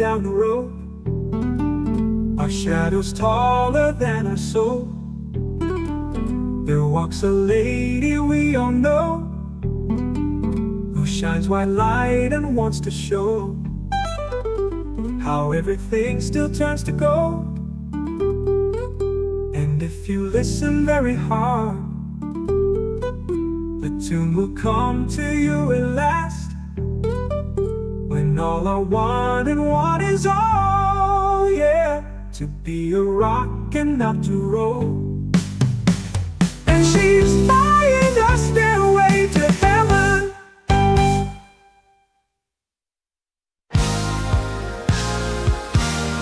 down the road. Our shadows taller than our soul. There walks a lady we all know, who shines white light and wants to show how everything still turns to gold. And if you listen very hard, the tune will come to you at last. When all I want and want is all, yeah, to be a rock and not to roll. And she's flying a stairway to heaven.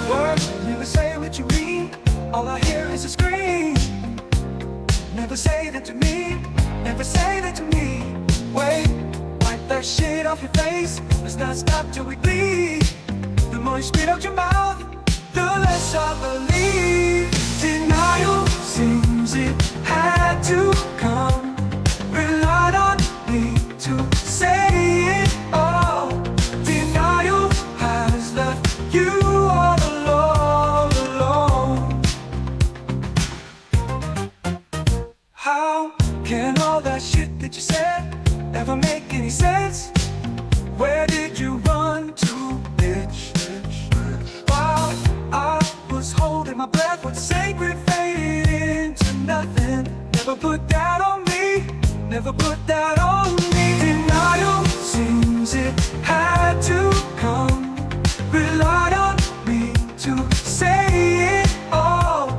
Words never say what you mean. All I hear is a scream. Never say that to me. Never say that to me. Wait, wipe that shit off your face. Let's not stop till we bleed. The more you spit out your mouth, the less I believe. Denial seems it had to come. Relied on me to say it all. Denial has left you all alone. How can all that shit that you said ever make any sense? Where did you run to, bitch? While I was holding my breath, what's sacred faded into nothing. Never put that on me, never put that on me. Denial seems it had to come. Relied on me to say it all.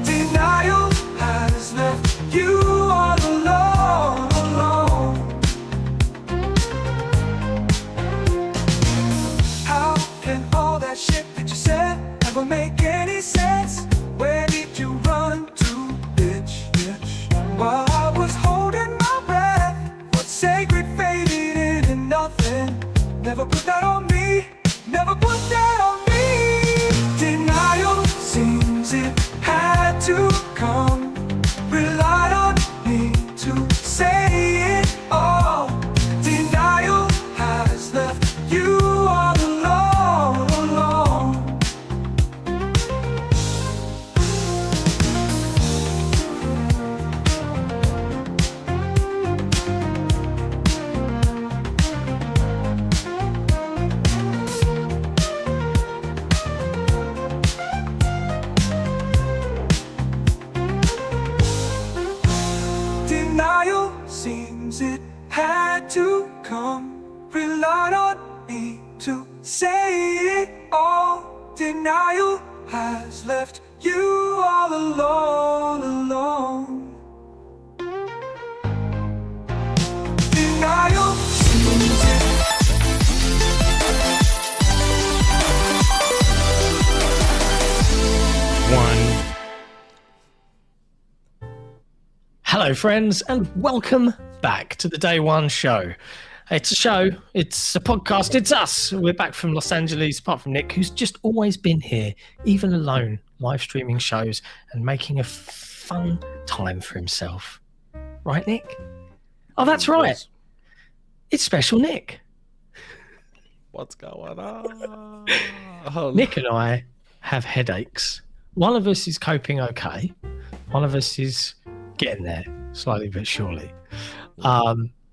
Denial has left you all alone. How can all that shit that you said ever make any sense? Where did you run to, bitch? While I was holding my breath, what's sacred faded into nothing. Never put that on me, never put that on me. Denial seems it had to come. Relied on me to say it all. Denial has left you all alone. Denial seems it had to come. Relied on me to say it all. Denial has left you all alone. Denial seems it. Hello friends and welcome back to the DayOne Show. It's a show, it's a podcast, it's us. We're back from Los Angeles, apart from Nick, who's just always been here, even alone, live streaming shows and making a fun time for himself. Right, Nick? Oh, that's right. It's Special Nick. What's going on? Nick and I have headaches. One of us is coping okay. One of us is getting there, slowly but surely.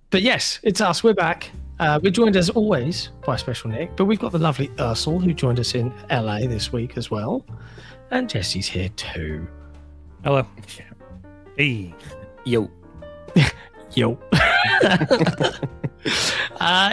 But yes, it's us. We're back. We're joined as always by Special Nick, but we've got the lovely Arsal who joined us in LA this week as well. And Jesse's here too. Hello. Hey. Yo. Yo.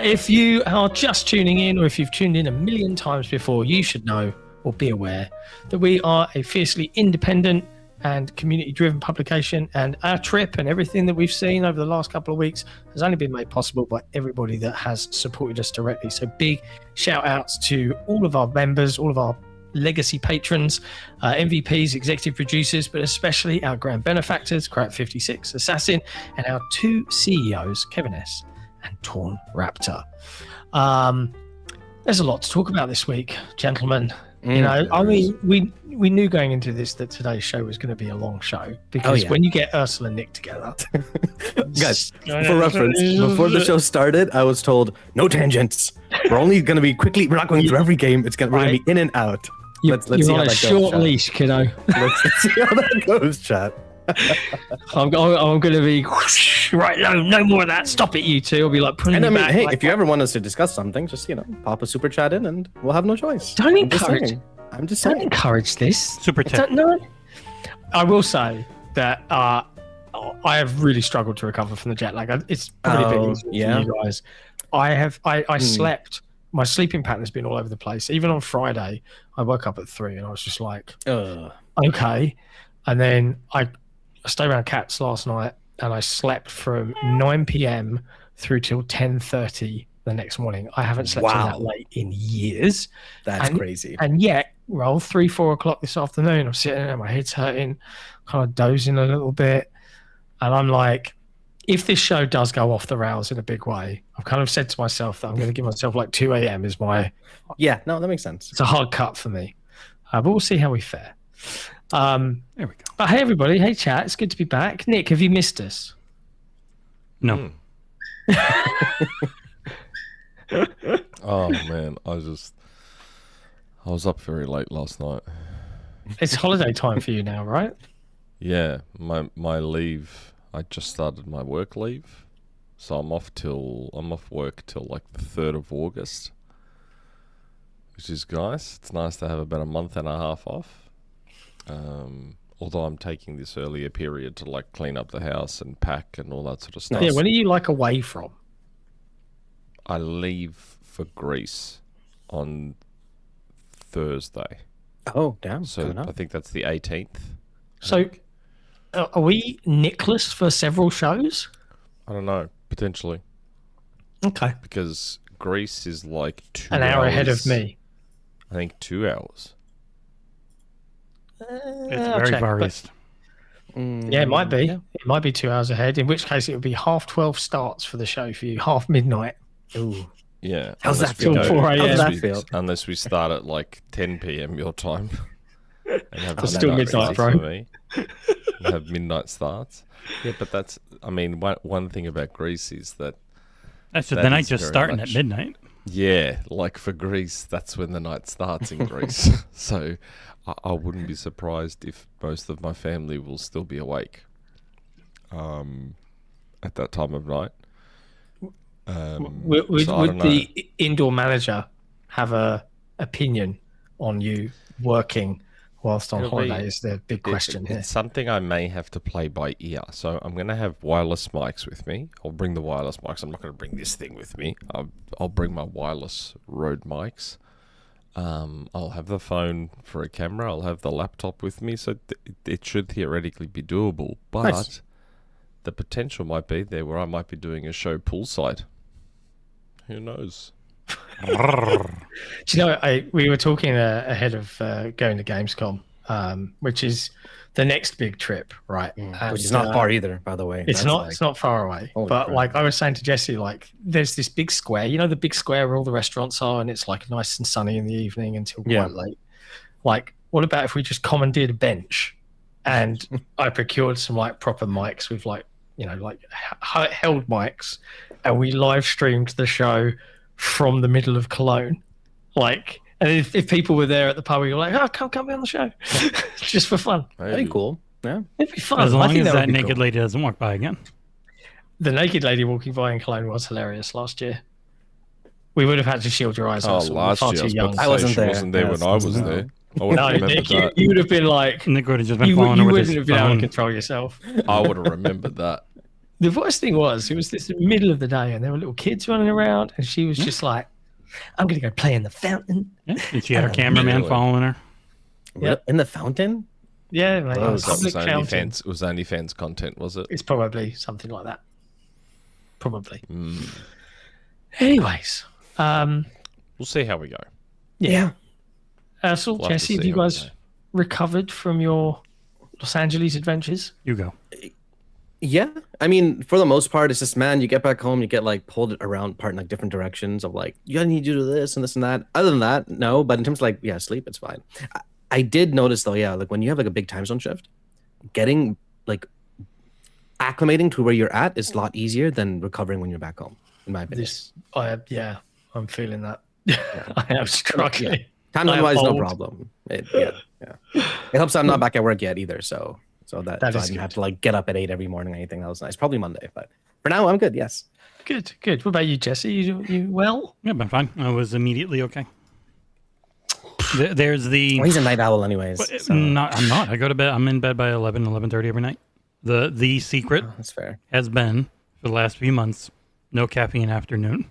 If you are just tuning in, or if you've tuned in a million times before, you should know or be aware that we are a fiercely independent and community-driven publication, and our trip and everything that we've seen over the last couple of weeks has only been made possible by everybody that has supported us directly. So big shout-outs to all of our members, all of our legacy patrons, MVPs, executive producers, but especially our grand benefactors, Crap56, Assassin, and our two CEOs, Kevin S. and Torn Raptor. There's a lot to talk about this week, gentlemen. You know, I mean, we knew going into this that today's show was going to be a long show because when you get Arsal and Nick together, guys, for reference, before the show started, I was told no tangents. We're only going to be quickly. We're not going through every game. We're going to be in and out. Let's see you're how on a that short goes, leash, kiddo. let's see how that goes, chat. I'm going to be right. No more of that. Stop it, you two. I'll be like putting And I you mean, back. hey, like if you ever want us to discuss something, just pop a super chat in, and we'll have no choice. Don't encourage. I'm just Don't saying. encourage this. Super tip. No. I will say that I have really struggled to recover from the jet lag. It's probably been easier for you guys. I slept. My sleeping pattern has been all over the place. Even on Friday, I woke up at 3 and I was just like, okay. And then I stayed around cats last night and I slept from 9 p.m. through till 10:30 the next morning. I haven't slept till that late in years. That's crazy. And yet, 3-4 o'clock this afternoon, I'm sitting there, my head's hurting, kind of dozing a little bit. And I'm like, if this show does go off the rails in a big way, I've kind of said to myself that I'm going to give myself like 2 a.m. is my... Yeah, no, that makes sense. It's a hard cut for me. But we'll see how we fare. There we go. But hey, everybody. Hey, chat. It's good to be back. Nick, have you missed us? No. Oh man, I was up very late last night. It's holiday time for you now, right? Yeah, my leave. I just started my work leave, so I'm off work till like the 3rd of August, which is nice. It's nice to have about a month and a half off. Although I'm taking this earlier period to like clean up the house and pack and all that sort of stuff. Yeah. When are you like away from? I leave for Greece on Thursday. Oh, damn. So I think that's the 18th. So are we Nickless for several shows? I don't know, potentially. Okay. Because Greece is like 2 An hour ahead of me. I think 2 hours. It's very various. Yeah, it might be. It might be 2 hours ahead, in which case it would be 12:30 starts for the show for you, half midnight. Ooh. Yeah. How's that feel? 4 a.m. How's that feel? Unless we start at like 10 p.m. your time. And have It's still midnight, bro. for me. And have midnight starts. Yeah, but that's, I mean, one thing about Greece is that... That's that the night is just very starting much- at midnight. Yeah, like for Greece, that's when the night starts in Greece. So I wouldn't be surprised if most of my family will still be awake at that time of night. Would so I don't know. the indoor manager have a opinion on you working whilst on It'll holiday? be- Is the big question here. It's something I may have to play by ear. So I'm going to have wireless mics with me. I'll bring the wireless mics. I'm not going to bring this thing with me. I'll bring my wireless Rode mics. I'll have the phone for a camera. I'll have the laptop with me. So it should theoretically be doable. But Nice. the potential might be there where I might be doing a show poolside. Who knows? Do you know, we were talking ahead of going to Gamescom, which is the next big trip, right? Which is not far either, by the way. It's That's not. like- It's not far away. Holy But crap. like I was saying to Jesse, like there's this big square. You know the big square where all the restaurants are, and it's like nice and sunny in the evening until Yeah. quite late. Like, what about if we just commandeered a bench, and I procured some like proper mics with like held mics, and we live streamed the show from the middle of Cologne, like. And if people were there at the pub, we were like, "Oh, come be on the show," just for fun. That'd be cool. Yeah. It'd be fun. As I long think as would that be naked cool. lady doesn't walk by again. The naked lady walking by in Cologne was hilarious last year. We would have had to shield your eyes. Oh, Arsal. We're last far year. too young. I wasn't she there. wasn't there Yes, when I was no. there. I would No, have remembered Nick, that. you would have been like, Nick would have just been you following her with wouldn't his have been able to phone. control yourself. I would have remembered that. The worst thing was, it was this middle of the day, and there were little kids running around, and she was just like, "I'm going to go play in the fountain." Yeah. And she had her cameraman Really? following her. Yep. In the fountain? Yeah, mate. Oh, that Public was fountain. OnlyFans. It was OnlyFans content, was it? It's probably something like that. Probably. Mm. Anyways, We'll see how we go. yeah. Arsal, We'll have to Jesse, have see you how we guys go. recovered from your Los Angeles adventures? You go. Yeah, I mean, for the most part, it's just, man, you get back home, you get like pulled around part in like different directions of like, you need to do this and this and that. Other than that, no. But in terms of like, yeah, sleep, it's fine. I did notice though, yeah, like when you have like a big time zone shift, getting like acclimating to where you're at is a lot easier than recovering when you're back home, in my opinion. I'm feeling that. I am struggling. Yeah. Time zone wise, no problem. It helps that I'm not back at work yet either, so that so I didn't have to like get up at 8 every morning or anything. That was nice. Probably Monday, but for now I'm good. Yes. Good. What about you, Jesse? You well? Yeah, I'm fine. I was immediately okay. There's the. Well, he's a night owl, anyways. So. I'm not. I go to bed. I'm in bed by 11:30 every night. The secret that's fair. Has been for the last few months no caffeine after noon.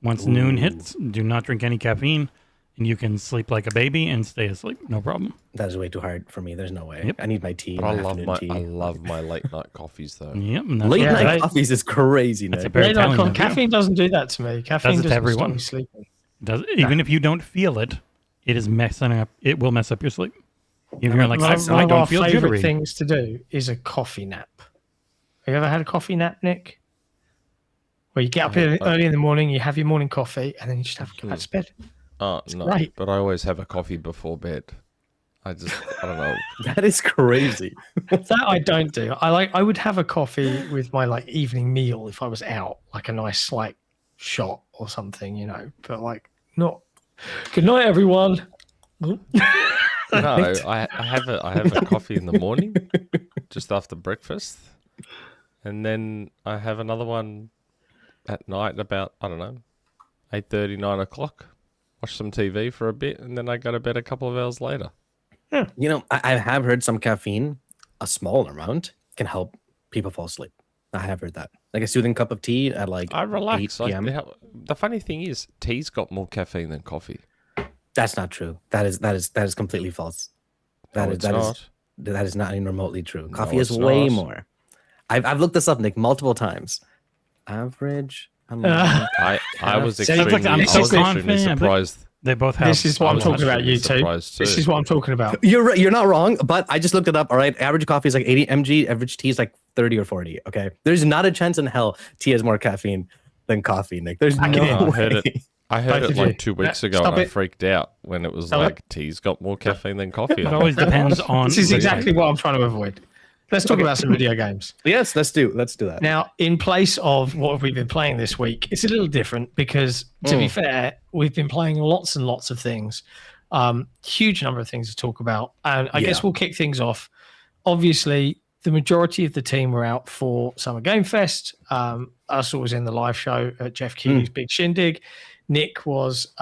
Once noon hits, do not drink any caffeine, and you can sleep like a baby and stay asleep, no problem. That is way too hard for me. There's no way. Yep. I need my tea. But I tea. love my late night coffees though. Yep. Late night coffees is crazy. Caffeine doesn't do that to me. Caffeine doesn't stop me sleeping. Even if you don't feel it, it is messing up. It will mess up your sleep. If you're like, one I of don't our feel favorite jittery. things to do is a coffee nap. Have you ever had a coffee nap, Nick? Where you get up early in the morning, you have your morning coffee, and then you just have to go back to bed. No, great. But I always have a coffee before bed. I don't know. That is crazy. That I don't do. I would have a coffee with my like evening meal if I was out, like a nice like shot or something, you know. But like not. Good night, everyone. No, I have a coffee in the morning, just after breakfast, and then I have another one at night about, I don't know, 8:30, 9 o'clock. Watch some TV for a bit, and then I go to bed a couple of hours later. Yeah. You know, I have heard some caffeine, a small amount, can help people fall asleep. I have heard that. Like a soothing cup of tea at like I relax. 8 p.m. The funny thing is, tea's got more caffeine than coffee. That's not true. That is completely false. That is not even remotely true. Coffee is way more. I've looked this up, Nick, multiple times. Average. I was extremely, I'm so extremely surprised. They both have. This is what I'm talking about, you two. This is what I'm talking about. You're right. You're not wrong, but I just looked it up. All right, average coffee is like 80 mg. Average tea is like 30 or 40. Okay, there's not a chance in hell tea has more caffeine than coffee, Nick. There's no way. I heard it like 2 weeks ago, and I freaked out when it was like tea's got more caffeine than coffee. It always depends on. This is exactly what I'm trying to avoid. Let's talk about some video games. Yes, let's do that. Now, in place of what we've been playing this week, it's a little different because, to be fair, we've been playing lots and lots of things. Huge number of things to talk about. And I guess we'll kick things off. Obviously, the majority of the team were out for Summer Game Fest. Arsal was in the live show at Jeff Keighley's Big Shindig. Nick was...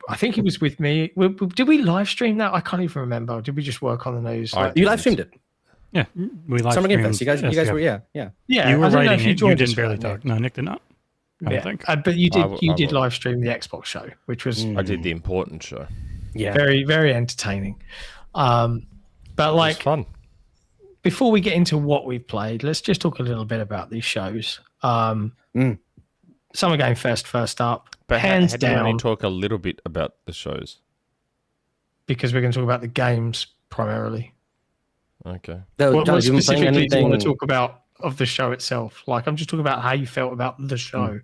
I think he was with me. Did we live stream that? I can't even remember. Did we just work on the news? You live streamed it. Yeah, we live Summer streamed. Game Fest. You guys were Yeah. You were writing it. You didn't us barely for that, talk. No, Nick did not. I don't think. But you did. You did live stream the Xbox show, which was I did the important show. Yeah, very very entertaining. But like, it was fun. Before we get into what we've played, let's just talk a little bit about these shows. Summer Game Fest first up. But hands how do you down, only talk a little bit about the shows? because we're going to talk about the games primarily. Okay. What specifically do you want to talk about of the show itself? Like, I'm just talking about how you felt about the show.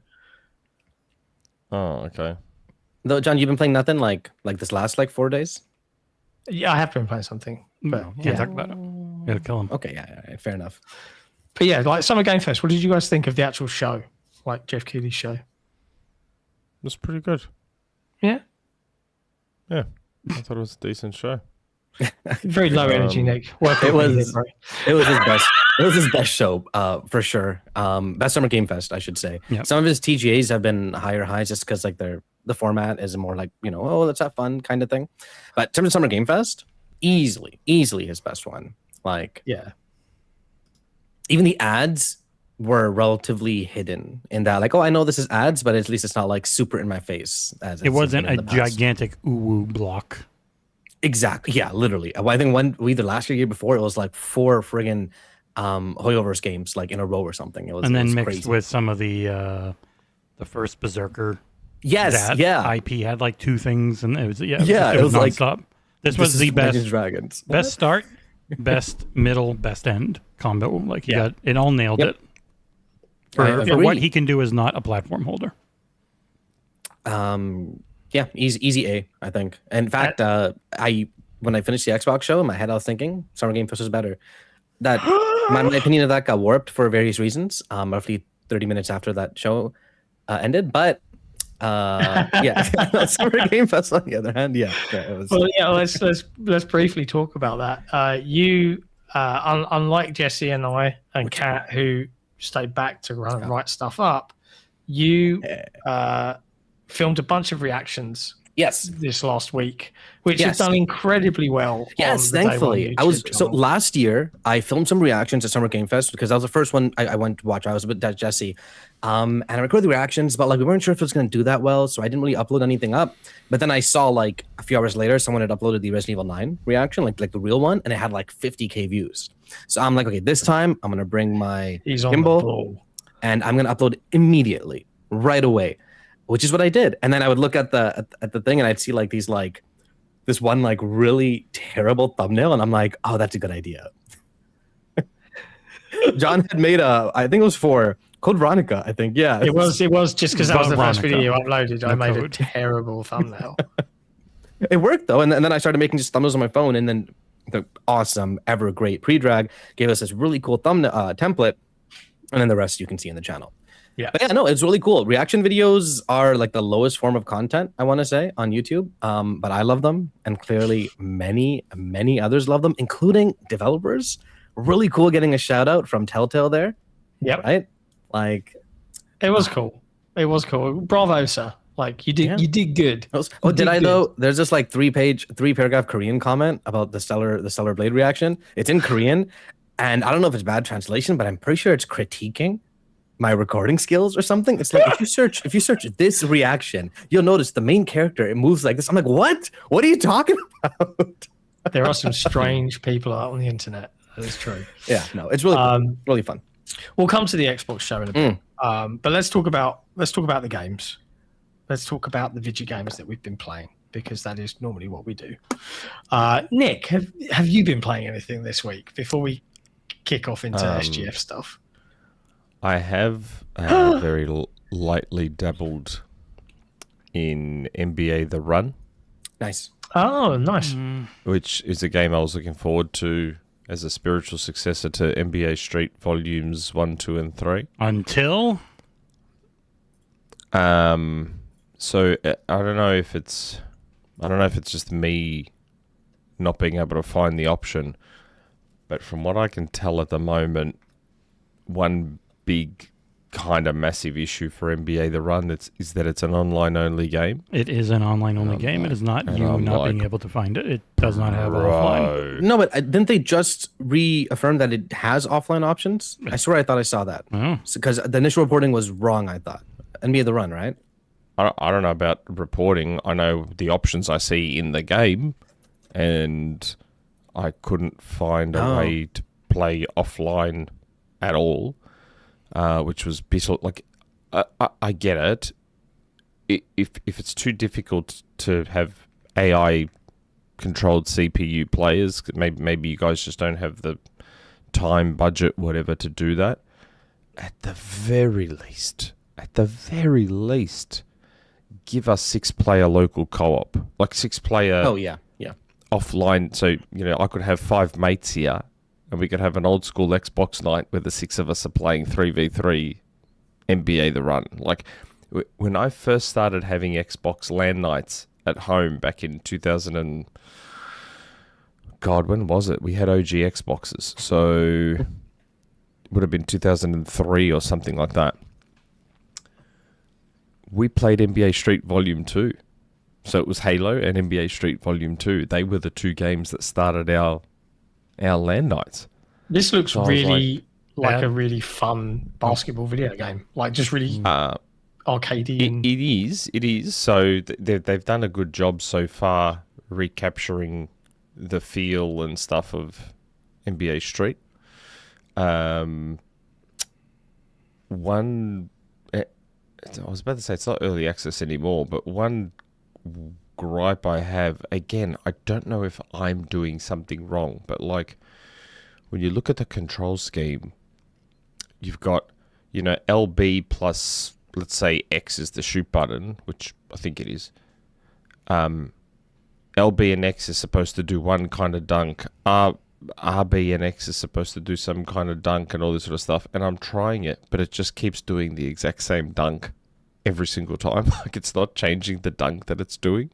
Oh, okay. Though, John, you've been playing nothing like this last 4 days? Yeah, I have been playing something. But Can't talk about it. Gotta kill him. Okay, yeah, fair enough. But yeah, like Summer Game Fest, what did you guys think of the actual show? Like Jeff Keighley's show? It was pretty good. Yeah? Yeah. I thought it was a decent show. Very low energy, Nick. It was his best. It was his best show, for sure. Best Summer Game Fest, I should say. Yep. Some of his TGAs have been higher highs just because the format is more like, oh, let's have fun kind of thing. But in terms of Summer Game Fest, easily his best one. Like, yeah. Even the ads were relatively hidden in that, like, oh, I know this is ads, but at least it's not like super in my face. As it wasn't a gigantic uwu block. Exactly. Yeah, literally. I think either last year or before, it was like 4 friggin' Hoyoverse games like in a row or something. It was, and then mixed crazy. with some of the first Berserker. Yes, yeah. IP had like 2 things, and it was it was nonstop. This was the best Dragons. best start best middle, best end combo. Like he Yeah. got it all nailed Yep. it. For agree. what he can do is not a platform holder. Yeah, easy A, I think. In fact, when I finished the Xbox show, in my head I was thinking Summer Game Fest was better. That my opinion of that got warped for various reasons. Roughly 30 minutes after that show ended, but yeah, Summer Game Fest on the other hand, yeah, it was. Well, yeah, let's briefly talk about that. You, unlike Jesse and I and Kat, who stayed back to write stuff up, you filmed a bunch of reactions. Yes. This last week, which Yes. has done incredibly well. Yes, on the thankfully. DayOne I was YouTube so channel. last year I filmed some reactions at Summer Game Fest because that was the first one I went to watch. I was with Jesse. And I recorded the reactions, but like we weren't sure if it was gonna do that well, so I didn't really upload anything up. But then I saw like a few hours later someone had uploaded the Resident Evil 9 reaction, like the real one, and it had like 50K views. So I'm like, okay, this time I'm gonna bring my He's on the gimbal ball. and I'm gonna upload immediately, right away. Which is what I did. And then I would look at the thing and I'd see like these like this one like really terrible thumbnail, and I'm like, oh, that's a good idea. John had made I think it was for Code Veronica, I think. Yeah. It was just because that was the first Veronica. video you uploaded. I No made a code. terrible thumbnail. It worked though. And then I started making just thumbnails on my phone, and then the awesome, ever great pre-drag gave us this really cool thumbnail template. And then the rest you can see in the channel. Yeah. But yeah, no, it's really cool. Reaction videos are like the lowest form of content, I want to say, on YouTube. But I love them, and clearly many others love them, including developers. Really cool getting a shout out from Telltale there, Yep, right? Like, it was cool. It was cool. Bravo, sir. Like you did, Yeah. you did good. oh, You did I good. though? There's this like three paragraph Korean comment about the Stellar Blade reaction. It's in Korean, and I don't know if it's bad translation, but I'm pretty sure it's critiquing my recording skills or something. It's like if you search this reaction, you'll notice the main character, it moves like this. I'm like, what? What are you talking about? There are some strange people out on the internet. That is true. Yeah, no, it's really cool. Really fun. We'll come to the Xbox show in a bit. But let's talk about the games. Let's talk about the video games that we've been playing, because that is normally what we do. Nick, have you been playing anything this week before we kick off into SGF stuff? I have very lightly dabbled in NBA The Run, Nice. Oh, nice. which is a game I was looking forward to as a spiritual successor to NBA Street Volumes 1, 2, and 3. Until So I don't know if it's just me not being able to find the option, but from what I can tell at the moment, one big kind of massive issue for NBA The Run is that it's an online only game. it is an online only game. It is not and you I'm not being like, able to find it. It does not have offline. Bro. No, but didn't they just reaffirm that it has offline options? I swear I thought I saw that. Oh. Because the initial reporting was wrong, I thought. NBA The Run, right? I don't know about reporting. I know the options I see in the game, and I couldn't find a way to play offline at all, which was like, I get it. If it's too difficult to have AI controlled CPU players, maybe you guys just don't have the time, budget, whatever to do that. At the very least, give us 6-player local co-op, like 6-player Oh yeah, yeah. offline. So, I could have 5 mates here and we could have an old school Xbox night where the 6 of us are playing 3v3 NBA The Run. Like, when I first started having Xbox LAN nights at home back in 2000 and... God, when was it? We had OG Xboxes. So, it would have been 2003 or something like that. We played NBA Street Volume 2. So it was Halo and NBA Street Volume 2. They were the 2 games that started our LAN nights. This looks So I was really like Yeah. a really fun basketball video game. Like just really arcadey. And It is. So they've done a good job so far recapturing the feel and stuff of NBA Street. I was about to say it's not early access anymore, but one gripe I have, again, I don't know if I'm doing something wrong, but like when you look at the control scheme, you've got, you know, LB plus, let's say X is the shoot button, which I think it is. LB and X is supposed to do one kind of dunk. RB and X is supposed to do some kind of dunk and all this sort of stuff. And I'm trying it, but it just keeps doing the exact same dunk every single time. Like, it's not changing the dunk that it's doing.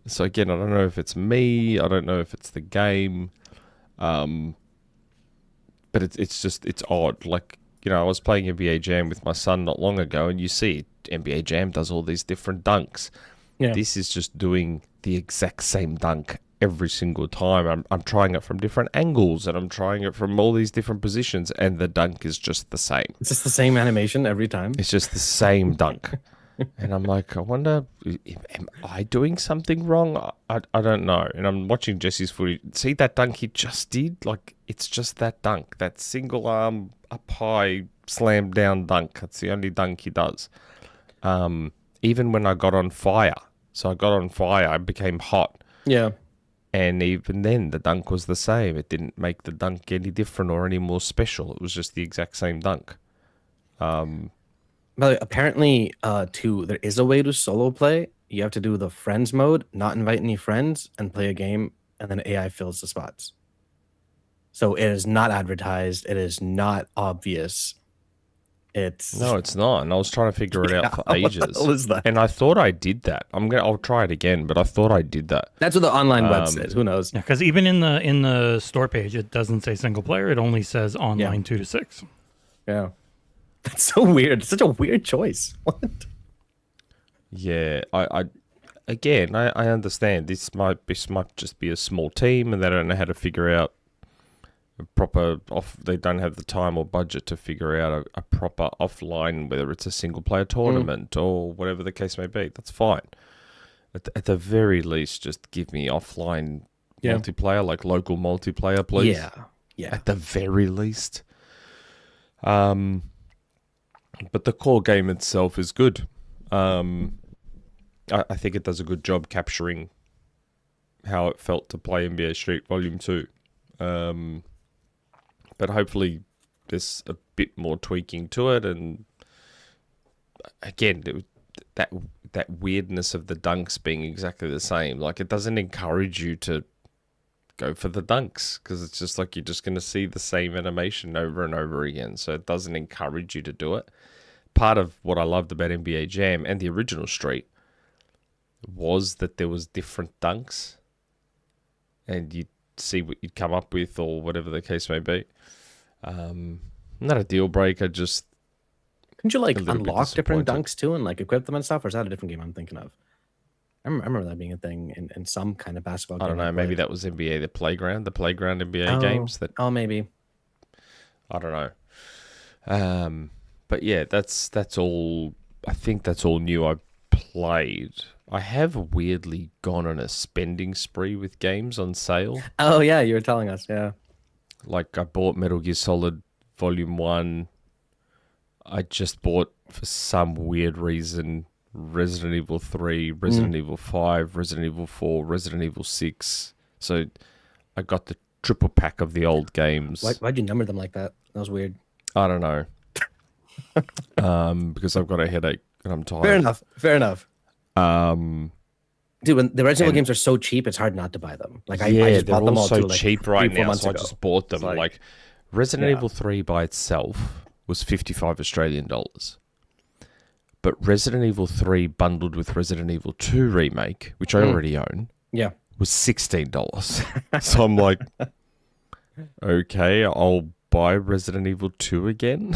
So again, I don't know if it's me. I don't know if it's the game. But it's odd. Like, you know, I was playing NBA Jam with my son not long ago, and you see NBA Jam does all these different dunks. Yeah. This is just doing the exact same dunk every single time. I'm trying it from different angles, and I'm trying it from all these different positions, and the dunk is just the same. It's just the same animation every time. It's just the same dunk. And I'm like, I wonder, am I doing something wrong? I don't know. And I'm watching Jesse's footage. See that dunk he just did? Like, it's just that dunk. That single arm, up high, slam down dunk. That's the only dunk he does. Even when I got on fire. So I got on fire, I became hot. Yeah. And even then, the dunk was the same. It didn't make the dunk any different or any more special. It was just the exact same dunk. But apparently, there is a way to solo play. You have to do the friends mode, not invite any friends, and play a game, and then AI fills the spots. So it is not advertised. It is not obvious. No, it's not. And I was trying to figure it out for ages. What the hell is that? And I thought I did that. I'll try it again, but I thought I did that. That's what the online web says. Who knows? Yeah, because even in the store page, it doesn't say single player. It only says online 2 to 6. Yeah. That's so weird. It's such a weird choice. What? Yeah, I understand this might just be a small team, and they don't know how to figure out they don't have the time or budget to figure out a proper offline, whether it's a single player tournament or whatever the case may be. That's fine. At the very least, just give me offline multiplayer, like local multiplayer, please. Yeah. At the very least. But the core game itself is good. I think it does a good job capturing how it felt to play NBA Street Volume 2. But hopefully there's a bit more tweaking to it. And again, that weirdness of the dunks being exactly the same. Like, it doesn't encourage you to go for the dunks, because it's just like you're just going to see the same animation over and over again. So it doesn't encourage you to do it. Part of what I loved about NBA Jam and the original Street was that there was different dunks, and you'd see what you'd come up with, or whatever the case may be. Not a deal breaker, just Couldn't you like a little bit unlock different disappointed. dunks too and like equip them and stuff? Or is that a different game I'm thinking of? I remember that being a thing in some kind of basketball game. I don't know. Maybe that was NBA the playground NBA games. Oh, maybe. I don't know. But yeah, that's all. I think that's all new I played. I have weirdly gone on a spending spree with games on sale. Oh yeah, you were telling us. Yeah. Like, I bought Metal Gear Solid Volume 1. I just bought, for some weird reason, Resident Evil 3, Resident Evil 5, Resident Evil 4, Resident Evil 6. So I got the triple pack of the old games. Why'd you number them like that? That was weird. I don't know. Because I've got a headache and I'm tired. Fair enough. Dude, when the Resident Evil games are so cheap, it's hard not to buy them. Like, I just they're bought them all all so too, like, cheap right 3-4 now, months so I ago. just bought them. It's Like Resident Evil 3 by itself was $55 Australian. But Resident Evil 3 bundled with Resident Evil 2 Remake, which I already own, was $16. So I'm like, okay, I'll buy Resident Evil 2 again.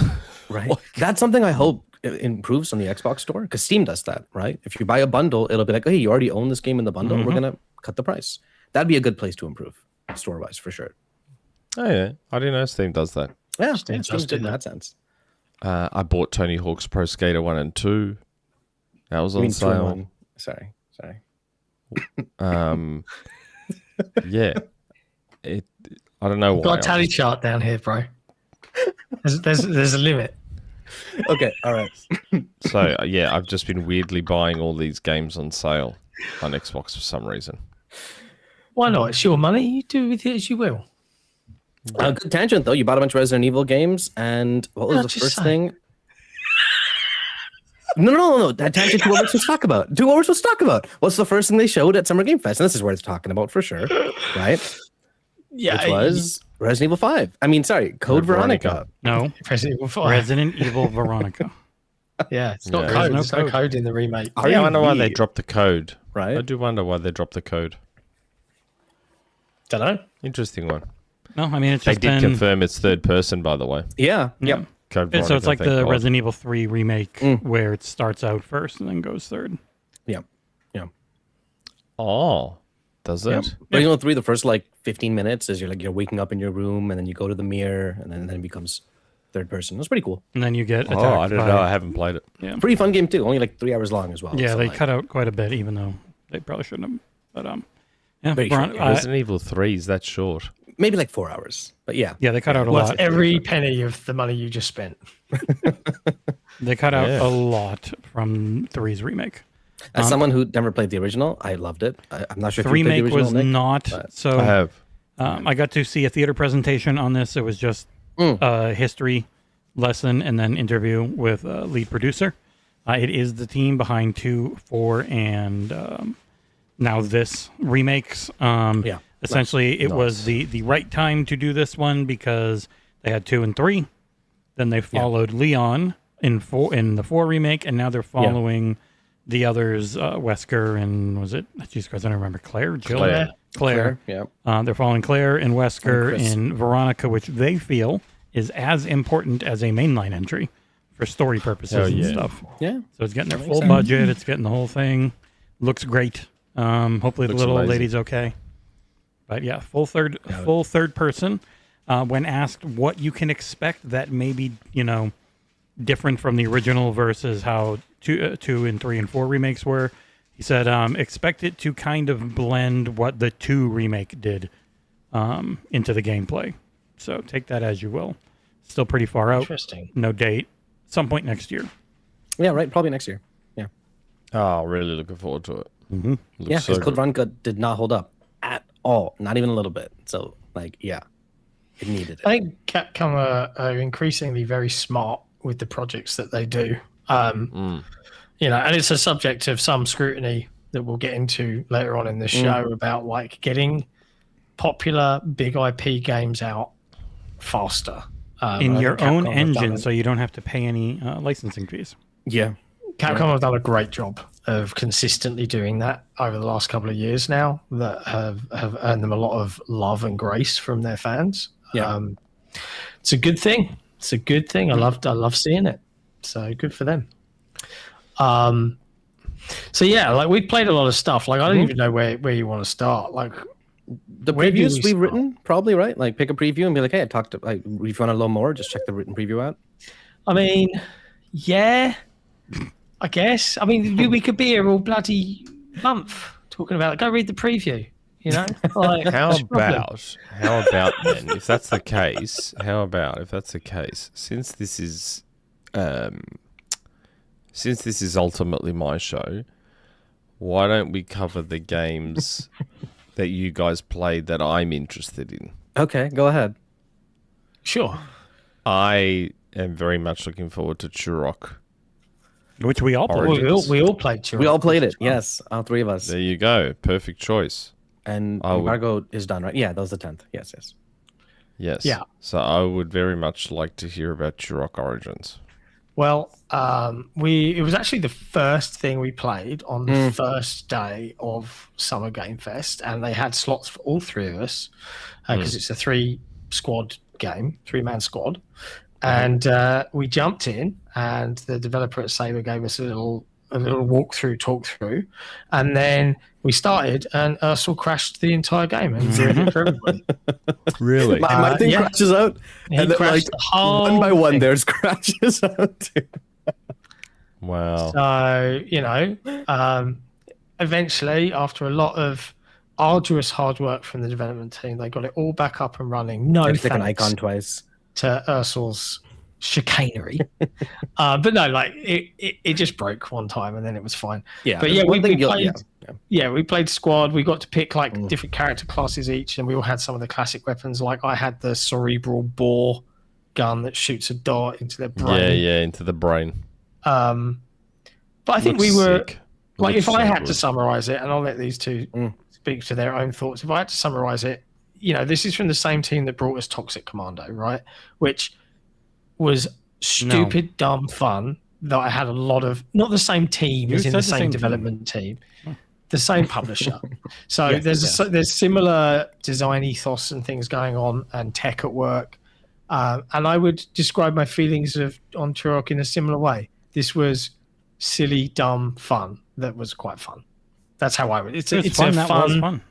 Right. That's something I hope improves on the Xbox store, because Steam does that, right? If you buy a bundle, it'll be like, hey, you already own this game in the bundle. We're going to cut the price. That'd be a good place to improve store-wise, for sure. Oh, yeah. I didn't know Steam does that. Yeah, Steam Steam's does good in do that sense. I bought Tony Hawk's Pro Skater 1 and 2. That was I on mean, 2 and sale. 1. Sorry. Yeah. I don't know why. Got a tally chart down here, bro. There's a limit. Okay, all right. So, yeah, I've just been weirdly buying all these games on sale. on Xbox for some reason. Why not? It's your money. You do with it as you will. Good tangent though. You bought a bunch of Resident Evil games, and what was No, the just first say. thing? No. That tangent. Two we're supposed to talk about. What's the first thing they showed at Summer Game Fest? And this is worth talking about for sure, right? Yeah, Which was Resident Evil 5. I mean, sorry, Code Veronica. No, Resident Evil 5. Resident Evil Veronica. Yeah, it's not Yeah. code. There's no There's no code in the remake. Are Yeah, I you wonder why they really? dropped the code. Right? I do wonder why they dropped the code. Don't know. Interesting one. No, I mean it's They just did been, confirm it's third person, by the way. Yeah. yeah. Code And so Veronica, it's like thank the God. Resident Evil 3 remake Mm. where it starts out first and then goes third. Yeah. Oh, does it? Yep. Resident Evil 3, the first like 15 minutes is you're waking up in your room, and then you go to the mirror, and then it becomes third person. That's pretty cool. And then you get attacked Oh, I don't by, know. I haven't played it. Pretty fun game too. Only like 3 hours long as well. Yeah, so, they like, cut out quite a bit, even though they probably shouldn't have. But yeah, Very short, yeah. Resident Evil 3 is that short. maybe like 4 hours, but yeah. yeah, they cut out a Worth lot. every penny of the money you just spent. They cut out Yeah. a lot from 3's remake. As someone who never played the original, I loved it. I'm not sure The if you played remake the original, was Nick. not I so. have. I got to see a theater presentation on this. It was just a history lesson and then interview with lead producer. It is the team behind 2, 4, and now this remakes. Yeah. Essentially, it was the right time to do this one because they had 2 and 3. Then they followed Leon in the 4 remake, and now they're following the others, Wesker and was it? Jesus Christ, I don't remember. Jill? Claire. Yeah. They're following Claire and Wesker Chris. and Veronica, which they feel is as important as a mainline entry for story purposes Hell and yeah. stuff. Yeah. So it's getting their full budget. It's getting the whole thing. Looks great. Hopefully the Looks little old amazing. lady's okay. But yeah, full third person. When asked what you can expect that may be, different from the original versus how 2 and 3 and 4 remakes were, he said, expect it to kind of blend what the 2 remake did into the gameplay. So take that as you will. Still pretty far out. Interesting. No date. Some point next year. Yeah, right. Probably next year. Yeah. Oh, really looking forward to it. Mm-hmm. Yeah, because Code Veronica did not hold up at all. Not even a little bit. So, like, yeah, it needed it. I think Capcom are increasingly very smart with the projects that they do. And it's a subject of some scrutiny that we'll get into later on in the show about like getting popular big IP games out faster. In I your think own Capcom have done engine, it. so you don't have to pay any licensing fees. Yeah. Capcom have done a great job of consistently doing that over the last couple of years now that have earned them a lot of love and grace from their fans. Yeah. It's a good thing. It's a good thing. I love seeing it. So good for them. So yeah, like we played a lot of stuff. Like I don't even know where you want to start. Like The Where do previews we we've start? written, probably, right? Like pick a preview and be like, hey, I talked to, like, if you want a little more, just check the written preview out. I mean, yeah, I guess. I mean, we could be here all bloody month talking about it. Go read the preview, Like, How what's the problem? about then, if that's the case, since this is ultimately my show, why don't we cover the games that you guys played that I'm interested in? Okay, go ahead. Sure. I am very much looking forward to Turok. Which we all played. Origins. We all played Turok. We all played it. Yes, all 3 of us. There you go. Perfect choice. And I would- embargo is done, right? Yeah, that was the 10th. Yes. Yes. Yeah. So I would very much like to hear about Turok Origins. Well, it was actually the first thing we played on the first day of Summer Game Fest, and they had slots for all 3 of us because it's a 3-squad game, 3-man squad, and we jumped in, and the developer at Saber gave us a little walkthrough, talk through, and then we started, and Arsal crashed the entire game and ruined it for everybody. Really? My thing yeah. crashes out, He and then, crashed like, the whole one by one, thing. there's crashes out, too. Wow. So, eventually, after a lot of arduous hard work from the development team, they got it all back up and running. No Click an thanks icon twice. to Arsal's chicanery. But no, like it just broke one time and then it was fine. Yeah, but yeah, one thing we you'll- played. Yeah, we played squad. We got to pick like Mm. different character classes each, and we all had some of the classic weapons. Like I had the cerebral bore gun that shoots a dart into their brain. Yeah, into the brain. But I think Looks we were sick. like, Looks if I so had good. to summarize it, and I'll let these two Mm. speak to their own thoughts. If I had to summarize it, you know, this is from the same team that brought us Toxic Commando, right? Which was stupid, dumb fun that I had a lot of, not the same team You as in said the the same same development team, the same publisher. So Yeah, there's similar design ethos and things going on and tech at work. And I would describe my feelings on Turok in a similar way. This was silly, dumb fun that was quite fun. That's how I would. It's It was a fun. That was fun. fun.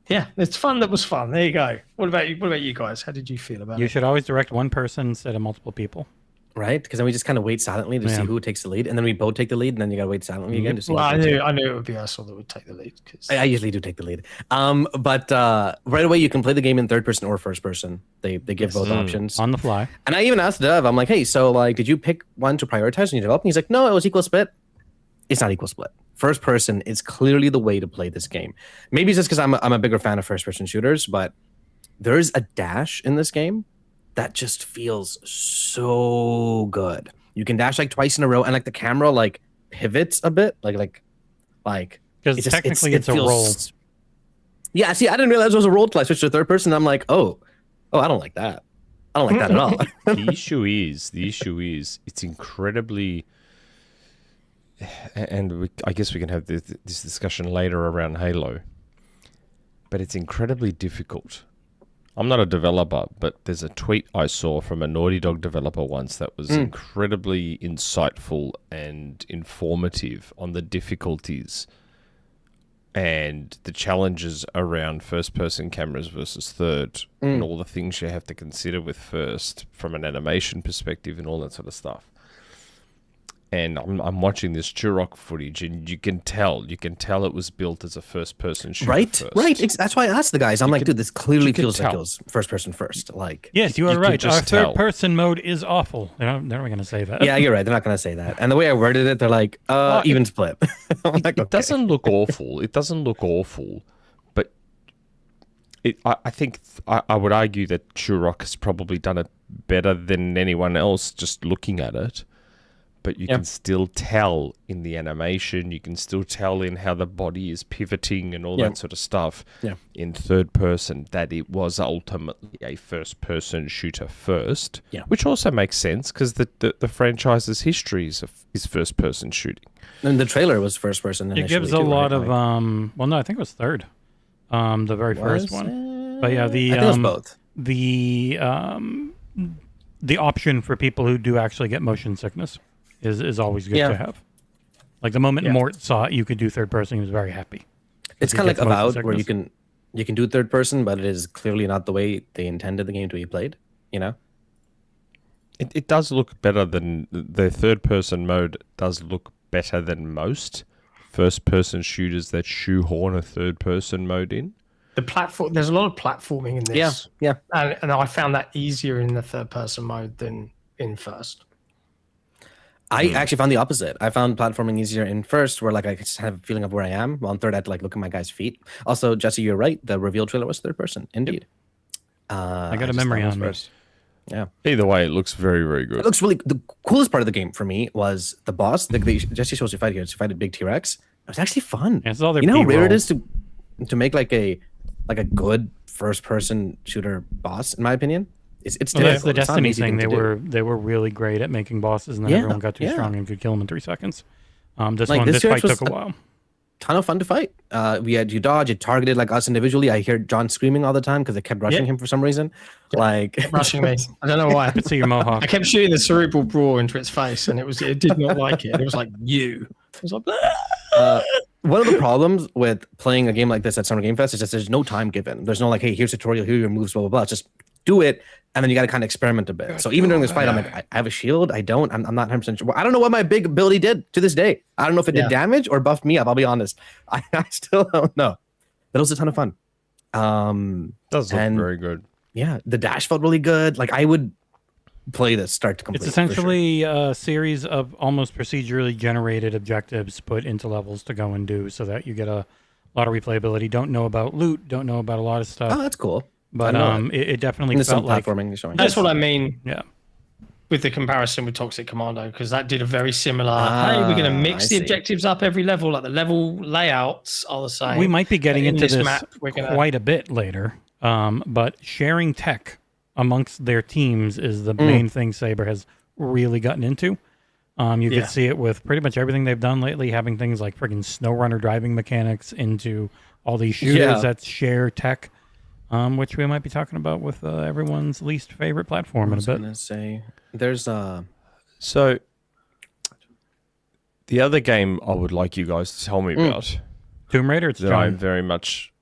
Yeah, it's fun. That was fun. There you go. What about you? What about you guys? How did you feel about You it? should always direct one person instead of multiple people. Right? Because then we just kind of wait silently to see Yeah. who takes the lead, and then we both take the lead, and then you gotta wait silently again to see. Well, who I takes it. knew it would be Arsal that would take the lead. 'Cause- I usually do take the lead. But right away you can play the game in third person or first person. They give both options. On the fly. And I even asked Dev, I'm like, hey, so like, did you pick one to prioritize when you develop? And he's like, no, it was equal split. It's not equal split. First person is clearly the way to play this game. Maybe it's just because I'm a bigger fan of first person shooters, but there's a dash in this game that just feels so good. You can dash like twice in a row, and like the camera like pivots a bit, like Because it just- technically it it's a feels- roll. Yeah, see, I didn't realize it was a roll till I switched to third person. I'm like, oh, I don't like that. I don't like that at all. the issue is it's incredibly, and I guess we can have this discussion later around Halo, but it's incredibly difficult. I'm not a developer, but there's a tweet I saw from a Naughty Dog developer once that was incredibly insightful and informative on the difficulties and the challenges around first-person cameras versus third, and all the things you have to consider with first from an animation perspective and all that sort of stuff. And I'm watching this Turok footage, and you can tell it was built as a first-person shooter. Right, first. right. That's why I asked the guys. I'm like, dude, this clearly could feels like tell. it was first person first. Like, Yes, you are you can right. Our just tell. third person mode is awful. They're not going to say that. yeah, you're right. They're not gonna say that. And the way I worded it, they're like, even split. I'm like, It okay. doesn't look awful. It doesn't look awful, but I think I would argue that Turok has probably done it better than anyone else just looking at it. But you can still tell in the animation, you can still tell in how the body is pivoting and all that sort of stuff in third person that it was ultimately a first person shooter first, which also makes sense because the franchise's history is first person shooting. And the trailer was first person. It gives a lot of well, no, I think it was third. The very first one. But yeah, I think it was both. the option for people who do actually get motion sickness is always good to have. Like the moment Mort saw it, you could do third person. He was very happy. It's he kind of like gets motion Avowed, where sickness. you can do third person, but it is clearly not the way they intended the game to be played. You know. It does look better than the third person mode does look better than most first person shooters that shoehorn a third person mode in. The platform. There's a lot of platforming in this. Yeah. And I found that easier in the third person mode than in first. I actually found the opposite. I found platforming easier in first, where like I just have a feeling of where I am. While on third, I had to like look at my guy's feet. Also, Jesse, you're right. The reveal trailer was third person, indeed. I got a just memory thought it was on me. first. Yeah, Either way, it looks very, very good. it looks really. The coolest part of the game for me was the boss. Jesse shows you fight here. To fight a big T-Rex. It was actually fun. Yeah, it's all their You know how rare it B-roll. is to make like a good first person shooter boss. In my opinion, it's Well, that's difficult. the It's not an Destiny easy thing. to do. They were really great at making bosses, and then Yeah, everyone got too yeah. strong and could kill them in 3 seconds. This Like, this fight T-Rex was took a while. ton of fun to fight. We had you dodge, it targeted like us individually. I hear John screaming all the time because they kept rushing him for some reason. Like Rushing me. I don't know why. Could see your mohawk. I kept shooting the cerebral brawl into its face, and it did not like it. It was like you. It was like. one of the problems with playing a game like this at Summer Game Fest is just there's no time given. There's no like, hey, here's a tutorial, here are your moves, blah blah blah. It's just do it, and then you got to kind of experiment a bit. So even during this fight, I'm like, I have a shield. I don't. I'm not 100% sure. I don't know what my big ability did to this day. I don't know if it did damage or buffed me up. I'll be honest. I still don't know. But it was a ton of fun. Does look and- very good. Yeah, the dash felt really good. Like I would play this start to complete. It's essentially a series of almost procedurally generated objectives put into levels to go and do, so that you get a lot of replayability. Don't know about loot, don't know about a lot of stuff. Oh, that's cool. But it definitely There's some felt like platforming. Showing. That's what I mean. yeah. With the comparison with Toxic Commando, because that did a very similar. Hey, we're going to mix the objectives up every level. Like the level layouts are the same. We might be getting into this map, quite a bit later. But sharing tech amongst their teams is the main thing Saber has really gotten into. You could see it with pretty much everything they've done lately, having things like friggin' SnowRunner driving mechanics into all these shooters that share tech, which we might be talking about with everyone's least favorite platform in a bit. I was gonna say there's So the other game I would like you guys to tell me about Tomb Raider. It's that I'm very much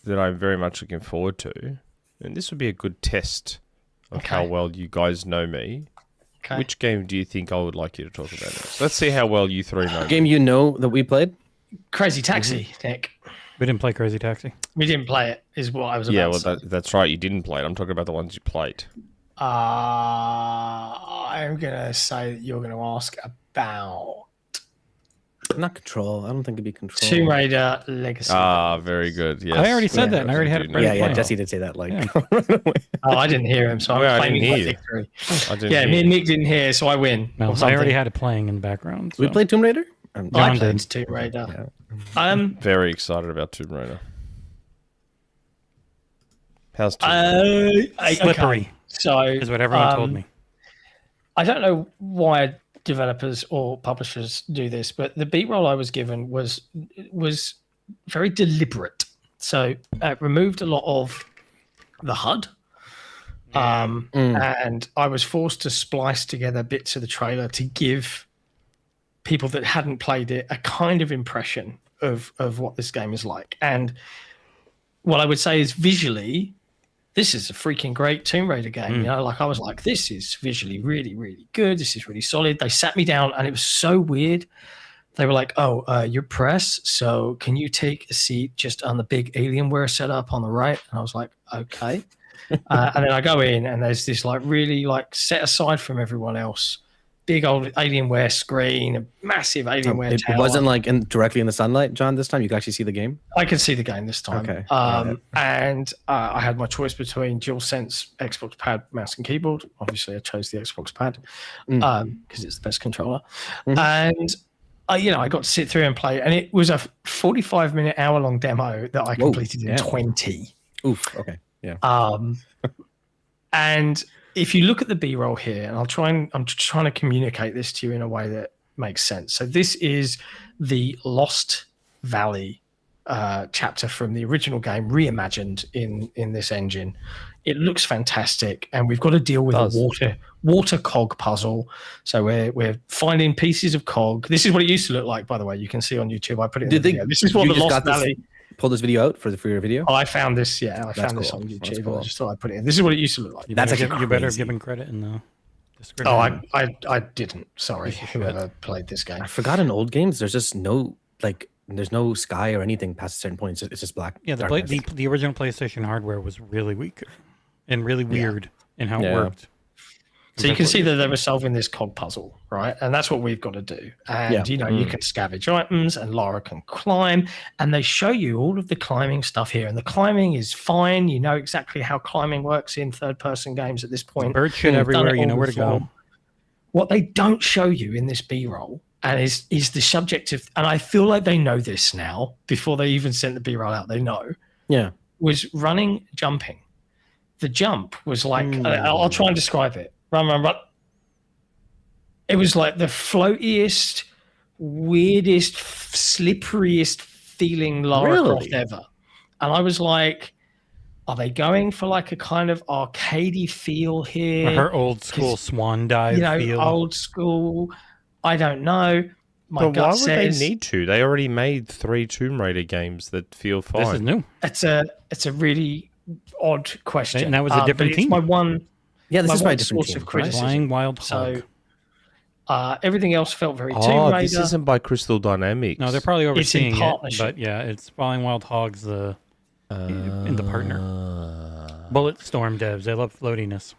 looking forward to, and this would be a good test of how well you guys know me. Okay. Which game do you think I would like you to talk about next? Let's see how well you three know. game you know that we played. Crazy Taxi, Nick. We didn't play Crazy Taxi. We didn't play it, is what I was about Yeah, to well, say. that's right. You didn't play it. I'm talking about the ones you played. I'm going to say that you're going to ask about Not Control. I don't think it'd be Control. Tomb Raider Legacy. Ah, very good. Yes. I already said that, and I already had it ready. Yeah, to yeah. play. Jesse did say that. Like, Oh, I didn't hear him, so I'm Yeah, I claiming didn't my hear you. victory. I didn't Yeah, hear me and you. Nick didn't hear, so I win. No, or I something. already had it playing in the background. we so. played Tomb Raider. I John played did. Tomb Raider. Very excited about Tomb Raider. How's Tomb Raider? Slippery okay. So is what everyone told me. I don't know why developers or publishers do this, but the beat roll I was given was very deliberate. So it removed a lot of the HUD. And I was forced to splice together bits of the trailer to give people that hadn't played it a kind of impression of what this game is like. And what I would say is visually, this is a freaking great Tomb Raider game. You know, like I was like, this is visually really, really good. This is really solid. They sat me down and it was so weird. They were like, oh, you're press, so can you take a seat just on the big Alienware setup on the right? And I was like, okay. And then I go in and there's this like really like set aside from everyone else, big old Alienware screen, a massive Alienware It tower. wasn't like directly in the sunlight, John. This time you could actually see the game. I could see the game this time. Okay. And I had my choice between DualSense, Xbox Pad, mouse and keyboard. Obviously, I chose the Xbox Pad because it's the best controller. And I got to sit through and play, and it was a 45-minute, hour-long demo that I completed in 20. Oof. Okay. Yeah. And if you look at the B-roll here, and I'm trying to communicate this to you in a way that makes sense. So this is the Lost Valley chapter from the original game, reimagined in this engine. It looks fantastic, and we've got to deal with a water cog puzzle. So we're finding pieces of cog. This is what it used to look like, by the way. You can see on YouTube. I put it in the video. This is what the Lost Valley. Pull this video out for your video. Oh, I found this. Yeah, I found this on YouTube. Cool. I just thought I'd put it in. This is what it used to look like. You better have given credit in the description. Oh, I didn't. Sorry, whoever played this game. I forgot in old games, there's just no there's no sky or anything past a certain point. It's just black. Yeah, the original PlayStation hardware was really weak and really weird in how it worked. So you can see that they were solving this cog puzzle, right? And that's what we've got to do. And, you can scavenge items, and Lara can climb. And they show you all of the climbing stuff here. And the climbing is fine. You know exactly how climbing works in third-person games at this point. Bird shit everywhere. You know where to go. What they don't show you in this B-roll and is the subject of, and I feel like they know this now, before they even sent the B-roll out, they know, was running, jumping. The jump was like, I'll try and describe it. Run. It was like the floatiest, weirdest, slipperiest feeling Lara Croft ever. And I was like, are they going for like a kind of arcadey feel here? Her old school swan dive feel. Old school. I don't know. But why would they need to? They already made 3 Tomb Raider games that feel fine. This is new. It's a really odd question. And that was a different team. It's my one. Yeah, this is my different source of team. criticism. Flying Wild Hog. So everything else felt very Tomb Raider. This isn't by Crystal Dynamics. No, they're probably overseeing it. partnership. But yeah, it's Flying Wild Hog's in the partner. Bulletstorm devs. They love floatiness.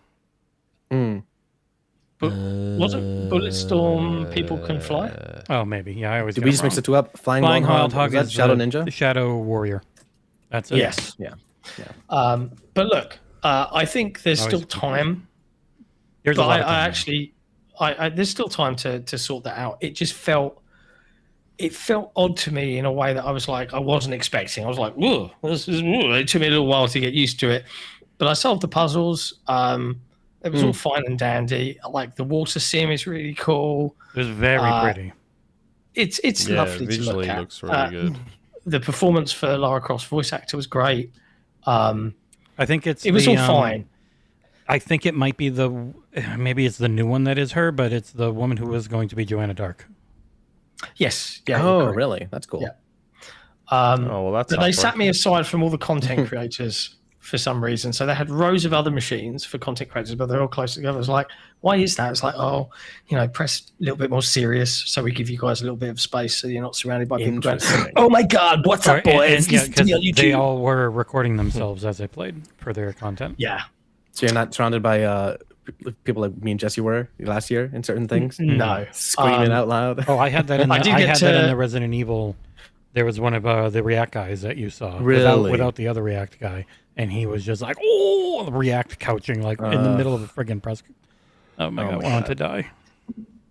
wasn't Bulletstorm People Can Fly? Oh, maybe. Yeah, I always. Did get we it just mix wrong. the two up? Flying Flying Wild Wild Hog is is Shadow the Ninja. Shadow Warrior. That's it. Yes. Yeah. But look, I think there's Always still time. There's But a lot of I time. actually, there's still time to sort that out. It just felt odd to me in a way that I was like, I wasn't expecting. I was like, whoa, it took me a little while to get used to it. But I solved the puzzles. It was all fine and dandy. Like the water sim is really cool. It was very pretty. It's lovely to visually look at. looks really good. The performance for Lara Croft's voice actor was great. I think it was all fine. I think it might be maybe it's the new one that is her, but it's the woman who was going to be Joanna Dark. Yes. Yeah. Oh, you're correct. really? That's cool. Yeah. Oh, well, that's But they sat me aside from all the content creators for some reason. So they had rows of other machines for content creators, but they're all close together. I was like, why is that? It's like, press a little bit more serious so we give you guys a little bit of space so you're not surrounded by people going, oh my God, what's up, boys? Listen to me on YouTube. They all were recording themselves as they played for their content. Yeah. So you're not surrounded by people like me and Jesse were last year in certain things? No. Screaming out loud. Oh, I had that in the, I had that in the Resident Evil. There was one of the React guys that you saw. Really? Without the other React guy. And he was just like, oh, React couching, like in the middle of a friggin' press. Oh my God, I want to die.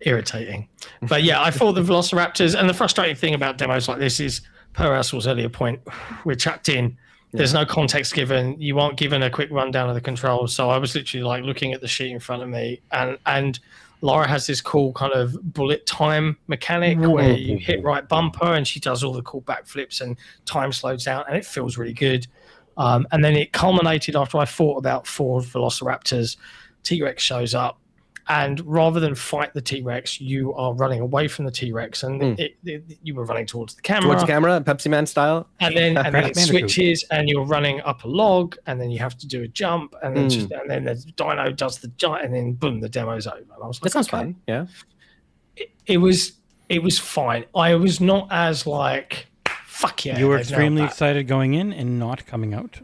Irritating. But yeah, I thought the Velociraptors, and the frustrating thing about demos like this is, per Arsal's earlier point, we're chucked in. There's no context given. You aren't given a quick rundown of the controls. So I was literally like looking at the sheet in front of me, and Laura has this cool kind of bullet time mechanic where you hit right bumper and she does all the cool backflips and time slows down and it feels really good. And then it culminated after I fought about 4 Velociraptors. T-Rex shows up, and rather than fight the T-Rex, you are running away from the T-Rex, and you were running towards the camera. Towards the camera, Pepsi Man style. And then it switches, and you're running up a log, and then you have to do a jump, and then and then the dino does the giant, and then boom, the demo's over. And I was like, That sounds fun. Yeah. It was fine. I was not as like, fuck yeah. You were they've nailed extremely that. excited going in and not coming out.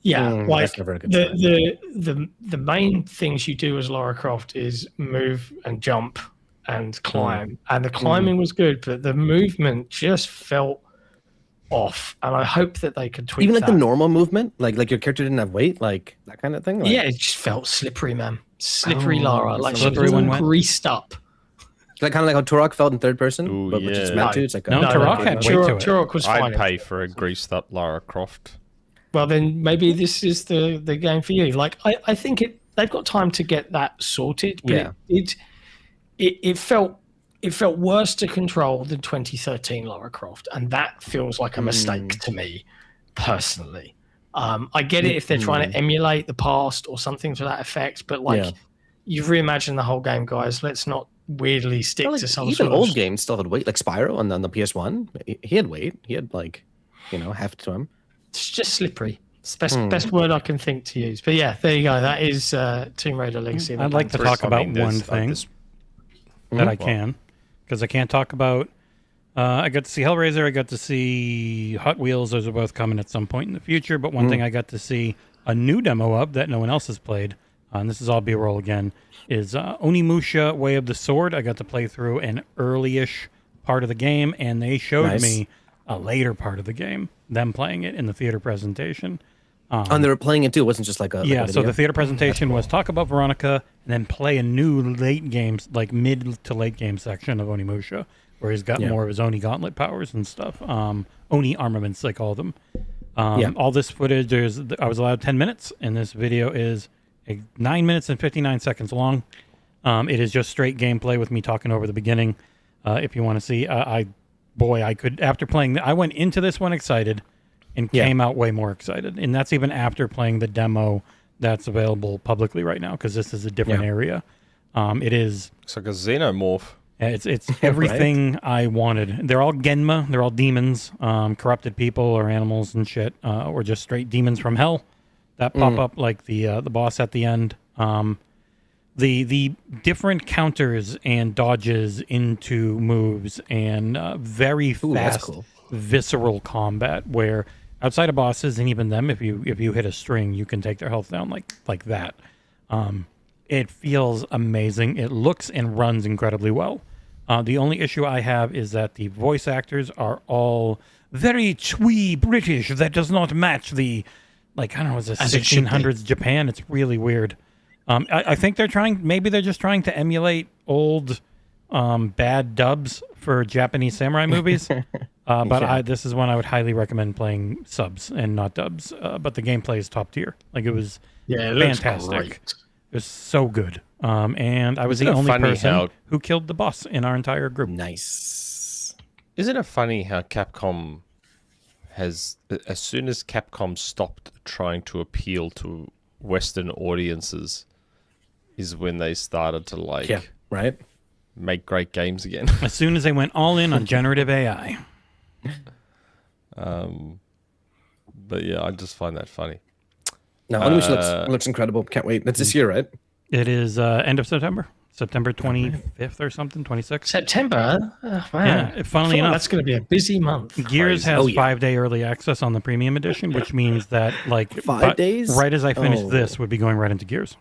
Yeah, like that's never a good sign. the main things you do as Lara Croft is move and jump and climb, and the climbing was good, but the movement just felt off. And I hope that they could tweak Even like that. the normal movement, like your character didn't have weight, like that kind of thing. Like, Yeah, it just felt slippery, man. Slippery Lara, like she slippery was all when wet. greased up. like kind of like how Turok felt in third person, Ooh, but which is yeah. meant to. It's like No, Turok had weight to it. Turok was fine. I'd pay for a greased up Lara Croft. Well, then maybe this is the game for you. Like, I think they've got time to get that sorted. But it felt worse to control than 2013 Lara Croft, and that feels like a mistake to me personally. I get it if they're trying to emulate the past or something to that effect, but like you've reimagined the whole game, guys. Let's not weirdly stick like, to some even sort old of games still had weight, like Spyro on the PS1. He had weight. He had like, heft to him. It's just slippery. It's the best word I can think to use. But yeah, there you go. That is Tomb Raider Legacy. I'd like to talk about one thing that I can, because I can't talk about. I got to see Hellraiser. I got to see Hot Wheels. Those are both coming at some point in the future. But one thing I got to see a new demo of that no one else has played, and this is all B-roll again, is Onimusha Way of the Sword. I got to play through an early-ish part of the game, and they showed me a later part of the game, them playing it in the theater presentation. And they were playing it too. It wasn't just like a Yeah, like a so video. the theater presentation was talk about Veronica and then play a new late games, like mid to late game section of Onimusha, where he's got more of his Oni gauntlet powers and stuff. Oni armaments, they call them. All this footage, I was allowed 10 minutes, and this video is 9 minutes and 59 seconds long. It is just straight gameplay with me talking over the beginning. If you want to see, I could, after playing, I went into this one excited and came out way more excited. And that's even after playing the demo that's available publicly right now, because this is a different area. It's like a xenomorph. It's everything I wanted. They're all Genma. They're all demons, corrupted people or animals and shit, or just straight demons from hell that pop up like the boss at the end. The different counters and dodges into moves and very fast, visceral combat where outside of bosses and even them, if you hit a string, you can take their health down like that. It feels amazing. It looks and runs incredibly well. The only issue I have is that the voice actors are all very twee British. That does not match the, like, I don't know, is it 1600s Japan? It's really weird. I think maybe they're just trying to emulate old bad dubs for Japanese samurai movies. But this is one I would highly recommend playing subs and not dubs. But the gameplay is top tier. Like, it was fantastic. It was so good. And I was the only person who killed the boss in our entire group. Nice. Isn't it funny how Capcom has, as soon as Capcom stopped trying to appeal to Western audiences, is when they started to make great games again. As soon as they went all in on generative AI. But yeah, I just find that funny. No, Onimusha looks incredible. Can't wait. That's this year, right? It is end of September. September 25th or something, 26th. September? Oh, man. Yeah, funnily enough, that's going to be a busy month. Gears has 5-day early access on the premium edition, which means that, like, 5 days? Right as I finish this, would be going right into Gears.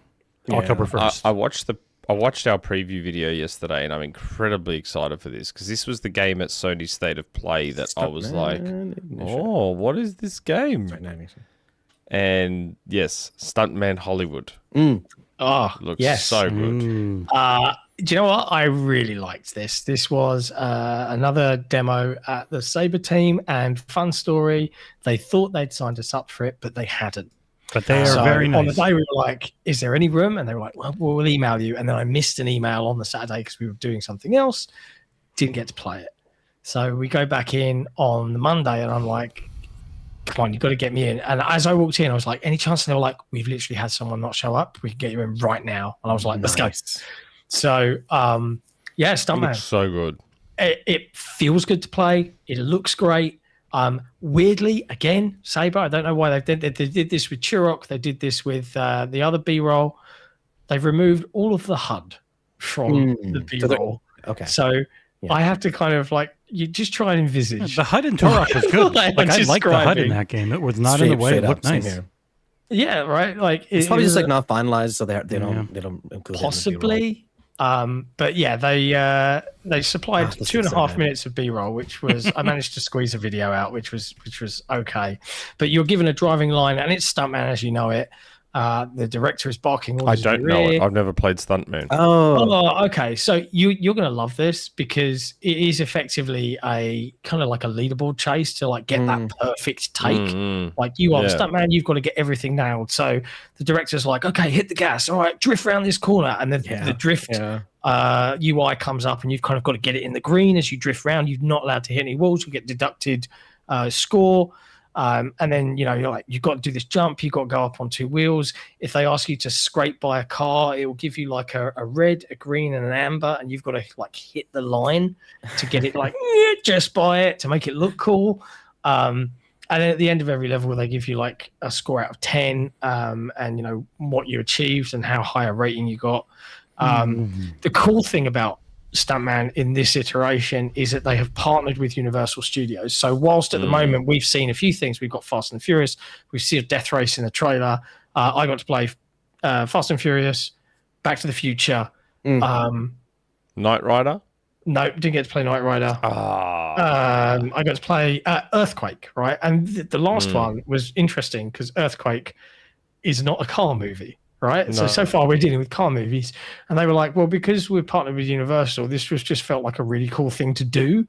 October 1st. I watched our preview video yesterday, and I'm incredibly excited for this, because this was the game at Sony State of Play that I was like, oh, what is this game? And yes, Stuntman Hollywood. Oh, looks so good. Do you know what? I really liked this. This was another demo at the Saber team, and fun story. They thought they'd signed us up for it, but they hadn't. But they are very nice. On the day we were like, is there any room? And they were like, well, we'll email you. And then I missed an email on the Saturday because we were doing something else. Didn't get to play it. So we go back in on the Monday, and I'm like, come on, you've got to get me in. And as I walked in, I was like, any chance? And they were like, we've literally had someone not show up. We can get you in right now. And I was like, let's go. So, yeah, Stuntman. Looks so good. It feels good to play. It looks great. Weirdly, again, Saber, I don't know why they did this with Turok. They did this with the other B-roll. They've removed all of the HUD from the B-roll. Okay. So I have to kind of like, you just try and envisage. The HUD in Turok was good. I like the HUD in that game. It was not in the way it looked nice. Yeah, right. Like it's probably just like not finalized, so they don't include possibly. But yeah, they supplied 2.5 minutes of B-roll, which was I managed to squeeze a video out, which was okay. But you're given a driving line, and it's Stuntman as you know it. The director is barking orders. I don't know it. I've never played Stuntman. Oh, okay. So you're gonna love this because it is effectively a kind of like a leaderboard chase to like get that perfect take. Like you are the Stuntman, you've got to get everything nailed. So the director's like, okay, hit the gas. All right, drift around this corner, and then the drift UI comes up, and you've kind of got to get it in the green as you drift around. You're not allowed to hit any walls. You get deducted score. And then, you know, you're like, you've got to do this jump. You've got to go up on 2 wheels. If they ask you to scrape by a car, it will give you like a red, a green, and an amber. And you've got to like hit the line to get it like just by it to make it look cool. And then at the end of every level, they give you like a score out of 10 and, you know, what you achieved and how high a rating you got. The cool thing about Stuntman in this iteration is that they have partnered with Universal Studios. So whilst at the moment we've seen a few things, we've got Fast and Furious, we've seen a Death Race in the trailer. I got to play Fast and Furious, Back to the Future. Knight Rider? No, didn't get to play Knight Rider. I got to play Earthquake, right? And the last one was interesting because Earthquake is not a car movie. Right. No. So far we're dealing with car movies, and they were like, well, because we're partnered with Universal, this was just felt like a really cool thing to do.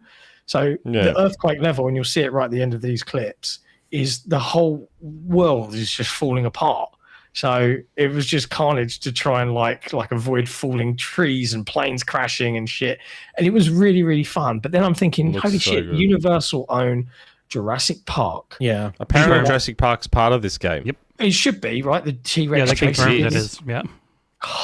So the Earthquake level, and you'll see it right at the end of these clips, is the whole world is just falling apart. So it was just carnage to try and like avoid falling trees and planes crashing and shit. And it was really, really fun. But then I'm thinking, holy shit, good. Universal own Jurassic Park. Yeah. Apparently Jurassic Park's part of this game. Yep. It should be, right? The T-Rex. Yeah, they confirmed it is. Yeah.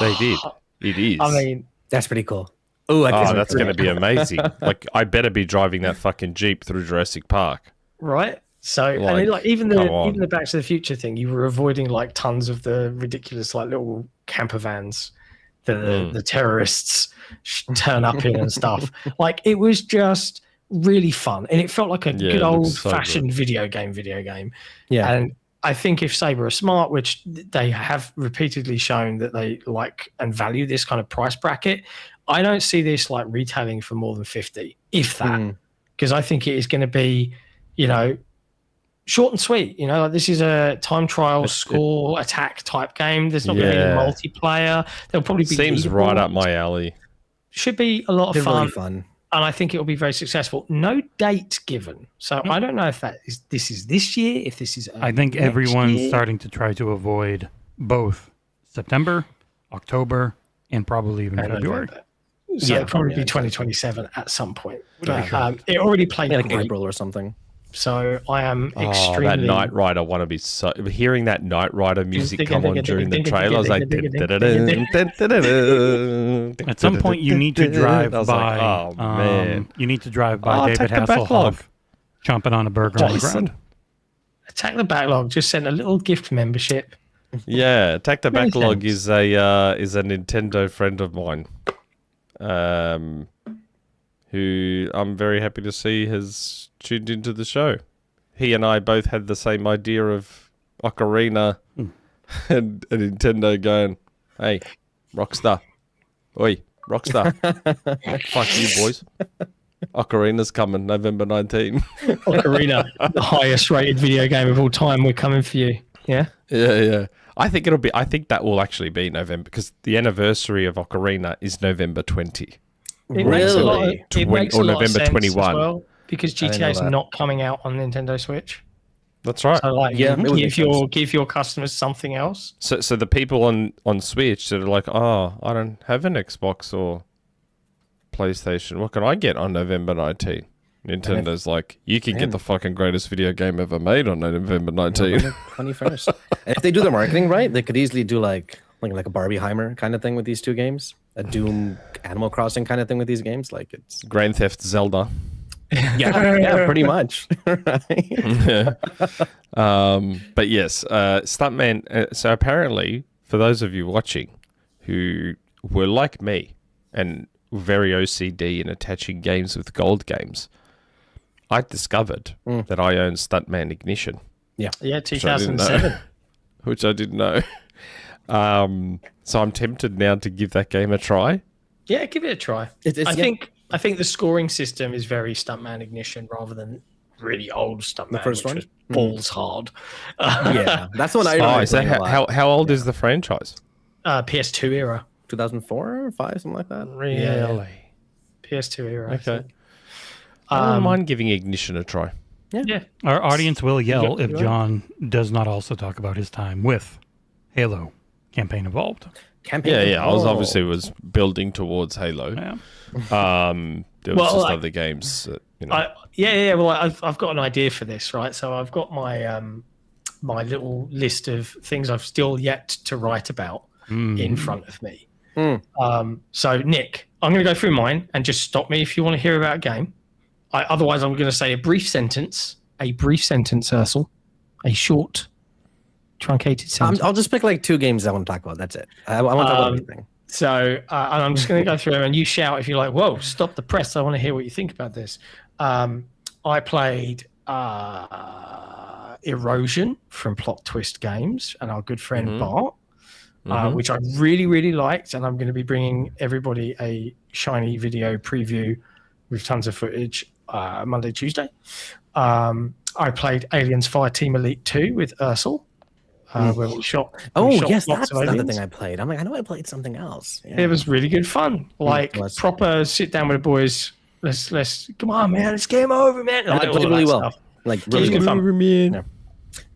They did. It is. I mean, that's pretty cool. That's going to be amazing. Like, I better be driving that fucking Jeep through Jurassic Park. Right? So, like, and then, like, even the Back to the Future thing, you were avoiding, like, tons of the ridiculous, like, little camper vans that the terrorists turn up in and stuff. Like, it was just really fun. And it felt like a good old-fashioned video game. Yeah. And I think if Saber are smart, which they have repeatedly shown that they like and value this kind of price bracket, I don't see this like retailing for more than 50, if that, because I think it is going to be, short and sweet. Like this is a time trial score attack type game. There's not going to be any multiplayer. There'll probably be seems right up my alley. Should be a lot of fun. Really fun. And I think it will be very successful. No date given. So I don't know if this is this year, if this is I think everyone's starting to try to avoid both September, October, and probably even February. So it'll probably be 2027 at some point. But, it already played like great. April or something. So I am extremely... that Knight Rider want to be so... Hearing that Knight Rider music come on during the trailer, I was like... At some point, you need to drive by... Like, oh, man. You need to drive by David Hasselhoff chomping on a burger on the ground. Attack the Backlog just sent a little gift membership. Yeah, Attack the Backlog is a Nintendo friend of mine. Who I'm very happy to see has tuned into the show. He and I both had the same idea of Ocarina and Nintendo going, hey, Rockstar. Oi, Rockstar. Fuck you, boys. Ocarina's coming, November 19. Ocarina, the highest rated video game of all time. We're coming for you. Yeah? Yeah. I think that will actually be November because the anniversary of Ocarina is November 20. It makes a lot or of November sense 21. as well, because GTA is not coming out on Nintendo Switch. That's right. So give your customers something else. So the people on Switch that are like, I don't have an Xbox or PlayStation. What can I get on November 19? Nintendo's like, you can get the fucking greatest video game ever made on November 19. November 21st. And if they do the marketing right, they could easily do like a Barbieheimer kind of thing with these two games. A Doom Animal Crossing kind of thing with these games. Like it's Grand Theft Zelda. Yeah, pretty much. But yes, Stuntman. So apparently, for those of you watching who were like me and very OCD in attaching games with gold games, I discovered that I own Stuntman Ignition. Yeah, 2007. Which I didn't know. So I'm tempted now to give that game a try. Yeah, give it a try. I think the scoring system is very Stuntman Ignition rather than really old Stuntman. The first one? Was balls hard. Yeah, that's what I so how old is the franchise? PS2 era. 2004 or 5, something like that. Really? Yeah. PS2 era. Okay. I don't mind giving Ignition a try. Yeah. Our audience will yell if John does not also talk about his time with Halo Campaign Evolved. I was building towards Halo. Yeah. There was just other games. Well, I've got an idea for this, right? So I've got my my little list of things I've still yet to write about in front of me. So Nick, I'm going to go through mine and just stop me if you want to hear about a game. Otherwise, I'm going to say a brief sentence, Arsal, a short, truncated sentence. I'll just pick like 2 games I want to talk about. That's it. I want to talk about everything. So and I'm just going to go through and you shout if you're like, whoa, stop the press. I want to hear what you think about this. I played Erosion from Plot Twist Games and our good friend Bart, which I really, really liked. And I'm going to be bringing everybody a shiny video preview with tons of footage Monday, Tuesday. I played Aliens Fireteam Elite 2 with Arsal. Where we shot. Yes, that's another thing I played. I'm like, I know I played something else. Yeah. It was really good fun. Like proper sit down with the boys. Let's come on, man. It's game over, man. I played really well. Stuff. Like really good fun. Yeah.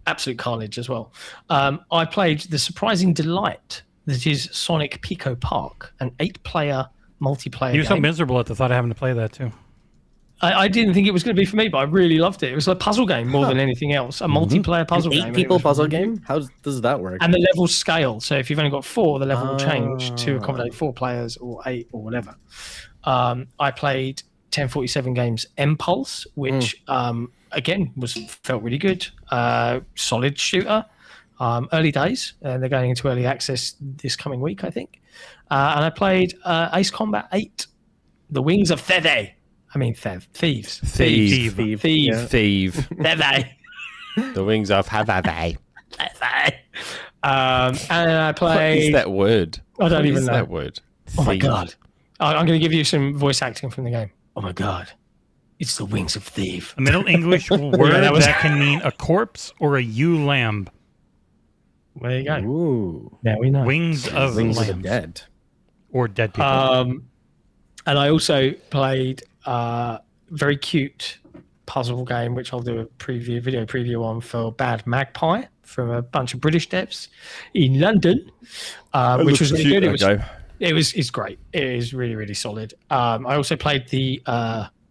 Absolute carnage as well. I played the surprising delight that is Sonic Pico Park, an 8-player multiplayer. You were so game. miserable at the thought of having to play that too. I didn't think it was going to be for me, but I really loved it. It was a puzzle game more than anything else. A multiplayer puzzle game. 8 people puzzle game? How does that work? And the levels scale. So if you've only got 4, the level will change to accommodate 4 players or 8 or whatever. I played 1047 Games Empulse, which again felt really good. Solid shooter. Early days. They're going into early access this coming week, I think. And I played Ace Combat 8, The Wings of Thieves. Thief. Thieves. Thief. Theve. The Wings of Hawaii. And I What played. is that word? I don't What even is know. that word? Oh my Thief. god! I'm going to give you some voice acting from the game. Oh my god! It's the wings of thief. A Middle English word that was- that can mean a corpse or a ewe lamb. There you go. Ooh. Now we know. Wings of Wings of the lambs. Dead. Or dead people. And I also played a very cute puzzle game, which I'll do a video preview on for Bad Magpie from a bunch of British devs in London, which was really good. It's great. It is really, really solid. I also played the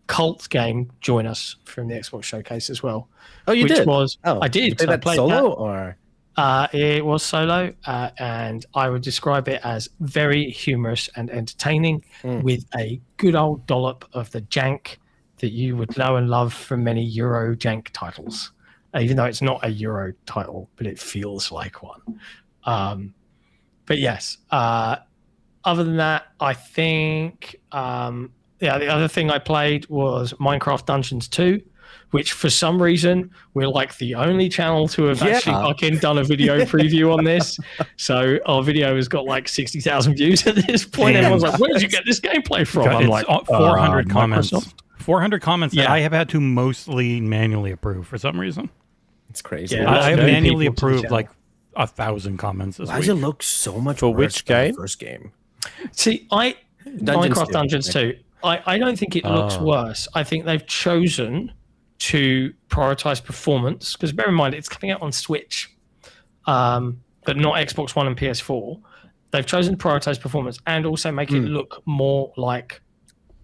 Cult game, Join Us, from the Xbox Showcase as well. Oh, you which did? Was, Oh, I did. You played I that played solo that. or? It was solo, and I would describe it as very humorous and entertaining, with a good old dollop of the jank that you would know and love from many Euro jank titles. Even though it's not a Euro title, but it feels like one. But yes, other than that, I think the other thing I played was Minecraft Dungeons 2. Which for some reason we're like the only channel to have actually fucking done a video preview on this. So our video has got like 60,000 views at this point. Damn. Everyone's like, "Where did you get this gameplay from?" God, I'm it's like, 400 comments. Microsoft. 400 comments that Yeah. I have had to mostly manually approve for some reason. It's crazy. Yeah. I have Very manually people to the approved channel. like 1,000 comments this Why week. does it look so much For worse which than game? the first game? See, Minecraft Dungeons 2. I don't think it looks worse. I think they've chosen to prioritize performance, because bear in mind it's coming out on Switch, but not Xbox One and PS4. They've chosen to prioritize performance and also make it look more like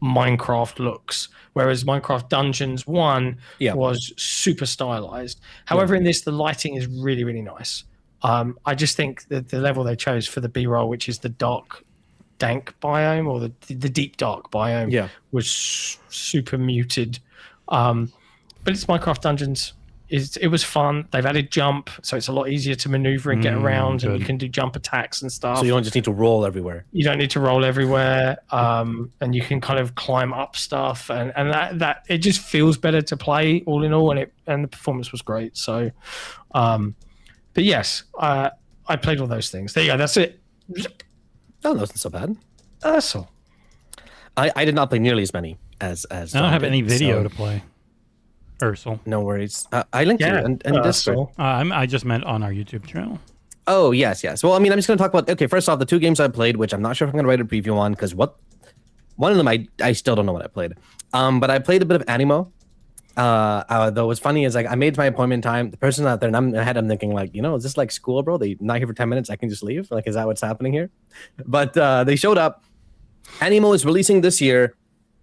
Minecraft looks, whereas Minecraft Dungeons 1 was super stylized. However, in this, the lighting is really, really nice. I just think that the level they chose for the B-roll, which is the dank biome, or the deep dark biome, was super muted. But it's Minecraft Dungeons. It was fun. They've added jump, so it's a lot easier to maneuver and get around, and you can do jump attacks and stuff. So you don't just need to roll everywhere. You don't need to roll everywhere, and you can kind of climb up stuff, and that it just feels better to play all in all, and the performance was great. So, but yes, I played all those things. There you go. That's it. Oh, that's not so bad. That's all. I did not play nearly as many as I don't have any video to play. Arsal. No worries. I linked you and Discord. I just meant on our YouTube channel. Oh, yes. Well, I mean, I'm just going to talk about, okay, first off, the two games I played, which I'm not sure if I'm going to write a preview on, because one of them, I still don't know what I played. But I played a bit of Animo. Though what's funny is, like, I made my appointment time. The person out there, and I'm thinking, like, is this like school, bro? They're not here for 10 minutes. I can just leave. Like, is that what's happening here? But they showed up. Animo is releasing this year.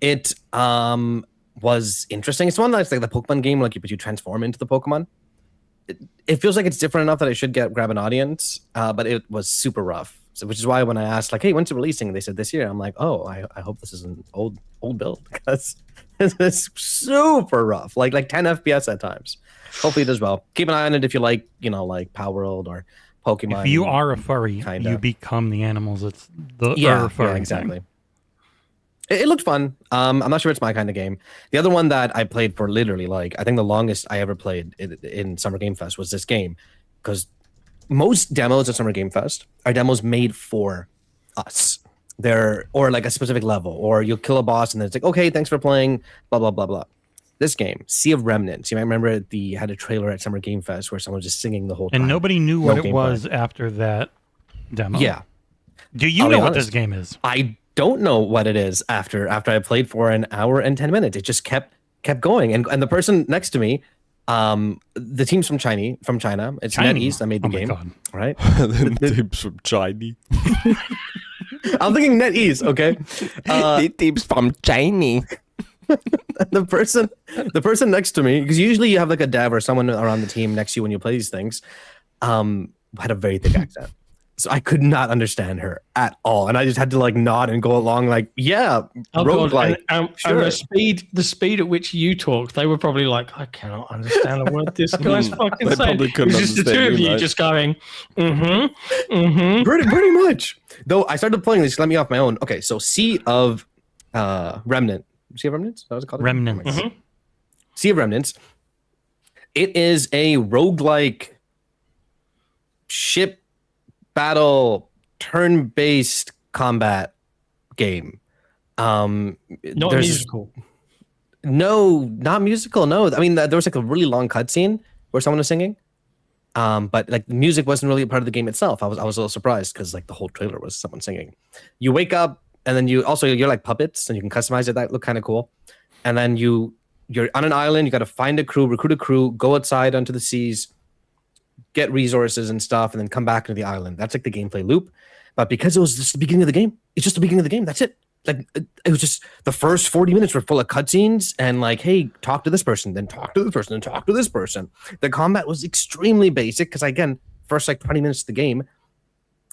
It was interesting. It's one that's like the Pokemon game, like you transform into the Pokemon. It feels like it's different enough that it should grab an audience, but it was super rough. So, which is why when I asked, like, "Hey, when's it releasing?" They said this year. I'm like, "Oh, I hope this is an old build, because it's super rough, like 10 FPS at times." Hopefully it does well. Keep an eye on it if you like, like Power World or Pokemon. If you are a furry, kinda. you become the animals. It's the furry exactly. thing. It looked fun. I'm not sure it's my kind of game. The other one that I played for literally, like, I think the longest I ever played in Summer Game Fest was this game, because most demos at Summer Game Fest are demos made for us. Or like a specific level, or you'll kill a boss and then it's like, okay, thanks for playing, blah, blah, blah, blah. This game, Sea of Remnants, you might remember had a trailer at Summer Game Fest where someone was just singing the whole time. And nobody knew what it gameplay. was after that demo. Yeah. Do you I'll be know what honest. this game is? I don't know what it is after I played for an hour and 10 minutes. It just kept going. And the person next to me, the team's from China. It's NetEase that made the game. God. Right? The team's from China. I'm thinking NetEase, okay? The team's from China. The person next to me, because usually you have like a dev or someone around the team next to you when you play these things, had a very thick accent. So I could not understand her at all, and I just had to like nod and go along, like, yeah, roguelike. And the speed at which you talk, they were probably like, I cannot understand a word this guy's fucking They saying. probably It couldn't was just the understand two of you, you mate. just going, Pretty much. Though I started playing this, let me off my own. Okay, so Sea of Remnant. Sea of Remnants? That was it called? Remnants. Sea of Remnants. It is a roguelike ship battle turn-based combat game. Not There's musical. no, not musical. No, I mean there was like a really long cutscene where someone was singing, but like the music wasn't really a part of the game itself. I was a little surprised because like the whole trailer was someone singing. You wake up and then you're like puppets and you can customize it. That looked kind of cool. And then you're on an island. You got to find a crew, recruit a crew, go outside onto the seas, get resources and stuff, and then come back into the island. That's like the gameplay loop. But because it was just the beginning of the game, it's just the beginning of the game. That's it. Like it was just the first 40 minutes were full of cutscenes and like, hey, talk to this person, then talk to this person, then talk to this person. The combat was extremely basic because again, first like 20 minutes of the game,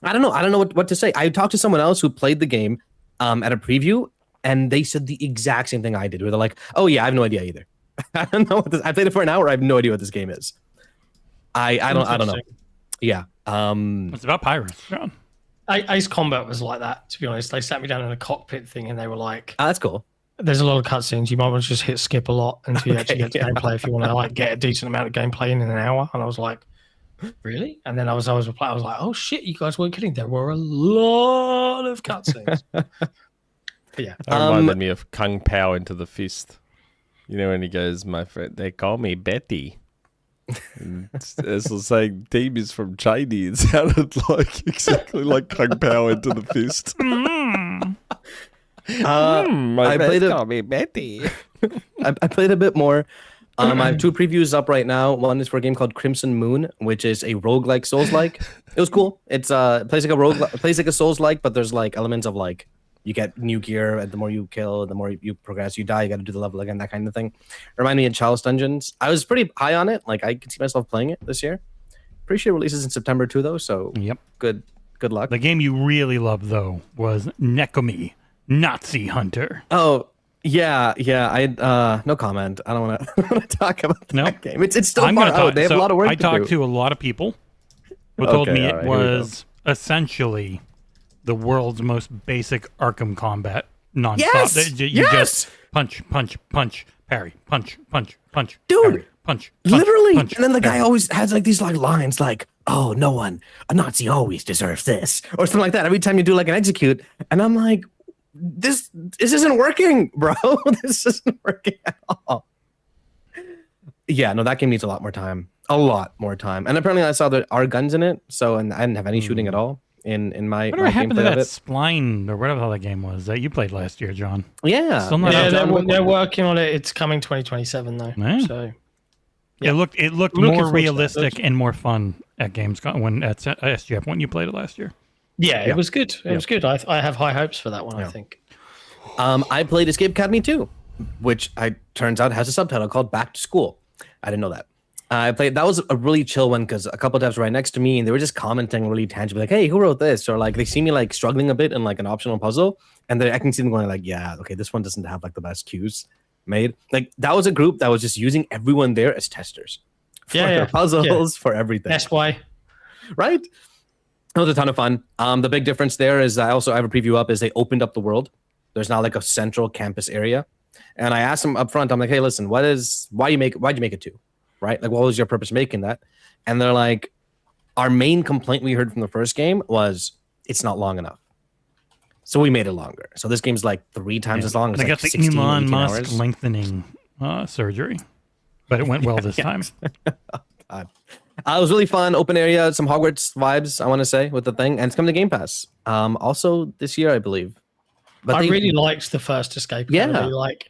I don't know what to say. I talked to someone else who played the game at a preview, and they said the exact same thing I did. Where they're like, "Oh yeah, I have no idea either. I don't know what this. I played it for an hour. I have no idea what this game is. I don't know. Yeah. It's about pirates, John. Ace Combat was like that, to be honest. They sat me down in a cockpit thing and they were like, That's cool. there's a lot of cutscenes. You might want to just hit skip a lot until you actually get to gameplay if you want to like get a decent amount of gameplay in an hour. And I was like, really? And then I was like, oh shit, you guys weren't kidding. There were a lot of cutscenes. But yeah. That reminded me of Kung Pao into the fist. You know when he goes, my friend, they call me Betty. As was saying, team is from Chinese. It sounded like exactly like Kung Pao into the fist. My I played call me Betty. I played a bit more. I have 2 previews up right now. One is for a game called Crimson Moon, which is a roguelike Souls-like. It was cool. It's it plays like a Souls-like, but there's like elements of like you get new gear, and the more you kill, the more you progress. You die, you got to do the level again, that kind of thing. Reminded me of Chalice Dungeons. I was pretty high on it. Like I could see myself playing it this year. Pretty sure it releases in September too, though. So Yep. good luck. The game you really loved though was Nekomi, Nazi Hunter. Oh yeah. I no comment. I don't want to talk about that game. It's still far out. They have a lot of work I to talked do. to a lot of people who told me all right, it here we go. was essentially the world's most basic Arkham combat nonstop. Yes! You Yes! just punch, parry, punch, Dude, parry, punch, literally. punch, And then the guy parry. always has like these like lines like, "Oh, no one, a Nazi always deserves this," or something like that. Every time you do like an execute, and I'm like, this isn't working, bro. This isn't working at all. Yeah, no, that game needs a lot more time. A lot more time. And apparently, I saw there are guns in it, so and I didn't have any shooting at all in my. Whatever my happened to gameplay of that it. Spline or whatever the hell that game was that you played last year, John? Yeah, Still not Yeah, out. they're working on it. It's coming 2027 though. Yeah. So It looked Looking more forward to that. realistic and more fun at Gamescom when at SGF when you played it last year. yeah, it was good. It was good. I have high hopes for that one. I think. I played Escape Academy 2, which turns out has a subtitle called Back to School. I didn't know that. I played. That was a really chill one because a couple of devs were right next to me and they were just commenting really tangibly, like, "Hey, who wrote this?" Or like they see me like struggling a bit in like an optional puzzle, and I can see them going like, "Yeah, okay, this one doesn't have like the best cues made." Like that was a group that was just using everyone there as testers for their puzzles, for everything. Best way. Right? It was a ton of fun. The big difference there is I have a preview up is they opened up the world. There's now like a central campus area. And I asked them up front, I'm like, "Hey, listen, why'd you make it 2? Right? Like, what was your purpose making that?" And they're like, "Our main complaint we heard from the first game was it's not long enough. So we made it longer. So this game's like 3 times as long. It's They like got the 16, Elon 18 Musk hours. lengthening surgery, but it went well this time. It was really fun, open area, some Hogwarts vibes, I want to say, with the thing. And it's coming to Game Pass. Also this year, I believe. But I really liked the first Escape Academy. Like,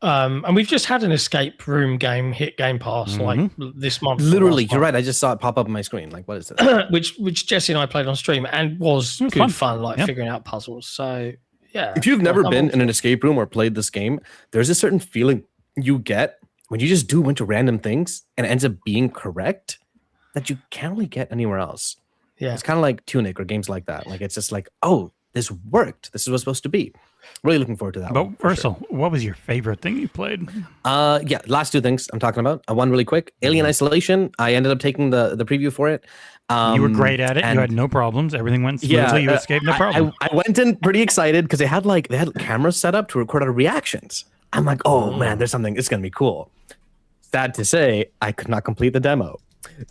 and we've just had an escape room game hit Game Pass like this month. or literally, last you're month, right. I just saw it pop up on my screen. Like, what is it? which Jesse and I played on stream and was good fun, like figuring out puzzles. So yeah, If you've never I'm been all in an escape room or played this game, there's a certain feeling you get when you just do a bunch of random things and it ends up being correct that you can't really get anywhere else. Yeah. It's kind of like Tunic or games like that. Like, it's just like, oh, this worked. This is what's supposed to be. Really looking forward to that. But Arsal, what was your favorite thing you played? Yeah, last 2 things I'm talking about. One really quick. Alien Isolation. I ended up taking the preview for it. You were great at it. You had no problems. Everything went smoothly. You escaped no problem. I went in pretty excited because they had cameras set up to record our reactions. I'm like, oh man, there's something. It's gonna be cool. Sad to say, I could not complete the demo.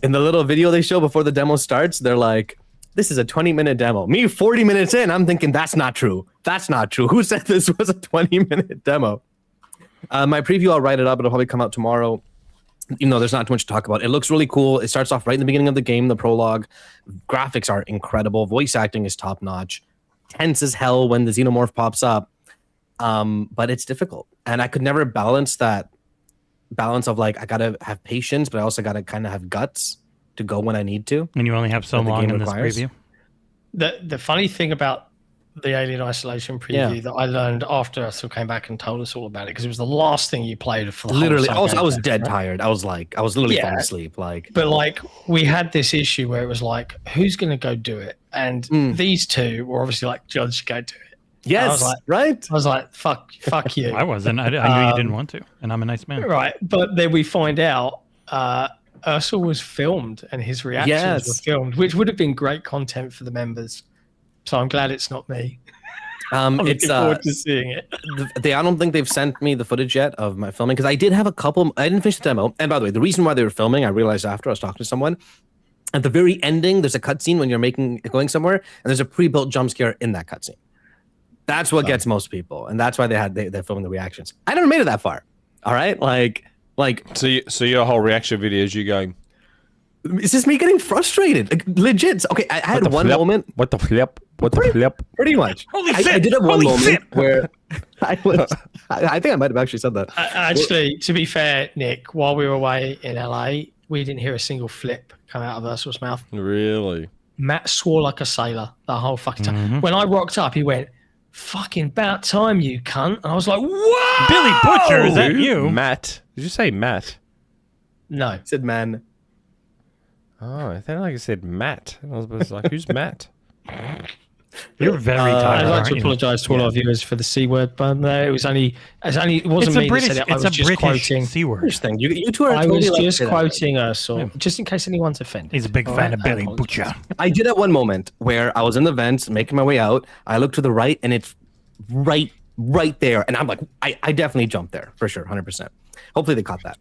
In the little video they show before the demo starts, they're like, this is a 20-minute demo. Me 40 minutes in, I'm thinking that's not true. That's not true. Who said this was a 20-minute demo? My preview, I'll write it up. It'll probably come out tomorrow. Even though there's not too much to talk about. It looks really cool. It starts off right in the beginning of the game, the prologue. Graphics are incredible. Voice acting is top-notch. Tense as hell when the xenomorph pops up. But it's difficult. And I could never balance that balance of like, I gotta have patience, but I also gotta kind of have guts to go when I need to. And you only have so long in this preview. The funny thing about the Alien Isolation preview that I learned after Arsal came back and told us all about it, because it was the last thing you played for the literally. whole I was dead tired. I was literally falling asleep. But like we had this issue where it was like, who's going to go do it? And these two were obviously like, Judge, go do it. Yes, I was like, right. I was like, fuck you. I wasn't. I knew you didn't want to, and I'm a nice man. Right, but then we find out Arsal was filmed and his reactions were filmed, which would have been great content for the members. So I'm glad it's not me. I'm looking forward to seeing it. I don't think they've sent me the footage yet of my filming, because I did have a couple. I didn't finish the demo. And by the way, the reason why they were filming, I realized after I was talking to someone. At the very ending, there's a cutscene when you're going somewhere, and there's a pre-built jump scare in that cutscene. That's what gets most people, and that's why they're filming the reactions. I never made it that far. All right, like. So your whole reaction video is you going, it's just me getting frustrated. Like, legit. Okay, I had one moment. What the flip? What the flip? Pretty much. Holy shit! I did have one moment where I was. I think I might have actually said that. Actually, to be fair, Nick, while we were away in LA, we didn't hear a single flip come out of Ursul's mouth. Really? Matt swore like a sailor the whole fucking time. When I rocked up, he went, "Fucking about time, you cunt!" And I was like, "Whoa!" Billy Butcher, is that you? Matt? Did you say Matt? No, I said man. Oh, I think I said Matt. And I was like, who's Matt? You're very tired. I'd like to apologise to all our viewers for the C word, but it wasn't me that said it. I was just quoting C word. Thing. You two are. I totally was just like quoting Ursul, just in case anyone's offended. He's a big fan of Billy Butcher. I did at one moment where I was in the vents making my way out. I looked to the right, and it's right there, and I'm like, I definitely jumped there for sure, 100%. Hopefully they caught that.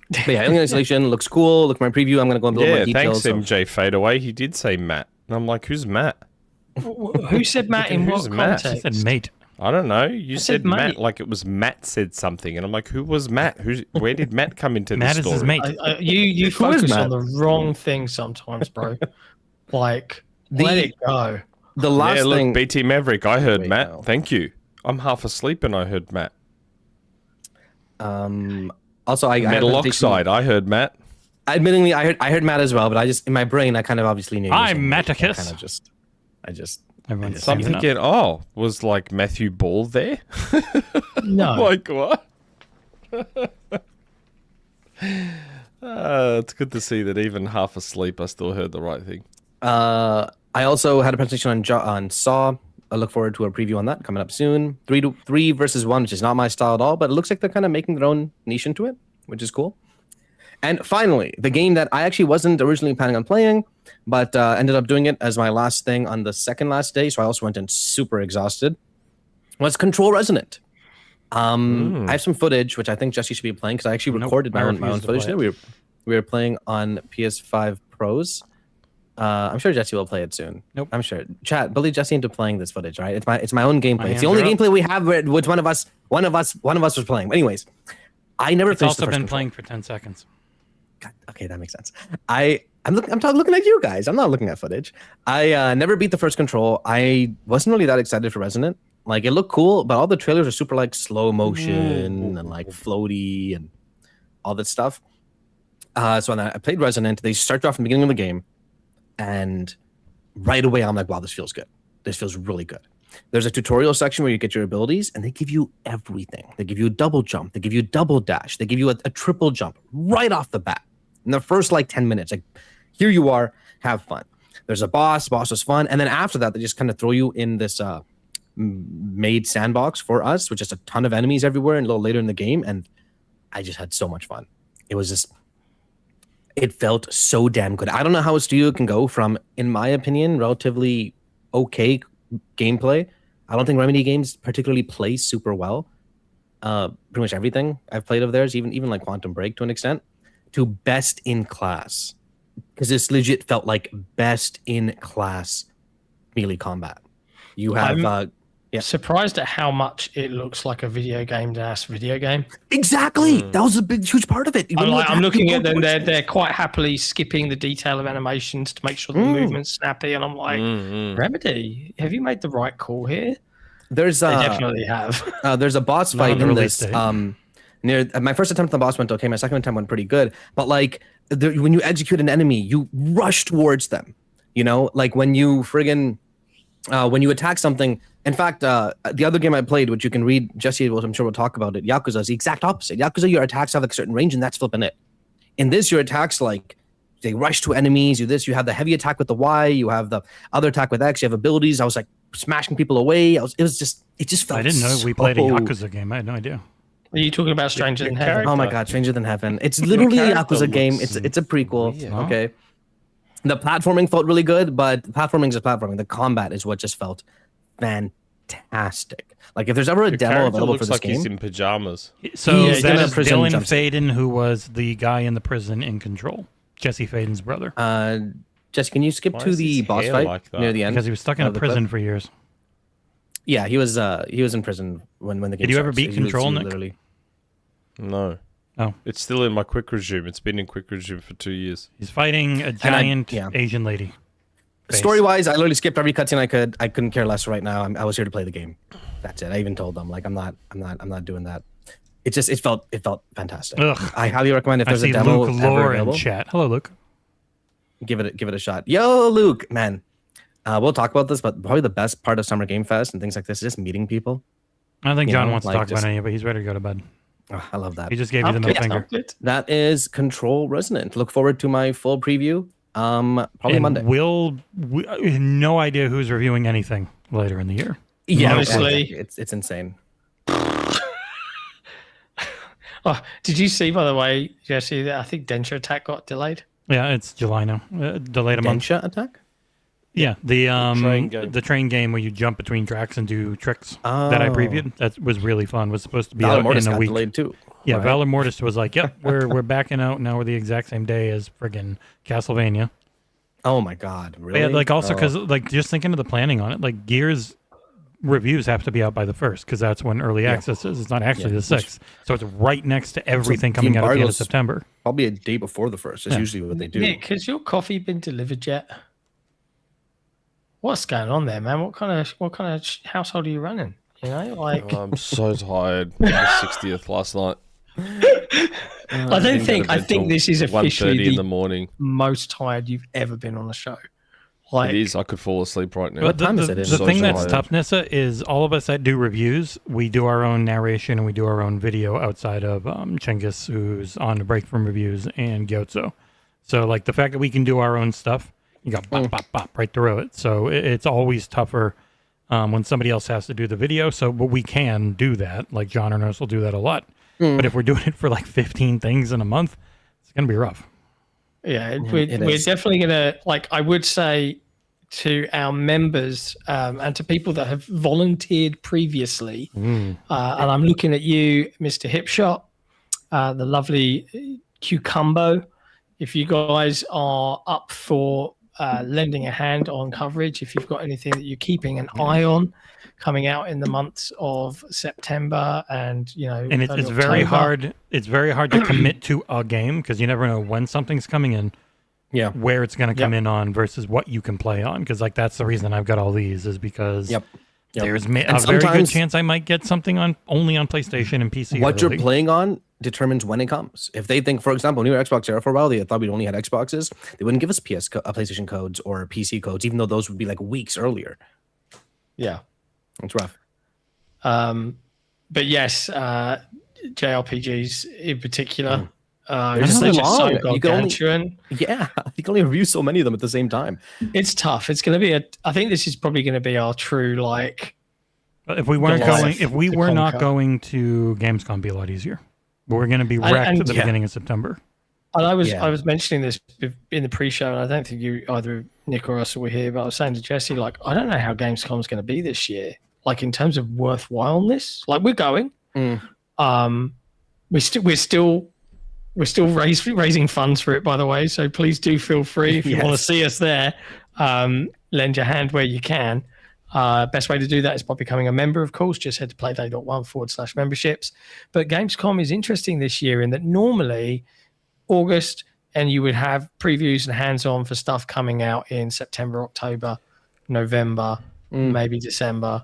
But yeah, Alien Isolation looks cool. Look at my preview. I'm gonna go into a little more details. Thanks, MJ Fadeaway. He did say Matt, and I'm like, who's Matt? Who said Matt in what Matt? context? He said mate. I don't know. You said Matt mate. like it was Matt said something, and I'm like, who was Matt? Where did Matt come into Matt this story? is his mate. You focus on the wrong thing sometimes, bro. Like, let it go. The last thing. BT Maverick. I heard Matt. No. Thank you. I'm half asleep, and I heard Matt. Also, I Metal Oxide. I heard Matt. Admittingly, I heard Matt as well, but I just in my brain I kind of obviously knew. I'm Matticus. I just. Everyone's I'm thinking, was like Matthew Ball there? No. Like what? It's good to see that even half asleep, I still heard the right thing. I also had a presentation on Saw. I look forward to a preview on that coming up soon. 3 versus 1, which is not my style at all, but it looks like they're kind of making their own niche into it, which is cool. And finally, the game that I actually wasn't originally planning on playing, but ended up doing it as my last thing on the second last day, so I also went in super exhausted, was Control Resonant. I have some footage, which I think Jesse should be playing, because I actually recorded my own footage there. We were playing on PS5 Pros. I'm sure Jesse will play it soon. Nope. I'm sure. Chat, believe Jesse into playing this footage, right? It's my own gameplay. It's the only gameplay we have where which one of us was playing. Anyways, I never It's finished also the first been control. playing for 10 seconds. God, okay, that makes sense. I'm looking at you guys. I'm not looking at footage. I never beat the first control. I wasn't really that excited for Resonant. Like, it looked cool, but all the trailers are super like slow motion and like floaty and all that stuff. So when I played Resonant, they start off from the beginning of the game, and right away I'm like, wow, this feels good. This feels really good. There's a tutorial section where you get your abilities, and they give you everything. They give you a double jump. They give you a double dash. They give you a triple jump right off the bat. In the first like 10 minutes, like, here you are, have fun. There's a boss. Boss was fun. And then after that, they just kind of throw you in this made sandbox for us, with just a ton of enemies everywhere and a little later in the game. And I just had so much fun. It felt so damn good. I don't know how a studio can go from, in my opinion, relatively okay gameplay. I don't think Remedy games particularly play super well. Pretty much everything I've played of theirs, even like Quantum Break to an extent, to best in class. because this legit felt like best in class melee combat. You have surprised at how much it looks like a video game. exactly. That was a huge part of it. I'm looking at them. They're quite happily skipping the detail of animations to make sure the movement's snappy, and I'm like, Remedy, have you made the right call here? They definitely have. There's a boss fight in this. Near my first attempt on the boss went okay. My second attempt went pretty good. But like when you execute an enemy, you rush towards them. You know, like when you attack something. In fact, the other game I played, which you can read, Jesse, I'm sure we'll talk about it. Yakuza is the exact opposite. Yakuza, your attacks have like a certain range, and that's flipping it. In this, your attacks like they rush to enemies. You have the heavy attack with the Y. You have the other attack with X. You have abilities. I was like smashing people away. It just felt. I didn't know we played a Yakuza game. I had no idea. Are you talking about Stranger Than Heaven? Oh my God, Stranger Than Heaven. It's literally a Yakuza game. It's a prequel. Weird. Okay. The platforming felt really good, but platforming is platforming. The combat is what just felt fantastic. Like if there's ever a demo available for this like game, he's in pajamas. So that is Dylan Faden, who was the guy in the prison in Control. Jesse Faden's brother. Jesse, can you skip to the boss fight near the end? Because he was stuck in a prison for years. Yeah, he was in prison when the game. Did you ever beat Control, Nick? Literally. No. Oh. It's still in my quick resume. It's been in quick resume for 2 years. He's fighting a giant Asian lady. Story-wise, I literally skipped every cutscene I could. I couldn't care less right now. I was here to play the game. That's it. I even told them like I'm not doing that. It felt fantastic. Ugh. I highly recommend if there's a demo Luke ever Lore available. in chat. Hello, Luke. Give it a shot. Yo, Luke, man. We'll talk about this, but probably the best part of Summer Game Fest and things like this is just meeting people. I don't think John wants to talk about any of it. He's ready to go to bed. Oh, I love that. He just gave you the middle finger. That is Control Resonant. Look forward to my full preview. Probably Monday. We no idea who's reviewing anything later in the year. Yeah, honestly, it's insane. Oh, did you see, by the way, Jesse, that I think Densha Attack got delayed? Yeah, it's July now. Delayed a month. Densha Attack? Yeah, the train game where you jump between tracks and do tricks that I previewed. That was really fun. Was supposed to be out in a week. Delayed too. Yeah, right. Valor Mortis was like, "Yep, we're backing out now. We're the exact same day as friggin' Castlevania." Oh my God! Really? But yeah, like also because like just thinking of the planning on it, like Gears reviews have to be out by the 1st because that's when early access is. It's not actually the 6th, so it's right next to everything coming out at the end of September. Probably a day before the 1st. Is usually what they do. Nick, has your coffee been delivered yet? What's going on there, man? What kind of household are you running? You know, like I'm so tired. I was 60th last night. I think this is officially in the morning. Most tired you've ever been on the show. Like, it is. I could fall asleep right now. But the thing that's tough, Nissa, is all of us that do reviews, we do our own narration and we do our own video outside of Chengiz, who's on a break from reviews, and Gyotso. So like the fact that we can do our own stuff, you got bop, bop, bop right through it. So it's always tougher when somebody else has to do the video. So, but we can do that. Like John and us will do that a lot. But if we're doing it for like 15 things in a month, it's going to be rough. Yeah, we're definitely going to, like, I would say to our members and to people that have volunteered previously, and I'm looking at you, Mr. Hipshot, the lovely Cucumbo. If you guys are up for lending a hand on coverage, if you've got anything that you're keeping an eye on coming out in the months of September and it's very hard. It's very hard to commit to a game because you never know when something's coming in, where it's going to come in on versus what you can play on. Because like that's the reason I've got all these is because there's a very good chance I might get something only on PlayStation and PC. What you're playing on determines when it comes. If they think, for example, new Xbox era for a while, they thought we only had Xboxes, they wouldn't give us PlayStation codes or PC codes, even though those would be like weeks earlier. Yeah. It's rough. But yes, JRPGs in particular. They're just so you can only review so many of them at the same time. It's tough. It's going to be I think this is probably going to be our true If we weren't not going to Gamescom, it'd be a lot easier. But we're going to be wrecked at the beginning of September. And I was mentioning this in the pre-show, and I don't think you either Nick or Russell were here, but I was saying to Jesse, like, I don't know how Gamescom's going to be this year. Like in terms of worthwhileness, like we're going, we're still we're still raising funds for it, by the way. So please do feel free if you want to see us there. Lend your hand where you can. Best way to do that is by becoming a member, of course. Just head to playday.one/memberships. But Gamescom is interesting this year in that normally August, and you would have previews and hands-on for stuff coming out in September, October, November, maybe December,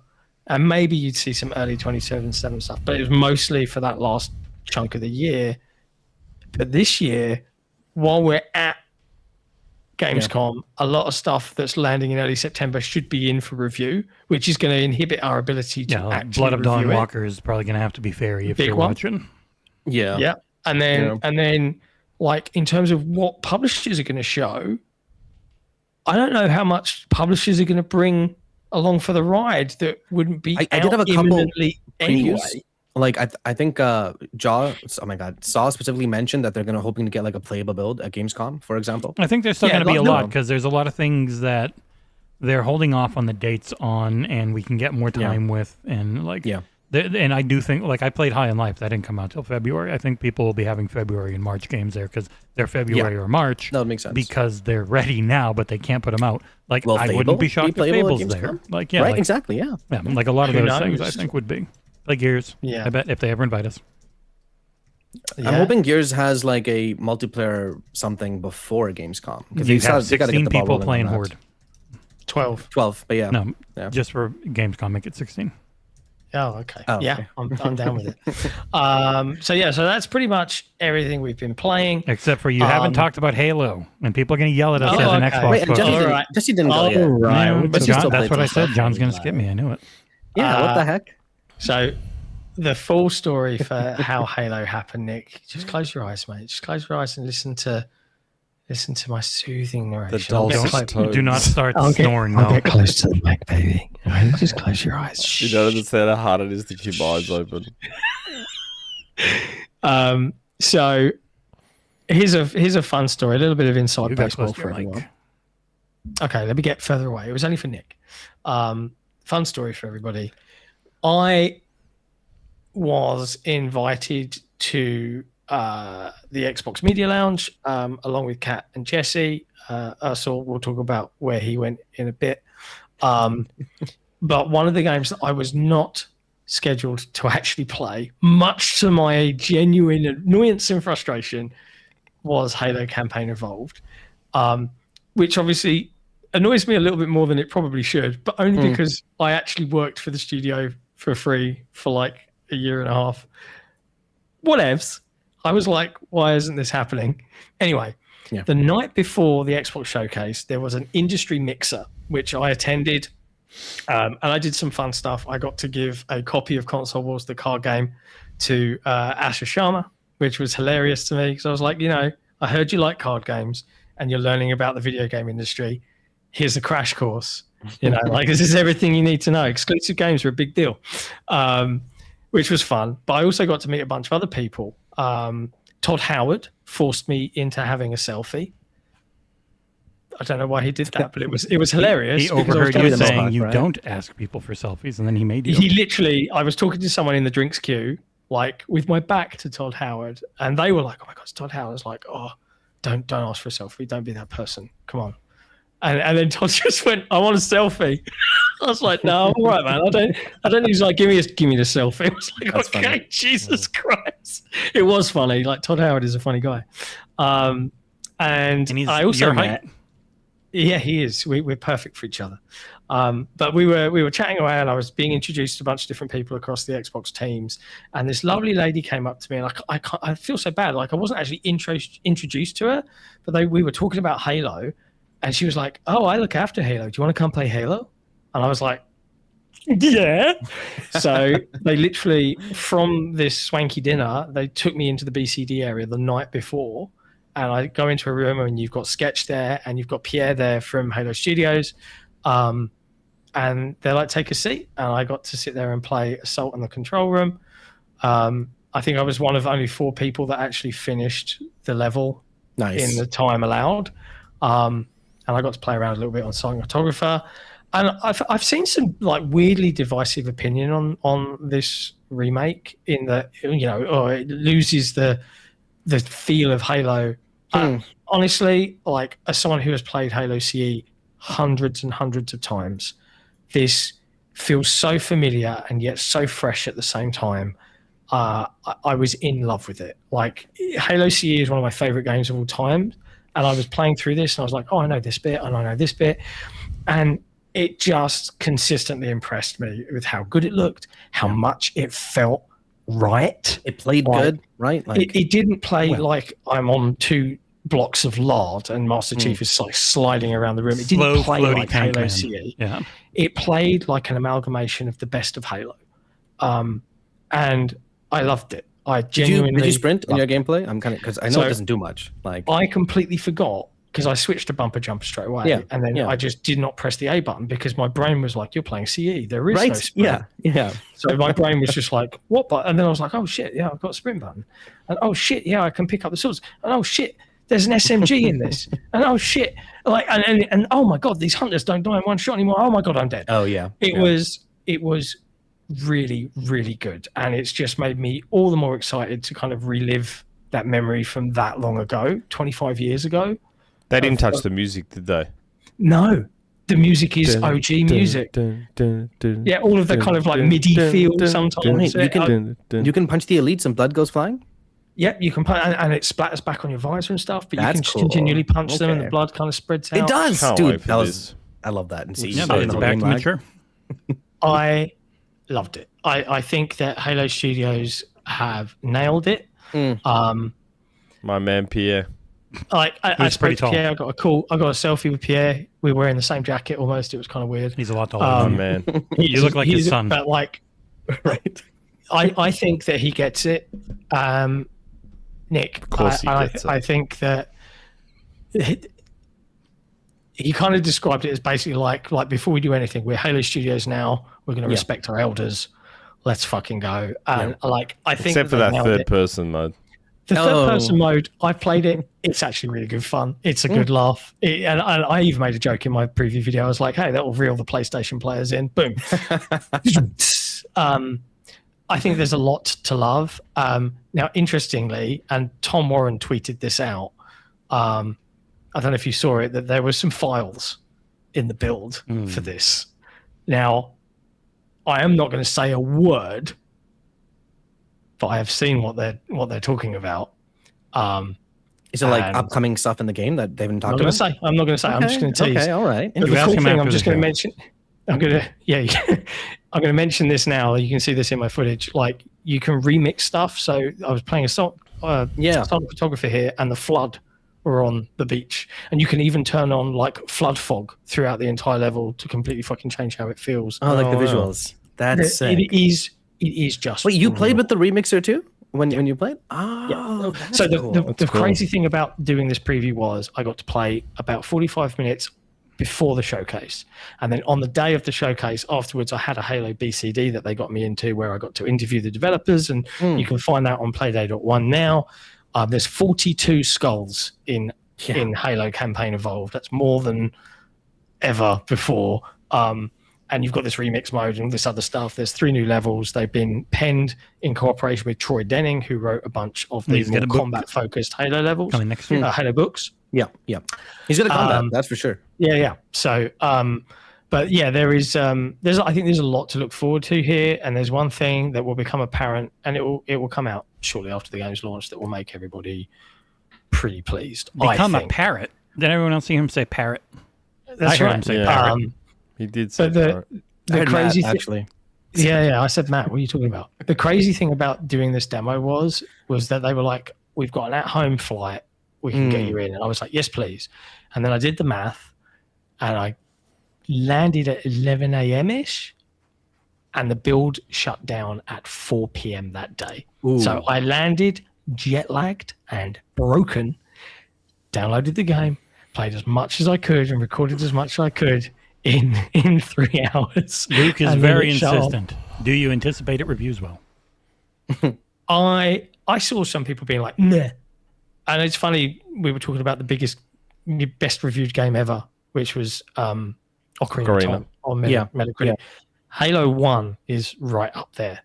and maybe you'd see some early 2077 stuff. But it was mostly for that last chunk of the year. But this year, while we're at Gamescom, a lot of stuff that's landing in early September should be in for review, which is going to inhibit our ability to actually Blood of Dawn review it. Walker is probably going to have to be fairy if you're watching. Yeah. And then like in terms of what publishers are going to show, I don't know how much publishers are going to bring along for the ride that wouldn't be I did have a couple anyway. Like I think Saw specifically mentioned that they're gonna hoping to get like a playable build at Gamescom, for example. I think there's still going to be a lot because there's a lot of things that they're holding off on the dates on, and we can get more time with, and like and I do think, like, I played High on Life. That didn't come out till February. I think people will be having February and March games there because they're February or March. That makes sense. Because they're ready now, but they can't put them out. Like, I Fable? wouldn't be shocked if playable at Fable's there. Gamescom? Like, Right, like, exactly, yeah. like a lot of Who those things I knows? think would be. Like Gears. Yeah. I bet if they ever invite us. I'm hoping Gears has like a multiplayer something before Gamescom. You have 16 people playing Horde. 12. 12, but No, just for Gamescom, make it 16. Oh, okay. Oh, yeah, okay. I'm down with it. So that's pretty much everything we've been playing. Except for you haven't talked about Halo, and people are going to yell at us as an Xbox. Wait, and player. Jesse didn't go yet. Right. Yeah, but you still that's played what I some said. John's going to skip me. I knew it. Yeah, what the heck? So the full story for how Halo happened, Nick, just close your eyes, mate. Just close your eyes and listen to my soothing narration. Do not start snoring, I'll though. get close to the mic, baby. All right, just close your eyes. You don't understand how hard it is to keep my eyes open. So here's a fun story, a little bit of inside You got baseball close to for your mic. everyone. Okay, let me get further away. It was only for Nick. Fun story for everybody. I was invited to the Xbox Media Lounge along with Kat and Jesse. Arsal, we'll talk about where he went in a bit. But one of the games that I was not scheduled to actually play, much to my genuine annoyance and frustration, was Halo Campaign Evolved, which obviously annoys me a little bit more than it probably should, but only because I actually worked for the studio for free for like a year and a half. Whatevs. I was like, why isn't this happening? Anyway, the night before the Xbox Showcase, there was an industry mixer, which I attended, and I did some fun stuff. I got to give a copy of Console Wars, the card game, to Asha Sharma, which was hilarious to me because I was like, I heard you like card games and you're learning about the video game industry. Here's a crash course. Like this is everything you need to know. Exclusive games are a big deal, which was fun. But I also got to meet a bunch of other people. Todd Howard forced me into having a selfie. I don't know why he did that, but it was hilarious. He overheard you saying you don't ask people for selfies, and then he made you. He literally, I was talking to someone in the drinks queue, like with my back to Todd Howard, and they were like, "Oh my God, it's Todd Howard." I was like, "Oh, don't ask for a selfie. Don't be that person. Come on." And then Todd just went, "I want a selfie." I was like, "No, I'm all right, man. I don't." He's like, "Give me the selfie." I was like, That's "Okay, funny. Jesus Christ." It was funny. Like Todd Howard is a funny guy, and he's I also your met. height. Yeah, he is. We're perfect for each other. But we were chatting away, and I was being introduced to a bunch of different people across the Xbox teams. And this lovely lady came up to me, and I feel so bad. Like I wasn't actually introduced to her, but we were talking about Halo, and she was like, "Oh, I look after Halo. Do you want to come play Halo?" And I was like, "Yeah." So they literally, from this swanky dinner, they took me into the BCD area the night before. And I go into a room and you've got Sketch there and you've got Pierre there from Halo Studios. And they're like, take a seat. And I got to sit there and play Assault in the control room. I think I was one of only 4 people that actually finished the level in the time allowed. And I got to play around a little bit on Cinematographer. And I've seen some like weirdly divisive opinion on this remake in that, it loses the the feel of Halo. Honestly, like as someone who has played Halo CE hundreds and hundreds of times, this feels so familiar and yet so fresh at the same time. I was in love with it. Like Halo CE is one of my favorite games of all time, and I was playing through this and I was like, oh, I know this bit and I know this bit, and it just consistently impressed me with how good it looked, how much it felt right. It played good, right? Like, it didn't play like I'm on 2 blocks of lard and Master Chief is like sliding around the room. It didn't play like Halo CE. Yeah. It played like an amalgamation of the best of Halo, and I loved it. I genuinely did you sprint in your gameplay? I'm kind of, because I know it doesn't do much. Like, I completely forgot because I switched to bumper jumper straight away, and then I just did not press the A button because my brain was like, "You're playing CE. There is no sprint." Yeah. So my brain was just like, "What button?" And then I was like, "Oh shit, yeah, I've got a sprint button." And oh shit, yeah, I can pick up the swords. And oh shit, there's an SMG in this. And oh shit, like and oh my god, these hunters don't die in one shot anymore. Oh my god, I'm dead. Oh yeah. It was really, really good, and it's just made me all the more excited to kind of relive that memory from that long ago, 25 years ago. They didn't touch the music, did they? No, the music is OG music. Yeah, all of the kind of like MIDI feel sometimes. You can punch the elites and blood goes flying? Yeah, you can punch, and it splatters back on your visor and stuff, but you That's can just cool. continually punch them and the blood kind of spreads out. It does, Can't dude. wait for this. I love that. And see, Yeah, it's back to mature. I loved it. I think that Halo Studios have nailed it. My man Pierre. I spoke pretty to tall. Pierre. I got a selfie with Pierre. We were wearing the same jacket almost. It was kind of weird. He's a lot taller. My than you. man. You look like his son. But like, right. I think that he gets it. Nick, Of course he gets it. I think that he kind of described it as basically like before we do anything, we're Halo Studios now. We're going to respect our elders. Let's fucking go. And like, I think Except for that third person mode. The third person mode, I've played it. It's actually really good fun. It's a good laugh. And I even made a joke in my preview video. I was like, hey, that will reel the PlayStation players in. Boom. I think there's a lot to love. Now, interestingly, and Tom Warren tweeted this out. I don't know if you saw it, that there were some files in the build for this. Now, I am not going to say a word, but I have seen what they're talking about. Is it like upcoming stuff in the game that they haven't talked about? I'm not going to say. I'm just going to tease. Okay, all right. But the cool thing I'm just going to mention. I'm going to mention this now. You can see this in my footage. Like, you can remix stuff. So I was playing a song photographer here, and the flood were on the beach, and you can even turn on like flood fog throughout the entire level to completely fucking change how it feels. Oh, like the visuals. That's sick. It is just. Wait, you played with the remixer too when you played? Oh, yeah. So the crazy thing about doing this preview was I got to play about 45 minutes before the showcase, and then on the day of the showcase afterwards, I had a Halo BCD that they got me into where I got to interview the developers, and you can find that on Playday.1 now. There's 42 skulls in Halo Campaign Evolved. That's more than ever before. And you've got this remix mode and all this other stuff. There's 3 new levels. They've been penned in cooperation with Troy Denning, who wrote a bunch of the more combat-focused Halo levels. Coming next year. Halo books. Yeah. He's good at combat, that's for sure. Yeah. So, but yeah, I think there's a lot to look forward to here, and there's one thing that will become apparent, and it will come out shortly after the game's launch that will make everybody pretty pleased. Become a parrot. Did everyone else see him say parrot? That's I heard right. him say parrot. He did say the crazy Matt, actually. Yeah, I said, Matt, what are you talking about? The crazy thing about doing this demo was that they were like, we've got an at-home flight. We can get you in. And I was like, yes, please. And then I did the math, and I landed at 11 a.m.-ish, and the build shut down at 4 p.m. that day. Ooh. So I landed jet-lagged and broken, downloaded the game, played as much as I could, and recorded as much as I could in 3 hours. Luke is very insistent. Do you anticipate it reviews well? I saw some people being like, nah. And it's funny, we were talking about the best reviewed game ever, which was Ocarina of Time on Metacritic. Yeah. Halo 1 is right up there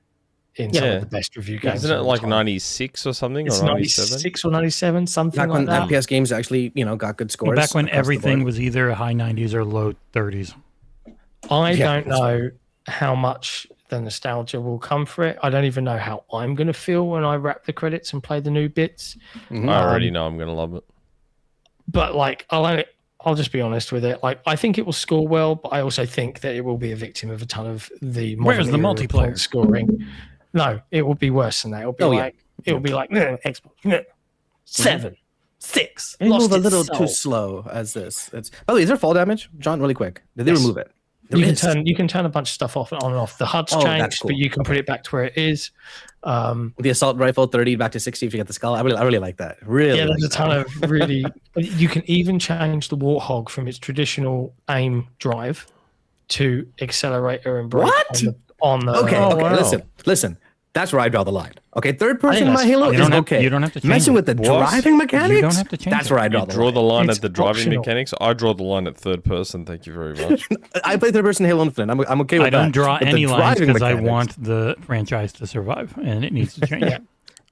in some of the best review games. Isn't it of all like time. 96 or something? It's Or 97? 96 or 97, something Back like when that. FPS games actually, got good scores. Back when across the everything board. was either high 90s or low 30s. I Yeah, don't that's know how much the nostalgia will come for it. I don't even know how I'm going to feel when I wrap the credits and play the new bits. I already know I'm going to love it. But like, I'll just be honest with it. Like, I think it will score well, but I also think that it will be a victim of a ton of the Where's the modern era of multiplayer? point scoring. No, it will be worse than that. It'll be like Xbox 7, 6. It lost moved a its little soul. too slow as this. By the way, is there fall damage, John? Really quick, did they Yes. remove it? There You is. can turn a bunch of stuff off and on and off. The HUD's Oh, that's changed, cool. but you can put it back to where it is. The assault rifle 30 back to 60 if you get the skull. I really like that. Really, Yeah, there's a like ton of really. You can even change the Warthog from its traditional aim drive to accelerator and brake What? on the. Okay, Oh, okay. wow. Listen. That's where I draw the line. Okay, third person think in my that's Halo fine. is okay. You don't have to change Messing it. with the What? driving mechanics. You don't have to change That's it. where I You draw the draw line. the line It's at the driving optional. mechanics. I draw the line at third person. Thank you very much. I play third person Halo Infinite. I'm okay with I that. don't draw But the any lines driving because I mechanics- want the franchise to survive, and it needs to change.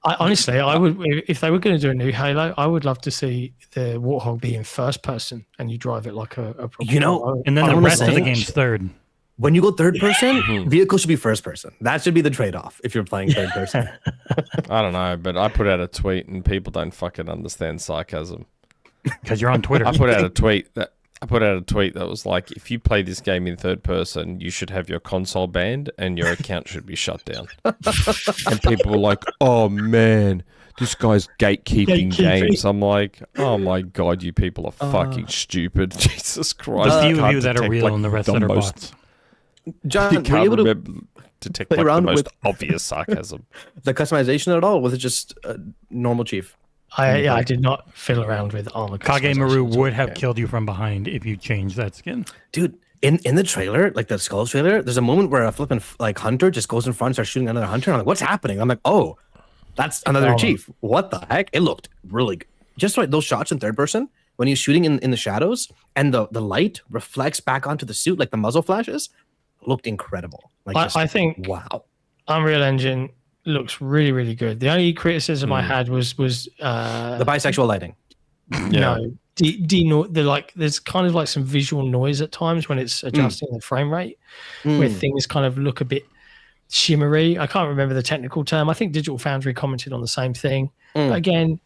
Honestly, I would if they were going to do a new Halo, I would love to see the Warthog be in first person and you drive it like a proper car. And then I the wanna rest of the say- game's third. When you go third person, vehicle should be first person. That should be the trade off if you're playing third person. I don't know, but I put out a tweet and people don't fucking understand sarcasm. Because you're on Twitter. I put out a tweet that was like, if you play this game in third person, you should have your console banned and your account should be shut down. And people were like, "Oh man, this guy's gatekeeping games." I'm like, "Oh my god, you people are fucking stupid." Jesus Christ! The few of Can't you that are detect, real like, and the rest the that are most- bots. John, You were you can't able to remember, detect play like, the around most with- obvious sarcasm. the customization at all? Was it just normal chief? I did not fiddle around with armor. Kagemaru customizations. would have killed you from behind if you changed that skin. Dude, in the trailer, like the Skulls trailer, there's a moment where a flipping like hunter just goes in front and starts shooting another hunter. I'm like, what's happening? I'm like, oh, that's another Oh. chief. What the heck? It looked really good. Just like those shots in third person when he's shooting in the shadows and the light reflects back onto the suit, like the muzzle flashes, looked incredible. Like I think wow. Unreal Engine looks really, really good. The only criticism I had was The bisexual lighting. no, there's kind of like some visual noise at times when it's adjusting the frame rate, where things kind of look a bit shimmery. I can't remember the technical term. I think Digital Foundry commented on the same thing. But again,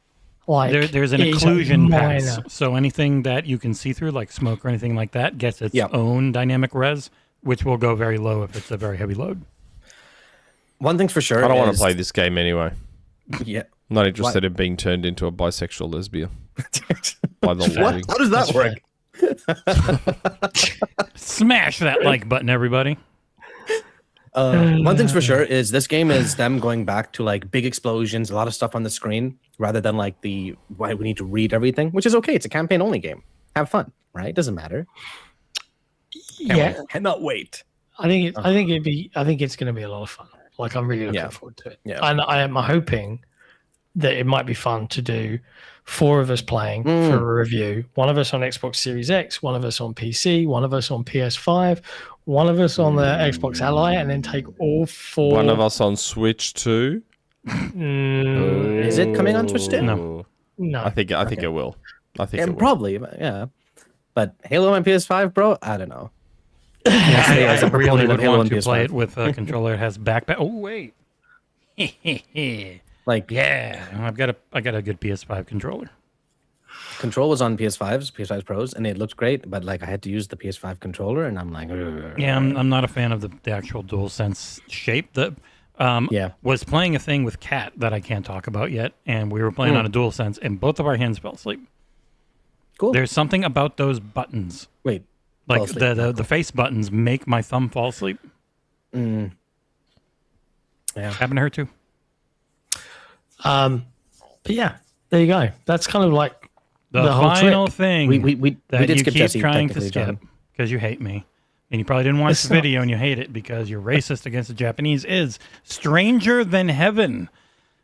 like There's an it is occlusion pass. minor. So anything that you can see through, like smoke or anything like that, gets its Yep. own dynamic res, which will go very low if it's a very heavy load. One thing's for sure. I don't want is- to play this game anyway. Yeah. I'm not interested in being turned into a bisexual lesbian by the lobby. How does that work? Smash that like button, everybody. One thing's for sure is this game is them going back to like big explosions, a lot of stuff on the screen, rather than like why we need to read everything, which is okay. It's a campaign only game. Have fun, right? Doesn't matter. Cannot wait. I think it's going to be a lot of fun. Like I'm really looking forward to it. Yeah. And I am hoping that it might be fun to do 4 of us playing for a review. One of us on Xbox Series X, one of us on PC, one of us on PS5, one of us on the Xbox Ally, and then take all 4. One of us on Switch too. Is it coming on Switch too? No. No, I think it will. I think Yeah, it will. probably, yeah. But Halo on PS5, bro, I don't know. I as a really proponent of would Halo want on to play PS5. it with a controller that has backpack. Oh wait, Like, yeah, I got a good PS5 controller. Control was on PS5s, PS5 Pros, and it looked great. But like, I had to use the PS5 controller, and I'm like, "Ugh." Yeah, I'm not a fan of the actual DualSense shape. Yeah. Was playing a thing with Kat that I can't talk about yet, and we were playing on a DualSense, and both of our hands fell asleep. Cool. There's something about those buttons, Wait, like fall asleep. the face buttons, make my thumb fall asleep. Yeah. Happened to her too. but yeah, there you go. That's kind of like The whole final trick. thing we that did you skip keep Jesse, trying to technically, skip John. because you hate me, and you probably didn't watch It's the not- video and you hate it because you're racist against the Japanese. Is Stranger Than Heaven?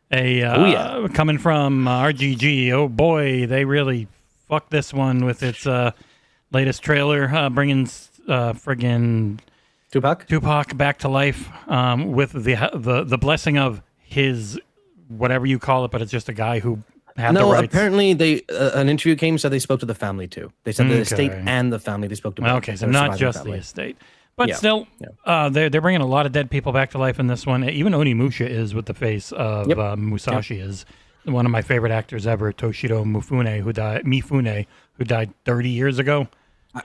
Coming from RGG. Oh boy, they really fucked this one with its latest trailer, bringing friggin' Tupac back to life with the blessing of his whatever you call it, but it's just a guy who had the rights. Apparently they an interview came said they spoke to the family too. They said the estate and the family they spoke to. Okay, so not just the estate, but still, they're bringing a lot of dead people back to life in this one. Even Onimusha is with the face of Musashi is one of my favorite actors ever, Toshiro Mifune, who died 30 years ago.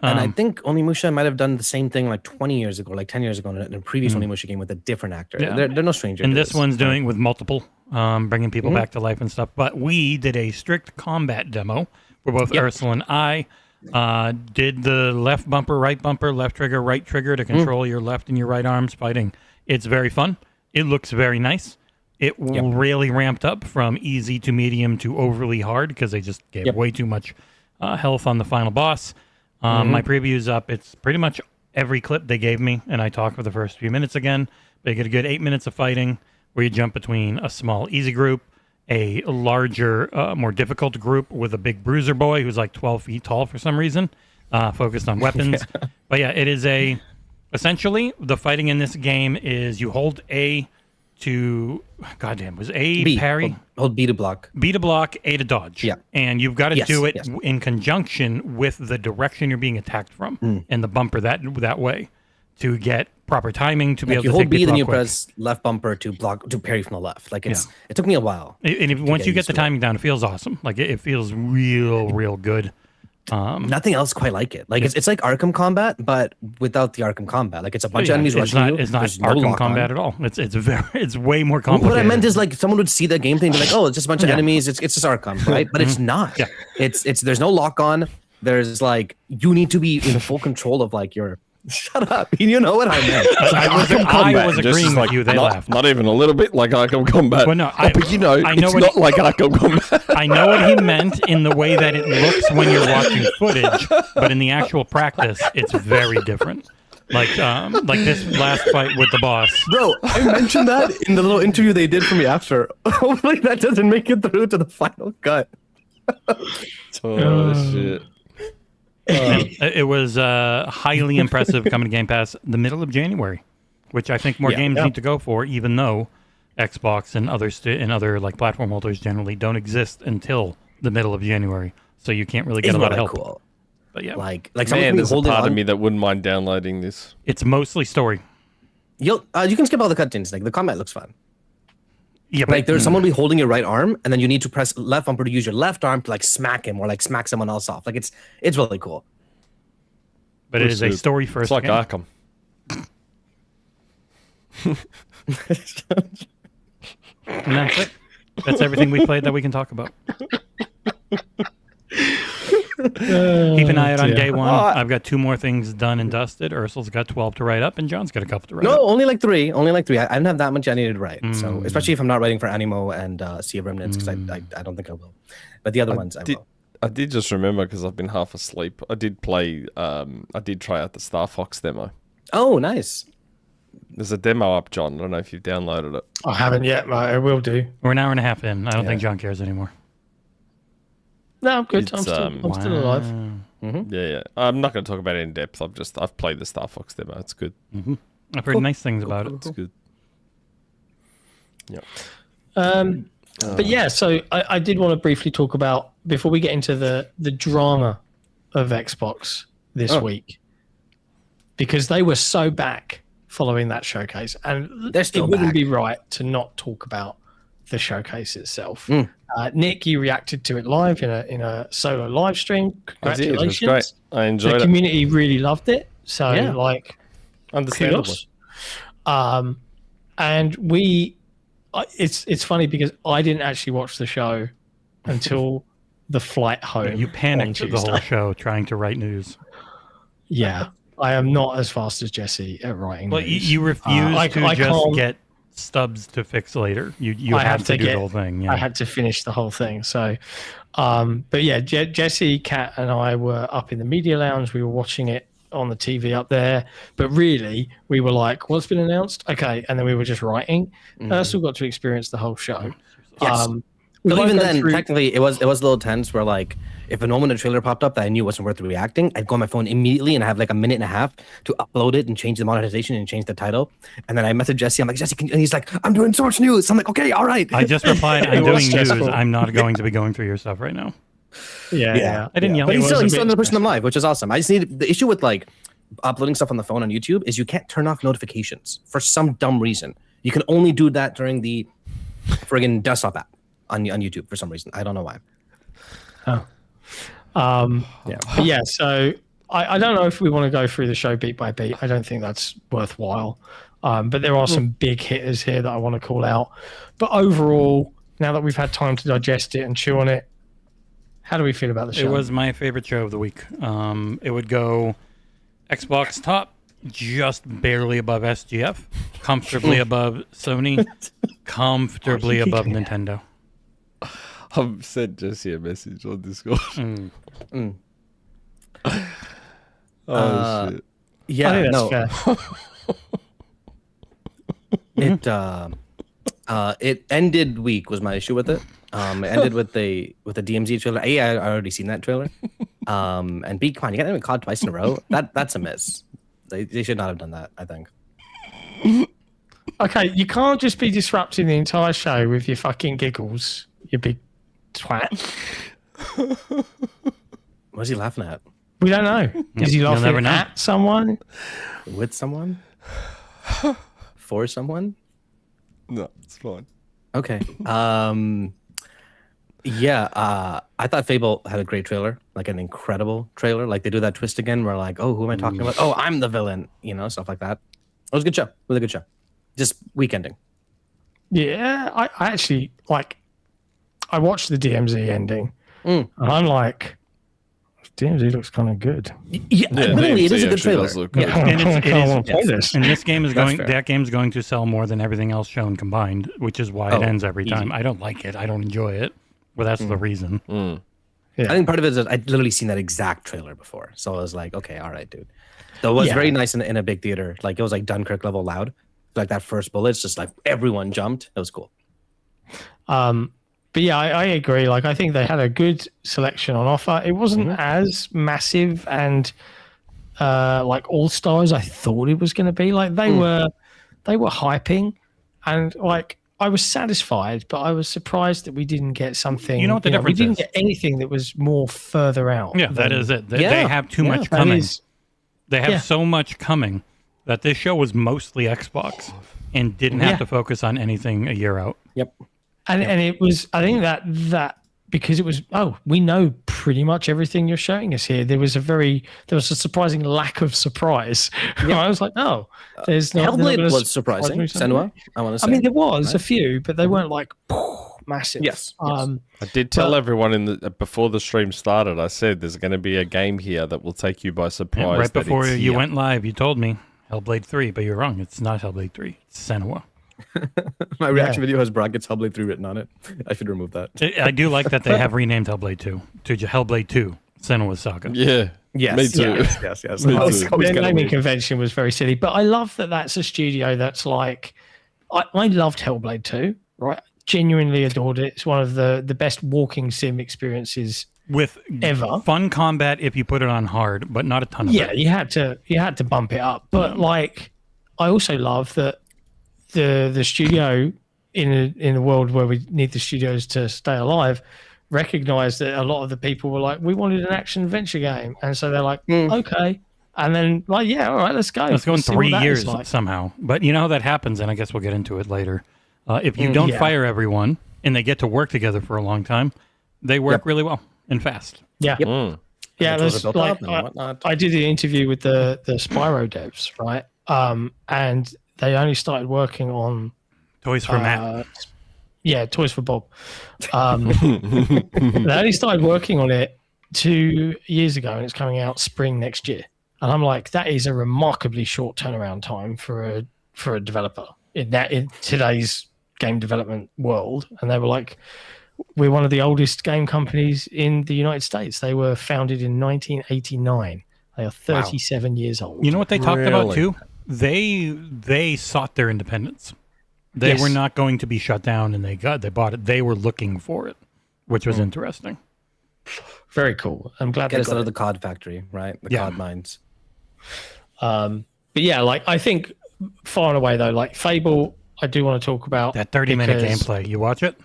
And I think Onimusha might have done the same thing like 20 years ago, like 10 years ago in a previous Onimusha game with a different actor. Yeah. They're no stranger. And this one's doing with multiple, bringing people back to life and stuff. But we did a strict combat demo where both Arsal and I did the left bumper, left trigger, right trigger to control your left and your right arms fighting. It's very fun. It looks very nice. It really ramped up from easy to medium to overly hard because they just gave way too much health on the final boss. My preview's up. It's pretty much every clip they gave me, and I talked for the first few minutes again. They get a good 8 minutes of fighting where you jump between a small easy group, a larger, more difficult group with a big bruiser boy who's like 12 feet tall for some reason, focused on weapons. But yeah, it is essentially, the fighting in this game is you hold A to, was A B, parry? Hold B to block. B to block, A to dodge. Yeah. And you've got to do it in conjunction with the direction you're being attacked from and the bumper that way to get proper timing to be able to hold take B, people then out you quick. press left bumper to block to parry from the left. Like it took me a while. And once you get the timing down, it feels awesome. Like it feels real good. Nothing else quite like it. Like it's like Arkham combat, but without the Arkham combat. Like it's a bunch of enemies rushing you. It's not There's no Arkham combat on. at all. It's way more complicated. What I meant is like someone would see the gameplay and be like, "Oh, it's just a bunch of enemies. It's just Arkham, right?" But it's not. Yeah. It's there's no lock on. There's like you need to be in full control of like your. Shut up! You know what I meant. I was agreeing with you. They laughed. Not even a little bit like Arkham Combat. Well, no, but it's not like Arkham Combat. I know what he meant in the way that it looks when you're watching footage, but in the actual practice, it's very different. Like this last fight with the boss. Bro, I mentioned that in the little interview they did for me after. Hopefully that doesn't make it through to the final cut. Oh shit. It was highly impressive coming to Game Pass the middle of January, which I think more games need to go for, even though Xbox and other like platform holders generally don't exist until the middle of January, so you can't really get a lot of help. Cool. But yeah, like man, there's a part of me that wouldn't mind downloading this. It's mostly story. You can skip all the cutscenes. Like the combat looks fun. Yeah, like there's someone be holding your right arm, and then you need to press left bumper to use your left arm to like smack him or like smack someone else off. Like it's really cool. But it is a story first. It's like game. Arkham. And that's it. That's everything we played that we can talk about. Keep an eye out on day one. I've got 2 more things done and dusted. Arsal's got 12 to write up, and John's got a couple to write up. No, only like 3. Only like 3. I didn't have that much I needed to write. So especially if I'm not writing for Animo and Sea of Remnants, because I don't think I will. But the other ones I will. I did just remember because I've been half asleep. I did play. I did try out the Star Fox demo. Oh, nice. There's a demo up, John. I don't know if you've downloaded it. I haven't yet, but I will do. We're an hour and a half in. I don't think John cares anymore. No, I'm good. It's, I'm still alive. Yeah. I'm not going to talk about it in depth. I've played the Star Fox demo. It's good. I've heard nice things about it. It's good. Yeah. But yeah, so I did want to briefly talk about, before we get into the drama of Xbox this week, because they were so back following that showcase, and it wouldn't be right to not talk about the showcase itself. Nick, you reacted to it live in a solo live stream. Congratulations! I did. It was great. I enjoyed it. The community really loved it. So like, understandable. Kudos. And it's funny because I didn't actually watch the show until the flight home. You panicked the whole show trying to write news. Yeah, I am not as fast as Jesse at writing news. Well, you refuse to just get stubs to fix later. You have to do the whole thing. Yeah. I had to finish the whole thing. So, but yeah, Jesse, Kat, and I were up in the media lounge. We were watching it on the TV up there, but really we were like, what's been announced? Okay. And then we were just writing. Still got to experience the whole show. Yes. But even then, technically, it was a little tense where like if a moment a trailer popped up that I knew wasn't worth reacting, I'd go on my phone immediately and have like a minute and a half to upload it and change the monetization and change the title. And then I message Jesse. I'm like, Jesse, and he's like, I'm doing so much news. I'm like, okay, all right. I just replied, I'm It was doing news. stressful. I'm not going to be going through your stuff right now. Yeah. I didn't yell. But It he's was a still in bit the pushing them live, which is awesome. I just need the issue with like uploading stuff on the phone on YouTube is you can't turn off notifications for some dumb reason. You can only do that during the friggin' desktop app on YouTube for some reason. I don't know why. Yeah. So I don't know if we want to go through the show beat by beat. I don't think that's worthwhile. But there are some big hitters here that I want to call out. But overall, now that we've had time to digest it and chew on it, how do we feel about the show? It was my favorite show of the week. It would go Xbox top, just barely above SGF, comfortably above Sony, comfortably above Nintendo. I've sent Jesse a message on Discord. Oh shit! Yeah, I think no, that's fair. It ended weak was my issue with it. It ended with the DMZ trailer. A, I already seen that trailer. And B, come on, you got even caught twice in a row. That's a miss. They should not have done that, I think. Okay, you can't just be disrupting the entire show with your fucking giggles, you big twat. What's he laughing at? We don't know. Is he You'll never laughing know. at someone? With someone? For someone? No, it's fine. Okay. I thought Fable had a great trailer, like an incredible trailer. Like they do that twist again where like, oh, who am I talking about? Oh, I'm the villain, stuff like that. It was a good show. Really good show. Just weekending. Yeah, I actually like. I watched the DMZ ending, and I'm like, DMZ looks kind of good. Yeah, literally, it is a good actually trailer. does look good. Yeah. And I it want to play is, this. and this game is That's going. fair. That game's going to sell more than everything else shown combined, which is why it ends every time. I don't like it. I don't enjoy it. Well, that's the reason. Yeah. I think part of it is that I'd literally seen that exact trailer before. So I was like, okay, all right, dude. Though it was Yeah. very nice in a big theater. Like it was like Dunkirk level loud. Like that first bullet's just like everyone jumped. It was cool. But yeah, I agree. Like, I think they had a good selection on offer. It wasn't as massive and like all stars I thought it was going to be. Like they were hyping, and like I was satisfied, but I was surprised that we didn't get something. You know what the we difference didn't is? get anything that was more further out. Yeah, that than- is it. They Yeah. have too much that coming. is- They have yeah. so much coming that this show was mostly Xbox and didn't have to focus on anything a year out. Yep. And it was, I think that because it was, we know pretty much everything you're showing us here. There was a surprising lack of surprise. I was like, there's not. Hellblade they're not gonna was surprising. surprise me something. Senua, I want to say. I mean, there was a few, but they weren't like massive. Yes, I did tell everyone before the stream started. I said there's going to be a game here that will take you by surprise. And right that before it's you here. went live, you told me Hellblade 3, but you're wrong. It's not Hellblade 3. It's Senua. My reaction video has brackets Hellblade 3 written on it. I should remove that. I do like that they have renamed Hellblade 2 to Hellblade 2 Senua's Saga. Yeah. Yes. Me too. Yes. Me Always too. kinda Their naming weird. convention was very silly, but I love that that's a studio that's like, I loved Hellblade 2, right? Genuinely adored it. It's one of the best walking sim experiences With ever. fun combat if you put it on hard, but not a ton of Yeah, it. you had to bump it up. But like, I also love that the studio in a world where we need the studios to stay alive, recognized that a lot of the people were like, we wanted an action adventure game, and so they're like, okay, and then like, yeah, all right, let's go. Let's go in see what 3 that is years like. somehow. But you know how that happens, and I guess we'll get into it later. If you don't Yeah. fire everyone and they get to work together for a long time, they work really well and fast. Yeah, Yep. yeah. And the tools There's are built like up and whatnot. I did the interview with the Spyro devs, right? And they only started working on Toys for Matt. yeah, Toys for Bob. They only started working on it 2 years ago, and it's coming out spring next year. And I'm like, that is a remarkably short turnaround time for a developer in today's game development world. And they were like, we're one of the oldest game companies in the United States. They were founded in 1989. They are 37 years old. You know what they talked about Really? too? They sought their independence. They Yes. were not going to be shut down, and they bought it. They were looking for it, which was interesting. Very cool. I'm glad Get they us got out of it. the COD factory, right? The COD mines. But yeah, like I think far and away though, like Fable, I do want to talk about That 30-minute because- gameplay. You watch it?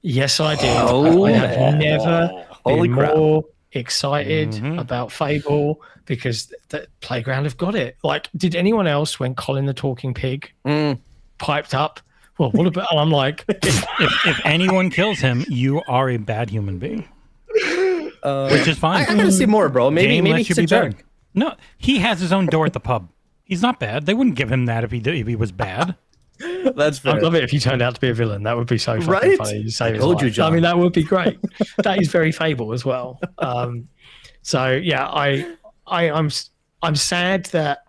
Yes, I did. Oh, I have man. never Holy been crap. more excited Mhm. about Fable because the Playground have got it. Like, did anyone else when Colin the Talking Pig piped up? Well, what about? And I'm like, If anyone kills him, you are a bad human being. Which is fine. I gotta see more, bro. Maybe Game maybe lets you he's a be better. jerk. No, he has his own door at the pub. He's not bad. They wouldn't give him that if he was bad. That's fair. I'd love it if he turned out to be a villain. That would be so fucking Right? funny. You save his Told you, life. I John. mean, that would be great. That is very Fable as well. So yeah, I'm sad that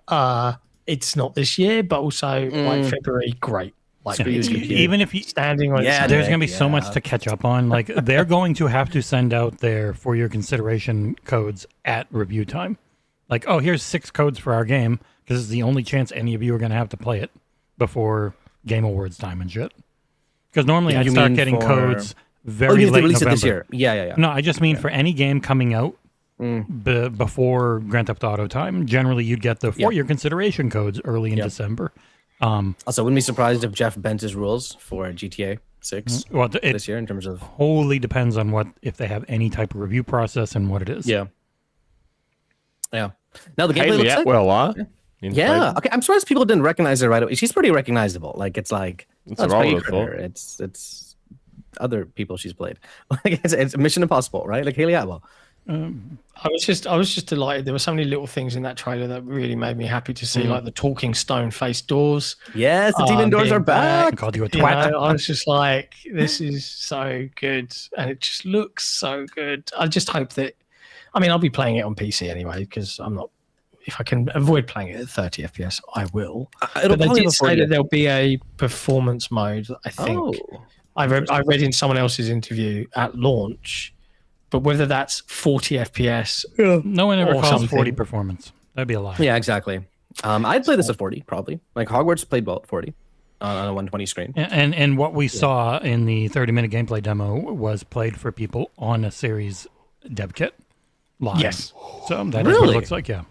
it's not this year, but also like February, great. Like Even if he, standing on Yeah, its there's Nick, going to be so yeah. much to catch up on. Like they're going to have to send out their for your consideration codes at review time. Like, oh, here's 6 codes for our game because it's the only chance any of you are going to have to play it before Game Awards time and shit. Because normally Yeah, I'd you start mean getting for- codes Oh, very you late release November. it this year. Yeah. No, I just mean for any game coming out before Grand Theft Auto time. Generally, you'd get the for your consideration codes early in December. Also, wouldn't be surprised if Jeff bent his rules for GTA 6 Well, it this year in terms of wholly depends on what if they have any type of review process and what it is. yeah. Now the gameplay Hayley looks like Atwell, in yeah. Fable. Okay, I'm surprised people didn't recognize her right away. She's pretty recognizable. Like it's like That's oh, it's what I Paige would've Turner. It's other people she's played. Like it's Mission Impossible, right? Like Hayley Atwell. I was just delighted. There were so many little things in that trailer that really made me happy to see, like the talking stone face doors. Yes, the demon doors being are back. I called you a You twat. know, I was just like, this is so good, and it just looks so good. I just hope that, I mean, I'll be playing it on PC anyway because I'm not. If I can avoid playing it at 30 FPS, I will. It'll But they probably did say before that there'll be a performance mode. I think Oh, I read in someone else's interview at launch, but whether that's 40 FPS, No one ever or calls something. 40 performance. That'd be a lie. yeah, exactly. I'd play this at 40 probably. Like Hogwarts played well at 40 on a 120 screen. And what we saw in the 30-minute gameplay demo was played for people on a series dev kit live. Yes. So that is what Really? it looks like, yeah.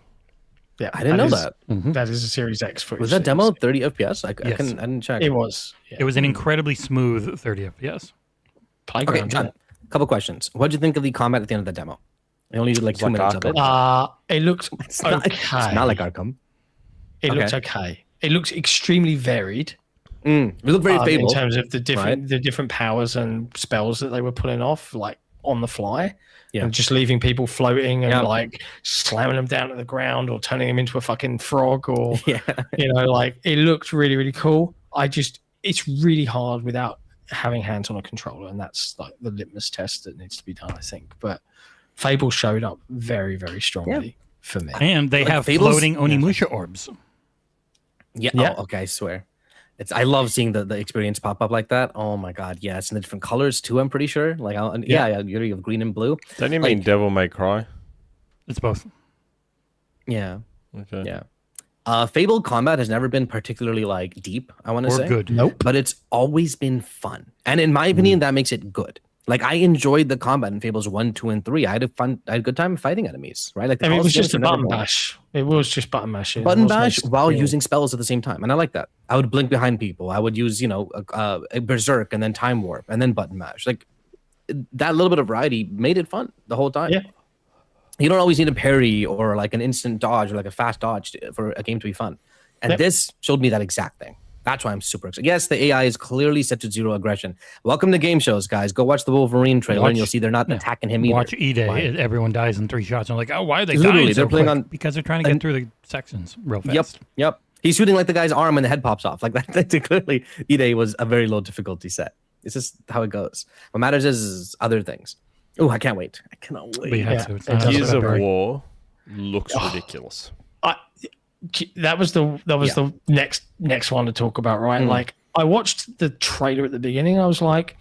yeah, I didn't know is- that. That is a Series X footage. Was that demo 30 FPS? I Yes. didn't check. It was. Yeah. It was an incredibly smooth 30 FPS. Playground. Okay, John, couple questions. What did you think of the combat at the end of the demo? I only did like 2 like minutes of it. It looks It's okay. not like Arkham. It okay. looks okay. It looks extremely varied We look very in Fable. terms of the different powers and spells that they were pulling off, like on the fly, and just leaving people floating and like slamming them down to the ground or turning them into a fucking frog or Yeah. you know, like it looked really really cool. It's really hard without having hands on a controller, and that's like the litmus test that needs to be done, I think. But Fable showed up very very strongly for me. And they Like have Fable's- floating Onimusha orbs. Yeah. Yeah. Oh, okay, I swear. I love seeing the experience pop up like that. Oh my god, yes, and the different colors too. I'm pretty sure. Like, you have green and blue. Don't you mean Like- Devil May Cry? It's both. Yeah, Okay. yeah. Fable combat has never been particularly like deep. I want to Or say, good. Nope. but it's always been fun, and in my opinion, that makes it good. Like I enjoyed the combat in Fables 1, 2, and 3. I had a good time fighting enemies. Right, like the I mean, it was Coliseums just a were never button boring. bash. It was just button mashing. Button It wasn't bash a while skill. using spells at the same time, and I like that. I would blink behind people. I would use, a berserk and then time warp and then button mash. Like that little bit of variety made it fun the whole time. Yeah. You don't always need a parry or like an instant dodge or like a fast dodge for a game to be fun. And Yep. this showed me that exact thing. That's why I'm super excited. Yes, the AI is clearly set to zero aggression. Welcome to game shows, guys. Go watch the Wolverine trailer and you'll see they're not attacking him either. Watch E-Day. Why? Everyone dies in 3 shots. I'm like, oh, why are they Literally, dying so they're playing quick? on- Because they're trying to get through the sections real fast. Yep. He's shooting like the guy's arm and the head pops off. Like that. That's clearly, E-Day was a very low difficulty set. It's just how it goes. What matters is other things. Oh, I can't wait. I cannot wait. But you have Yeah, to. It's it not does Gears of February. War looks ridiculous. That was the next one to talk about, right? Like I watched the trailer at the beginning. And I was like,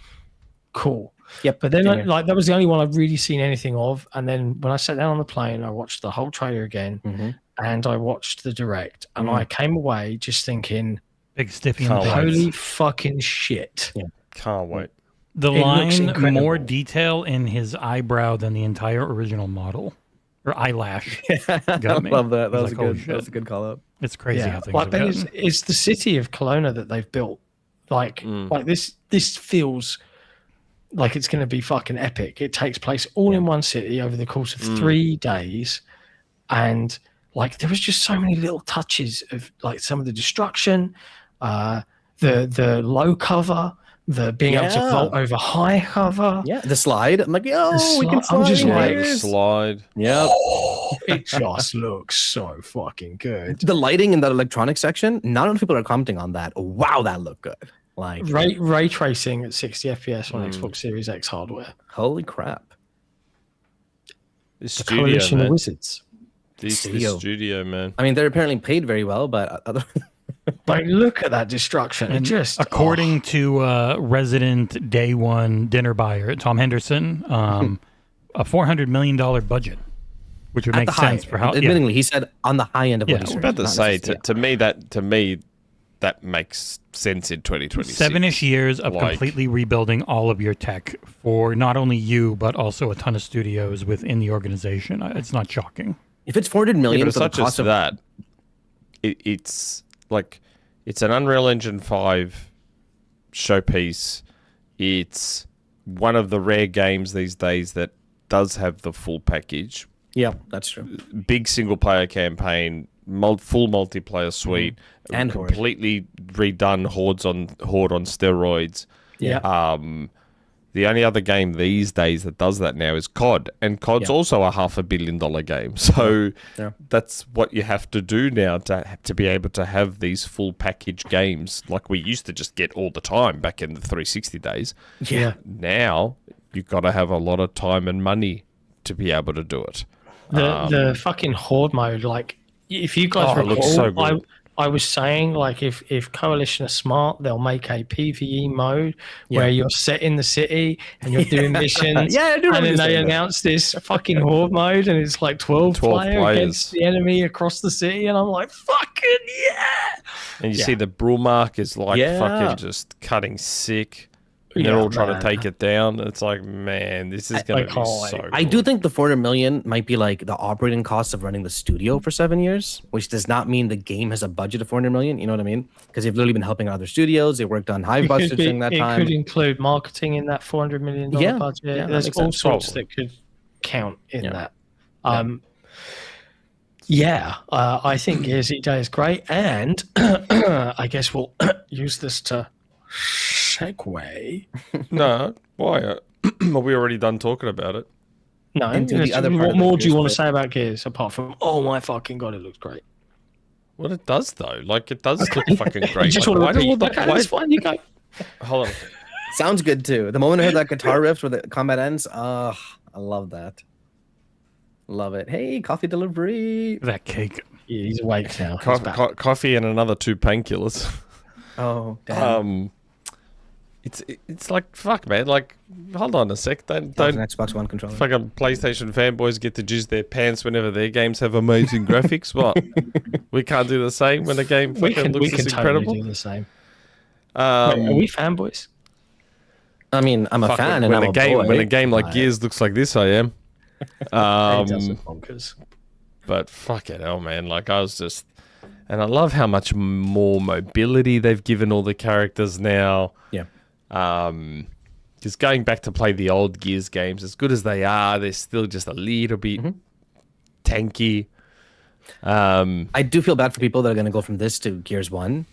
cool. Yep. But then same here. like that was the only one I've really seen anything of. And then when I sat down on the plane, I watched the whole trailer again, and I watched the direct, and I came away just thinking, Big stiffy in the Can't pants. wait. holy fucking shit. Can't wait. The It looks line incredible. more detail in his eyebrow than the entire original model. Or eyelash. Got me. Love that. I That was was, like, oh, a good. shit. That was a good call up. It's crazy how things like, have but gotten. it's the city of Kelowna that they've built. Like this feels like it's going to be fucking epic. It takes place all in one city over the course of 3 days, and like there was just so many little touches of like some of the destruction, the low cover, the being able to vault over high cover. Yeah, the slide. I'm like, yo, we can I'm slide. just like- The slide. Yep. It just looks so fucking good. The lighting in that electronic section. Not enough people are commenting on that. Wow, that looked good. Like, Ray tracing at 60 FPS on Xbox Series X hardware. holy crap. This The studio, Coalition of man. Wizards. This Studio. studio, man. I mean, they're apparently paid very well, but other Like, look at that destruction. It just According to resident day one dinner buyer Tom Henderson, a $400 million budget, which would at make the high, sense for how. Yeah, admittingly, he said on the high end of Yeah, what he's I was About to not say necessarily- to me that makes sense in 2026. 7-ish years of Like- completely rebuilding all of your tech for not only you but also a ton of studios within the organization. It's not shocking. If it's 400 Yeah, million but it's for the not just cost of that. It's like it's an Unreal Engine 5 showpiece. It's one of the rare games these days that does have the full package. yeah, that's true. Big single player campaign, full multiplayer suite, And Horde. completely redone Horde on steroids. Yeah. The only other game these days that does that now is COD, and COD's also a $500 million game. So Yeah. that's what you have to do now to be able to have these full package games like we used to just get all the time back in the 360 days. Yeah. Now you've got to have a lot of time and money to be able to do it. the fucking horde mode. Like, if you guys Oh, it recall, looks so good. I was saying, like, if Coalition are smart, they'll make a PvE mode where you're set in the city and you're doing missions. Yeah, I do remember and then you they saying that. announced this fucking horde mode, and it's like 12 player players. against the enemy across the city, and I'm like, fucking yeah! And you see the Brulmark is like Yeah. fucking just cutting sick. And they're Yeah, all trying man. to take it down. It's like, man, this is going to be can't so wait. cool. I do think the 400 million might be like the operating costs of running the studio for 7 years, which does not mean the game has a budget of 400 million. You know what I mean? Because they've literally been helping other studios. They worked on Hive It Busters could, be, during that it time. could include marketing in that $400 million Yeah, budget. yeah, that There's makes all sense. sorts Probably. that could count in Yeah. that. I think Gears Day is great, and I guess we'll use this to segue. No, why? Are we already done talking about it? No, Into the other part what of the more do you Gears want to bit. say about Gears apart from, oh my fucking god, it looks great? Well, it does though. Like it does look fucking You great. just Like, want why to do all repeat. the- Okay, why- that's fine. You go. Hold on. Sounds good too. The moment I heard that guitar riff where the combat ends, I love that. Love it. Hey, coffee delivery. That cake. Yeah, he's awake now. He's back. Coffee and another 2 painkillers. Oh, damn. It's like fuck, man. Like, hold on a sec. That was Don't an Xbox One controller. fucking PlayStation fanboys get to jizz their pants whenever their games have amazing graphics. What? We can't do the same when a game we fucking can looks this totally incredible. do the same. Wait, are we fanboys? I mean, I'm a Fuck, fan, when and I'm a game boy, when a game like but- Gears looks like this, I am. He does it bonkers. But fuck it, hell, man. Like I was just, and I love how much more mobility they've given all the characters now. Yeah. Just going back to play the old Gears games, as good as they are, they're still just a little bit tanky. I do feel bad for people that are going to go from this to Gears 1.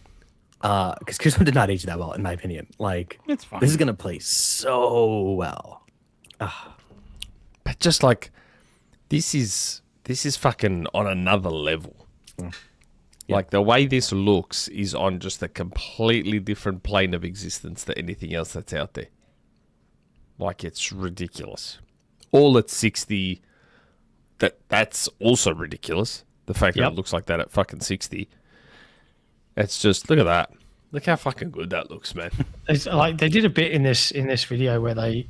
Because Gears 1 did not age that well, in my opinion. Like, It's fine. this is going to play so well. But just like, this is fucking on another level. Like the way this looks is on just a completely different plane of existence to anything else that's out there. Like it's ridiculous. All at 60, that's also ridiculous. The fact that it looks like that at fucking 60. It's just, look at that. Look how fucking good that looks, man. It's like they did a bit in this video where they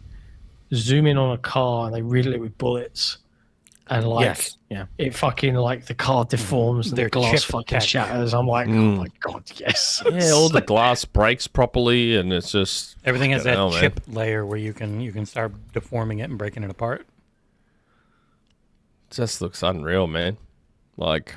zoom in on a car and they riddle it with bullets. and like Yes. Yeah. it fucking like the card deforms and Their the glass chip fucking tech. shatters. I'm like, oh my god, yes. Yeah, all the glass breaks properly, and it's just Everything has that hell, man. chip layer where you can start deforming it and breaking it apart. just looks unreal, man. Like,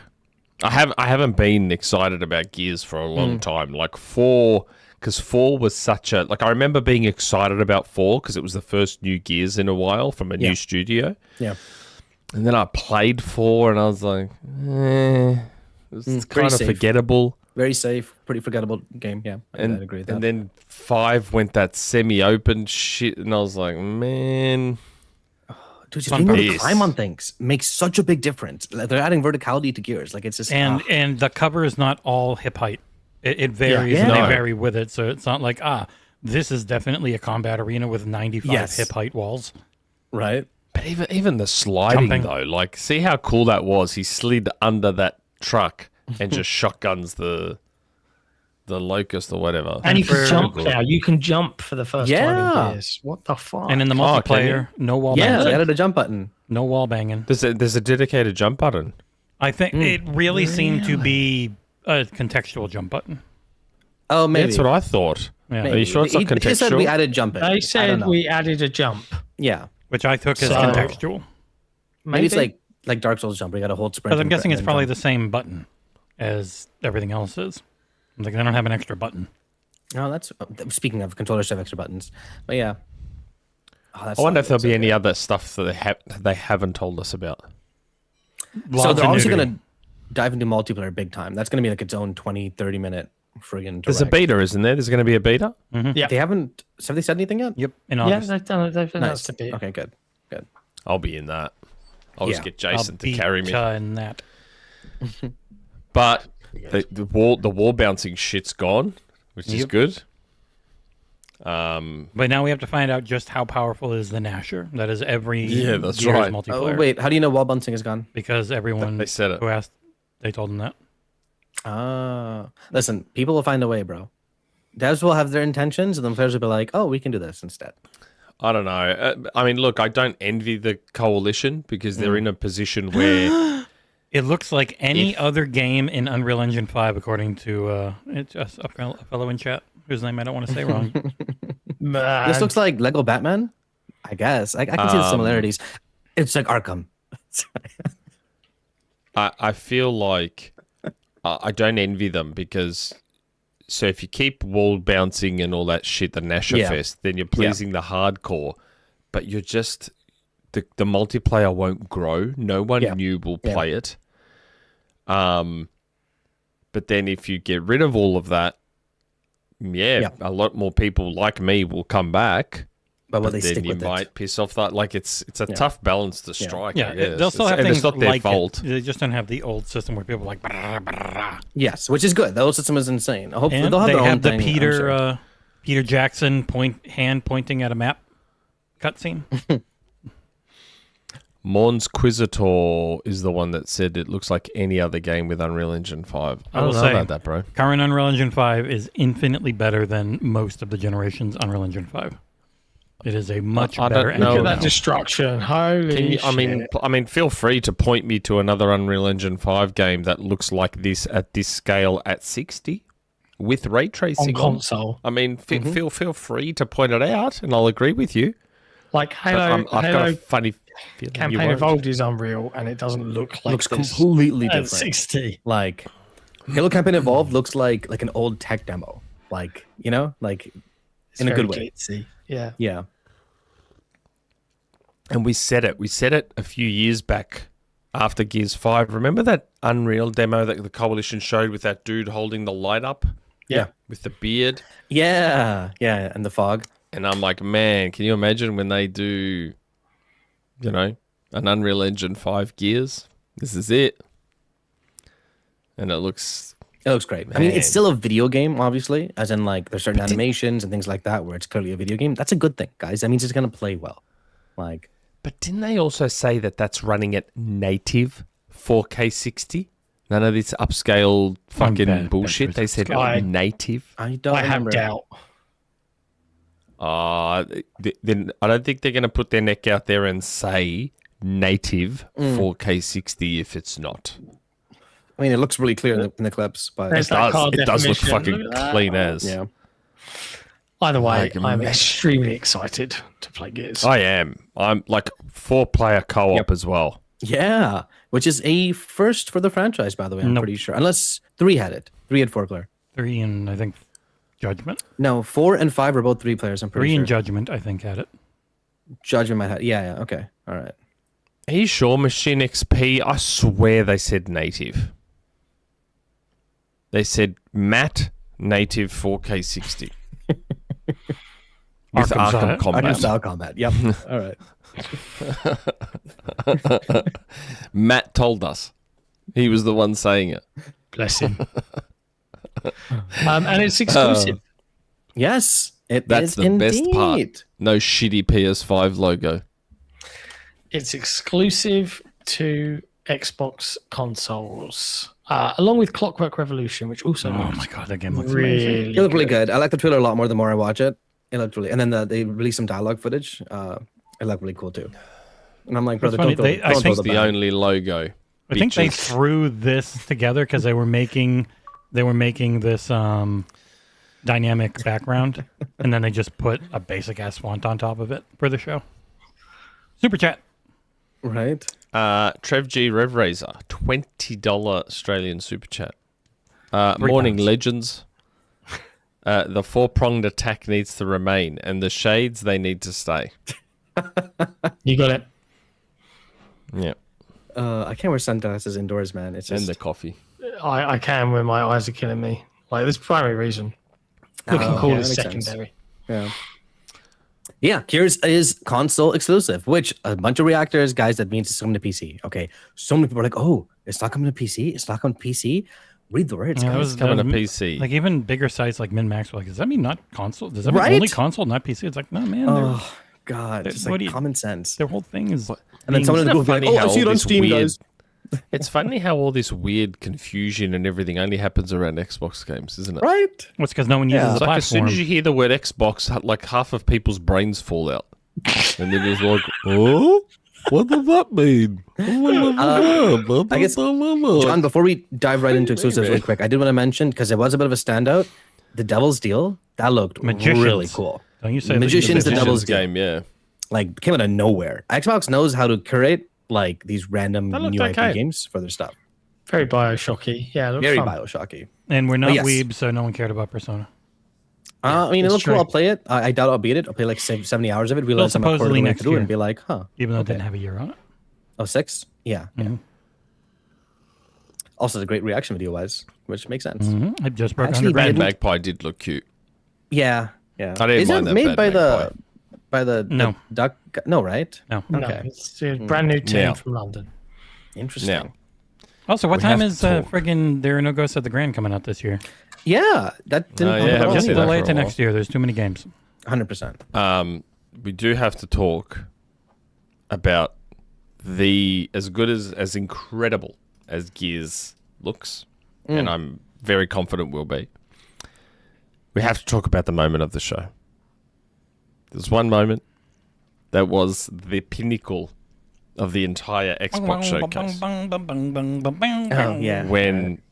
I haven't been excited about Gears for a long time. Like 4, because 4 was such a I remember being excited about 4 because it was the first new Gears in a while from a new studio. Yeah. And then I played 4, and I was like, it's kind of safe. forgettable. Very safe, pretty forgettable game. Yeah, I'd agree with that. And then 5 went that semi-open shit, and I was like, man. Dude, just being able to Yes. climb on things makes such a big difference. Like, they're adding verticality to Gears. Like it's just And the cover is not all hip height. It varies and No. they vary with it. So it's not like, this is definitely a combat arena with 95 Yes. hip height walls. right. But even the sliding, Jumping. though, like, see how cool that was? He slid under that truck and just shotguns the locust or whatever. And you can for- jump now. You can jump for the first time Yeah. in years. What the fuck? And in the Oh, can multiplayer, no wall Yeah, they banging. added a jump button. No wall banging. There's a dedicated jump button. I think it really seemed to be a contextual jump button. Oh, maybe. That's what I thought. Yeah. Are you sure it's not He said we contextual? added jumping. they I don't said know. we added a jump. Yeah, Which I took as So- contextual. maybe it's like Dark Souls jump. You got to hold sprint. Because I'm and guessing it's then probably jump. the same button as everything else is. Like, they don't have an extra button. No, that's speaking of controllers have extra buttons. But yeah. Oh, that's I wonder if solid. there'll be any other stuff that they haven't told us about. So Lots they're of obviously nudity. going to dive into multiplayer big time. That's going to be like its own 20, 30 minute friggin' There's a direct. beta, isn't there? There's going to be a beta? Yeah. They haven't. Have they said anything yet? Yep, in Yeah, August. they've done it. They've announced Nice. a bit. Okay, good. Good. I'll be in that. I'll just Yeah. get Jason I'll to carry me. beat ya in that. But the wall bouncing shit's gone, which is Yep. good. But now we have to find out just how powerful is the Nasher. That is every Yeah, that's Gears right. multiplayer. Oh, wait. How do you know wall bouncing is gone? Because everyone They said it. who asked, they told them that. Listen, people will find a way, bro. Devs will have their intentions, and then players will be like, "Oh, we can do this instead." I don't know. I mean, look, I don't envy the coalition because they're in a position where It looks like any other game in Unreal Engine 5, according to it's just a fellow in chat whose name I don't want to say wrong. Man. This looks like Lego Batman. I guess I can see the similarities. It's like Arkham. I feel like I don't envy them because so if you keep wall bouncing and all that shit, the Nasher Yeah. Fest, then you're pleasing the hardcore, but you're just the multiplayer won't grow. No one new will play it. But then if you get rid of all of that, a lot more people like me will come back. But will But they then stick you with might it? piss off that. Like it's a tough balance to strike. Yeah, I guess. they'll still have and things it's not their like fault. it. They just don't have the old system where people are like, "Brah, brah." Yes, which is good. The old system is insane. Hopefully, And they'll have they their own have the thing, I'm sure. Peter Jackson hand pointing at a map cutscene. Mons Quisitor is the one that said it looks like any other game with Unreal Engine 5. I I will don't know say- about that, bro. Current Unreal Engine 5 is infinitely better than most of the generation's Unreal Engine 5. It is a much I don't better know. engine Look at now. that destruction. Holy Can you, shit. I mean, feel free to point me to another Unreal Engine 5 game that looks like this at this scale at 60 with ray On tracing console. I mean, feel free to point it out, and I'll agree with you. Like But Halo, I've got a Halo funny feeling you Campaign won't. Evolved is unreal and it doesn't look like Looks this completely at different. 60. Like Halo Campaign Evolved looks like an old tech demo. Like like It's in a very good way. glitzy. Yeah. Yeah. And we said it. We said it a few years back after Gears 5. Remember that Unreal demo that the Coalition showed with that dude holding the light up Yeah. with the beard? Yeah. Yeah. And the fog. And I'm like, man, can you imagine when they do, an Unreal Engine 5 Gears? This is it. And it looks... It looks great. I mean, it's Man. still a video game, obviously, as in like there's certain animations and things like that where it's clearly a video game. That's a good thing, guys. That means it's gonna play well. Like, But didn't they also say that that's running at native 4K 60? None of this upscale fucking bad bullshit. with They said upscale. native. I don't I have remember. doubt. Then I don't think they're going to put their neck out there and say native 4K 60 if it's not. I mean, it looks really clear in the clips, but There's that card It does look definition. fucking Look at that. clean as. yeah. Either way, Like, I'm man. extremely excited to play Gears. I am. I'm like 4-player co-op as well. Yeah, which is a first for the franchise, by the way. I'm Nope. pretty sure, unless 3 had it. 3 had 4-player. 3 and I think Judgment. No, 4 and 5 are both 3 players. I'm pretty 3 sure. and Judgment, I think, had it. Judgment might have. Yeah. Okay. All right. Are you sure Machine XP? I swear they said native. They said matte native 4K 60. With Arkham Arkham style. Combat. Arkham style combat. Yep. All right. Matt told us. He was the one saying it. Bless him. And it's exclusive. Yes, it That's is the indeed. best part. No shitty PS5 logo. It's exclusive to Xbox consoles, along with Clockwork Revolution, which also Oh looks my god, that game looks amazing. really It looked really good. I like the trailer a lot more the more I watch it. It looked really, and then they released some dialogue footage. It looked really cool too. And I'm like, brother, funny, don't throw, I don't throw think the The bag. only logo. I think they Bitches. threw this together because they were making this dynamic background, and then they just put a basic ass font on top of it for the show. Super chat. Right. Trev G Rev Razor, $20 Australian super chat. 3 Morning pounds. Legends. The 4-pronged attack needs to remain, and the shades, they need to stay. You got it. Yeah. I can't wear sunglasses indoors, man. It's just And the coffee. I can when my eyes are killing me. Like, this primary reason. Looking cool yeah, is that makes sense. secondary. yeah. Yeah, Gears is console exclusive, which a bunch of reactors, guys, that means it's coming to PC. Okay, so many people are like, "Oh, it's not coming to PC. It's not coming to PC." Read the words, Yeah, guys. Coming to that- PC. Like even bigger sites like MinMax were like, does that mean not console? Does that mean Right? only console, not PC? It's like, no, man. Oh God, just what like do you- common sense. Their whole thing is. And then someone in the Isn't group it will be like, funny "Oh, I how see it all on this Steam, weird- guys." It's funny how all this weird confusion and everything only happens around Xbox games, isn't it? Right? What's because no one uses Yeah. the It's like as soon platform. as you hear the word Xbox, like half of people's brains fall out. And they're just like, oh? What does that mean? I guess, John, before we dive right into exclusives really quick, I did want to mention, because it was a bit of a standout, the Devil's Deal, that looked Magicians. really cool. Don't you say that Magicians, the you say Devil's Magician's Deal. game, yeah. Like, came out of nowhere. Xbox knows how to curate, like, these random That looked new IP okay. games for their stuff. Very Bioshocky. Yeah, it looks Very fun. Bioshocky. And we're not yes. weebs, so no one cared about Persona. I mean, it it's looks cool. true. I'll play it. I doubt I'll beat it. I'll play like 70 hours of it. Realize I'm not supposedly to next do it year. and be like, huh. Even though it Okay. didn't have a year on it. Oh, 6? Yeah. Mhm. Also, the great reaction video wise, which makes sense. I just broke Actually, 100 grand. And Magpie did look cute. Yeah. Yeah. I didn't Is mind it that made bad by Magpie. the No. duck? No, right? No. No, Okay. it's a brand new team Yeah. from London. Interesting. Now, Also, what We time have is to talk. friggin' There Are No Ghosts at the Grand coming out this year? Yeah, that didn't Oh, pop yeah, up haven't Just seen either. that delay for it to a while. next year. There's too many games. 100%. we do have to talk about as good as incredible as Gears looks, and I'm very confident will be. We have to talk about the moment of the show. There's one moment that was the pinnacle of the entire Xbox showcase. Oh, yeah. When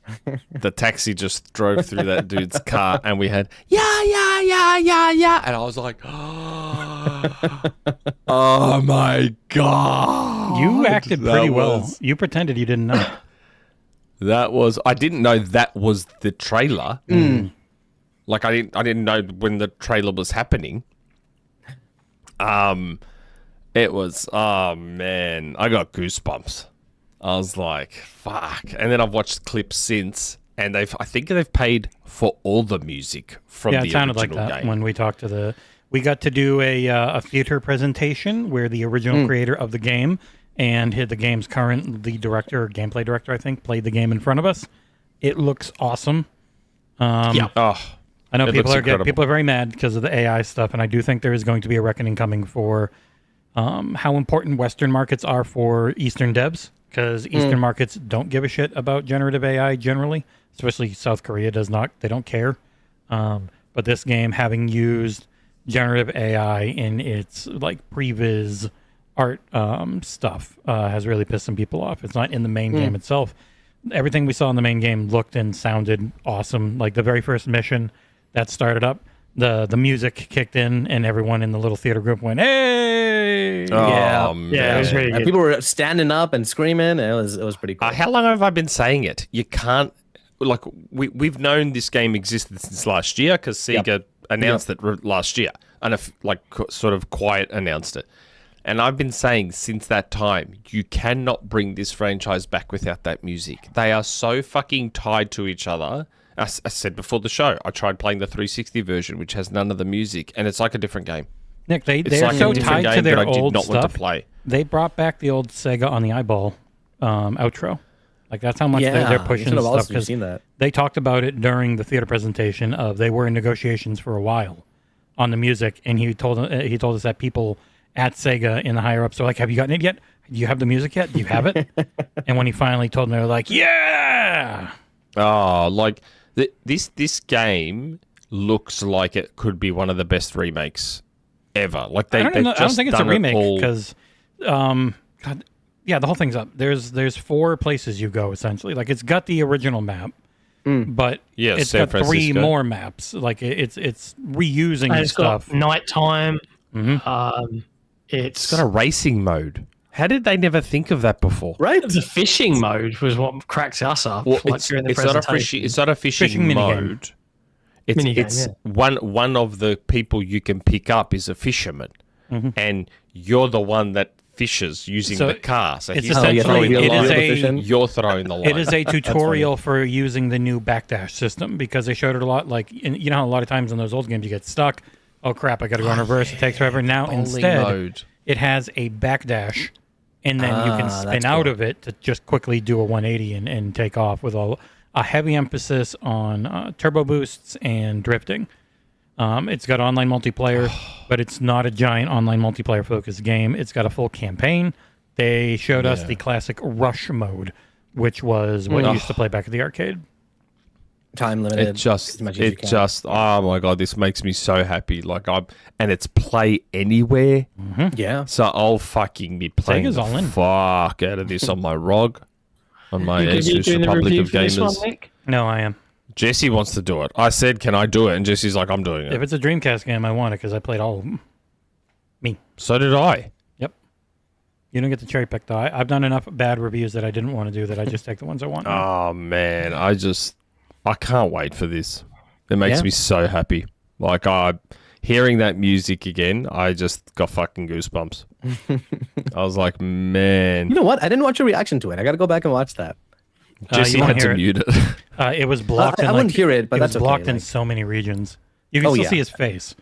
the taxi just drove through that dude's car and we had yeah, and I was like, oh my god, You acted That pretty well. was- You pretended you didn't know. I didn't know that was the trailer. Like I didn't know when the trailer was happening. It was, oh man, I got goosebumps. I was like, fuck. And then I've watched clips since, and I think they've paid for all the music from Yeah, the it sounded like original that game. when we talked to we got to do a theater presentation where the original creator of the game and the game's current lead director, or gameplay director, I think, played the game in front of us. It looks awesome. Yeah. Oh, I know It people looks are incredible. people are very mad because of the AI stuff, and I do think there is going to be a reckoning coming for how important Western markets are for Eastern devs, because Eastern markets don't give a shit about generative AI generally, especially South Korea does not. They don't care. But this game, having used generative AI in its like previs art stuff has really pissed some people off. It's not in the main game itself. Everything we saw in the main game looked and sounded awesome. Like the very first mission that started up, the music kicked in, and everyone in the little theater group went, "Hey!" Oh, Yeah, it was really And good. people were standing up and screaming. It was pretty cool. How long have I been saying it? You can't, like, we've known this game existed since last year because Sega announced it last year, and sort of quiet announced it. And I've been saying since that time, you cannot bring this franchise back without that music. They are so fucking tied to each other. I said before the show, I tried playing the 360 version, which has none of the music, and it's like a different game. Nick, they're like a so different tied to game their that I did old not want to stuff. play. They brought back the old Sega on the eyeball outro. Like that's how much they're pushing it's been a while stuff. since we've 'Cause seen that. they talked about it during the theater presentation of they were in negotiations for a while on the music, and he told us that people at Sega in the higher ups are like, "Have you gotten it yet? Do you have the music yet? Do you have it?" And when he finally told them, they were like, "Yeah." Oh, like this game looks like it could be one of the best remakes ever. Like I don't think it's a remake all... because, God, yeah, the whole thing's up. There's 4 places you go essentially. Like it's got the original map, but Yeah, it's San got 3 Francisco. more maps. Like it's reusing And the it's got stuff. nighttime. Mm-hmm. It's It's got a racing mode. How did they never think of that before? Right? the fishing mode was what cracks us up. Well, like it's during the not a presentation. it's not a fishing, Fishing minigame. mode. It's Minigame, one of the people you can pick up is a fisherman, and you're the one that fishes using So the car. So it's he's essentially- throwing the it is line. a- fishing. You're throwing the line. It is a tutorial for using the new backdash system because they showed it a lot. Like you know how a lot of times in those old games you get stuck. Oh crap! I got to go in reverse. It takes forever. Now Bowling instead, mode. it has a backdash, and then you can spin that's out cool. of it to just quickly do a 180 and take off with a heavy emphasis on turbo boosts and drifting. It's got online multiplayer, but it's not a giant online multiplayer focused game. It's got a full campaign. They showed us the classic rush mode, which was what you used to play back at the arcade. Time limited. It just oh my god, this makes me so happy. Like and it's play anywhere. Yeah. So I'll fucking be playing Sega's the all in. fuck out of this on my ROG, on my You could be Asus doing the Republic review of for this one, Gamers. Nick? No, I am. Jesse wants to do it. I said, "Can I do it?" And Jesse's like, "I'm doing If it." it's a Dreamcast game, I want it because I played all of them. Me. So did I. Yep. You don't get to cherry pick though. I've done enough bad reviews that I didn't want to do that. I just take the ones I want. Oh man, I can't wait for this. It makes Yeah. me so happy. Like hearing that music again, I just got fucking goosebumps. I was like, man. You know what? I didn't watch a reaction to it. I got to go back and watch that. Jesse you won't had to hear it. mute it. It was blocked. I in wouldn't hear it, but it was that's okay, blocked in like- so many regions. You can Oh, still yeah. see his face.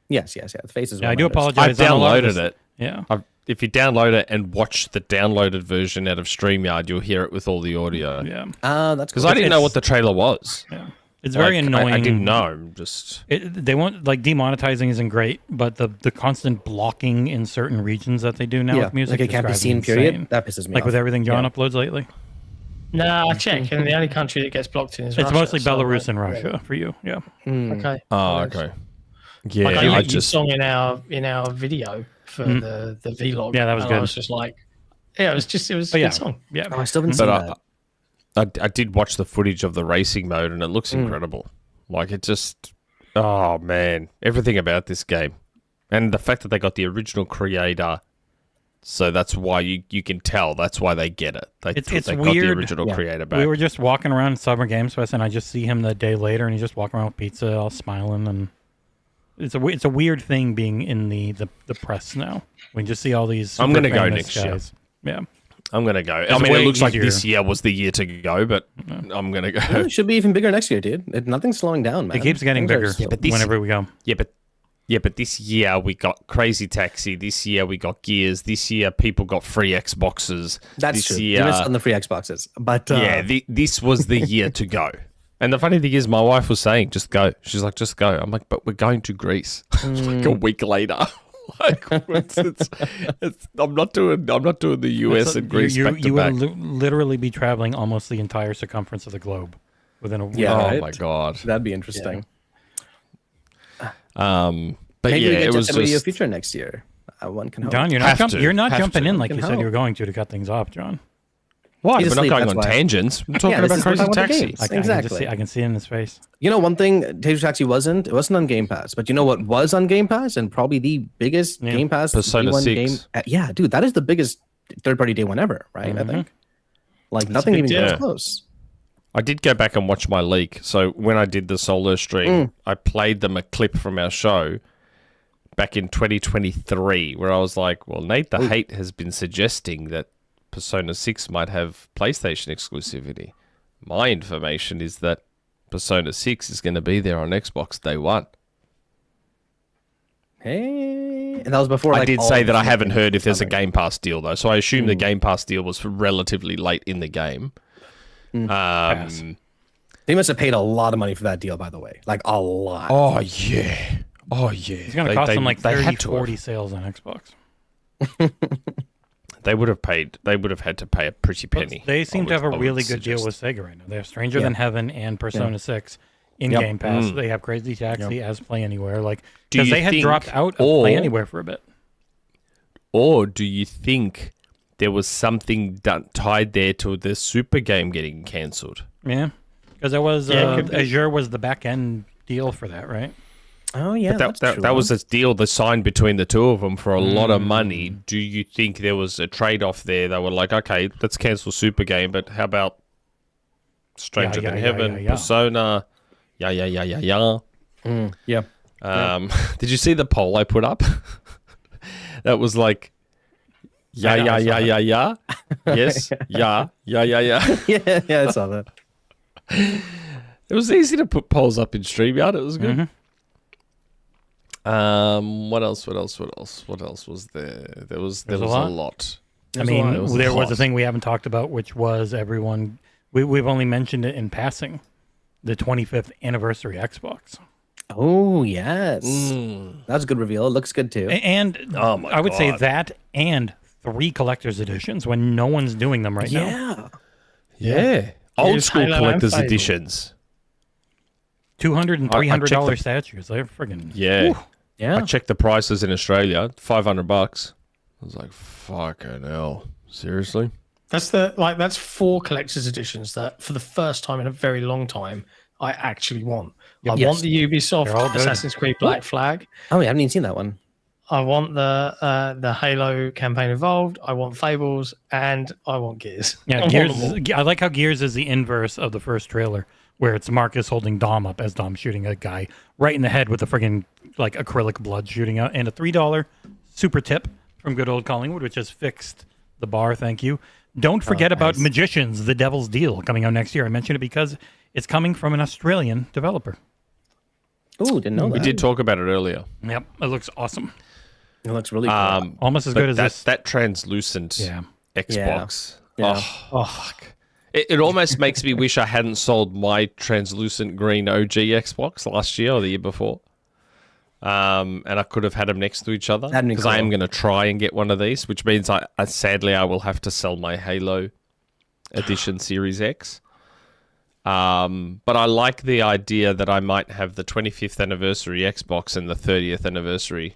Yes. The face is. Yeah, what I do matters. I apologize. on a lot of downloaded this- it. Yeah. If you download it and watch the downloaded version out of StreamYard, you'll hear it with all the audio. Yeah. That's Because cool. I didn't know what the trailer was. Yeah. It's very Like, annoying. I didn't know. Just They want like demonetizing isn't great, but the constant blocking in certain regions that they do now Yeah, with music like it just can't be drives me seen. Period. insane. That pisses me Like off. with everything John Yeah. uploads lately. No, I check. And the only country that gets blocked in is It's Russia. mostly so, Belarus and Russia for you. Yeah. Okay. oh, okay. Yeah, Like I I linked your just song in our video for the vlog. Yeah, that was and good. I was just like, yeah, it was a But yeah. good song. Yeah. Oh, I still haven't seen But that. I did watch the footage of the racing mode, and it looks incredible. Like it just, oh man, everything about this game, and the fact that they got the original creator, so that's why you can tell that's why they get it. It's they got the weird. original Yeah. creator back. We were just walking around Summer Games Fest, and I just see him the day later, and he's just walking around with pizza, all smiling, and it's a weird thing being in the press now. We just see all these. I'm super gonna go famous next year. guys. Yeah, I'm gonna go. I It's mean, way it looks like easier. this year was the year to go, but I'm gonna go. It should be even bigger next year, dude. Nothing's slowing down, man. it keeps getting Things are bigger still- but this- whenever we go. Yeah, but this year we got Crazy Taxi. This year we got Gears. This year people got free Xboxes. That's this true. Year, You missed on the free Xboxes, but yeah, this was the year to go. And the funny thing is, my wife was saying, "Just go." She's like, "Just go." I'm like, "But we're going to Greece." like a week later. like I'm not doing the US So and Greece you back to you back. will literally be traveling almost the entire circumference of the globe within a week. Yeah. Oh right? my god. that'd be interesting. But Maybe yeah, we get it was to WWE just Future next year. One can hope. John, you're Have not to. you're not Have jumping to. in like Can you said help. you were going to cut things off, John. Why? He's We're not asleep, going that's on why. tangents. We're talking this about is crazy what I want the taxis. games. I can Exactly. just see, I can see it in his face. You know, one thing Taser Taxi wasn't. It wasn't on Game Pass. But you know what was on Game Pass, and probably the biggest Game Pass Persona day one 6. game. Yeah, dude, that is the biggest third-party day one ever, right? I think. Like nothing big even deal. comes Yeah. close. I did go back and watch my leak. So when I did the solo stream, I played them a clip from our show back in 2023, where I was like, well, Nate the Hate has been suggesting that Persona 6 might have PlayStation exclusivity. My information is that Persona 6 is going to be there on Xbox day one. Hey, and that was before. I like, did all say the that I new haven't games heard if there's a coming. Game Pass deal, though. So I assume the Game Pass deal was relatively late in the game. They must have paid a lot of money for that deal, by the way. Like a lot. Oh, yeah. Oh, yeah. It's going to cost them like 30, 40 sales on Xbox. They would have paid. They would have had to pay a pretty penny. They seem to have a really good deal suggest. with Sega right now. They have Stranger Than Heaven and Persona 6 in Game Pass. They have Crazy Taxi as Play Anywhere. Like, Do because you they had think- dropped out of or- Play Anywhere for a bit. Or do you think there was something tied there to the Super game getting cancelled? Yeah, because there was Yeah, it could be. Azure was the back end deal for that, right? Oh yeah, That, that's that, true. that was a deal they signed between the two of them for a lot of money. Do you think there was a trade-off there? They were like, okay, let's cancel Super Game, but how about Stranger Yeah, Than yeah, Heaven, yeah, yeah. Persona, yeah. yeah. Did you see the poll I put up? That was like, I know, I saw yeah. Yes, yeah. yeah, I saw that. It was easy to put polls up in StreamYard. It was good. What else was there? There was There's a a lot. lot. I mean, It was there a was a lot. thing we haven't talked about, which was everyone. We've only mentioned it in passing. The 25th anniversary Xbox. Oh yes, that was a good reveal. It looks good too. And Oh my I would say God. that and 3 collector's editions when no one's doing them right now. Yeah. Old Here's school Halo and collector's Fable. editions. $200 and I checked $300 the- statues. They're friggin' Yeah. Whew. Yeah, I checked the prices in Australia, $500. I was like, fucking hell. Seriously? That's that's 4 collector's editions that for the first time in a very long time I actually want. I Yes. want the They're all Ubisoft good. Assassin's Creed Black Flag. Oh, I haven't even seen that one. I want the Halo campaign involved. I want Fables, and I want Gears. I Yeah, want Gears. them all. I like how Gears is the inverse of the first trailer, where it's Marcus holding Dom up as Dom shooting a guy right in the head with a friggin' like acrylic blood shooting out, and a $3 super tip from good old Collingwood, which has fixed the bar. Thank you. Don't forget about nice. Magicians: The Devil's Deal coming out next year. I mentioned it because it's coming from an Australian developer. Ooh, didn't know that. We did talk about it earlier. Yep, it looks awesome. It looks really cool. Almost as But good as this. that translucent Yeah. Xbox. Yeah. Oh, fuck. It almost makes me wish I hadn't sold my translucent green OG Xbox last year or the year before. And I could have had them next to each other. That'd be Because I am cool. going to try and get one of these, which means sadly I will have to sell my Halo Edition Series X. But I like the idea that I might have the 25th anniversary Xbox and the 30th anniversary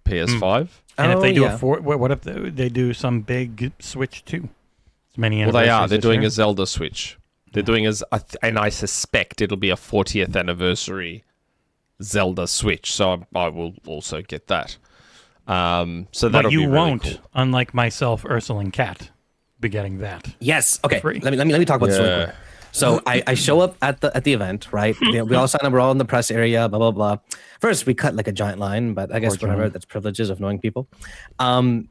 PS5. And if Oh, they do yeah. what if they do some big Switch too? As many Well, they are. anniversaries They're this doing year. a Zelda Switch. They're doing and I suspect it'll be a 40th anniversary Zelda Switch. So I will also get that. So that'll But you be really won't, cool. unlike myself, Ursula, and Kat, be getting that. Yes. Okay. Free. Let me talk about this really Yeah. quick. So I show up at the event, right? We all sign up. We're all in the press area. Blah blah blah. First, we cut like a giant line, but I guess whatever. That's privileges of knowing people. And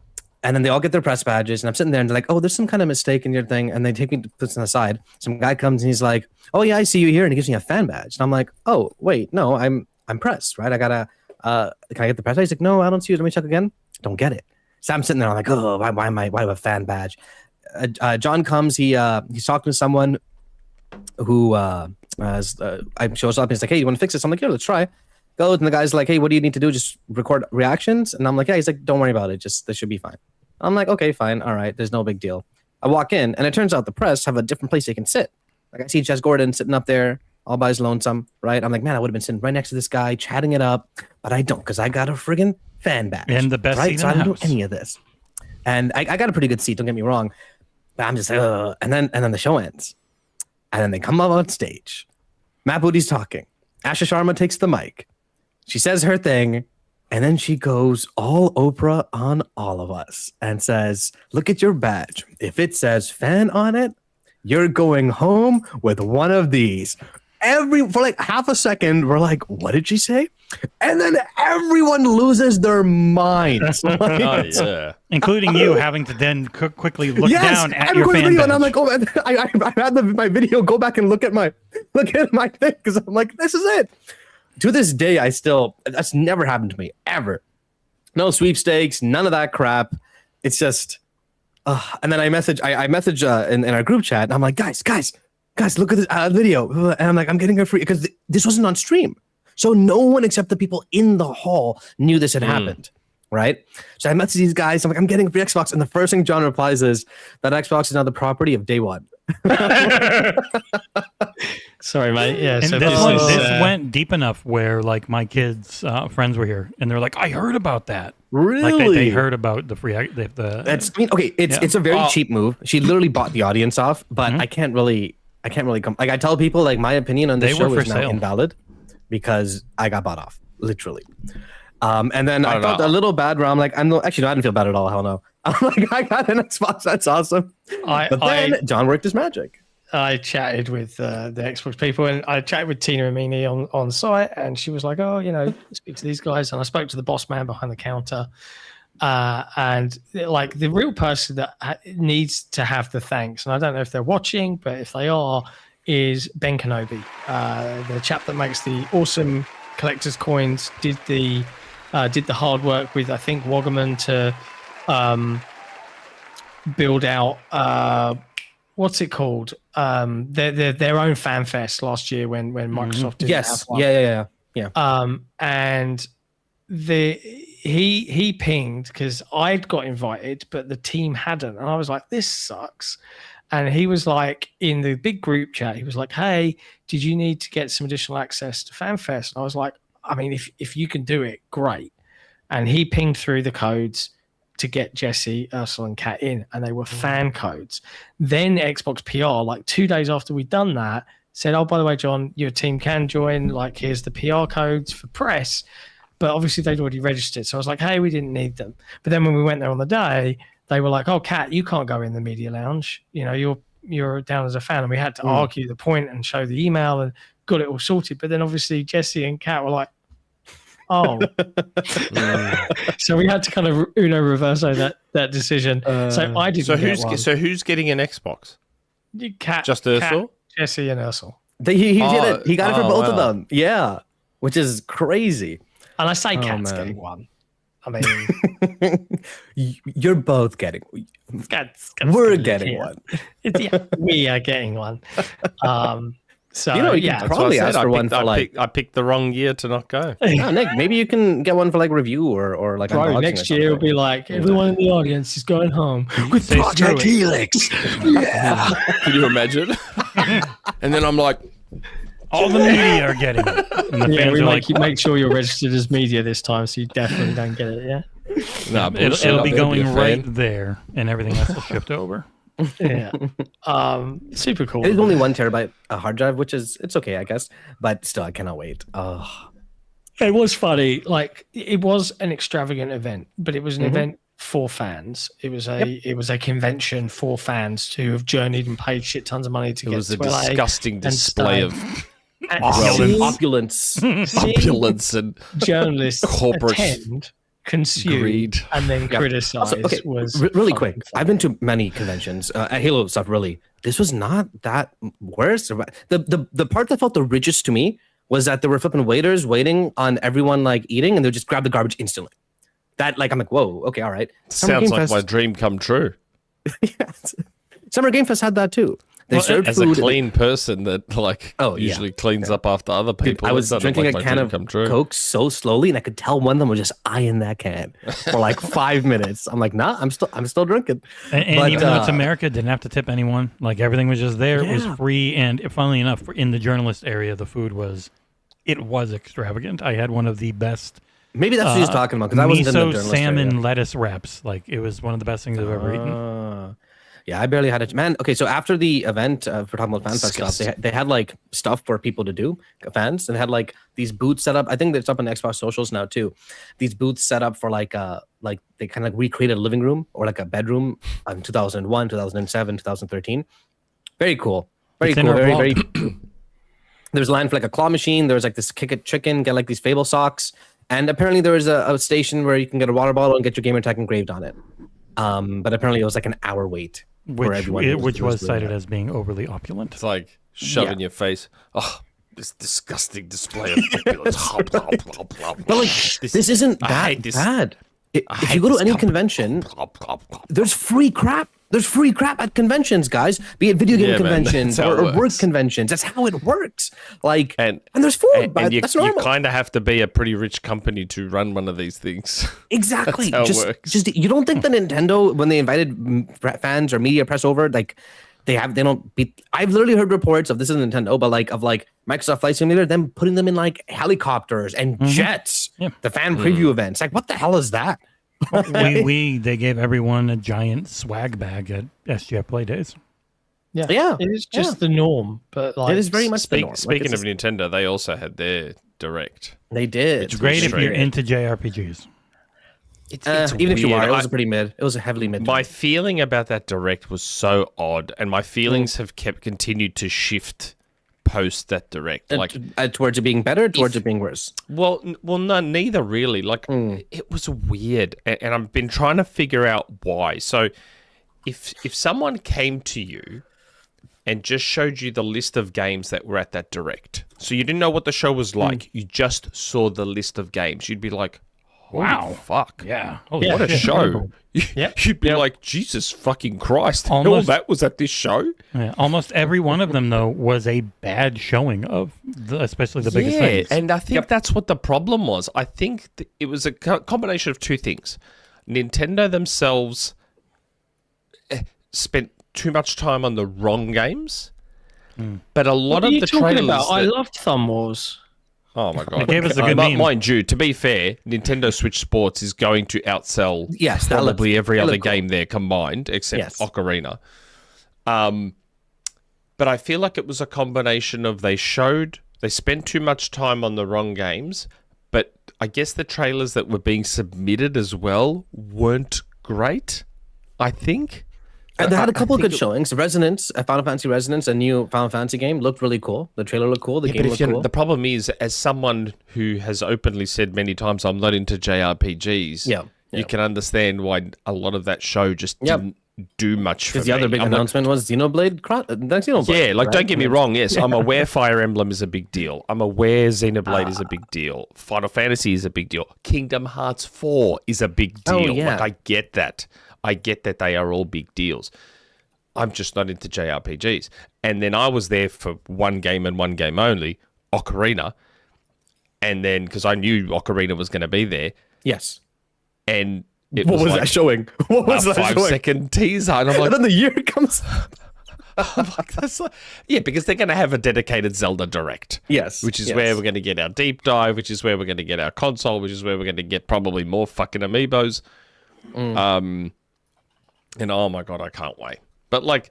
then they all get their press badges, and I'm sitting there, and they're like, "Oh, there's some kind of mistake in your thing," and they take me to this on the side. Some guy comes and he's like, "Oh yeah, I see you here," and he gives me a fan badge, and I'm like, "Oh wait, no, I'm press, right? I gotta can I get the press?" He's like, "No, I don't see you. Let me check again." Don't get it. So I'm sitting there, I'm like, "Oh, why do I have a fan badge?" John comes, he's talking to someone who I shows up and he's like, "Hey, you want to fix this?" I'm like, "Yeah, let's try." Goes and the guy's like, "Hey, what do you need to do? Just record reactions?" And I'm like, "Yeah." He's like, "Don't worry about it. Just this should be fine." I'm like, "Okay, fine. All right. There's no big deal." I walk in and it turns out the press have a different place they can sit. Like I see Jess Gordon sitting up there. all by his lonesome, right? I'm like, man, I would have been sitting right next to this guy, chatting it up, but I don't because I got a friggin' fan badge. And the best right? seat So in I the don't house. do any of this. And I got a pretty good seat, don't get me wrong. But I'm just like, ugh. And then the show ends. And then they come up on stage. Matt Booty's talking. Asha Sharma takes the mic. She says her thing. And then she goes all Oprah on all of us and says, look at your badge. If it says fan on it, you're going home with one of these. For like half a second, we're like, what did she say? And then everyone loses their minds. Oh yeah. Including you having to then quickly look down at your everyone's fan video, badge. and I'm like, oh, man, I had my video go back and look at my thing because I'm like, this is it. To this day, that's never happened to me ever. No sweepstakes, none of that crap. It's just, and then I message in our group chat. And I'm like, guys, look at this video. And I'm like, I'm getting it free because this wasn't on stream. So no one except the people in the hall knew this had happened, right? So I message these guys. I'm like, I'm getting a free Xbox. And the first thing John replies is that Xbox is now the property of DayOne. Sorry, mate. Yeah. And So this went deep enough where like my kids' friends were here and they're like, I heard about that. Really? Like they heard about the free. That's, I mean, okay. It's a very cheap move. She literally bought the audience off, but I can't really come. Like I tell people, like my opinion on this show is now invalid because I got bought off, literally. And then I felt a little bad where I'm like, actually, no, I didn't feel bad at all. Hell no. I'm like, I got an Xbox. That's awesome. But then John worked his magic. I chatted with the Xbox people, and I chatted with Tina Amini on site, and she was like, oh, speak to these guys. And I spoke to the boss man behind the counter. And like the real person that needs to have the thanks, and I don't know if they're watching, but if they are, is Ben Kenobi, the chap that makes the awesome collector's coins, did the hard work with, I think, Woggerman to build out what's it called? Their own fan fest last year when Microsoft didn't have one. Yeah. And he pinged because I'd got invited, but the team hadn't, and I was like, this sucks. And he was like, in the big group chat, he was like, hey, did you need to get some additional access to FanFest? And I was like, I mean, if you can do it, great. And he pinged through the codes to get Jesse, Aarsal, and Kat in, and they were fan codes. Then Xbox PR, like 2 days after we'd done that, said, oh, by the way, John, your team can join. Like, here's the PR codes for press. But obviously they'd already registered. So I was like, hey, we didn't need them. But then when we went there on the day, they were like, oh, Kat, you can't go in the media lounge. You're down as a fan. And we had to argue the point and show the email and got it all sorted. But then obviously Jesse and Kat were like, oh. So we had to kind of Uno Reverso that decision. So I didn't get one. So who's getting an Xbox? Kat, Just Aarsal? Jesse and Aarsal. He did it. He got it for both of them. Yeah. Which is crazy. And I say Kat's getting one. I mean, you're both getting. We're getting one. We are getting one. So you can probably ask for one for I picked the wrong year to not go. Oh, Nick, maybe you can get one for like review or like unboxing. Next year it'll be like everyone in the audience is going home with Project Helix. Yeah. Can you imagine? And then I'm like, all the media are getting it. And the fans are make sure you're registered as media this time, so you definitely don't get it. Yeah. No, it'll be going right there, and everything else will shift over. Yeah. Super cool. It's only 1 terabyte hard drive, which is it's okay, I guess, but still, I cannot wait. Oh, it was funny. Like it was an extravagant event, but it was an event for fans. It was a convention for fans who have journeyed and paid shit tons of money to get to LA. It was a disgusting display of opulence and journalists corporate attend, consume, greed, and then criticize. Also, okay, was really quick. I've been to many conventions, Halo stuff. Really, this was not that worse. The part that felt the richest to me was that there were flipping waiters waiting on everyone like eating, and they would just grab the garbage instantly. That like I'm like, whoa, okay, all right. Sounds like my dream come true. Yes. Summer Game Fest had that too. They served As food. a clean person that like Oh, yeah. usually cleans up after other people, I was it doesn't drinking look a like can my of dream come true. Coke so slowly, and I could tell one of them was just eyeing that can for like 5 minutes. I'm like, nah, I'm still drinking. And But, even though it's America, didn't have to tip anyone. Like everything was just there. It was Yeah. free. And funnily enough, in the journalist area, the food was extravagant. I had one of the best Maybe that's what he's talking about because I wasn't in the miso journalist salmon area. lettuce wraps. Like it was one of the best things I've ever eaten. Yeah, I barely had it. Man, okay, so after the event, if we're talking about fan fest stuff, they had like stuff for people to do, fans, and they had like these booths set up. I think it's up on Xbox socials now too. These booths set up for like they kind of like recreated a living room or like a bedroom in 2001, 2007, 2013. Very cool. Very It's in cool. our Very, blog. very. There's a line for like a claw machine. There was like this kick it chicken, get like these Fable socks. And apparently there was a station where you can get a water bottle and get your gamer tag engraved on it. But apparently it was like an hour wait. Which was cited as being overly opulent. It's like shove in your face. Oh, this disgusting display of opulence. Hop, hop, hop, hop. But like, this isn't I that hate this. bad. I If hate you go to this any cup. convention, Hop, hop, hop. there's free crap. There's free crap at conventions, guys. Be it video game Yeah, man, conventions that's how it or work works. conventions. That's how it works. Like, And there's food. and you, that's you normal. kind of have to be a pretty rich company to run one of these things. Exactly. That's how it works. Just you don't think that Nintendo, when they invited fans or media press over, like they don't beat. I've literally heard reports of this is Nintendo, but like of like Microsoft Flight Simulator, them putting them in like helicopters and jets. Yeah. The fan preview events. Like, what the hell is that? They gave everyone a giant swag bag at SGF Play Days. Yeah. It is just the norm, but like It is very much the norm. Like, Speaking it's of Nintendo, they also had their direct. they did. Which Great if Straight you're in. into JRPGs. Even if you weird. are, it was a pretty mid. It was a heavily mid. My feeling about that direct was so odd, and my feelings have continued to shift post that direct. Like, towards it being better, towards it being worse. well, no, neither really. Like, it was weird, and I've been trying to figure out why. So, if someone came to you and just showed you the list of games that were at that direct, so you didn't know what the show was like, you just saw the list of games, you'd be like, wow, fuck. Yeah. What a show. Yep. You'd be like, Jesus fucking Christ. All Almost- that was at this show? Yeah, almost every one of them, though, was a bad showing of, especially the biggest things. And I think that's what the problem was. I think it was a combination of two things. Nintendo themselves spent too much time on the wrong games, but a lot what are of you the talking trailers... about? I that- loved Thumb Wars. Oh my god! It gave us a good meme. Mind you, to be fair, Nintendo Switch Sports is going to outsell Yes, that probably looks- every that other looked cool. game there combined, except Yes. Ocarina. But I feel like it was a combination of they spent too much time on the wrong games, but I guess the trailers that were being submitted as well weren't great. I think. And they had a couple of think good showings. Resonance, Final Fantasy Resonance, a new Final Fantasy game, looked really cool. The trailer looked cool. The game looked cool. The problem is, as someone who has openly said many times, I'm not into JRPGs. Yeah. You can understand why a lot of that show just didn't do much for Because me. the other big I'm like, announcement was Xenoblade. Xenoblade. yeah, like, right? don't get me wrong. Yes, I'm aware Fire Emblem is a big deal. I'm aware Xenoblade is a big deal. Final Fantasy is a big deal. Kingdom Hearts 4 is a big deal. Oh, yeah. Like, I get that. I get that they are all big deals. I'm just not into JRPGs. And then I was there for one game and one game only, Ocarina. And then, because I knew Ocarina was going to be there, Yes. and it What was like that showing? What was a that showing? 5-second teaser. And I'm like, And then the year comes. that's like, yeah, because they're going to have a dedicated Zelda Direct. Yes. Which is yes. where we're going to get our deep dive, which is where we're going to get our console, which is where we're going to get probably more fucking amiibos. And oh my God, I can't wait. But like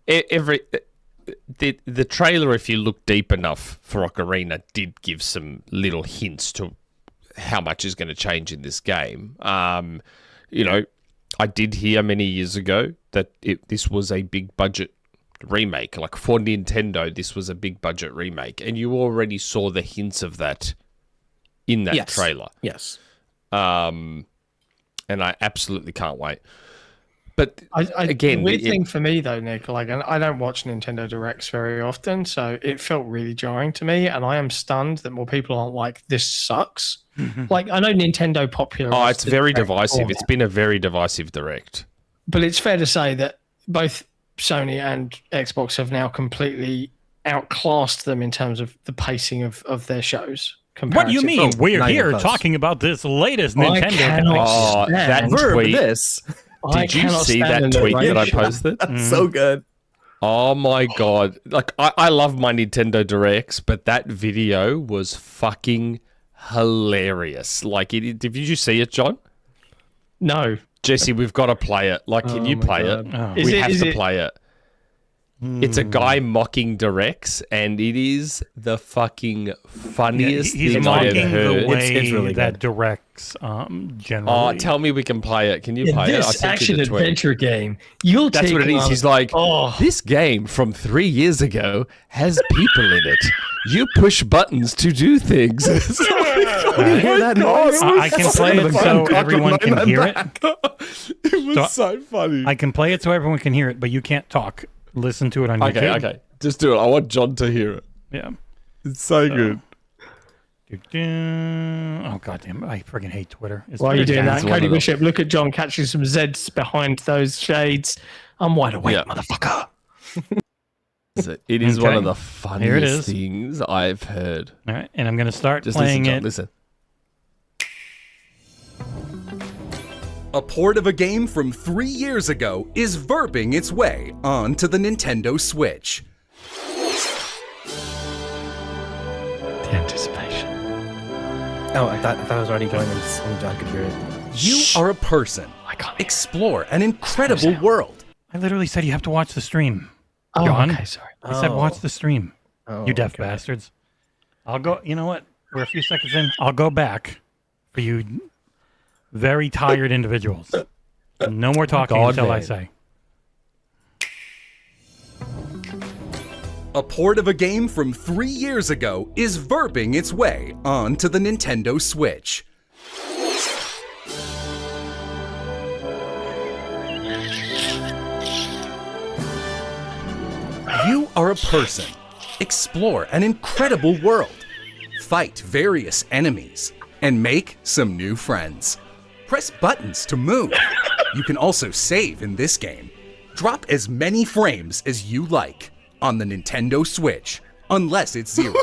the trailer, if you look deep enough for Ocarina, did give some little hints to how much is going to change in this game. You know, I did hear many years ago that this was a big budget remake. Like for Nintendo, this was a big budget remake, and you already saw the hints of that in that trailer. Yes. And I absolutely can't wait. But Again, the weird thing for me though, Nick, like I don't watch Nintendo Directs very often, so it felt really jarring to me, and I am stunned that more people aren't like, this sucks. Like, I know Nintendo popular. Oh, it's very divisive. It's been a very divisive Direct. But it's fair to say that both Sony and Xbox have now completely outclassed them in terms of the pacing of their shows. What do you mean? We're not even here close. talking about this latest I Nintendo. cannot Oh, stand that Verb tweet. this. I Did you cannot see stand that the tweet that I narration. posted? That's so good. Oh my god! Like I love my Nintendo Directs, but that video was fucking hilarious. Like, did you see it, John? No. Jesse, we've got to play it. Like, can you my play God. it? Oh. Is We it- have is to it- play it. It's a guy mocking Directs, and it is the fucking funniest He's thing I've mocking heard. the way It's really that good. directs generally. Oh, tell me we can play it. Can you In play it? I this sent you action the tweet. adventure game, you'll That's take what it is. on- He's like, Oh. this game from 3 years ago has people in it. You push buttons to do things. You hear that noise? I can play it so everyone can hear it. It was so funny. I can play it so everyone can hear it, but you can't talk. Listen to it on Okay, YouTube. okay. Just do it. I want John to hear it. Yeah. It's so good. Oh goddamn! I freaking hate Twitter. It's While you're Twitter doing that, down. one Cody of them. Bishop, look at John catching some Zeds behind those shades. I'm wide awake, Yeah. motherfucker. It is one Okay. of the Here it funniest is. things I've heard. All right, and I'm gonna start Just playing listen, John. it. Listen. A port of a game from 3 years ago is verbing its way onto the Nintendo Switch. The anticipation. Oh, I thought it was already going and John could hear it. You are a person. I can't hear. Explore an incredible world. I literally said you have to watch the stream. Oh, John? okay, sorry. I said watch the stream. Oh, You deaf okay. bastards. I'll go. You know what? We're a few seconds in. I'll go back for you, very tired individuals. No more talking God, until I man. say. A port of a game from 3 years ago is verbing its way onto the Nintendo Switch. You are a person. Explore an incredible world. Fight various enemies. And make some new friends. Press buttons to move. You can also save in this game. Drop as many frames as you like on the Nintendo Switch, unless it's 0.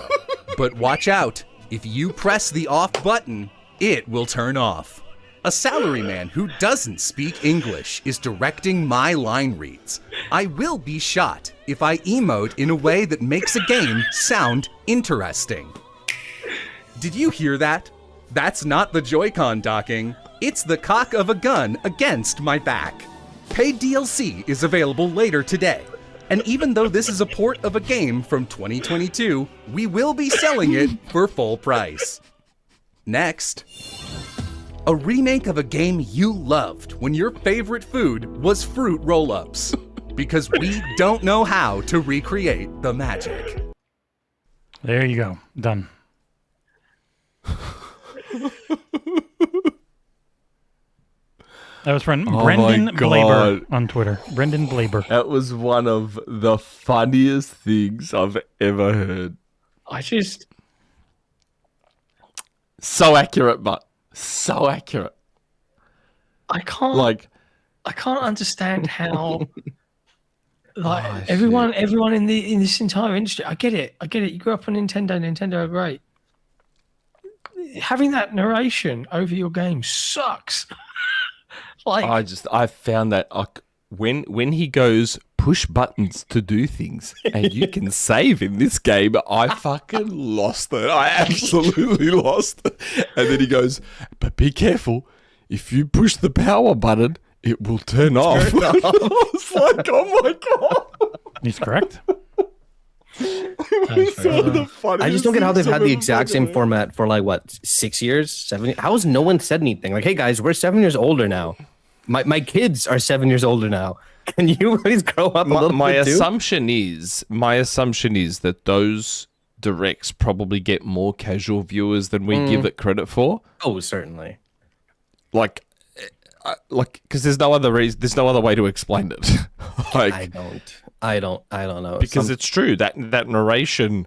But watch out, if you press the off button, it will turn off. A salaryman who doesn't speak English is directing my line reads. I will be shot if I emote in a way that makes a game sound interesting. Did you hear that? That's not the Joy-Con docking. It's the cock of a gun against my back. Paid DLC is available later today. And even though this is a port of a game from 2022, we will be selling it for full price. Next. A remake of a game you loved when your favorite food was fruit roll-ups. Because we don't know how to recreate the magic. There you go. Done. That was from Oh Brendan my Blaber God. on Twitter. Brendan Blaber. That was one of the funniest things I've ever heard. I just. So accurate, but so accurate. I can't. Like, I can't understand how. Like Oh, everyone in this entire industry, I get it. You grew up on Nintendo. Nintendo are great. Having that narration over your game sucks. Like I found that when he goes push buttons to do things and you can save in this game, I fucking lost it. I absolutely lost it. And then he goes, but be careful. If you push the power button, it will turn off. I was like, oh my God. He's correct. I just don't get how they've had the exact same format for like what 6 years, 7. How has no one said anything? Like, hey guys, we're 7 years older now. My kids are 7 years older now. Can you please grow up a little My bit too? assumption is that those directs probably get more casual viewers than we give it credit for. Oh, certainly. Like, because there's no other reason. There's no other way to explain it. Like, I don't know. because it's true that narration,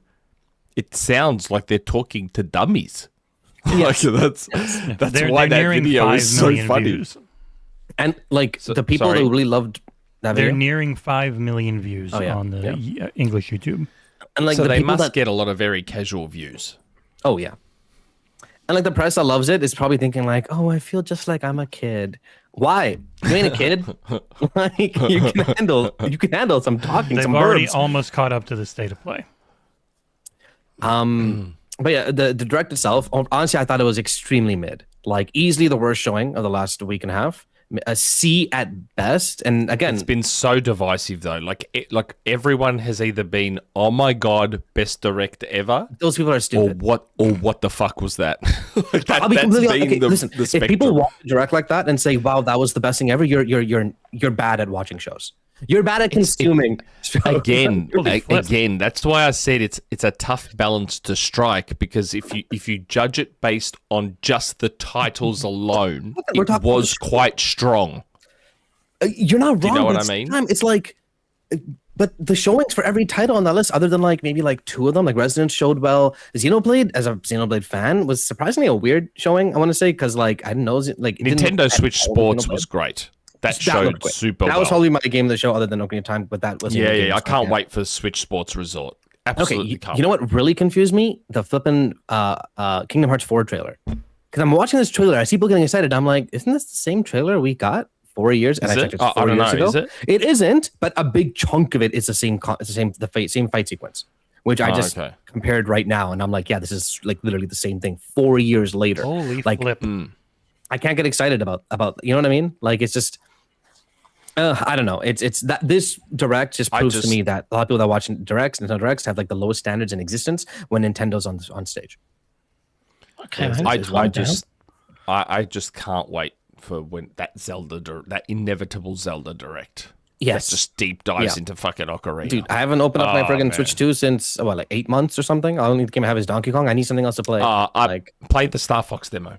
it sounds like they're talking to dummies. Yes. Like, that's They're why that nearing video 5 is so million funny. views. And like the people sorry? that really loved That They're video? nearing 5 million views Oh, yeah. on the English YouTube. And like so the they people must get a lot of very casual views. Oh yeah. And like the press that loves it is probably thinking like, oh, I feel just like I'm a kid. Why? You ain't a kid. Like you can handle some talking, They've some already verbs. almost caught up to the state of play. But yeah, the direct itself, honestly, I thought it was extremely mid. Like easily the worst showing of the last week and a half. A C at best. And again, It's been so divisive though. Like everyone has either been, oh my god, best direct ever, those people are or stupid. what the fuck was that? Like that I'll be that's completely been okay, listen, the if people spectrum. watch direct like that and say, wow, that was the best thing ever, you're bad at watching shows. You're bad at consuming shows. Again, Holy flip. again, that's why I said it's a tough balance to strike, because if you judge it based on just the titles alone, We're it talking was about- quite strong. You're not wrong. you know what but I at the mean? same time, it's like, but the showings for every title on that list, other than like maybe like 2 of them, like Resonant showed well. Xenoblade, as a Xenoblade fan, was surprisingly a weird showing. I want to say because like I didn't know like it didn't Nintendo look Switch at all Sports Xenoblade. was great. That That showed looked great. super That well. was probably my game of the show, other than Ocarina of Time. But that was yeah. I can't wait for Switch Sports Resort. Okay, Absolutely you can't. know what really confused me? The flipping Kingdom Hearts 4 trailer. Because I'm watching this trailer, I see people getting excited. I'm like, isn't this the same trailer we got 4 years? And Is I it? checked it's I 4 don't years know, ago. is it? It isn't, but a big chunk of it is the same. It's same fight sequence, which I just okay. compared right now, and I'm like, yeah, this is like literally the same thing 4 years later. Holy like, flip. I can't get excited about you know what I mean? Like it's just. I don't know. It's that this direct just proves to me that a lot of people that watch Nintendo Directs have like the lowest standards in existence when Nintendo's on stage. Okay, I just can't wait for when that that inevitable Zelda Direct. Yes. That just deep dives Yeah. into fucking Ocarina. Dude, I haven't opened up my friggin' man. Switch 2 since like 8 months or something. The only game I have is Donkey Kong. I need something else to play. I played the Star Fox demo.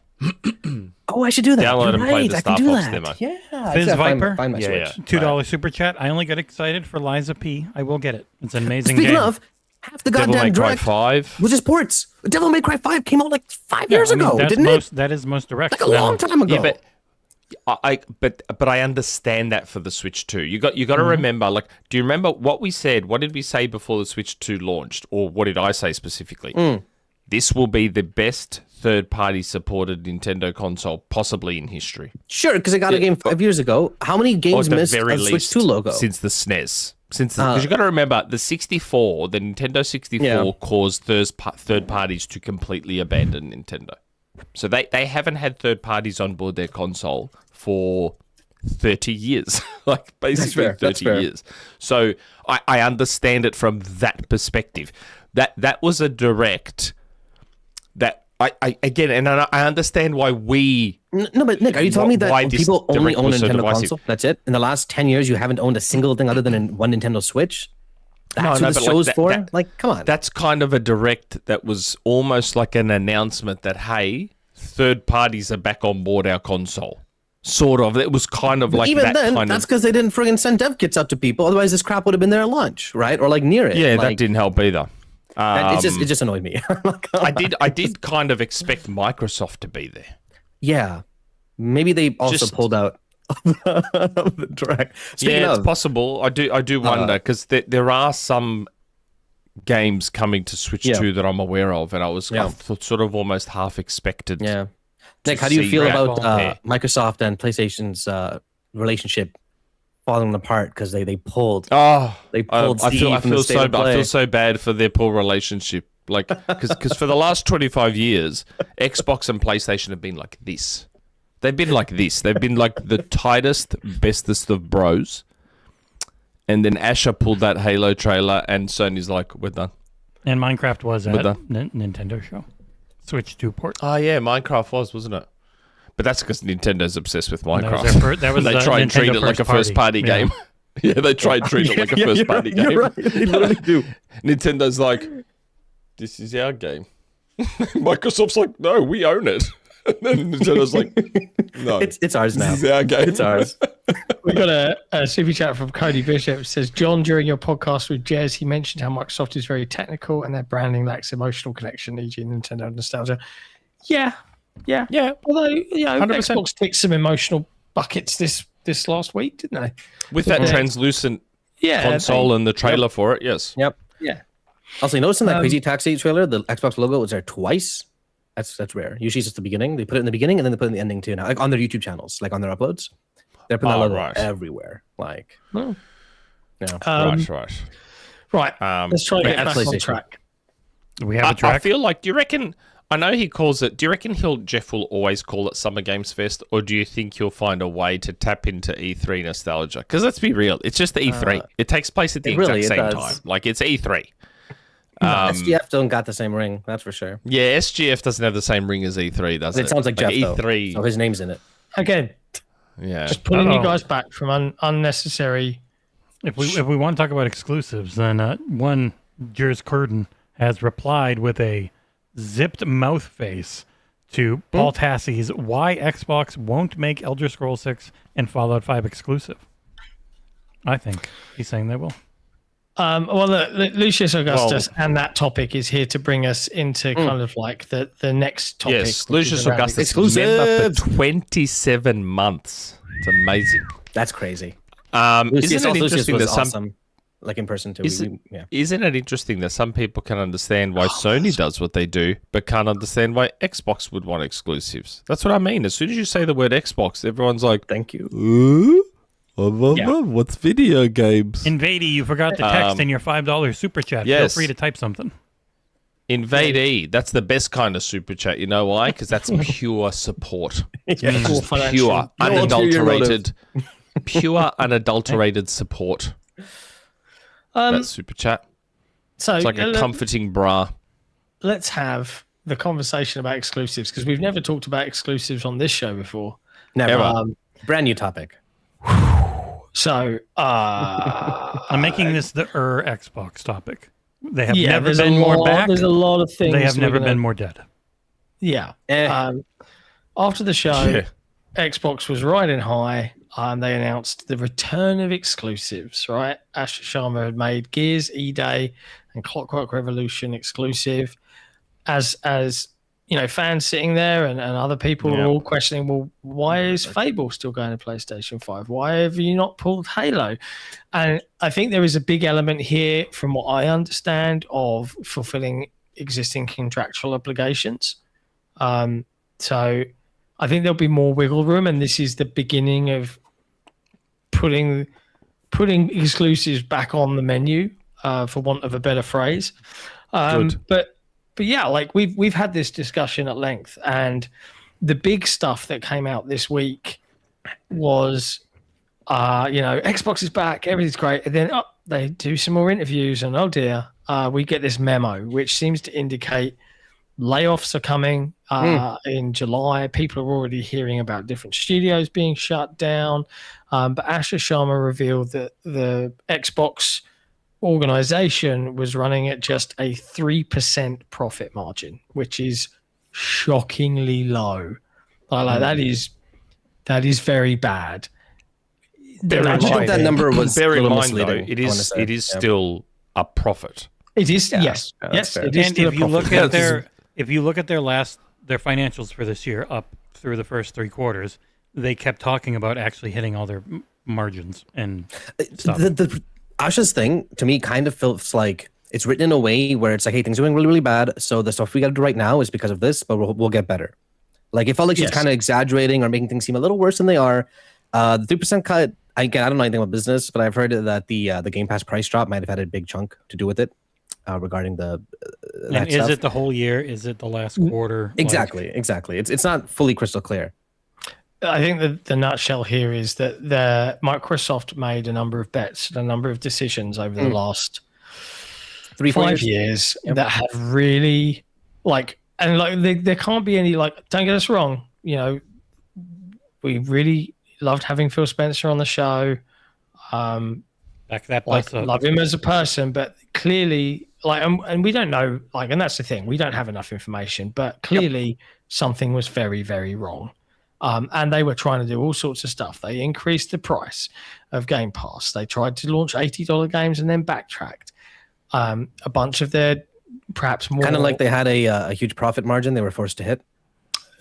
Oh, I should do that. download You're and play right. the I can Star do Fox that. demo. Yeah. I Fizz just gotta Viper? Find my Yeah, Switch. $2 super chat. I only got excited for Liza P. I will get it. It's an amazing Speaking game. of, half the Devil goddamn May Cry direct 5. was just ports. Devil May Cry 5 came out like 5 Yeah, years I mean, ago, that's didn't most, it? That is most direct. Like a long time ago. Yeah, but I understand that for the Switch 2. You got to remember, like, do you remember what we said? What did we say before the Switch 2 launched? Or what did I say specifically? This will be the best third-party supported Nintendo console possibly in history. Sure, because I got a game 5 years ago. How many Or games at the missed very a Switch least 2 logo? since the SNES. Because you got to remember, the 64, the Nintendo 64 Yeah. caused third parties to completely abandon Nintendo. So they haven't had third parties on board their console for 30 years, like basically fair, that's 30 fair. years. So I understand it from that perspective. That was a direct that I again, and I understand why we. No, but Nick, are you telling me Why that this people only direct own a was so Nintendo divisive? console? That's it? In the last 10 years, you haven't owned a single thing other than one Nintendo Switch? That's No, what but the like show's that- for? that- Like, come on. That's kind of a direct that was almost like an announcement that, hey, third parties are back on board our console. Sort of. It was kind of like Even that then, kind that's of. because they didn't friggin' send dev kits out to people. Otherwise, this crap would have been there at launch, right? Or like near it. Yeah, that Like, didn't help either. it just annoyed me. I did kind of expect Microsoft to be there. Yeah. Maybe they also Just- pulled out of the direct. Speaking Yeah, of, it's possible. I do wonder because there are some games coming to Switch Yeah. 2 that I'm aware of, and I Yeah. sort of almost half expected. yeah. to Nick, how do you see feel that about compare. Microsoft and PlayStation's relationship falling apart because they pulled Oh, They pulled I feel Steve from the State of Play. I feel so bad for their poor relationship. Like, because for the last 25 years, Xbox and PlayStation have been like this. They've been like this. They've been like the tightest, bestest of bros. And then Asher pulled that Halo trailer, and Sony's like, "We're done." And Minecraft was at the- Nintendo show. Switch 2 port. Oh yeah, Minecraft wasn't it? But that's because Nintendo's obsessed with That was Minecraft. that was They the try and treat Nintendo it like a party. first party Yeah. game. Yeah, they try and treat it like a first party game. You're right. They literally do. Nintendo's like, this is our game. Microsoft's like, no, we own it. And then Nintendo's like, no, It's ours now. this is our game. It's ours. We got a super chat from Cody Bishop. It says, John, during your podcast with Jez, he mentioned how Microsoft is very technical and their branding lacks emotional connection, e.g. Nintendo nostalgia. Yeah. Yeah. Although, 100%. 100%. Xbox ticks some emotional buckets this this last week, didn't they? With that translucent console and the trailer for it, yes. Yep. Yeah. Also, you notice in that Crazy Taxi trailer, the Xbox logo was there twice. That's rare. Usually it's just the beginning. They put it in the beginning and then they put it in the ending too. Now, like on their YouTube channels, like on their uploads, they're putting that logo everywhere. Like, Oh. yeah. Right. Let's try to get back on PlayStation. track. Do we have a track? I feel like, do you reckon, I know he calls it, do you reckon Jeff will always call it Summer Games Fest, or do you think he'll find a way to tap into E3 nostalgia? Because let's be real, it's just the E3. It takes place at the exact same time. Like, it's E3. SGF don't got the same ring, that's for sure. Yeah, SGF doesn't have the same ring as E3, does it? It sounds like Jeff, E3. though. So his name's in it. Again, Yeah. just pulling you guys back from unnecessary. If we want to talk about exclusives, then one Jers Curtin has replied with a zipped mouth face to Paul Tassie's why Xbox won't make Elder Scrolls 6 and Fallout 5 exclusive. I think he's saying they will. Well, Lucius Augustus and that topic is here to bring us into kind of like the next topic. Yes, Lucius Augustus. Exclusive. Member for 27 months. It's amazing. That's crazy. Isn't it interesting that some awesome, like in person too. Isn't it interesting that some people can understand why Sony does what they do, but can't understand why Xbox would want exclusives? That's what I mean. As soon as you say the word Xbox, everyone's like, Thank you. what's video games? Invadey, you forgot to text in your $5 super chat. Yes. Feel free to type something. Invadey, that's the best kind of super chat. You know why? Because that's pure support. Just pure, unadulterated, pure, unadulterated support. That's super chat. So It's like a comforting bra. Let's have the conversation about exclusives because we've never talked about exclusives on this show before. Never. Brand new topic. So I'm making this the Xbox topic. They have never there's been more back. There's a lot of things. They have never been more dead. Yeah. After the show, Xbox was riding high. They announced the return of exclusives, right? Asher Sharma had made Gears, E-Day, and Clockwork Revolution exclusive. As you know, fans sitting there and other people were all questioning, well, why is Fable still going to PlayStation 5? Why have you not pulled Halo? And I think there is a big element here, from what I understand, of fulfilling existing contractual obligations. So I think there'll be more wiggle room, and this is the beginning of putting exclusives back on the menu, for want of a better phrase. But yeah, like we've had this discussion at length, and the big stuff that came out this week was, Xbox is back, everything's great, and then they do some more interviews, and oh dear, we get this memo which seems to indicate layoffs are coming in July. People are already hearing about different studios being shut down, but Asher Sharma revealed that the Xbox organization was running at just a 3% profit margin, which is shockingly low. That is very bad. That number was bear in a little mind though, misleading. it is still a profit. It is, yes, fair. it is. And still if a you profit. look at their financials for this year up through the first 3 quarters, they kept talking about actually hitting all their margins and stuff. The Asha's thing to me kind of feels like it's written in a way where it's like, hey, things are doing really, really bad, so the stuff we got to do right now is because of this, but we'll get better. Like it felt like she's kind of exaggerating or making things seem a little worse than they are. The 3% cut, again, I don't know anything about business, but I've heard that the Game Pass price drop might have had a big chunk to do with it, regarding the. And is it the whole year? Is it the last quarter? Exactly. It's not fully crystal clear. I think the nutshell here is that Microsoft made a number of bets, a number of decisions over the last 3-4 5 years that have really there can't be any, like, don't get us wrong, we really loved having Phil Spencer on the show. Back that Love him as a person, but clearly, and we don't know, and that's the thing, we don't have enough information, but clearly something was very, very wrong. And they were trying to do all sorts of stuff. They increased the price of Game Pass. They tried to launch $80 games and then backtracked. A bunch of their perhaps more... Kind of like they had a huge profit margin they were forced to hit,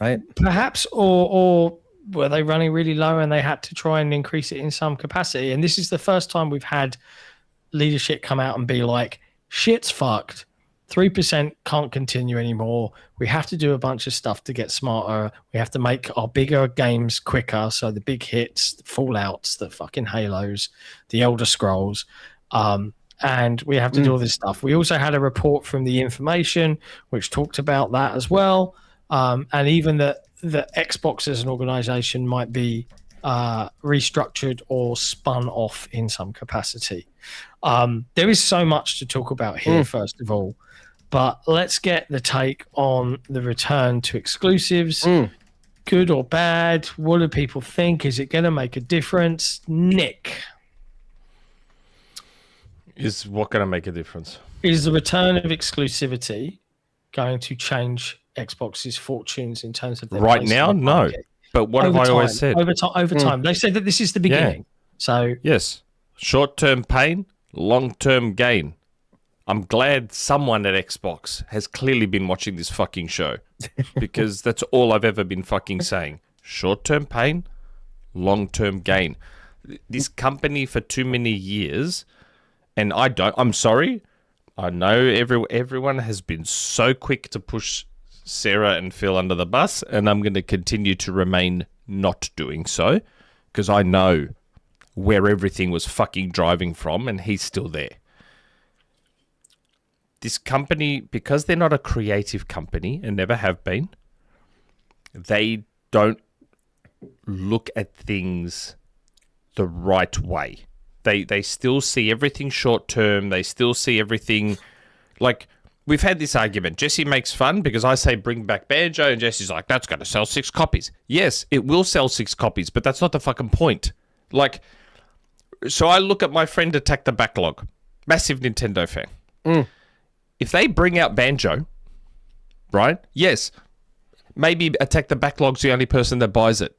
right? Perhaps, or were they running really low, and they had to try and increase it in some capacity. And this is the first time we've had leadership come out and be like, shit's fucked. 3% can't continue anymore. We have to do a bunch of stuff to get smarter. We have to make our bigger games quicker. So the big hits, the Fallouts, the fucking Halos, the Elder Scrolls. And we have to do all this stuff. We also had a report from The Information, which talked about that as well. And even that Xbox as an organization might be restructured or spun off in some capacity. There is so much to talk about here, first of all. But let's get the take on the return to exclusives. Good or bad? What do people think? Is it going to make a difference? Nick. Is what going to make a difference? Is the return of exclusivity going to change Xbox's fortunes in terms of their right now? No. Market? But what have I always said? Over time. They said that this is the beginning. So yes. Short-term pain, long-term gain. I'm glad someone at Xbox has clearly been watching this fucking show because that's all I've ever been fucking saying. Short-term pain, long-term gain. This company for too many years, and I'm sorry, I know everyone has been so quick to push Sarah and Phil under the bus, and I'm going to continue to remain not doing so because I know where everything was fucking driving from, and he's still there. This company, because they're not a creative company and never have been, they don't look at things the right way. They still see everything short term. They still see everything like we've had this argument. Jesse makes fun because I say bring back Banjo, and Jesse's like, that's going to sell 6 copies. Yes, it will sell 6 copies, but that's not the fucking point. Like, so I look at my friend Attack the Backlog, massive Nintendo fan. If they bring out Banjo, right? Yes, maybe Attack the Backlog's the only person that buys it.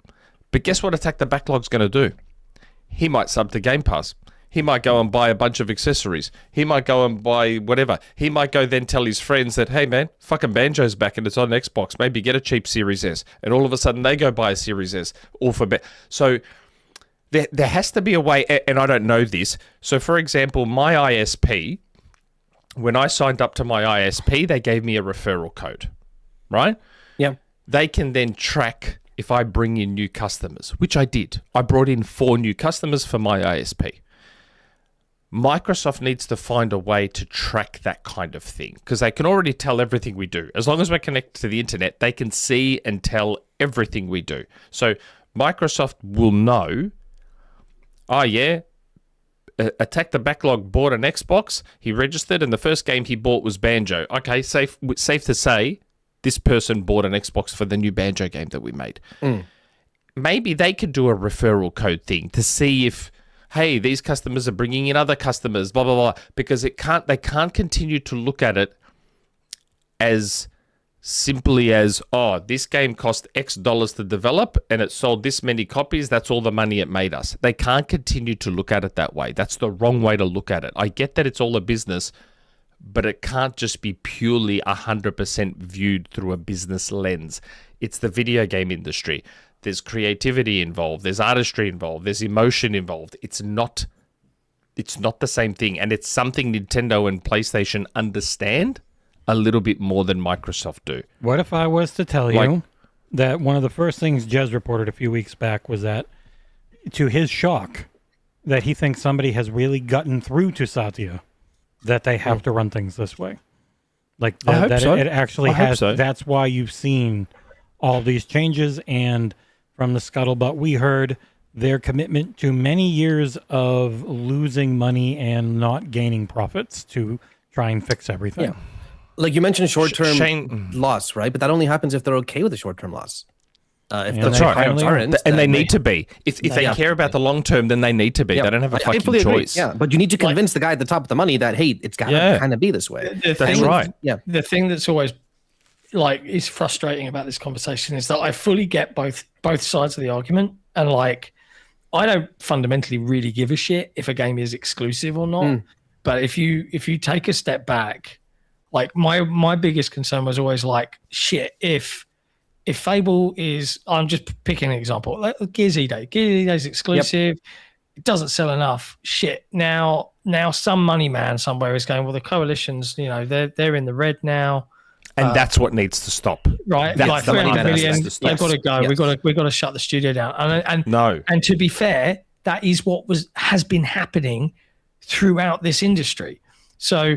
But guess what Attack the Backlog's going to do? He might sub to Game Pass. He might go and buy a bunch of accessories. He might go and buy whatever. He might go then tell his friends that, hey man, fucking Banjo's back and it's on Xbox. Maybe get a cheap Series S. And all of a sudden they go buy a Series S. All for So there has to be a way, and I don't know this. So for example, my ISP, when I signed up to my ISP, they gave me a referral code, right? Yeah. They can then track if I bring in new customers, which I did. I brought in 4 new customers for my ISP. Microsoft needs to find a way to track that kind of thing because they can already tell everything we do. As long as we're connected to the internet, they can see and tell everything we do. So Microsoft will know, oh yeah, Attack the Backlog bought an Xbox, he registered, and the first game he bought was Banjo. Okay, safe to say this person bought an Xbox for the new Banjo game that we made. Maybe they could do a referral code thing to see if, hey, these customers are bringing in other customers, blah, blah, blah, because they can't continue to look at it as simply as, oh, this game cost X dollars to develop and it sold this many copies, that's all the money it made us. They can't continue to look at it that way. That's the wrong way to look at it. I get that it's all a business, but it can't just be purely 100% viewed through a business lens. It's the video game industry. There's creativity involved. There's artistry involved. There's emotion involved. It's not the same thing. And it's something Nintendo and PlayStation understand a little bit more than Microsoft do. What if I was to tell you that one of the first things Jez reported a few weeks back was that, to his shock, that he thinks somebody has really gotten through to Satya that they have to run things this way. Like that it actually has. So. That's why you've seen all these changes, and from the scuttlebutt we heard, their commitment to many years of losing money and not gaining profits to try and fix everything. Yeah. Like you mentioned short-term loss, right? But that only happens if they're okay with the short-term loss. If that's right. And they need to be. If they care about the long term, then they need to be. They don't have a fucking choice. Yeah, but you need to convince the guy at the top of the money that, hey, it's got to kind of be this way. That's right. Yeah. The thing that's always is frustrating about this conversation is that I fully get both sides of the argument, and I don't fundamentally really give a shit if a game is exclusive or not. But if you take a step back, my biggest concern was always shit, if if Fable is, I'm just picking an example, like Gears E-Day. Gears E-Day is exclusive. It doesn't sell enough. Shit. Now some money man somewhere is going, well, the coalitions, they're in the red now. And that's what needs to stop. Right. That's like the money 300 man million, aspect. they've got to go. Yes. We've got to shut the studio down. No. And to be fair, that is what has been happening throughout this industry. So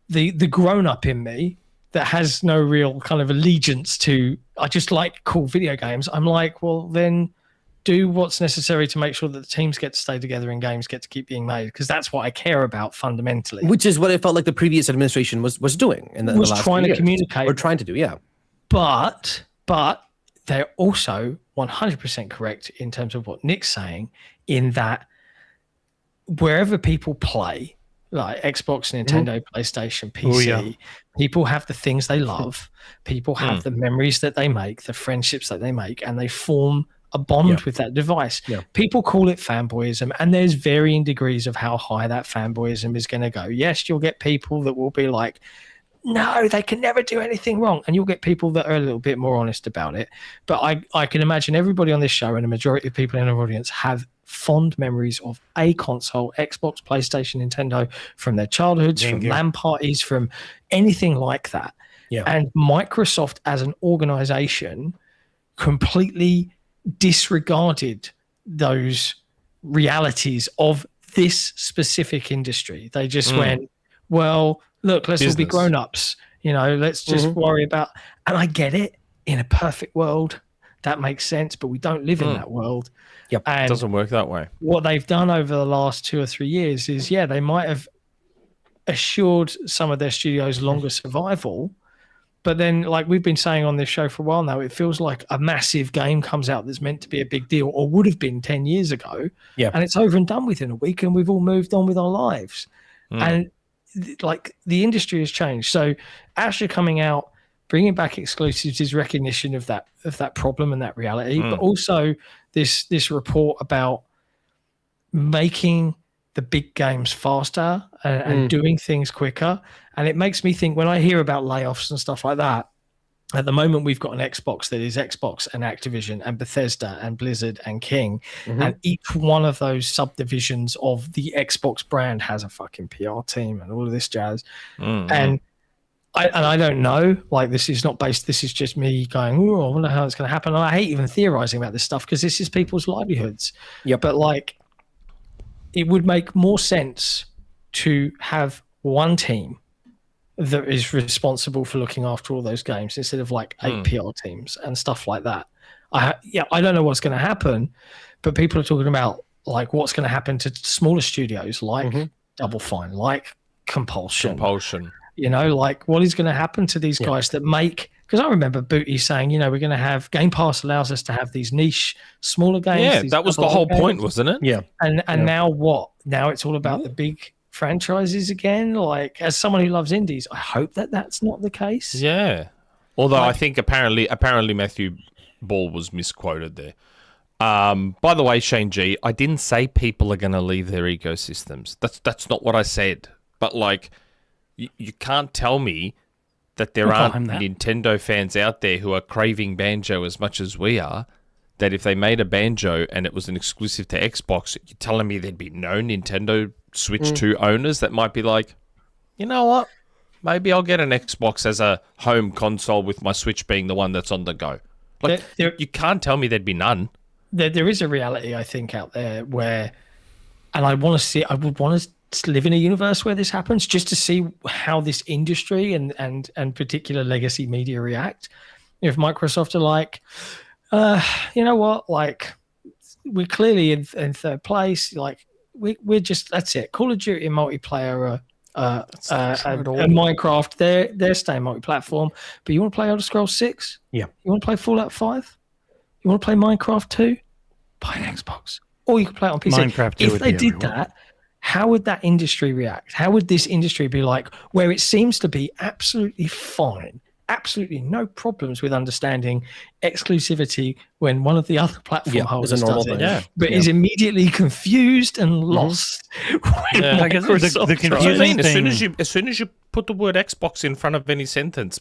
the grown up in me that has no real kind of allegiance to, I just like cool video games. I'm like, well, then do what's necessary to make sure that the teams get to stay together and games get to keep being made, because that's what I care about fundamentally. Which is what it felt like the previous administration was doing in the last trying few to years. communicate. Or trying to do, yeah. But they're also 100% correct in terms of what Nick's saying, in that wherever people play, like Xbox, Nintendo, PlayStation, PC, people have the things they love. People have the memories that they make, the friendships that they make, and they form a bond with that device. Yeah. People call it fanboyism, and there's varying degrees of how high that fanboyism is going to go. Yes, you'll get people that will be like, no, they can never do anything wrong. And you'll get people that are a little bit more honest about it. But I can imagine everybody on this show and a majority of people in our audience have fond memories of a console, Xbox, PlayStation, Nintendo, from their childhoods, from LAN parties, from anything like that. Yeah. And Microsoft as an organization completely disregarded those realities of this specific industry. They just went, well, look, let's all be grown-ups. Let's just worry about, and I get it, in a perfect world, that makes sense, but we don't live in that world. Yep. And It doesn't work that way. what they've done over the last 2 or 3 years is, they might have assured some of their studios longer survival, but then, like we've been saying on this show for a while now, it feels like a massive game comes out that's meant to be a big deal, or would have been 10 years ago, and it's over and done within a week, and we've all moved on with our lives. And like the industry has changed. So Asher coming out, bringing back exclusives is recognition of that problem and that reality, but also this report about making the big games faster and doing things quicker. And it makes me think, when I hear about layoffs and stuff like that, at the moment we've got an Xbox that is Xbox and Activision and Bethesda and Blizzard and King, and each one of those subdivisions of the Xbox brand has a fucking PR team and all of this jazz. And I don't know, like, this is just me going, oh, I wonder how it's going to happen. And I hate even theorizing about this stuff because this is people's livelihoods. But like, it would make more sense to have one team that is responsible for looking after all those games instead of like 8 PR teams and stuff like that. I don't know what's going to happen, but people are talking about like what's going to happen to smaller studios like Double Fine, like Compulsion. Like what is going to happen to these guys that make, because I remember Booty saying, we're going to have Game Pass allows us to have these niche smaller games. Yeah, that was the whole point, wasn't it? Yeah. And now what? Now it's all about the big franchises again. Like, as someone who loves indies, I hope that that's not the case. Yeah. Although I think apparently Matthew Ball was misquoted there. By the way, Shane G, I didn't say people are going to leave their ecosystems. That's not what I said. But like, you can't tell me that there aren't Nintendo fans out there who are craving Banjo as much as we are, that if they made a Banjo and it was an exclusive to Xbox, you're telling me there'd be no Nintendo Switch 2 owners that might be like, you know what? Maybe I'll get an Xbox as a home console with my Switch being the one that's on the go. Like, you can't tell me there'd be none. There is a reality, I think, out there where, and I would want to live in a universe where this happens, just to see how this industry and particular legacy media react. If Microsoft are like, you know what, like, we're clearly in third place, like we're just, that's it. Call of Duty multiplayer, and Minecraft, they're staying multi-platform. But you want to play Elder Scrolls 6? Yeah. You want to play Fallout 5? You want to play Minecraft 2? Buy an Xbox. Or you can play it on PC. Minecraft 2 if would they be did that, how would that industry react? How would this industry be like, where it seems to be absolutely fine, absolutely no problems with understanding exclusivity when one of the other platform holders does it, but is immediately confused and lost. I guess the confusing thing, as soon as you put the word Xbox in front of any sentence,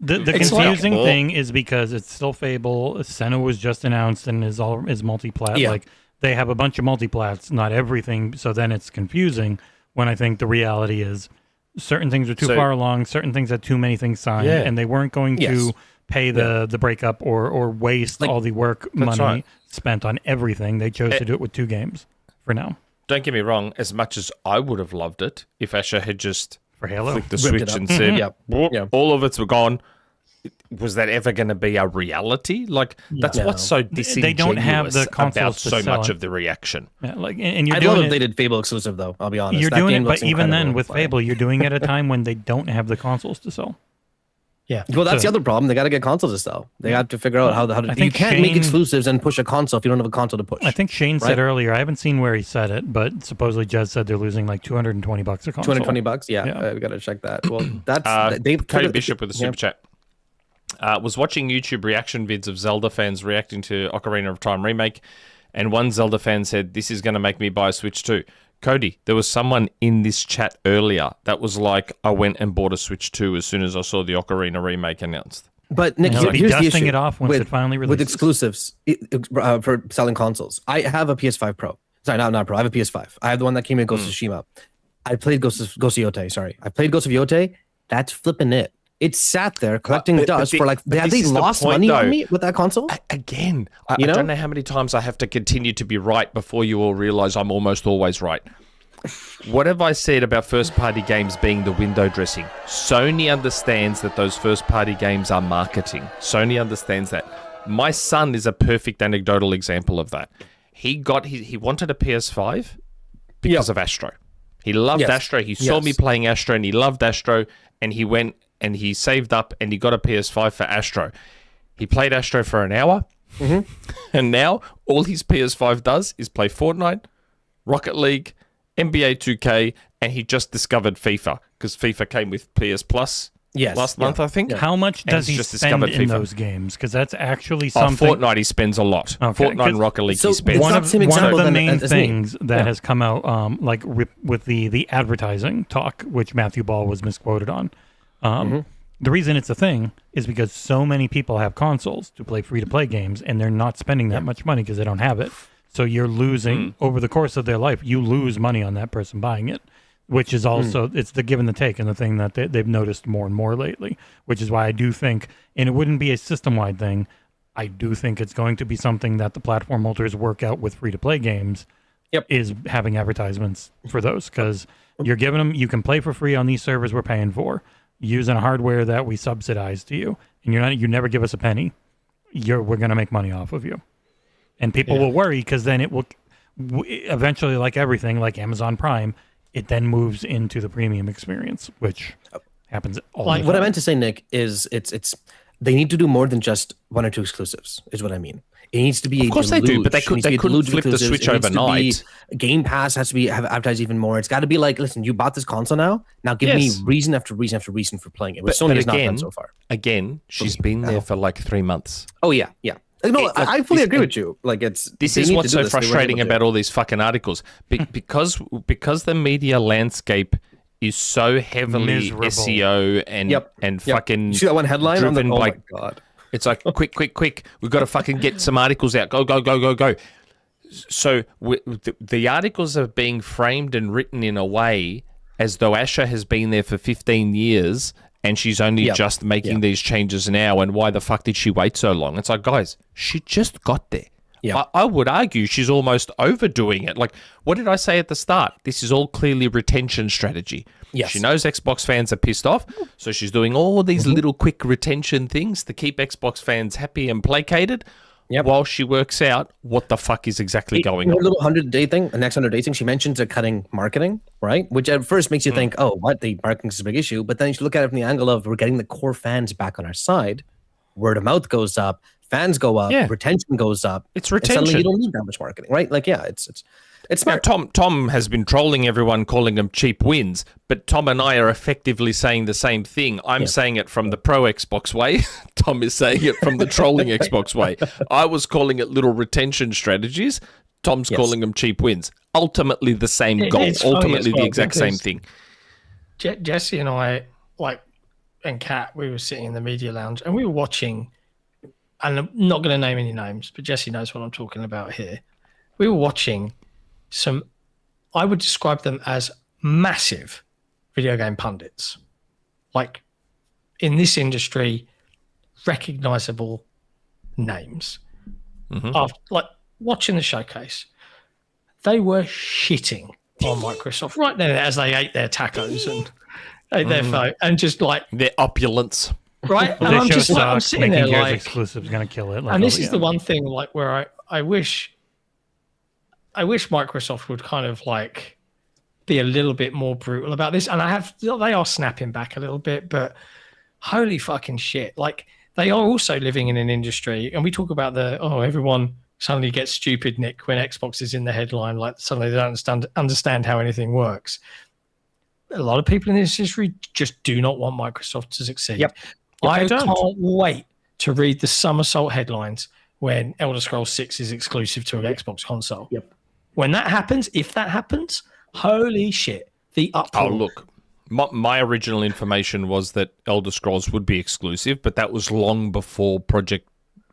The It's like- confusing thing is because it's still Fable. Senua was just announced and is multi-plat. Yeah. Like they have a bunch of multi-plats, not everything. So then it's confusing. When I think the reality is certain things are too far along, certain things had too many things signed, and they weren't going to pay the breakup or waste all the work money spent on everything. They chose to do it with 2 games for now. Don't get me wrong. As much as I would have loved it if Asher had just For Halo. flicked the Ripped it switch up. and said, Yep. Yeah. all of it's gone. Was that ever going to be a reality? Like, that's what's so disingenuous They don't have the consoles about to so sell much it. of the reaction. Yeah, like, and you're I'd doing love it. if they did Fable exclusive, though. I'll be honest. You're That doing game it, looks but even then incredible with to play. Fable, you're doing it at a time when they don't have the consoles to sell. Yeah. Well, that's So- the other problem. They got to get consoles to sell. They have to figure out how to. I You think can't make Shane- exclusives and push a console if you don't have a console to push. I think Shane said Right. earlier, I haven't seen where he said it, but supposedly Jez said they're losing like $220 a console. $220. Yeah, Yeah. we got to check that. Well, that's they. Cody Bishop with a super chat. Was watching YouTube reaction vids of Zelda fans reacting to Ocarina of Time remake, and one Zelda fan said, "This is going to make me buy a Switch too." Cody, there was someone in this chat earlier that was like, "I went and bought a Switch 2 as soon as I saw the Ocarina remake announced." But Nick, He'll be here's the dusting issue it off once with, it finally with releases. exclusives for selling consoles. I have a PS5 Pro. Sorry, not Pro. I have a PS5. I have the one that came in Ghost of Tsushima. I played Ghost of Yotei. Sorry, I played Ghost of Yotei. That's flipping it. It sat there collecting but dust for like. but Have this they is the lost point, money though. on me with that console? Again, I You know? don't know how many times I have to continue to be right before you all realize I'm almost always right. What have I said about first-party games being the window dressing? Sony understands that those first-party games are marketing. Sony understands that. My son is a perfect anecdotal example of that. He wanted a PS5 because of Astro. He loved Yes. Astro. He saw me playing Astro and he loved Astro, and he went and he saved up and he got a PS5 for Astro. He played Astro for an hour, and now all his PS5 does is play Fortnite, Rocket League, NBA 2K, and he just discovered FIFA because FIFA came with PS Plus Yes, last yeah. month, I think. How much And does he's he just spend discovered in FIFA. those games? Because that's actually Oh, something. Fortnite, he spends a lot. Okay, Fortnite and 'cause- Rocket League, so he spends. it's One not of, the same one of example the then main as me. things that has come out, with the advertising talk, which Matthew Ball was misquoted on. The reason it's a thing is because so many people have consoles to play free-to-play games, and they're not spending that much money because they don't have it. So you're losing over the course of their life. You lose money on that person buying it, which is also it's the give and the take, and the thing that they've noticed more and more lately. Which is why I do think, and it wouldn't be a system-wide thing. I do think it's going to be something that the platform holders work out with free-to-play games. Is having advertisements for those, because you're giving them, you can play for free on these servers we're paying for, using hardware that we subsidize to you, and you never give us a penny. We're going to make money off of you, and people will worry because then it will eventually, like everything, like Amazon Prime, it then moves into the premium experience, which happens all the time. What I meant to say, Nick, is it's they need to do more than just 1 or 2 exclusives. Is what I mean. It needs to be. Of course they do, but they couldn't flip the switch overnight. Game Pass has to be have advertised even more. It's got to be like, listen, you bought this console now. Now give me reason after reason after reason for playing it. Which Sony has not done so far. Again, she's been there for like 3 months. Oh yeah. No, I fully agree with you. Like This they is need what's to do so this. They weren't frustrating able to. about all these fucking articles. Because the media landscape is so heavily Miserable. SEO and fucking You see that one headline on the? driven Oh by my god. It's like, quick. We've got to fucking get some articles out. Go. So the articles are being framed and written in a way as though Asher has been there for 15 years and she's only just making these changes now. And why the fuck did she wait so long? It's like, guys, she just got there. Yeah. I would argue she's almost overdoing it. Like, what did I say at the start? This is all clearly retention strategy. Yes. She knows Xbox fans are pissed off, so she's doing all these little quick retention things to keep Xbox fans happy and placated while she works out what the fuck is exactly going Her on. little 100-day thing, the next 100-day thing, she mentions they're cutting marketing, right? Which at first makes you think, oh, what? The marketing is a big issue. But then you look at it from the angle of we're getting the core fans back on our side. Word of mouth goes up. Fans go up. Yeah. Retention goes up. It's and suddenly retention. you don't need that much marketing, right? Like, yeah, it's Now, smart. Tom has been trolling everyone, calling them cheap wins, but Tom and I are effectively saying the same thing. I'm saying it from the pro Xbox way. Tom is saying it from the trolling Xbox way. I was calling it little retention strategies. Tom's calling them cheap wins. Ultimately the same goal. It's funny Ultimately as well the exact same because thing. Jesse and I, like, and Kat, we were sitting in the media lounge and we were watching, and I'm not going to name any names, but Jesse knows what I'm talking about here. We were watching some, I would describe them as massive video game pundits. Like, in this industry, recognizable names. After, like, watching the showcase, they were shitting on Microsoft right there as they ate their tacos and ate their food, and just like Their opulence. right. And This I'm show just like, I'm sucks. sitting Making there Gears like, exclusive is gonna kill it. Like, and this oh, is the one thing like where I wish Microsoft would kind of like be a little bit more brutal about this. And they are snapping back a little bit, but holy fucking shit. Like, they are also living in an industry, and we talk about everyone suddenly gets stupid, Nick, when Xbox is in the headline, like suddenly they don't understand how anything works. A lot of people in this industry just do not want Microsoft to succeed. Yep. I can't wait to read the somersault headlines when Elder Scrolls 6 is exclusive to an Xbox console. Yep. When that happens, if that happens, holy shit, the uproar. Oh, look. My original information was that Elder Scrolls would be exclusive, but that was long before Project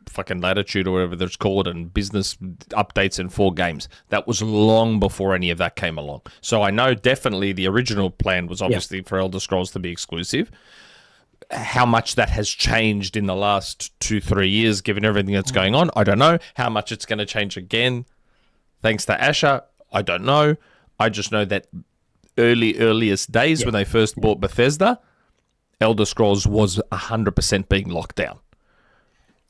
fucking Latitude or whatever it's called and business updates in 4 games. That was long before any of that came along. So I know definitely the original plan was obviously for Elder Scrolls to be exclusive. How much that has changed in the last 2-3 years, given everything that's going on, I don't know. How much it's going to change again, thanks to Asher, I don't know. I just know that earliest days when they first bought Bethesda, Elder Scrolls was 100% being locked down.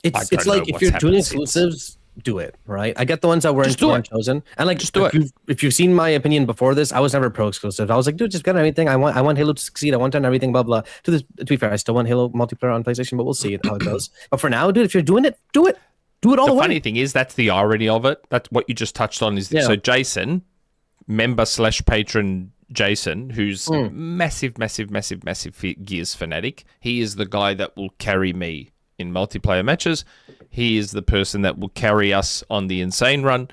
It's like if you're doing exclusives, do it, right? I get the ones that weren't chosen, and like just do it. If you've seen my opinion before this, I was never pro exclusive. I was like, dude, just get everything. I want Halo to succeed. I want to on everything. Blah blah. To be fair, I still want Halo multiplayer on PlayStation, but we'll see how it goes. But for now, dude, if you're doing it, do it. Do it all the way. The funny thing is, that's the irony of it. That's what you just touched on. So Jason, member/patron Jason, who's massive Gears fanatic. He is the guy that will carry me in multiplayer matches. He is the person that will carry us on the Insane Run.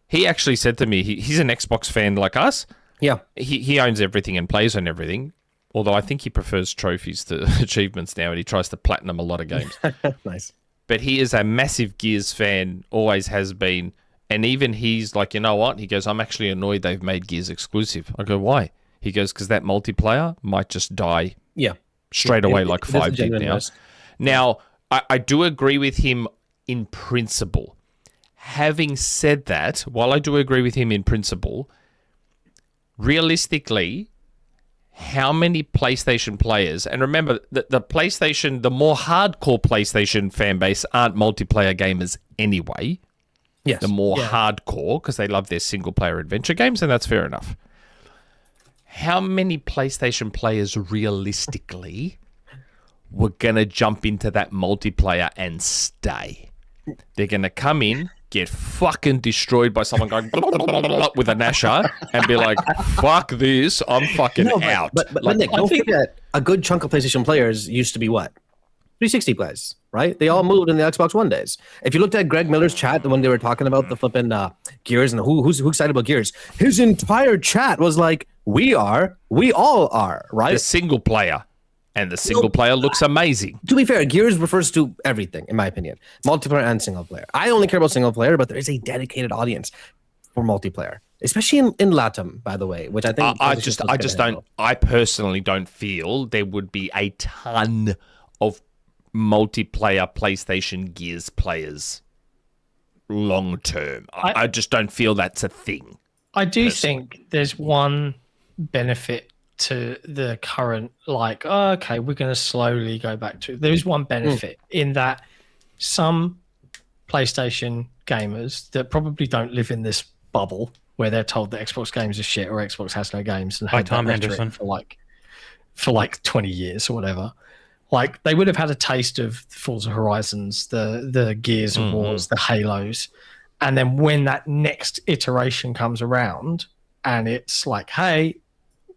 He actually said to me, he's an Xbox fan like us. Yeah. He owns everything and plays on everything. Although I think he prefers trophies to achievements now, and he tries to platinum a lot of games. Nice. But he is a massive Gears fan, always has been. And even he's like, you know what? He goes, I'm actually annoyed they've made Gears exclusive. I go, why? He goes, because that multiplayer might just die straight away like 5 gig now. Risk. Now, I do agree with him in principle. Having said that, while I do agree with him in principle, realistically, how many PlayStation players, and remember that the PlayStation, the more hardcore PlayStation fan base aren't multiplayer gamers anyway. Yes. The more hardcore, because they love their single-player adventure games, and that's fair enough. How many PlayStation players realistically were going to jump into that multiplayer and stay? They're going to come in, get fucking destroyed by someone going with a Nasher and be like, fuck this, I'm fucking out. But Nick, don't forget, a good chunk of PlayStation players used to be what? 360 plays, right? They all moved in the Xbox One days. If you looked at Greg Miller's chat when they were talking about the flipping Gears and who's excited about Gears, his entire chat was like, we all are, right? The single player. And the single player looks amazing. To be fair, Gears refers to everything, in my opinion. Multiplayer and single player. I only care about single player, but there is a dedicated audience for multiplayer. Especially in LATAM, by the way, which I think... I personally don't feel there would be a ton of multiplayer PlayStation Gears players long term. I just don't feel that's a thing. I do think there's one benefit to the current, like, okay, we're going to slowly go back to... There's one benefit in that some PlayStation gamers that probably don't live in this bubble where they're told that Xbox games are shit or Xbox has no games and had Tom that rhetoric Henderson for like 20 years or whatever. Like, they would have had a taste of Forza Horizons, the Gears of Wars, the Halos. And then when that next iteration comes around and it's like, hey,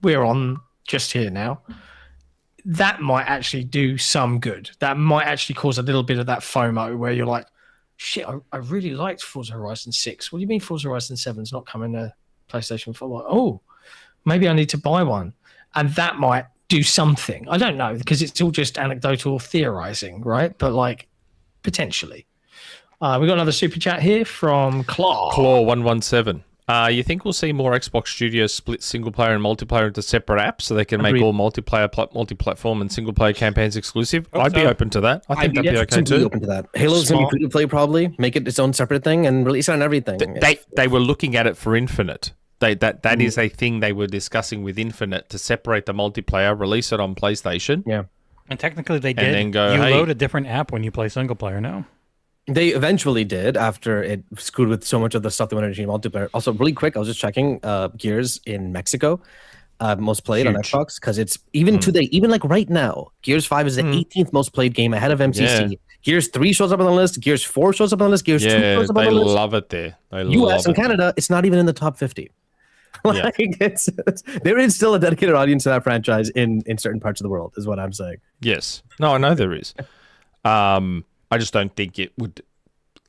we're on just here now, that might actually do some good. That might actually cause a little bit of that FOMO where you're like, shit, I really liked Forza Horizon 6. What do you mean Forza Horizon 7's not coming to PlayStation 4? Like, oh, maybe I need to buy one. And that might do something. I don't know, because it's all just anecdotal theorizing, right? But like potentially. We got another super chat here from Claw 117. You think we'll see more Xbox Studios split single player and multiplayer into separate apps so they can make all multiplayer, multi-platform, and single player campaigns exclusive? I'd be open to that. I think that'd be okay too. Open to that. Halo's gonna be free to play probably. Make it its own separate thing and release it on everything. They were looking at it for Infinite. That is a thing they were discussing with Infinite, to separate the multiplayer, release it on PlayStation. Yeah, And technically they did. And then go, you hey. load a different app when you play single player now. they eventually did after it screwed with so much of the stuff they wanted to do in multiplayer. Also, really quick, I was just checking Gears in Mexico. Most played on Xbox, because it's even today, even like right now, Gears 5 is the 18th most played game ahead of MCC. Yeah. Gears 3 shows up on the list. Gears 4 shows up on the list. Gears 2 shows up on the list. They love it there. They US love and Canada, it's not even in the top 50. Like there is still a dedicated audience to that franchise in certain parts of the world, is what I'm saying. Yes. No, I know there is. I just don't think it would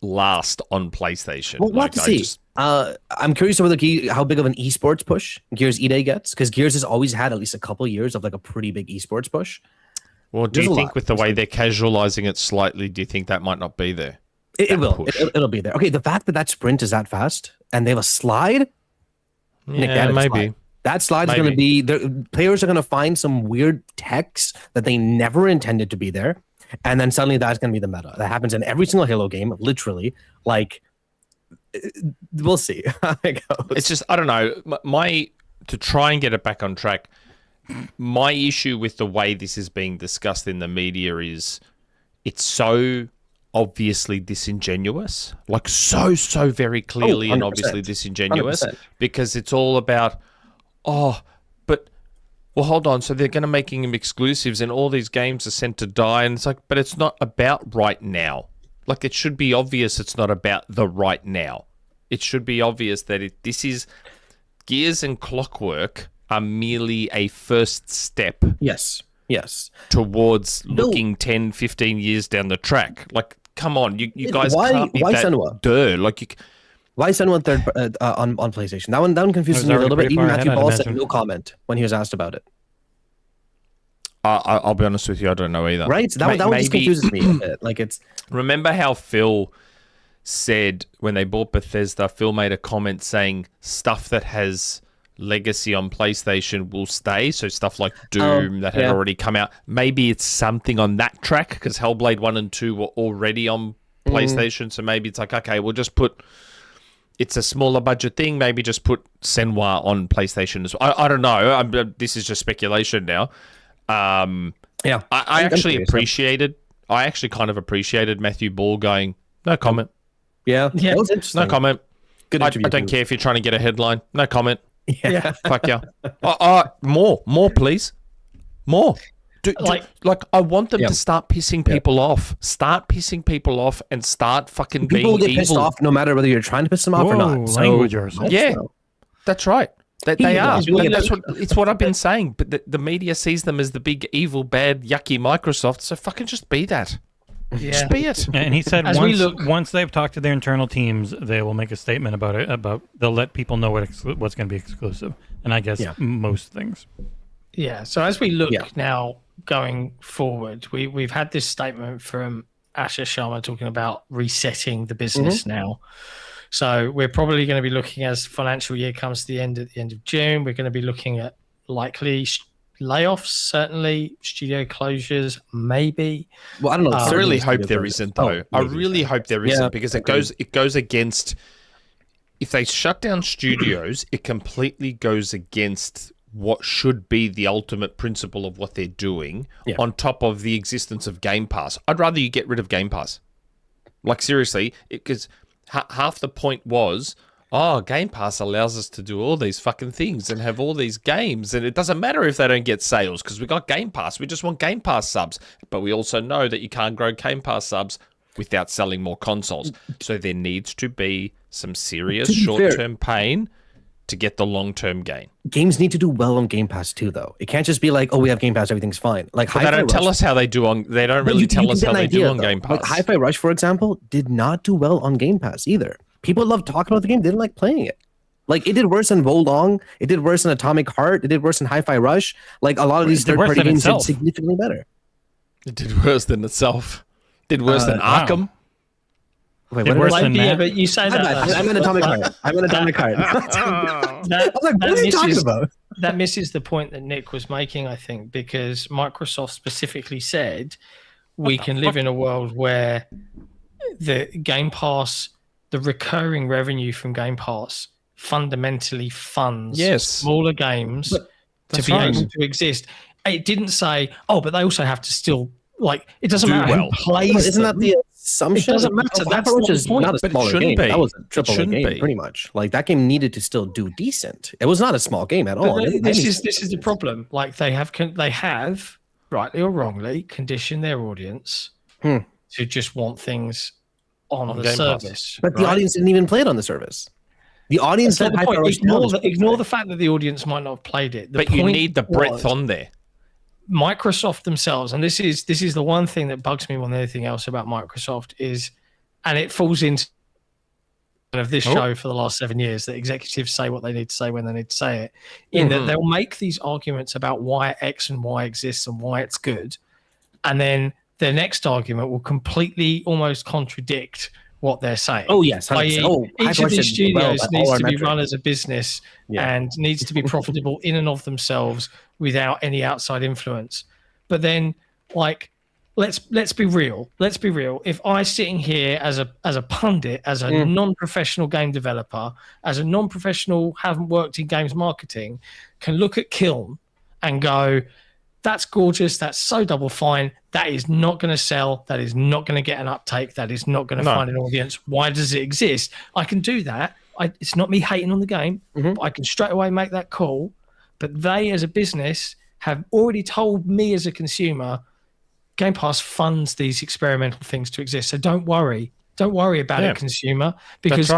last on PlayStation. Well, we'll have to see. I'm curious about how big of an esports push Gears E-Day gets, because Gears has always had at least a couple years of like a pretty big esports push. Well, do you think with the way they're casualizing it slightly, do you think that might not be there? It will. It'll be there. Okay, the fact that sprint is that fast and they have a slide. Yeah, Nick, maybe. That slide is going to be, players are going to find some weird text that they never intended to be there. And then suddenly that's going to be the meta. That happens in every single Halo game, literally. Like, we'll see how it goes. It's just, I don't know. To try and get it back on track, my issue with the way this is being discussed in the media is it's so obviously disingenuous, like so very clearly and obviously disingenuous, 100%. Because it's all about, well, hold on, so they're going to making them exclusives and all these games are sent to die, and it's like, but it's not about right now. Like, it should be obvious it's not about the right now. It should be obvious that this is Gears and Clockwork are merely a first step. Yes. Towards looking 10, 15 years down the track. Like, come on, you guys can't be that Senua? Like, why Senua third on PlayStation? That one confuses me a little bit. Even Matthew Ball said no comment when he was asked about it. I'll be honest with you, I don't know either. Right? That one just confuses me a bit. Like, it's. Remember how Phil said when they bought Bethesda, Phil made a comment saying stuff that has legacy on PlayStation will stay, so stuff like Doom that had already come out. Maybe it's something on that track, because Hellblade 1 and 2 were already on PlayStation, so maybe it's like, okay, we'll just put, it's a smaller budget thing, maybe just put Senua on PlayStation as well. I don't know. This is just speculation now. I actually kind of appreciated Matthew Ball going, no comment. Yeah. That was interesting. No comment. Good I interview. don't care if you're trying to get a headline. No comment. Yeah. Fuck yeah. More, please. More. I want them to start pissing people off. Start pissing people off and start fucking being evil. People get pissed off no matter whether you're trying to piss them off or not. Language, Arsal. Yeah, that's right. They are. It's what I've been saying. But the media sees them as the big, evil, bad, yucky Microsoft. So fucking just be that. Yeah. Just be it. And he said once they've talked to their internal teams, they will make a statement about it. They'll let people know what's going to be exclusive. And I guess most things. Yeah. So as we look now going forward, we've had this statement from Asher Sharma talking about resetting the business now. So we're probably going to be looking, as financial year comes to the end at the end of June, we're going to be looking at likely layoffs, certainly studio closures, maybe. Well, I don't know. I really hope there isn't, though. I really hope there isn't, because it goes against. If they shut down studios, it completely goes against what should be the ultimate principle of what they're doing. On top of the existence of Game Pass, I'd rather you get rid of Game Pass. Like, seriously, because half the point was, Game Pass allows us to do all these fucking things and have all these games, and it doesn't matter if they don't get sales because we got Game Pass. We just want Game Pass subs. But we also know that you can't grow Game Pass subs without selling more consoles. So there needs to be some serious short-term pain to get the long-term gain. Games need to do well on Game Pass too, though. It can't just be like, we have Game Pass, everything's fine. Like, but they don't tell us how they do on. They don't really tell us how they do on Game Pass. Like Hi-Fi Rush, for example, did not do well on Game Pass either. People love talking about the game; they didn't like playing it. Like it did worse than Wo Long, it did worse than Atomic Heart, it did worse than Hi-Fi Rush. Like a lot of these third-party games did significantly better. It did worse than itself. Did worse than Arkham. Wait, Did what worse did I than yeah, that? but you say that. I'm an Atomic Heart. I'm an Atomic Heart. I That, was like, what are you talking about? that misses the point that Nick was making, I think, because Microsoft specifically said we can live in a world where the Game Pass, the recurring revenue from Game Pass fundamentally funds smaller games to be able to exist. It didn't say, oh, but they also have to still, like, it doesn't matter who plays Isn't that them. the assumption? It doesn't matter. That's Hyper Rush not is the point. not a But it smaller shouldn't game. be. That was a It triple A shouldn't game, be. pretty much. Like that game needed to still do decent. It was not a small game at all. But this is the problem. Like they have rightly or wrongly conditioned their audience to just want things on the Game Pass. service. But the audience didn't even play it on the service. The audience That's said not the Hyper point. Rush. Ignore the fact that the audience might not have played it. But you need the breadth on there. Microsoft themselves, and this is the one thing that bugs me more than anything else about Microsoft is, and it falls into of this show for the last 7 years, that executives say what they need to say when they need to say it, in that they'll make these arguments about why X and Y exists and why it's good, and then their next argument will completely almost contradict what they're saying. Oh yes, 100%. i.e. each of these studios needs to be run as as a business and needs to be profitable in and of themselves without any outside influence. But then, like, let's be real. Let's be real. If I sitting here as a pundit, as a non-professional game developer, as a non-professional, haven't worked in games marketing, can look at Kiln and go, that's gorgeous. That's so double fine. That is not going to sell. That is not going to get an uptake. That is not going to find an audience. Why does it exist? I can do that. It's not me hating on the game. But I can straight away make that call. But they, as a business, have already told me as a consumer, Game Pass funds these experimental things to exist. So don't worry. Don't worry about it, consumer. Because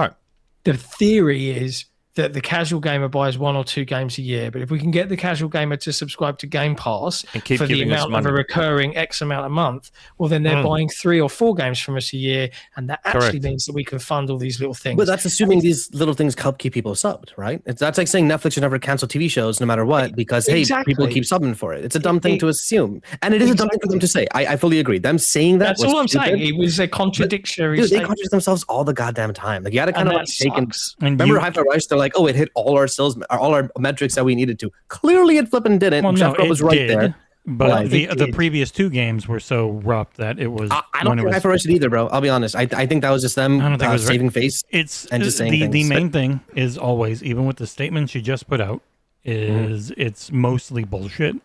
the theory is that the casual gamer buys 1 or 2 games a year, but if we can get the casual gamer to subscribe to Game Pass and keep for the amount of a recurring X amount a month, well, then they're buying 3 or 4 games from us a year, and that actually means that we can fund all these little things. But that's assuming these little things help keep people subbed, right? That's like saying Netflix should never cancel TV shows no matter what because, hey, people keep subbing for it. It's a dumb thing to assume. And it is a dumb thing for them to say. I fully agree. Them saying that That's all I'm saying. It was a contradictory Dude, they statement. contradict themselves all the goddamn time. Like, you gotta kind of like take and remember Hyper Rush, they're like, oh, it hit all our sales, all our metrics that we needed to. Clearly it flipping didn't. Well, no, Chef was right there. But the previous 2 games were so rough that it was. I don't think Hyper Rush did either, bro. I'll be honest. I think that was just them saving face. It's and just saying the main thing is always, even with the statements you just put out, is it's mostly bullshit.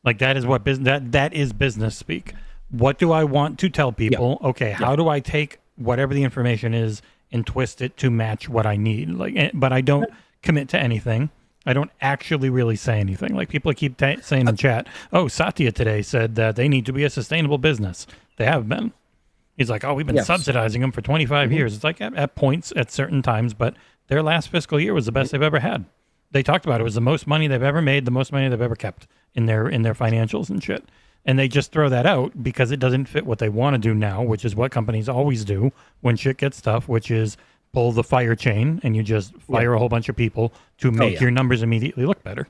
Like that is what that is business speak. What do I want to tell people? Yeah. Okay, how do I take whatever the information is and twist it to match what I need? Like, but I don't commit to anything. I don't actually really say anything. Like people keep saying in chat, oh, Satya today said that they need to be a sustainable business. They have been. He's like, oh, we've been subsidizing them for 25 years. It's like at points at certain times, but their last fiscal year was the best they've ever had. They talked about it was the most money they've ever made, the most money they've ever kept in their financials and shit. And they just throw that out because it doesn't fit what they want to do now, which is what companies always do when shit gets tough, which is pull the fire chain and you just fire a whole bunch of people to make your numbers immediately look better.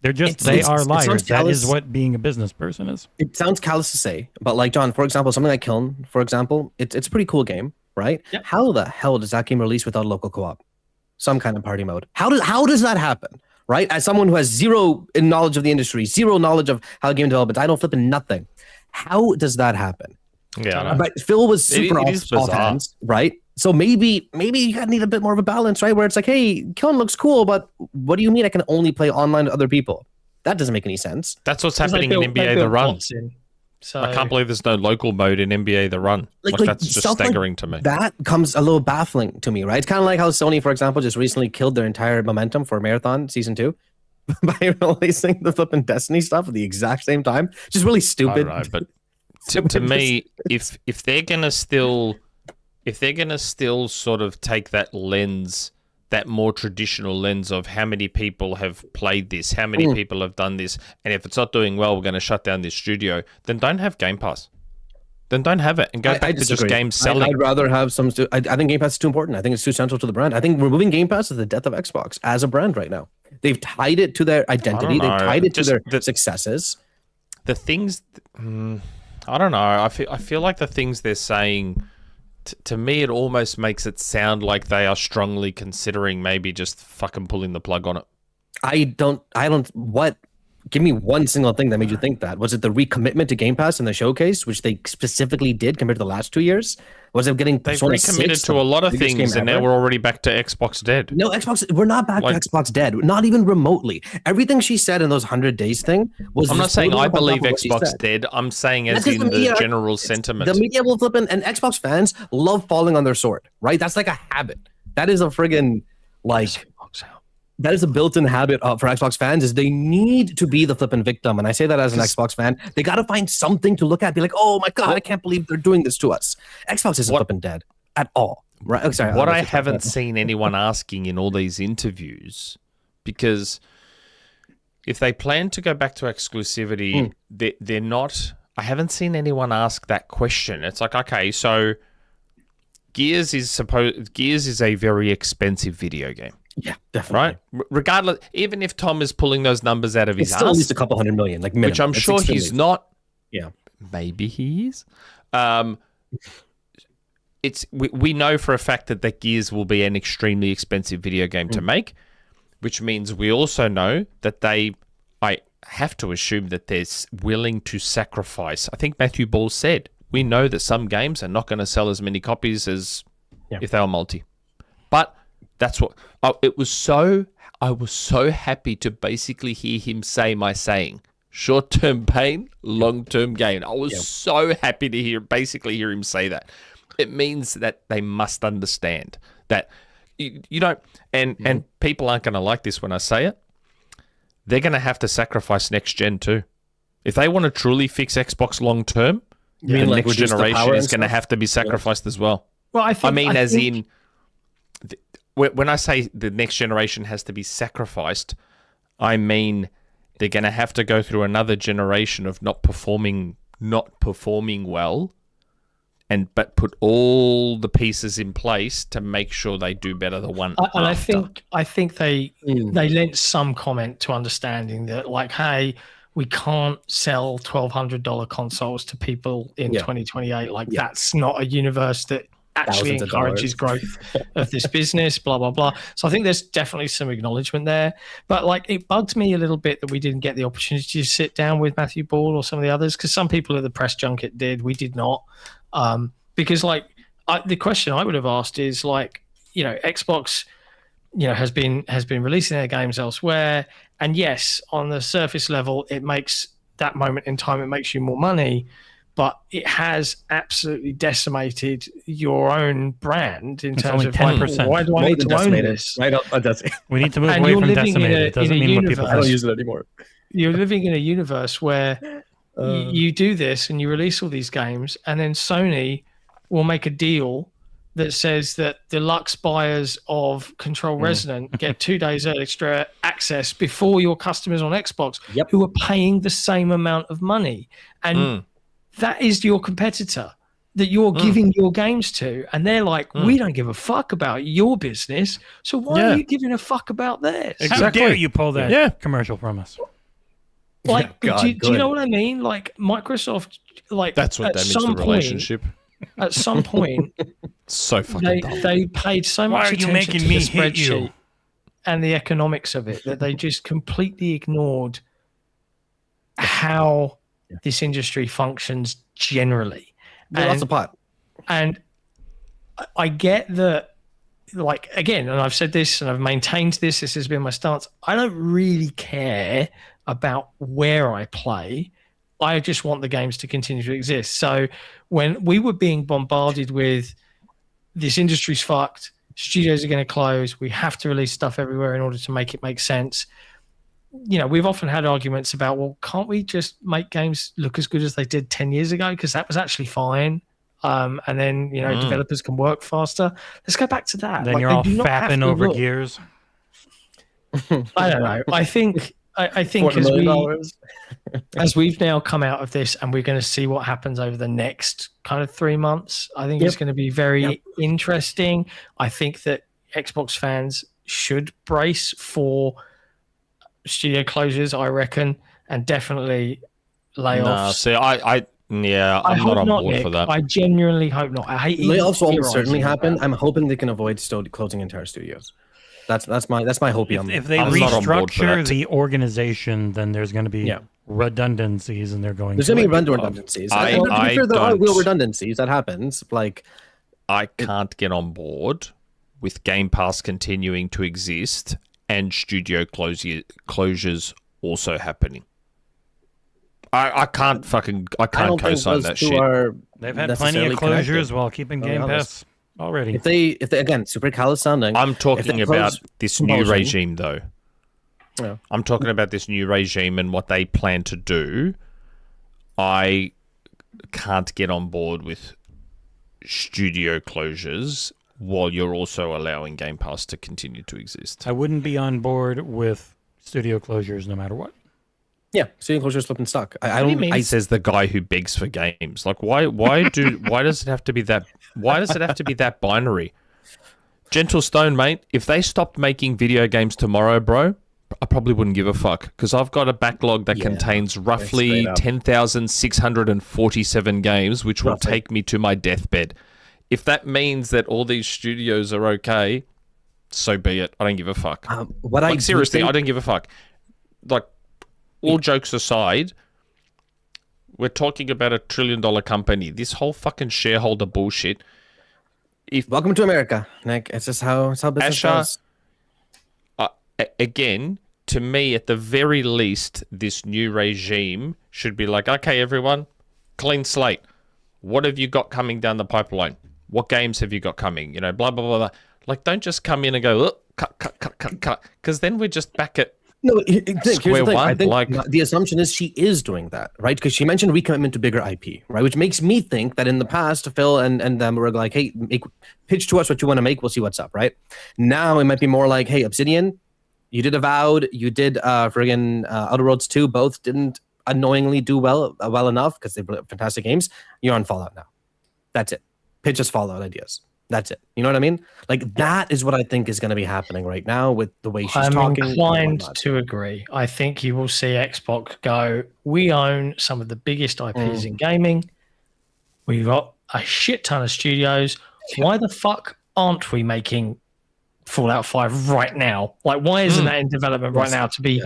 They're just, they are liars. That is what being a business person is. It sounds callous to say, but like, John, for example, something like Kiln, for example, it's a pretty cool game, right? Yep. How the hell does that game release without local co-op? Some kind of party mode. How does that happen? Right? As someone who has zero knowledge of the industry, zero knowledge of how game development, I don't flip in nothing. How does that happen? Yeah. But Phil was super off hands, right? So maybe you gotta need a bit more of a balance, right? Where it's like, hey, Kiln looks cool, but what do you mean I can only play online with other people? That doesn't make any sense. That's what's happening in NBA The Run. So I can't believe there's no local mode in NBA The Run. Like that's just staggering to me. That comes a little baffling to me, right? It's kind of like how Sony, for example, just recently killed their entire momentum for Marathon Season 2 by releasing the flipping Destiny stuff at the exact same time. Just really stupid. Right, but to me, if they're gonna still sort of take that lens, that more traditional lens of how many people have played this, how many people have done this, and if it's not doing well, we're going to shut down this studio, then don't have Game Pass. then don't have it and go back to just games selling. I'd rather have some. I think Game Pass is too important. I think it's too central to the brand. I think removing Game Pass is the death of Xbox as a brand right now. They've tied it to their identity. They've tied it to their successes. The things, I don't know. I feel like the things they're saying, to me, it almost makes it sound like they are strongly considering maybe just fucking pulling the plug on it. I don't. What? Give me one single thing that made you think that. Was it the recommitment to Game Pass in the showcase, which they specifically did compared to the last 2 years? Was it getting They've recommitted to a lot of things, and now we're already back to Xbox dead. No, Xbox. We're not back to Xbox dead. Not even remotely. Everything she said in those 100 days thing was. I'm not saying I believe Xbox dead. I'm saying as in the general sentiment. The media will flip in, and Xbox fans love falling on their sword. Right? That's like a habit. That is a friggin' like. That is a built-in habit for Xbox fans is they need to be the flippin' victim. And I say that as an Xbox fan. They got to find something to look at. Be like, oh my God, I can't believe they're doing this to us. Xbox isn't flippin' dead at all. Right? Oh, sorry, what I haven't seen anyone asking in all these interviews, because if they plan to go back to exclusivity, they're not... I haven't seen anyone ask that question. It's like, okay, so Gears is a very expensive video game. Yeah, definitely. Right? Regardless, even if Tom is pulling those numbers out of his ass. Still at least a couple $100 million, like minimum. Which I'm sure he's not. Yeah. Maybe he is. We know for a fact that Gears will be an extremely expensive video game to make, which means we also know that I have to assume that they're willing to sacrifice. I think Matthew Ball said, we know that some games are not going to sell as many copies as if they were multi. But that's what I was so happy to basically hear him say my saying, short-term pain, long-term gain. I was so happy to hear him say that. It means that they must understand that you don't, and people aren't going to like this when I say it. They're going to have to sacrifice next gen too. If they want to truly fix Xbox long-term, the next generation is going to have to be sacrificed as well. Well, I think when I say the next generation has to be sacrificed, I mean they're going to have to go through another generation of not performing well, but put all the pieces in place to make sure they do better the one after. And I think they lent some comment to understanding that, like, hey, we can't sell $1,200 consoles to people in 2028. Like, that's not a universe that actually encourages growth of this business, blah, blah, blah. So I think there's definitely some acknowledgement there. But, like, it bugged me a little bit that we didn't get the opportunity to sit down with Matthew Ball or some of the others, because some people at the press junket did. We did not. Because, like, the question I would have asked is, like, you know, Xbox, you know, has been releasing their games elsewhere. And, yes, on the surface level, it makes that moment in time, it makes you more money. But it has absolutely decimated your own brand in terms of 10%. Why do I need to own this? We need to move away from decimated. It doesn't mean what people I don't use it anymore. You're living in a universe where you do this and you release all these games, and then Sony will make a deal that says that deluxe buyers of Control Resonant get 2 days extra access before your customers on Xbox who are paying the same amount of money. And that is your competitor that you're giving your games to. And they're like, we don't give a fuck about your business. So why are you giving a fuck about theirs? Exactly. How dare you pull that commercial from us? Like, do you know what I mean? Like, Microsoft, like, that's what damaged the relationship. At some point, so fucking dumb. They paid so much attention to the spreadsheet and the economics of it that they just completely ignored how this industry functions generally. Lots of pot. And I get that, like, again, and I've said this and I've maintained this has been my stance. I don't really care about where I play. I just want the games to continue to exist. So when we were being bombarded with this industry's fucked, studios are going to close, we have to release stuff everywhere in order to make it make sense. You know, we've often had arguments about, well, can't we just make games look as good as they did 10 years ago? Because that was actually fine. And then, you know, developers can work faster. Let's go back to that. Then you're all fapping over Gears. I don't know. I think I think $40 million. as we've now come out of this and we're going to see what happens over the next kind of 3 months, I think it's going to be very interesting. I think that Xbox fans should brace for studio closures, I reckon, and definitely layoffs. Nah, see, I'm not on board Nick. for that. I genuinely hope not. I hate Layoffs will almost theorising certainly about happen. that. I'm hoping they can avoid closing entire studios. That's my hope. If they I'm not on board for restructure that. the organization, then there's going to be redundancies, and they're going. There's going to be redundancies. I To be fair, there are don't- real redundancies. That happens. Like, I can't get on board with Game Pass continuing to exist and studio closures also happening. I can't co-sign that shit. They've had plenty of closures while keeping Game Pass already. If they again, super callous sounding. I'm talking about close this new compulsion. regime, though. Yeah. I'm talking about this new regime and what they plan to do. I can't get on board with studio closures while you're also allowing Game Pass to continue to exist. I wouldn't be on board with studio closures no matter what. Yeah, studio closures flipping stuck. I do you don't. mean? I Says the guy who begs for games. Like, why does it have to be that? Why does it have to be that binary? Gentle Stone, mate. If they stopped making video games tomorrow, bro, I probably wouldn't give a fuck because I've got a backlog that contains roughly straight up. 10,647 games, which will take me to my deathbed. If that means that all these studios are okay, so be it. I don't give a fuck. what I Like, do seriously, think- I don't give a fuck. Like, all jokes aside, we're talking about $1 trillion company. This whole fucking shareholder bullshit. Welcome to America, Nick. It's just how business Asher, goes. Again, to me, at the very least, this new regime should be like, okay, everyone, clean slate. What have you got coming down the pipeline? What games have you got coming? You know, blah, blah, blah, blah. Like, don't just come in and go, oh, cut. Because then we're just back at No, here's the Square thing. I one, think like- the assumption is she is doing that, right? Because she mentioned recommitment to bigger IP, right? Which makes me think that in the past, Phil and them were like, hey, pitch to us what you want to make. We'll see what's up, right? Now it might be more like, hey, Obsidian, you did Avowed, you did friggin' Outer Worlds 2, both didn't annoyingly do well enough because they were fantastic games. You're on Fallout now. That's it. Pitch us Fallout ideas. That's it. You know what I mean? Like, that is what I think is going to be happening right now with the way she's I'm talking. and inclined whatnot. to agree. I think you will see Xbox go, we own some of the biggest IPs in gaming. We've got a shit ton of studios. Why the fuck aren't we making Fallout 5 right now? Like, why isn't that in development right now to be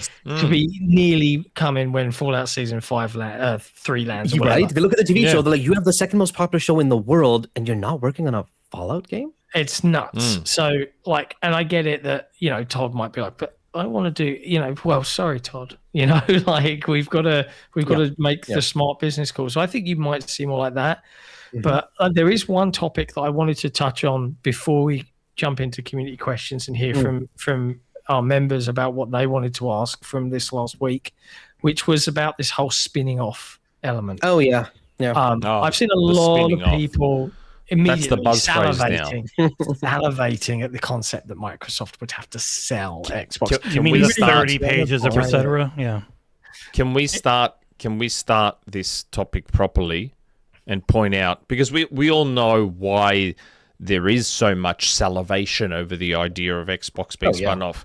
nearly coming when Fallout Season 3 lands? Or You're whatever? right. If you look at the TV Yeah. show, they're like, you have the second most popular show in the world, and you're not working on a Fallout game? It's nuts. So, like, and I get it that, you know, Todd might be like, but I want to do, you know, well, sorry, Todd, you know, like we've got to make the smart business call. So I think you might see more like that. But there is one topic that I wanted to touch on before we jump into community questions and hear from our members about what they wanted to ask from this last week, which was about this whole spinning off element. Oh, yeah. Yeah. I've seen a the lot of spinning off. people That's immediately the buzz phrase now. salivating at the concept that Microsoft would have to sell Xbox. Can You mean we the start- 30 pages of etc.? Yeah. Can we start this topic properly and point out, because we all know why there is so much salivation over the idea of Xbox being spun off.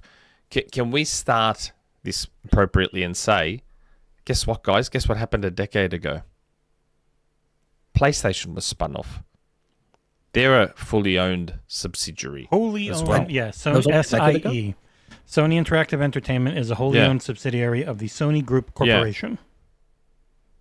Can we start this appropriately and say, guess what, guys? Guess what happened a decade ago? PlayStation was spun off. They're a fully owned subsidiary. Wholly as owned. well. Yeah, That was Sony like a decade ago? SIE. Sony Interactive Entertainment is a wholly Yeah. owned subsidiary of the Sony Group Corporation.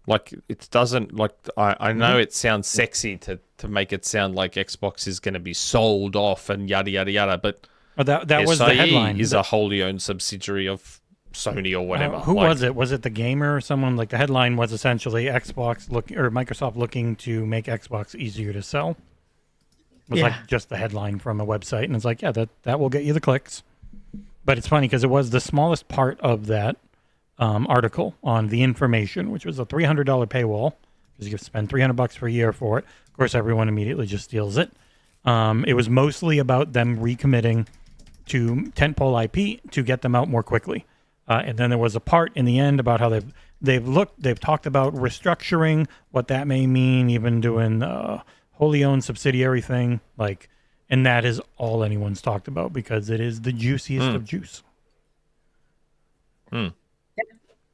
Like, it doesn't, like, I know it sounds sexy to make it sound like Xbox is going to be sold off and yada, yada, yada, but But that was the SIE headline. is a wholly owned subsidiary of Sony or whatever. Who Like, was it? Was it the gamer or someone? Like, the headline was essentially Microsoft looking to make Xbox easier to sell. It was like just the headline from a website, and it's like, yeah, that will get you the clicks. But it's funny because it was the smallest part of that article on The Information, which was a $300 paywall because you have to spend $300 per year for it. Of course, everyone immediately just steals it. It was mostly about them recommitting to tentpole IP to get them out more quickly. And then there was a part in the end about how they've talked about restructuring, what that may mean, even doing wholly owned subsidiary thing, like, and that is all anyone's talked about because it is the juiciest of juice.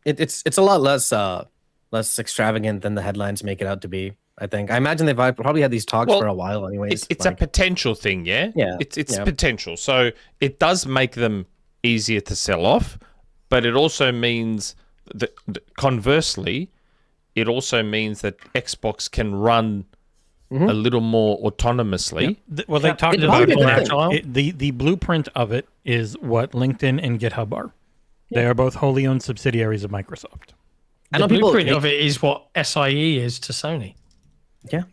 It's a lot less extravagant than the headlines make it out to be. I think. I imagine they've probably had these talks for a while, anyways. It's a potential thing, yeah. Yeah, It's potential, so it does make them easier to sell off, but it also means that conversely, it also means that Xbox can run a little more autonomously. Well, they talked about it. The blueprint of it is what LinkedIn and GitHub are. They are both wholly owned subsidiaries of Microsoft. The blueprint of it is what SIE is to Sony. Yeah.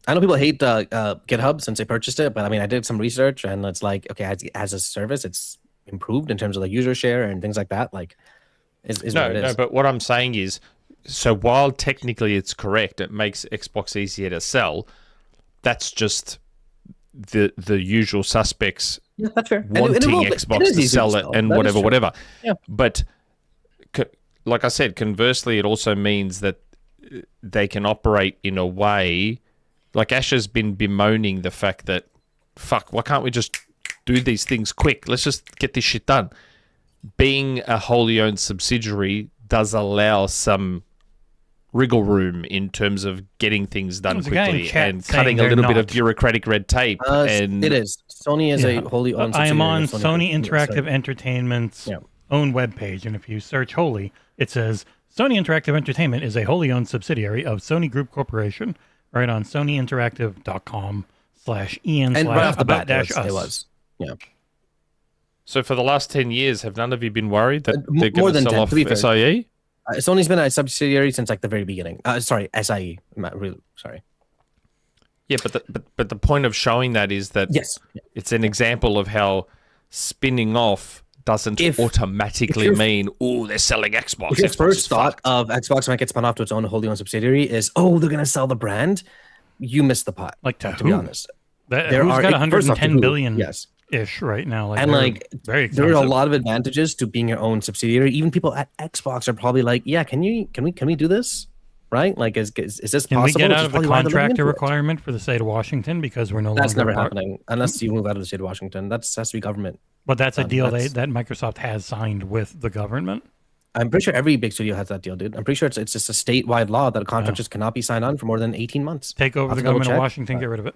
I know people hate GitHub since they purchased it, but I mean, I did some research and it's like, okay, as a service, it's improved in terms of like user share and things like that. Like, is what it is. No, but what I'm saying is, so while technically it's correct, it makes Xbox easier to sell. That's just the usual suspects that's fair. wanting Xbox to sell it and whatever. Yeah. But like I said, conversely, it also means that they can operate in a way, like Ash has been bemoaning the fact that, fuck, why can't we just do these things quick? Let's just get this shit done. Being a wholly owned subsidiary does allow some wriggle room in terms of getting things done quickly and cutting a little bit of bureaucratic red tape. And it is. Sony is a wholly owned subsidiary. I am on Sony Interactive Entertainment's own webpage, and if you search wholly, it says Sony Interactive Entertainment is a wholly owned subsidiary of Sony Group Corporation, right on sonyinteractive.com/en/ and right off the bat, dash it us. was. Yeah. so for the last 10 years, have none of you been worried that they're more going to than sell 10, off to be fair. SIE? Sony's been a subsidiary since like the very beginning. Sorry, SIE. I'm not really sorry. Yeah, but the point of showing that is that it's an example of how spinning off doesn't automatically mean, oh, they're selling Xbox. If your Xbox first thought of Xbox might get spun off to its own wholly owned subsidiary is, oh, they're going to sell the brand, you missed the pot. Like to be honest. Who's got 110 billion yes. ish right now? Like, and like, very there are a lot of advantages to being your own subsidiary. Even people at Xbox are probably like, yeah, can we do this? Right? Like, is this possible? Can we get out of the contractor requirement for the state of Washington because we're no longer That's never happening unless you move out of the state of Washington. That has to be government. But that's a deal that Microsoft has signed with the government. I'm pretty sure every big studio has that deal, dude. I'm pretty sure it's just a statewide law that contractors cannot be signed on for more than 18 months. Take over the government of Washington, get rid of it.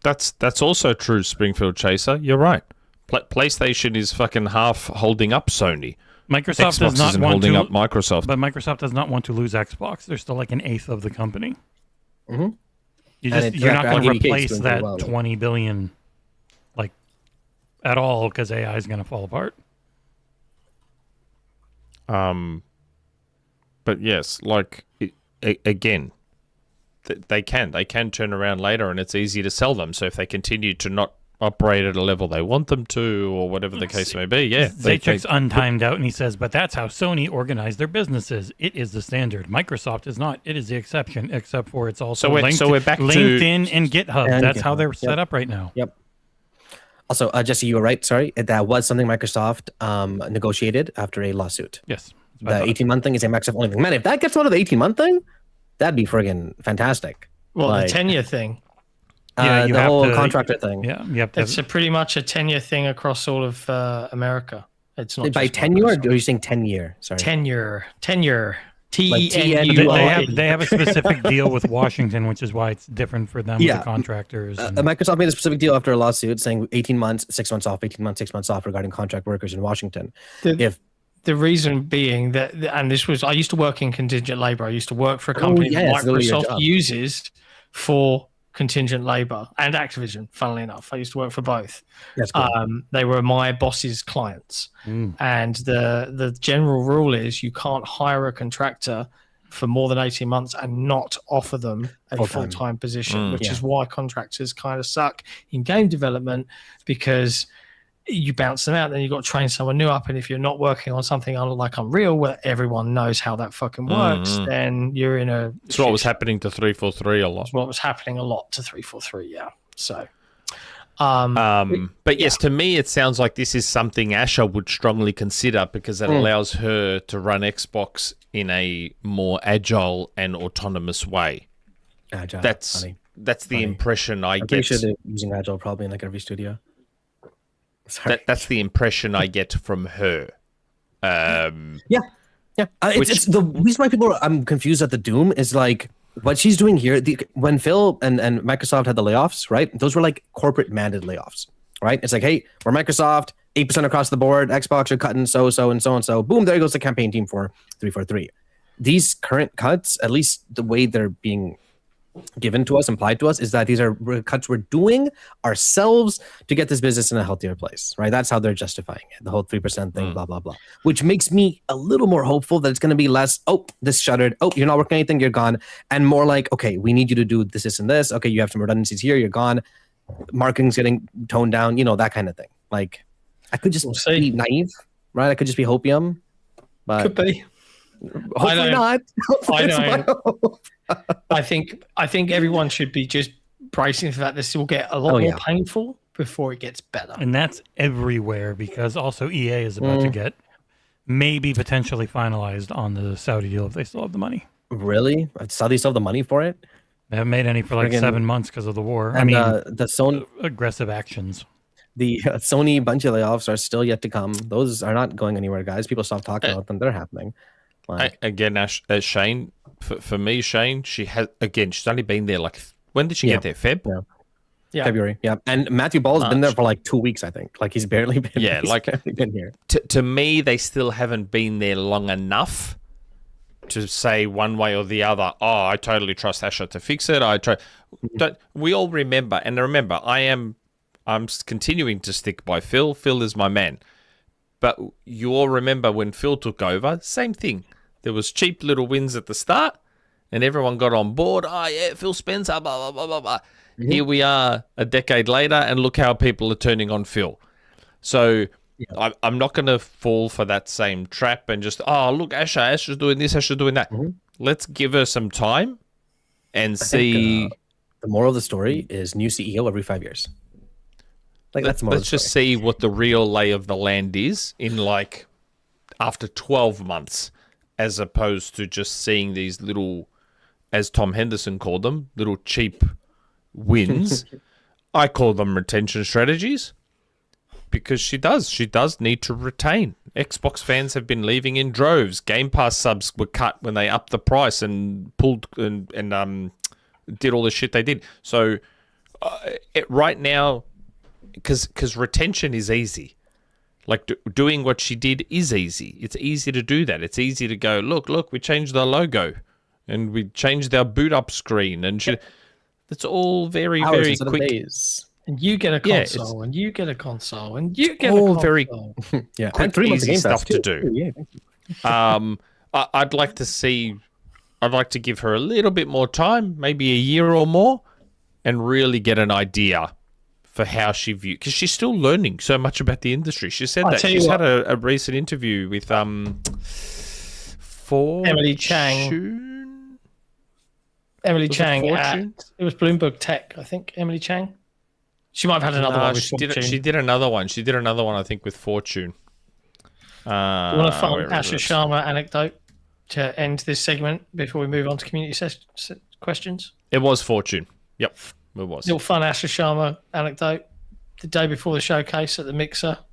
That's also true, Springfield Chaser. You're right. PlayStation is fucking half holding up Sony. Microsoft Xbox does not isn't want holding to, up Microsoft. But Microsoft does not want to lose Xbox. They're still like an eighth of the company. Mm-hmm. You're not going to replace that 20 billion like at all because AI is going to fall apart. But yes, like again, they can turn around later, and it's easy to sell them. So if they continue to not operate at a level they want them to, or whatever the case may be, Zaychek's untimed out, and he says, but that's how Sony organized their businesses. It is the standard. Microsoft is not. It is the exception, except for it's also we're back to LinkedIn and GitHub. That's how they're set up right now. Yep. Also, Jesse, you were right. Sorry, that was something Microsoft negotiated after a lawsuit. Yes. The 18-month thing is a Microsoft only thing. Man, if that gets out of the 18-month thing, that'd be friggin' fantastic. Well, like, the 10-year thing. Yeah, the whole contractor thing. Yeah, you have to. It's pretty much a 10-year thing across all of America. It's not by tenure, or are you saying 10-year? Sorry, tenure. TENUR. They have a specific deal with Washington, which is why it's different for them with the contractors. Microsoft made a specific deal after a lawsuit saying 18 months, 6 months off, 18 months, 6 months off regarding contract workers in Washington. The reason being that, and this was, I used to work in contingent labor. I used to work for a company that Microsoft uses for contingent labor and Activision, funnily enough. I used to work for both. They were my boss's clients. And the general rule is you can't hire a contractor for more than 18 months and not offer them a full-time position, which is why contractors kind of suck in game development, because you bounce them out, then you've got to train someone new up, and if you're not working on something like Unreal where everyone knows how that fucking works, then you're in a... It's what was happening to 343 a lot. It's what was happening a lot to 343, yeah. So, But yes, to me, it sounds like this is something Asher would strongly consider because it allows her to run Xbox in a more agile and autonomous way. Agile. That's the impression I I'm get. pretty sure they're using agile probably in like every studio. Sorry. That's the impression I get from her. Yeah. It's the reason why I'm confused at the Doom is like what she's doing here. When Phil and Microsoft had the layoffs, right? Those were like corporate mandated layoffs, right? It's like, hey, we're Microsoft, 8% across the board. Xbox are cutting so and so. Boom, there goes the campaign team for 343. These current cuts, at least the way they're being given to us, implied to us, is that these are cuts we're doing ourselves to get this business in a healthier place, right? That's how they're justifying it, the whole 3% thing, blah, blah, blah, which makes me a little more hopeful that it's going to be less, oh, this shuttered, oh, you're not working anything, you're gone, and more like, okay, we need you to do this, and this, okay, you have some redundancies here, you're gone, marketing's getting toned down, that kind of thing. Like, I could just be naive, right? I could just be hopium, but Could be. hopefully not. I don't. I think everyone should be just bracing for that. This will get a lot more painful before it gets better. And that's everywhere because also EA is about to get maybe potentially finalized on the Saudi deal if they still have the money. Really? Saudi still have the money for it? They haven't made any for like 7 months because of the war. And the Sony aggressive actions. The Sony bunch of layoffs are still yet to come. Those are not going anywhere, guys. People stop talking about them. They're happening. Again, as Shane, for me, Shane, she's only been there like, when did she get there? Feb? Yeah. February. Yeah. And Matthew Ball's been there for like 2 weeks, I think. Like he's barely been, barely been here. To me, they still haven't been there long enough to say one way or the other, oh, I totally trust Asher to fix it. We all remember, and remember, I'm continuing to stick by Phil. Phil is my man. But you all remember when Phil took over, same thing. There was cheap little wins at the start, and everyone got on board. Oh, yeah, Phil Spencer, blah, blah, blah, blah, blah. Mm-hmm. Here we are a decade later, and look how people are turning on Phil. So I'm not going to fall for that same trap and just, oh, look, Asher's doing this, Asher's doing that. Mm-hmm. Let's give her some time and see. The moral of the story is new CEO every 5 years. Like let's just see what the real lay of the land is in like after 12 months, as opposed to just seeing these little, as Tom Henderson called them, little cheap wins. I call them retention strategies because she does need to retain. Xbox fans have been leaving in droves. Game Pass subs were cut when they upped the price and pulled and did all the shit they did. So right now, because retention is easy. Like doing what she did is easy. It's easy to do that. It's easy to go, look, we changed the logo and we changed our boot up screen. And that's all very, very quick. And you get a console, and you get a console, and you get all very quick, and easy stuff to do. I'd like to give her a little bit more time, maybe a year or more, and really get an idea for how she views, because she's still learning so much about the industry. She said that she's had a recent interview with Emily Chang. Emily Chang. It was Bloomberg Tech, I think. Emily Chang. She might have had another one. She did another one. She did another one, I think, with Fortune. You want a fun Asher Sharma anecdote to end this segment before we move on to community questions? It was Fortune. Yep. It was. Little fun Asher Sharma anecdote. The day before the showcase at the Mixer, I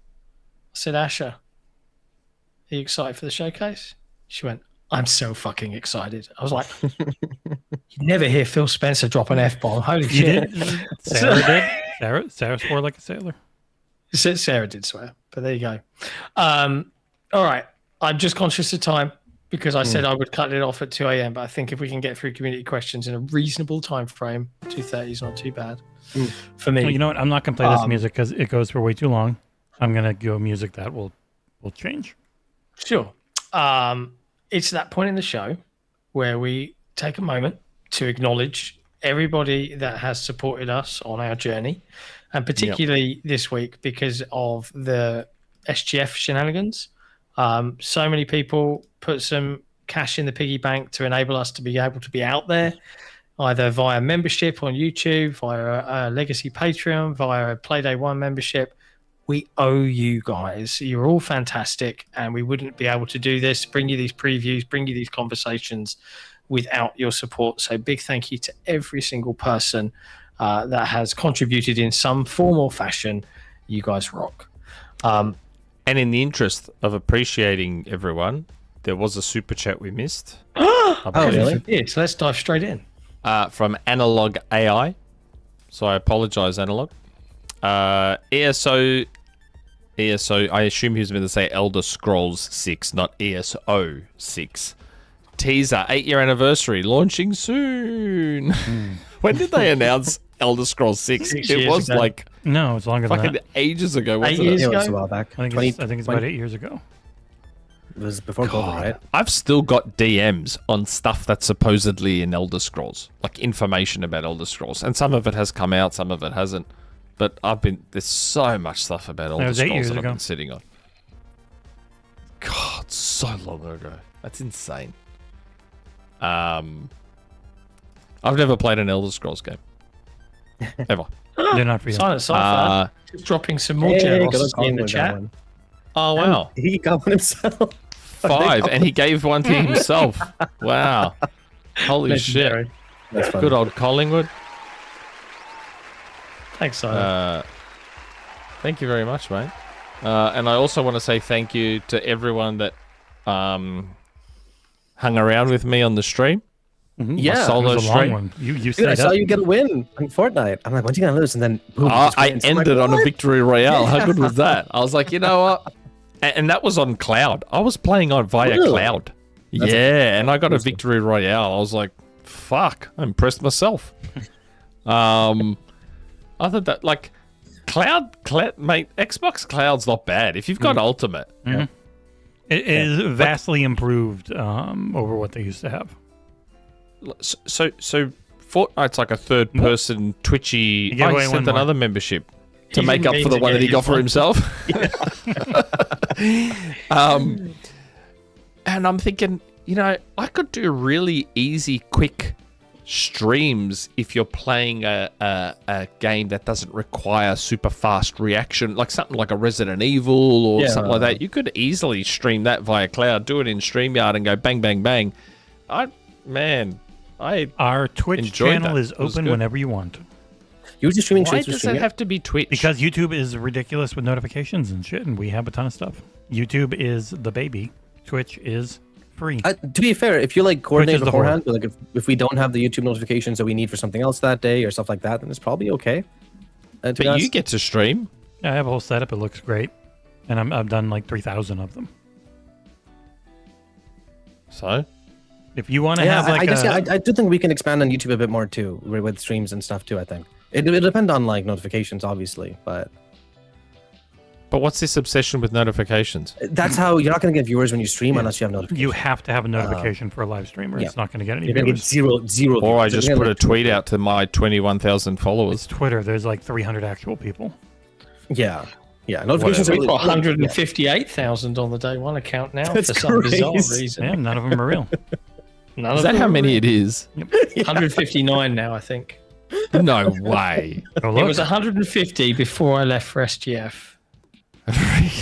said, Asher, are you excited for the showcase? She went, I'm so fucking excited. I was like, you never hear Phil Spencer drop an F-bomb. Holy shit. Sarah did. Sarah swore like a sailor. Sarah did swear, but there you go. All right. I'm just conscious of time because I said I would cut it off at 2 a.m., but I think if we can get through community questions in a reasonable time frame, 2:30 is not too bad for me. Well, you know what? I'm not going to play this music because it goes for way too long. I'm going to go music that will change. Sure. It's that point in the show where we take a moment to acknowledge everybody that has supported us on our journey, and particularly this week because of the SGF shenanigans. So many people put some cash in the piggy bank to enable us to be able to be out there either via membership on YouTube, via a Legacy Patreon, via a Play Day 1 membership. We owe you guys. You're all fantastic, and we wouldn't be able to do this, bring you these previews, bring you these conversations without your support. So big thank you to every single person that has contributed in some form or fashion. You guys rock. And in the interest of appreciating everyone, there was a super chat we missed. Oh, really? Yeah, so let's dive straight in. From Analog AI. So I apologize, Analog. ESO, I assume he was going to say Elder Scrolls 6, not ESO 6. Teaser, 8-year anniversary, launching soon. When did they announce Elder Scrolls 6? It was ago. like No, it's longer than fucking that. ages ago, 8 wasn't years it? It ago? was a while back. I think it's about 8 years ago. It was before COVID, right? I've still got DMs on stuff that's supposedly in Elder Scrolls, like information about Elder Scrolls, and some of it has come out, some of it hasn't. But there's so much stuff about Elder was 8 Scrolls years that I've ago. been sitting on. God, so long ago. That's insane. I've never played an Elder Scrolls game. Ever. They're not for you. Silent Cypher. Just dropping some more Hey, good on generosity in the Collingwood, that chat. one. Oh, wow. He got one himself. 5, and he gave one to himself. Wow. Holy shit. Legendary. That's funny. Good old Collingwood. Thanks, Silent. Thank you very much, mate. And I also want to say thank you to everyone that hung around with me on the stream. Yeah. It Solo was a long stream. one. You Dude, I stayed saw up. you get a win on Fortnite. I'm like, when's he gonna lose? And then boom. he just I wins. I'm like, ended on a what? victory royale. How good was that? I was like, you know what? And that was on cloud. I was playing on via Really? cloud. Yeah, and I got a victory royale. I was like, fuck, I impressed myself. Other than that, like, cloud, mate, Xbox Cloud's not bad. If you've got Ultimate, It is vastly improved over what they used to have. so Fortnite's like a third-person twitchy. give away I one sent more. another membership to He's make up for the mean one to that he get got for his himself. And I'm thinking, you know, I could do really easy, quick streams if you're playing a game that doesn't require super fast reaction, like something like a Resident Evil or something like that. You could easily stream that via cloud, do it in StreamYard and go bang, bang, bang. Our Twitch enjoyed channel that. is It was open good. whenever you want. You were just streaming Why straight does through that stream. have to be Twitch? Because YouTube is ridiculous with notifications and shit, and we have a ton of stuff. YouTube is the baby. Twitch is free. To be fair, if you like coordinate is the beforehand, like if we don't have the YouTube notifications that we need for something else that day or stuff like that, then it's probably okay. To be But honest. you get to stream. I have a whole setup. It looks great, and I've done like 3,000 of them. So If you want to Yeah, have like I do think we can expand on YouTube a bit more too, with streams and stuff too. I think it will depend on like notifications, obviously, but what's this obsession with notifications? that's how you're not going to get viewers when you stream unless you have notifications. you have to have a notification for a live streamer. yeah. It's not going to get any You're going to get viewers. zero. Or I viewers. just You're put gonna a tweet out to my 21,000 It's followers. Twitter. There's like 300 actual people. Yeah, notifications We've are got really, 158,000 on the day one account now That's for some bizarre crazy. reason. Yeah, none of them are real. None Is of that them how are many real. it is? 159 now, I think. No way. Oh, It look. was 150 before I left for SGF.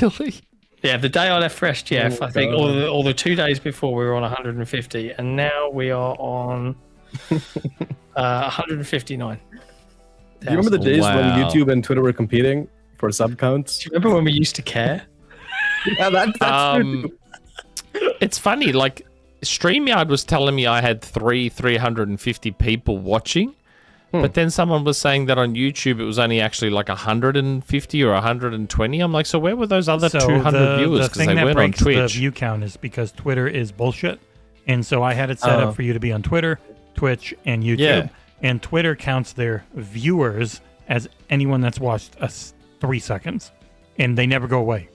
Really? Yeah, the day I left for SGF, I think, or the 2 days before, we were on 150, and now we are on 159. Do you remember the days when Wow. YouTube and Twitter were competing for sub counts? Do you remember when we used to care? Yeah, that's It's funny, like StreamYard was telling me I had 350 people watching, but then someone was saying that on YouTube it was only actually like 150 or 120. I'm like, so where were those other 200 viewers? The Because thing they that weren't on breaks the Twitch. view count is because Twitter is bullshit. And so I had it set up for you to be on Twitter, Twitch, and YouTube. Yeah. And Twitter counts their viewers as anyone that's watched us 3 seconds. And they never go away.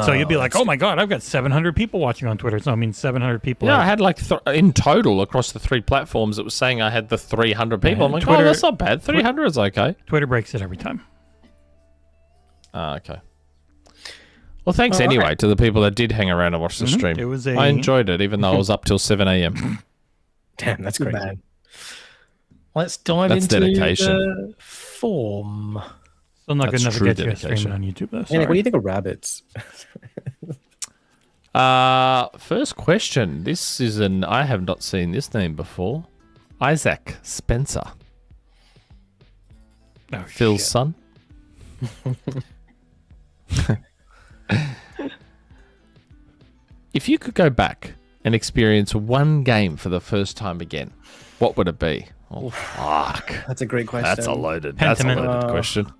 So you'd be like, oh my God, I've got 700 people watching on Twitter. So I mean, 700 people. Yeah, are- I had like in total across the 3 platforms, it was saying I had the 300 people. I'm like, Twitter- oh, that's not bad. 300 is okay. Twitter breaks it every time. Okay. Well, thanks All anyway right. to the people that did hang around and watch the stream. It was I enjoyed it, even though I was up till 7 a.m. Damn, that's Good crazy. man. Let's dive That's into dedication. the form. Still not good That's enough to true get you dedication. streaming on YouTube, though. Hey, Nick, what do Sorry. you think of rabbits? First question. This is I have not seen this name before. Isaac Spencer. Oh, Phil's shit. son. If you could go back and experience one game for the first time again, what would it be? Oh, fuck. That's a great question. That's a loaded question.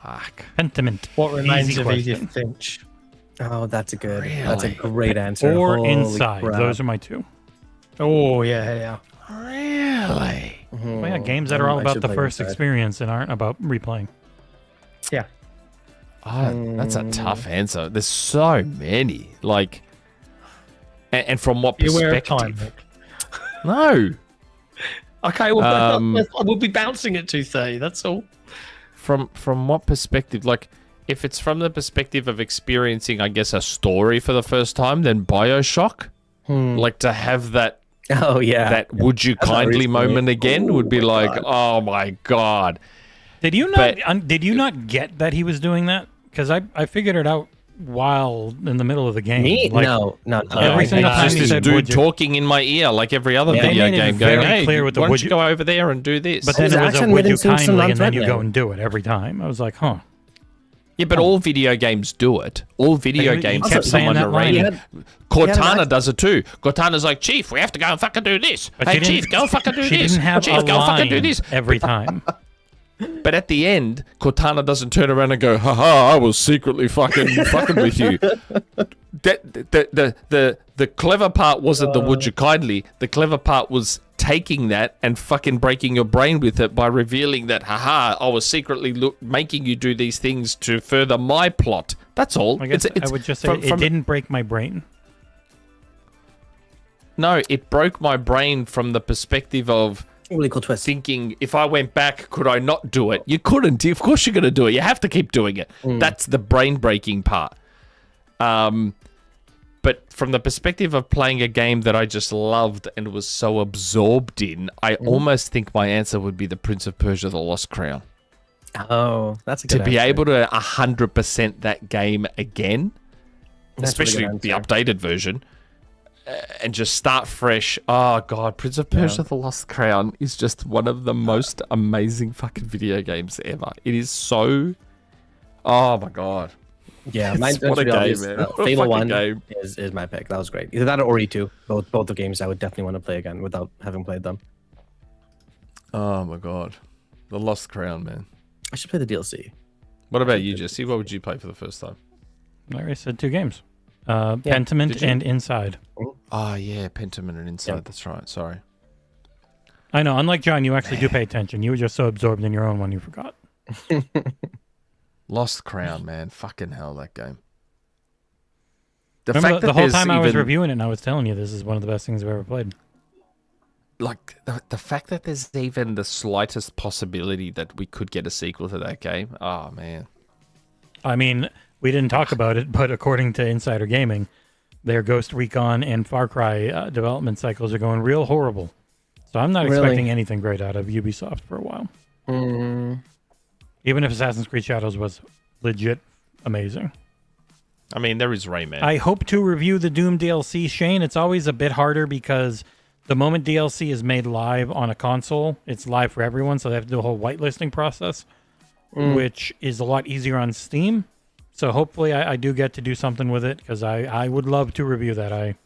Fuck. Pentiment. What remains Easy of question. Edith Finch? Oh, that's a Really? great answer. Or Holy Inside. crap. Those are my two. Oh, yeah. Really? Well, yeah, games that are all I about should the play first Inside. experience and aren't about replaying. Yeah. That's a tough answer. There's so many. Like, and from what You're aware of perspective? time, Nick. No. Okay, well, Um, we'll be bouncing at 2:30. That's all. From what perspective? Like, if it's from the perspective of experiencing, I guess, a story for the first time, then BioShock. Like to have that Oh yeah. that would you That's not kindly recently. moment again would be my like, God. oh my god. Did you not? But- Did you not get that he was doing that? Because I figured it out while in the middle of the game. Me? Like, No. Every It's single time just he this said, dude "Would you-" talking in my ear like every other Yeah, video they made it game, very going, "Hey, clear with the why don't would you you-" go over there and do this?" But then His it was a action would you didn't seem so kindly, and then you non-threatening. go and do it every time. I was like, huh. Yeah, but all video games do it. All video He games kept have saying someone that line. narrating. He had Cortana an does it too. Cortana's like, Chief, we have to go and fucking do this. But Hey, she didn't- Chief, go and fucking do She this. didn't have Chief, a go and fucking do line this. every time. But at the end, Cortana doesn't turn around and go, haha, I was secretly fucking with you. The clever part wasn't the would you kindly. The clever part was taking that and fucking breaking your brain with it by revealing that, haha, I was secretly making you do these things to further my plot. That's all. I guess I would just say it didn't break my brain. No, it broke my brain from the perspective of Really cool twist. thinking, if I went back, could I not do it? You couldn't. Of course you're going to do it. You have to keep doing it. That's the brain-breaking part. But from the perspective of playing a game that I just loved and was so absorbed in, I almost think my answer would be the Prince of Persia: The Lost Crown. Oh, that's a good To be answer. able to 100% that game again, That's a really especially good the answer. updated version, and just start fresh. Oh god, Prince of Persia: The Lost Crown is just one of the most amazing fucking video games ever. It is so. Oh my god. Yeah, mine's What a pretty game, obvious. man. What a Fable fucking 1 game. is my pick. That was great. Either that or Ori 2. Both the games I would definitely want to play again without having played them. Oh my god, The Lost Crown, man. I should play the DLC. What about you, Jesse? What would you play for the first time? I already said two games. Pentiment Did you? and Inside. Oh yeah, Pentiment and Inside. Yeah. That's right. Sorry. I know, unlike John, you actually do pay attention. You were just so absorbed in your own one you forgot. Lost Crown, man. Fucking hell, that game. The Remember fact the that whole there's time I was even- reviewing it and I was telling you this is one of the best things I've ever played. like the fact that there's even the slightest possibility that we could get a sequel to that game. Oh man. I mean, we didn't talk about it, but according to Insider Gaming, their Ghost Recon and Far Cry development cycles are going real horrible. So I'm not Really? expecting anything great out of Ubisoft for a while. Even if Assassin's Creed Shadows was legit amazing. I mean, there is Rayman. I hope to review the Doom DLC, Shane. It's always a bit harder because the moment DLC is made live on a console, it's live for everyone, so they have to do a whole whitelisting process, which is a lot easier on Steam. So hopefully I do get to do something with it, because I would love to review that. I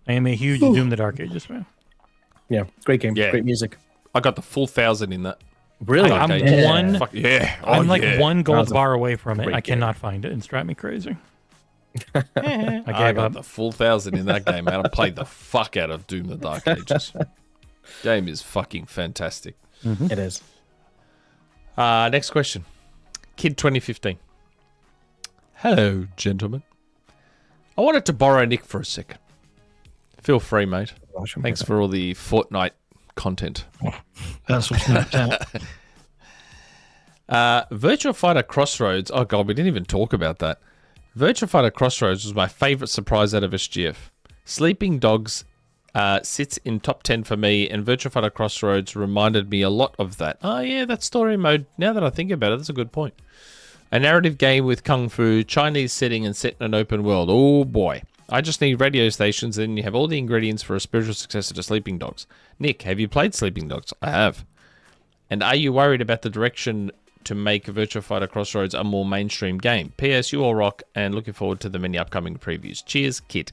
am a huge Doom the Dark Ages fan. Yeah, great game. Yeah. Great music. I got the full 1,000 in that. Really? I'm Okay. one. Fuck yeah. I'm like one gold That's a bar away from it. great I game. cannot find it. It's driving me crazy. I I gave got up. the full 1,000 in that game, and I played the fuck out of Doom the Dark Ages. Game is fucking fantastic. It is. Next question. Kid 2015. Hello, gentlemen. I wanted to borrow Nick for a second. Feel free, mate. Thanks for all the Fortnite content. That's what's snapped out. Virtua Fighter Crossroads. Oh, God, we didn't even talk about that. Virtua Fighter Crossroads was my favorite surprise out of SGF. Sleeping Dogs sits in top 10 for me, and Virtua Fighter Crossroads reminded me a lot of that. Oh, yeah, that story mode. Now that I think about it, that's a good point. A narrative game with kung fu, Chinese setting, and set in an open world. Oh, boy. I just need radio stations, and you have all the ingredients for a spiritual successor to Sleeping Dogs. Nick, have you played Sleeping Dogs? I have. And are you worried about the direction to make Virtua Fighter Crossroads a more mainstream game? P.S. You all rock, and looking forward to the many upcoming previews. Cheers, Kit.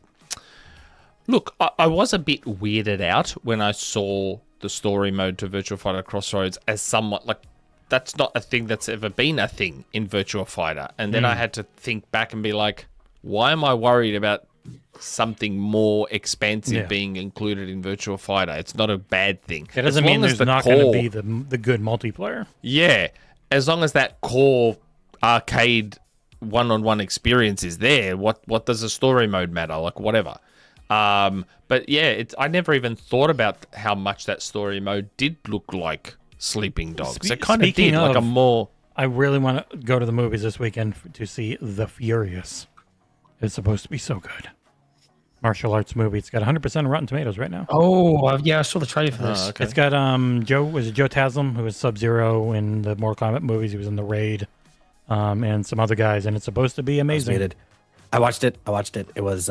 Look, I was a bit weirded out when I saw the story mode to Virtua Fighter Crossroads as somewhat like, that's not a thing that's ever been a thing in Virtua Fighter. And then I had to think back and be like, why am I worried about something more expansive being included in Virtua Fighter? It's not a bad thing. It doesn't mean there's not going to be the good multiplayer. Yeah, as long as that core arcade one-on-one experience is there, what does a story mode matter? Like, whatever. But yeah, I never even thought about how much that story mode did look like Sleeping Dogs. It kind of did, like a more... I really want to go to the movies this weekend to see The Furious. It's supposed to be so good. Martial arts movie. It's got 100% on Rotten Tomatoes right now. Oh, yeah, I saw the trailer for this. Okay. It's got Joe Taslim, who was Sub-Zero in the Mortal Kombat movies. He was in The Raid, and some other guys, and it's supposed to be amazing. I watched it. It was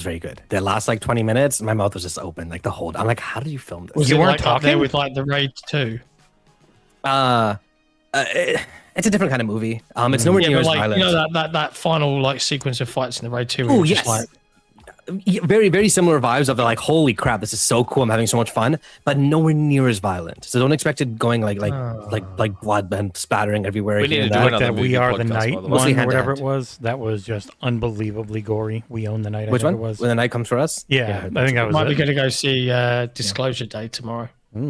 very good. The last like 20 minutes, my mouth was just open like the whole. I'm like, how did you film this? Was you weren't talking there with like The Raid 2? It's a different kind of movie. It's nowhere near as violent. You know that final like sequence of fights in The Raid 2. Oh yes. Very, very similar vibes of like, holy crap, this is so cool. I'm having so much fun, but nowhere near as violent. So don't expect it going like blood and spattering everywhere. We need to do another that movie We Are the podcast, Night one, or whatever it was. That was just unbelievably gory. We Own the Night. Which one? It was. When the Night Comes for Us. Yeah, I think that was. Might be going to go see Disclosure Day tomorrow.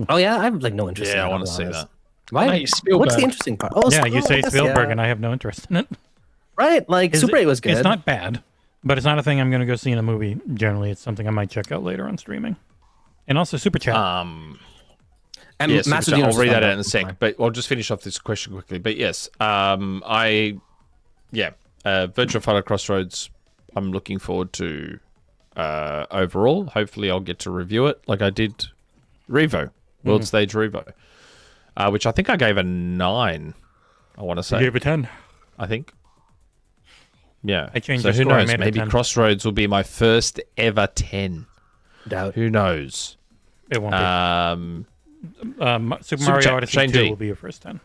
Oh yeah, I have like no interest. Yeah, in I want to see that. Why? Mate, what's the interesting part? Oh, yeah, you say yes, Spielberg, and I have no interest in it. Right, like Super 8 was good. It's not bad. But it's not a thing I'm going to go see in a movie. Generally, it's something I might check out later on streaming. And also Super Chat. And yes, Master I'll read that out in a sec. But I'll just finish off this question quickly. But yes, Virtua Fighter Crossroads, I'm looking forward to overall. Hopefully I'll get to review it like I did Revo, World Stage Revo, which I think I gave a 9, I want to say. You gave a 10. I think. Yeah. I changed so the who score. knows? Maybe Crossroads will be my first ever 10. Doubt. Who knows? It won't be. Super Mario Odyssey 2 will be your first 10.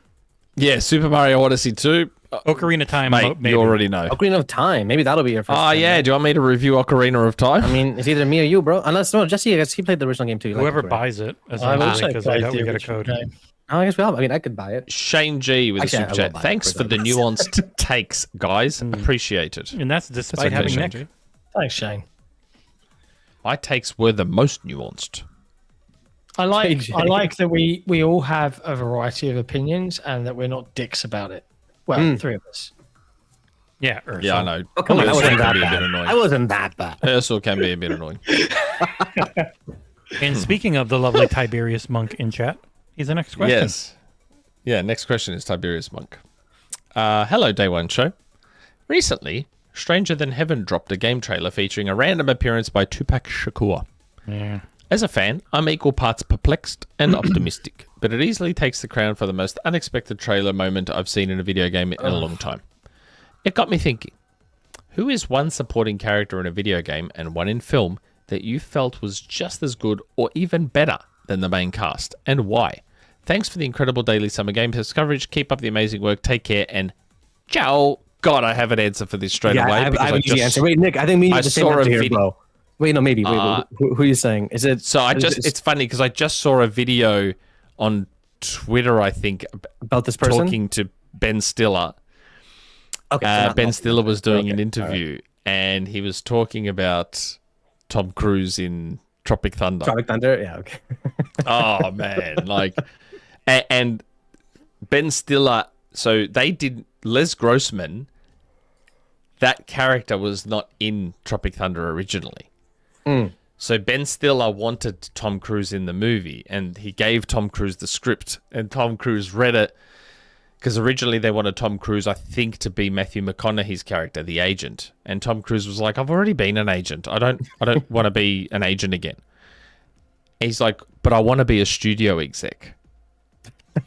Yeah, Super Mario Odyssey 2. Ocarina of Time, mate, maybe. You already know. Ocarina of Time. Maybe that'll be your first. Oh, yeah. Do you want me to review Ocarina of Time? I mean, it's either me or you, bro. Unless, no, Jesse, I guess he played the original game too. Whoever buys it. I also because I played know we the got a original code. game. Oh, I guess we all. I mean, I could buy it. Shane G with Actually, a super chat. Thanks for the nuanced takes, guys. Appreciate it. And that's despite okay, having Shane Nick. G. Thanks, Shane. My takes were the most nuanced. I like that we all have a variety of opinions and that we're not dicks about it. Well, 3 of us. Yeah, Arsal. Yeah, I know. Oh, come on, I wasn't that be a bit bad. annoying. I wasn't that bad. Arsal can be a bit annoying. And speaking of the lovely TiberiusMonk in chat, he's the next question. Yes. Yeah, next question is TiberiusMonk. Hello, DayOne Show. Recently, Stranger Than Heaven dropped a game trailer featuring a random appearance by Tupac Shakur. Yeah. As a fan, I'm equal parts perplexed and optimistic, but it easily takes the crown for the most unexpected trailer moment I've seen in a video game in a long time. It got me thinking, who is one supporting character in a video game and one in film that you felt was just as good or even better than the main cast, and why? Thanks for the incredible daily Summer Game Pass coverage. Keep up the amazing work. Take care, and ciao. God, I have an answer for this straight away. I have an easy answer. Wait, Nick, I think me and you I have the same saw a answer here, video. bro. Wait, no, maybe. Wait, who are you saying? Is it? So it's funny because I just saw a video on Twitter, I think, about this person talking to Ben Stiller. Okay, Ben Stiller was doing an interview, and he was talking about Tom Cruise in Tropic Thunder. Tropic Thunder, yeah, okay. Oh man, like, and Ben Stiller. So they did Les Grossman. That character was not in Tropic Thunder originally. So Ben Stiller wanted Tom Cruise in the movie, and he gave Tom Cruise the script, and Tom Cruise read it because originally they wanted Tom Cruise, I think, to be Matthew McConaughey's character, the agent, and Tom Cruise was like, "I've already been an agent. I don't want to be an agent again." He's like, but I want to be a studio exec.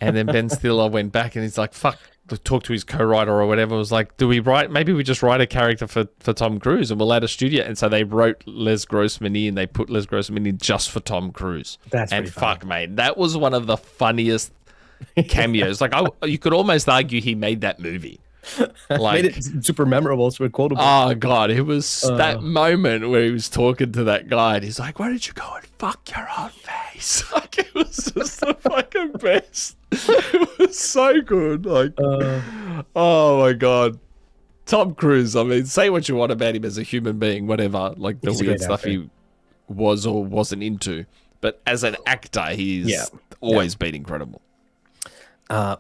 And then Ben Stiller went back and he's like, fuck, talked to his co-writer or whatever. Was like, maybe we just write a character for Tom Cruise and we'll add a studio. And so they wrote Les Grossman in. They put Les Grossman in just for Tom Cruise. That's and pretty fuck, funny. mate, that was one of the funniest cameos. Like, you could almost argue he made that movie. Like, Made it super memorable, super quotable. oh god, it was that moment where he was talking to that guy and he's like, why did you go and fuck your own face? Like, it was just the fucking best. It was so good. Like, oh my god, Tom Cruise, I mean, say what you want about him as a human being, whatever, like the He's a weird great stuff actor. he was or wasn't into, but as an actor he's always been incredible. I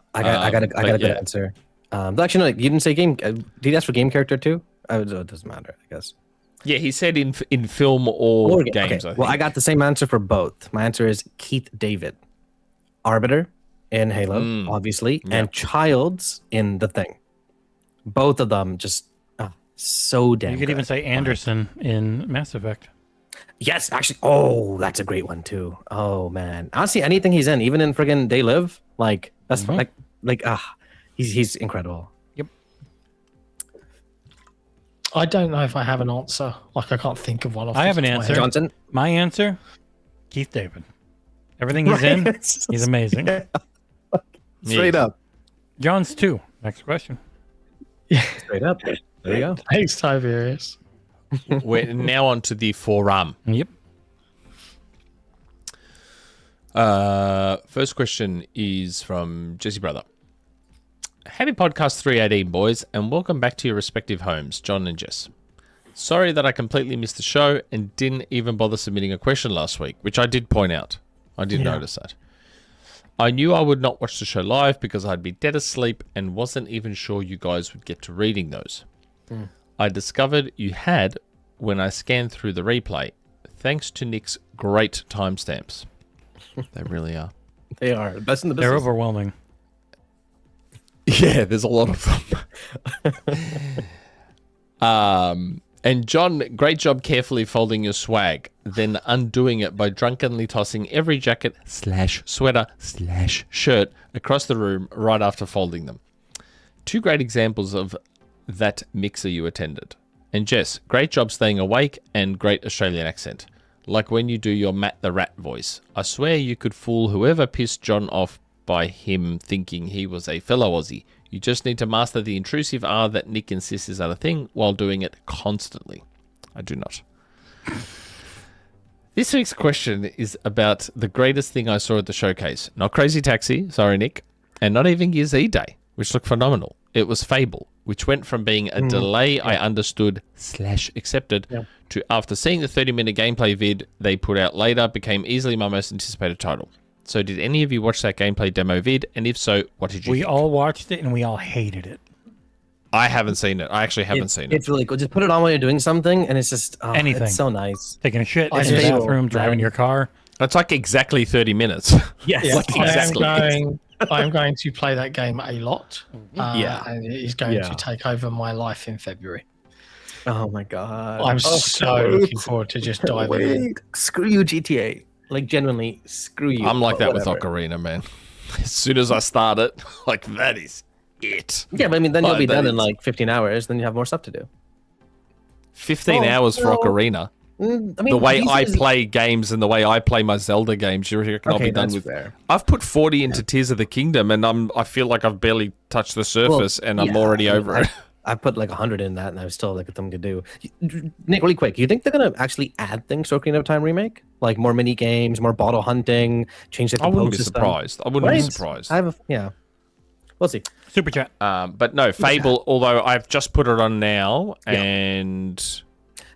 got a good yeah. answer. But actually, no, you didn't say game. Did you ask for game character too? It doesn't matter, I guess. Yeah, he said in film or games. Okay. I think. Well, I got the same answer for both. My answer is Keith David, Arbiter in Halo, obviously, and Childs in The Thing. Both of them just so damn. You could even say Anderson in Mass Effect. Yes, actually. Oh, that's a great one too. Oh man, honestly, anything he's in, even in friggin' They Live, like that's he's incredible. Yep. I don't know if I have an answer. Like, I can't think of one. I have an answer. Johnson. My answer, Keith David. Everything he's in, he's amazing. Straight up. John's 2. Next question. Straight up. There you go. Thanks, Tiberius. We're now on to the forum. Yep. First question is from Jesse Brother. Happy podcast 318, boys, and welcome back to your respective homes, John and Jess. Sorry that I completely missed the show and didn't even bother submitting a question last week, which I did point out. I did notice that. I knew I would not watch the show live because I'd be dead asleep and wasn't even sure you guys would get to reading those. I discovered you had when I scanned through the replay, thanks to Nick's great timestamps. They really are. They are best in the They're business. overwhelming. Yeah, there's a lot of them. And John, great job carefully folding your swag, then undoing it by drunkenly tossing every jacket / sweater / shirt across the room right after folding them. 2 great examples of that mixer you attended. And Jess, great job staying awake and great Australian accent. Like when you do your Matt the Rat voice. I swear you could fool whoever pissed John off by him thinking he was a fellow Aussie. You just need to master the intrusive R that Nick insists is a thing while doing it constantly. I do not. This week's question is about the greatest thing I saw at the showcase. Not Crazy Taxi, sorry Nick, and not even Gears E Day, which looked phenomenal. It was Fable, which went from being a delay I understood / accepted to, after seeing the 30-minute gameplay vid they put out later, became easily my most anticipated title. So did any of you watch that gameplay demo vid? And if so, what did you think? We all watched it and we all hated it. I haven't seen it. I actually haven't seen it. It's really cool. Just put it on while you're doing something, and it's just Anything. It's so nice. Taking a shit in I the feel bathroom, driving your car. It's like exactly 30 minutes. Yes. Yeah, Exactly. I'm going to play that game a lot. Yeah. And it is going to take over my life in February. Oh my god. I'm so looking forward to just diving in. Screw you, GTA. Like genuinely, screw you. I'm like that with Whatever. Ocarina, man. As soon as I start it, like that is it. Yeah, but I mean, then you'll But be that done in is- like 15 hours. Then you have more stuff to do. 15 hours for no. Ocarina. I mean, The way these I is- play games and the way I play my Zelda games, you reckon I'll Okay, be done that's with. fair. I've put 40 into Tears of the Kingdom, and I feel like I've barely touched the surface, and I'm yeah, already I mean, over it. I put like 100 in that, and I was still like something to do. Nick, really quick, you think they're gonna actually add things to Ocarina of Time remake, like more mini games, more bottle hunting, change the I wouldn't be compose system? surprised. I wouldn't be Right? surprised. I have yeah. We'll see. Super chat. But no, Fable. Although I've just put it on now, Yeah. and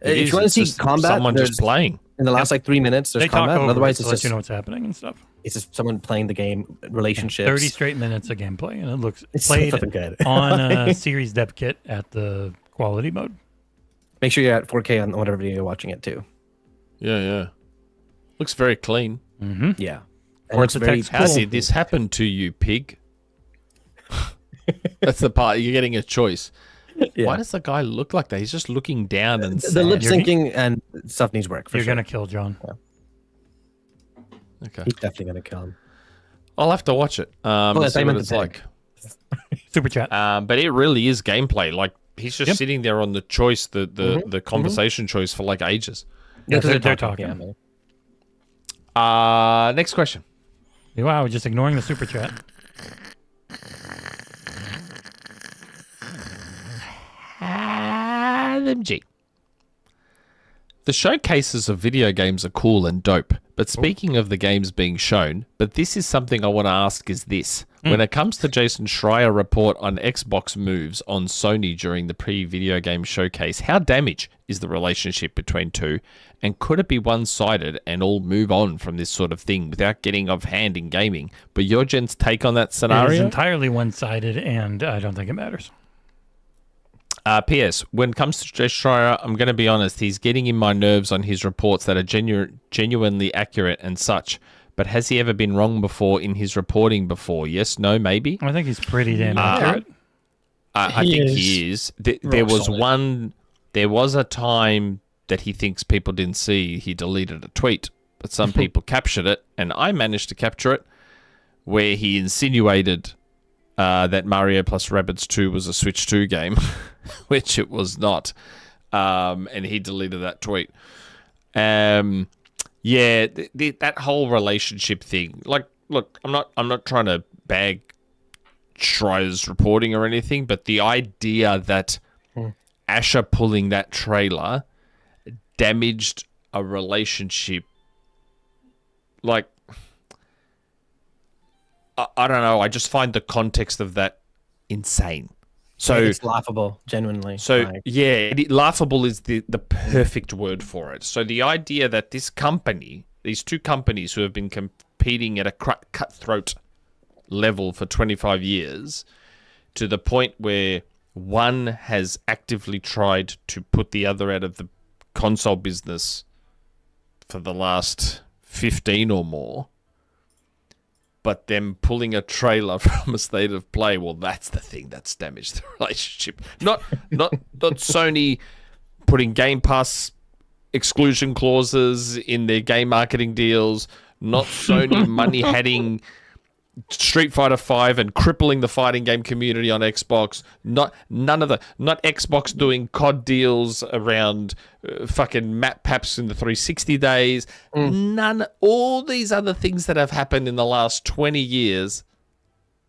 If you want to it's see just combat, someone just there's- playing. In the last like 3 minutes, there's They talk combat. over And otherwise, it to it's let just you know what's happening and stuff. it's just someone playing the game, relationships. 30 straight minutes of gameplay, and it looks It's so played fucking good. on a series dev kit at the quality mode. Make sure you're at 4K on whatever video you're watching it too. Yeah. Looks very clean. Yeah. Or it's it's very text How Cool. did this happen to you, pig? That's the part you're getting a choice. Yeah. Why does the guy look like that? He's just looking down and The sad. lip syncing and stuff needs work. For You're sure. gonna kill John. Okay. He's definitely gonna kill him. I'll have to watch it. To that's see I what meant it's to like. Super chat. But it really is gameplay. Like he's just sitting there on the choice, the conversation choice for like ages. Yeah, they're talking. Yeah, Next question. Wow, just ignoring the super chat. Hytham G. The showcases of video games are cool and dope, but speaking of the games being shown, but this is something I want to ask is this. When it comes to Jason Schreier report on Xbox moves on Sony during the pre-video game showcase, how damaged is the relationship between two, and could it be one-sided and all move on from this sort of thing without getting off-hand in gaming? But your gent's take on that It is scenario? entirely one-sided, and I don't think it matters. P.S. When it comes to Jason Schreier, I'm going to be honest, he's getting in my nerves on his reports that are genuinely accurate and such. But has he ever been wrong before in his reporting before? Yes, no, maybe? I think he's pretty damn accurate. I think he is. There was a time that he thinks people didn't see. He deleted a tweet, but some people captured it, and I managed to capture it, where he insinuated that Mario plus Rabbids 2 was a Switch 2 game, which it was not, and he deleted that tweet. Yeah, that whole relationship thing. Like, look, I'm not trying to bag Schreier's reporting or anything, but the idea that Asher pulling that trailer damaged a relationship, like, I don't know. I just find the context of that insane. So it's laughable, genuinely. So like, yeah, laughable is the perfect word for it. So the idea that this company, these two companies who have been competing at a cutthroat level for 25 years, to the point where one has actively tried to put the other out of the console business for the last 15 or more, but them pulling a trailer from a state of play, well, that's the thing that's damaged the relationship. Not Sony putting Game Pass exclusion clauses in their game marketing deals, not Sony money-hatting Street Fighter V and crippling the fighting game community on Xbox. Not Xbox doing COD deals around fucking map paps in the 360 days. All these other things that have happened in the last 20 years,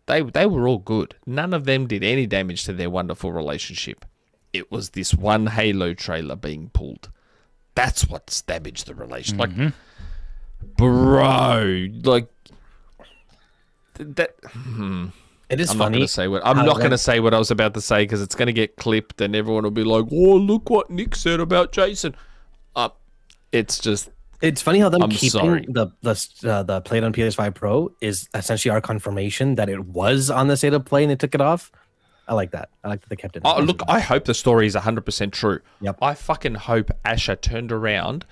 they were all good. None of them did any damage to their wonderful relationship. It was this one Halo trailer being pulled. That's what's damaged the relationship. Like, bro, like that. it is I'm funny. not going to say what I was about to say because it's going to get clipped and everyone will be like, "Oh, look what Nick said about Jason." It's just. It's funny how them I'm keeping sorry. the Play on PS5 Pro is essentially our confirmation that it was on the state of play and they took it off. I like that. I like that they kept it. Oh, look, I hope the story is 100% true. Yep. I fucking hope Asher turned around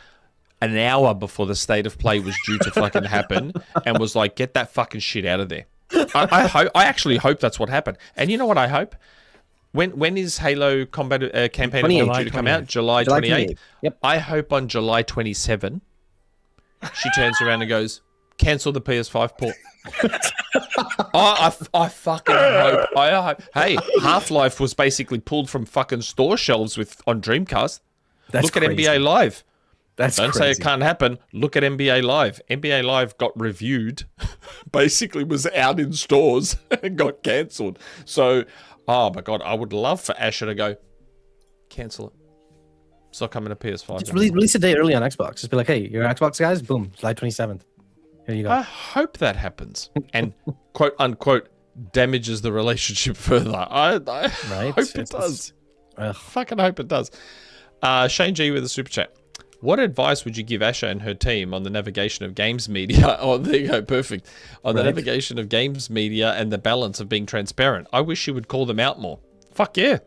an hour before the state of play was due to fucking happen and was like, get that fucking shit out of there. I actually hope that's what happened. And you know what I hope? When is Halo Combat Campaign due to come out? July 28th? Yep. I hope on July 27, she turns around and goes, cancel the PS5 port. I fucking hope. I hope. Hey, Half-Life was basically pulled from fucking store shelves on Dreamcast. Look at NBA Live. Don't say it can't happen. Look at NBA Live. NBA Live got reviewed, basically was out in stores and got cancelled. So, oh my God, I would love for Asher to go, cancel it. It's not coming to PS5. Just release a day early on Xbox. Just be like, hey, your Xbox guys, boom, July 27th. Here you go. I hope that happens and quote unquote damages the relationship further. I Right? hope it does. Fucking hope it does. Shane G with a super chat. What advice would you give Asha and her team on the navigation of games media? Oh, there you go. Perfect. On the navigation of games media and the balance of being transparent. I wish you would call them out more. Fuck yeah.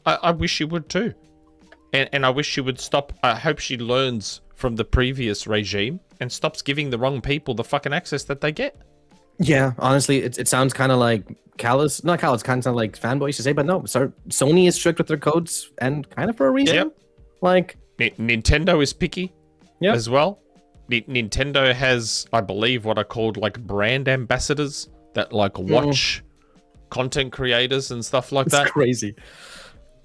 I wish you would too. And I wish she would stop. I hope she learns from the previous regime and stops giving the wrong people the fucking access that they get. Yeah, honestly, it sounds kind of like callous. Not callous, kind of like fanboys to say, but no. Sony is strict with their codes and kind of for a reason. Yep. Like, Nintendo is picky as well. Nintendo has, I believe, what are called like brand ambassadors that like watch content creators and stuff like that. Crazy.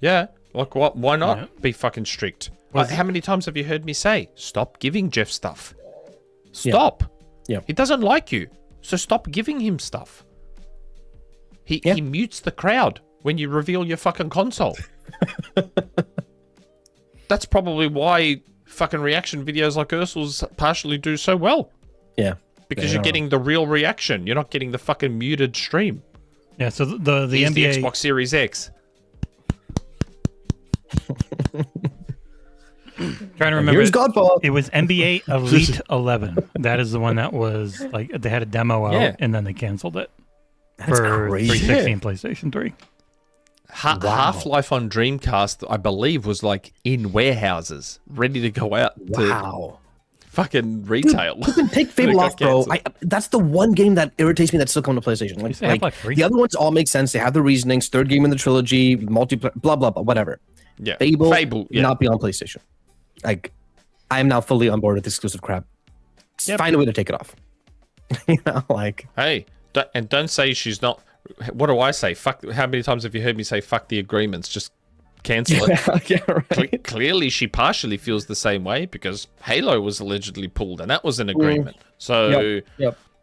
Yeah, like what? Why not be fucking strict? Was How many times have you heard me say, stop giving Jeff stuff? Stop. Yeah. He doesn't like you, so stop giving him stuff. He mutes the crowd when you reveal your fucking console. That's probably why fucking reaction videos like Arsal's partially do so well. Yeah. Because you're getting the real reaction. You're not getting the fucking muted stream. Yeah, so the Here's NBA the Xbox Series X. trying to remember. Here's Godfall. It was NBA Elite 11. That is the one that was like they had a demo out and then they canceled it for crazy. 360 and PlayStation 3. Half-Life on Dreamcast, I believe, was like in warehouses, ready to go out to fucking retail. You can take Fable off, bro. That's the one game that irritates me that's still coming to PlayStation. Like the other ones all make sense. They have the reasonings. Third game in the trilogy, multiplayer, blah, blah, blah, whatever. Yeah. Fable not be on PlayStation. Like, I am now fully on board with exclusive crap. Find a way to take it off. You know, like... Hey, don't say she's not... What do I say? Fuck. How many times have you heard me say fuck the agreements? Just cancel it. Yeah, right. Clearly, she partially feels the same way because Halo was allegedly pulled, and that was an agreement. So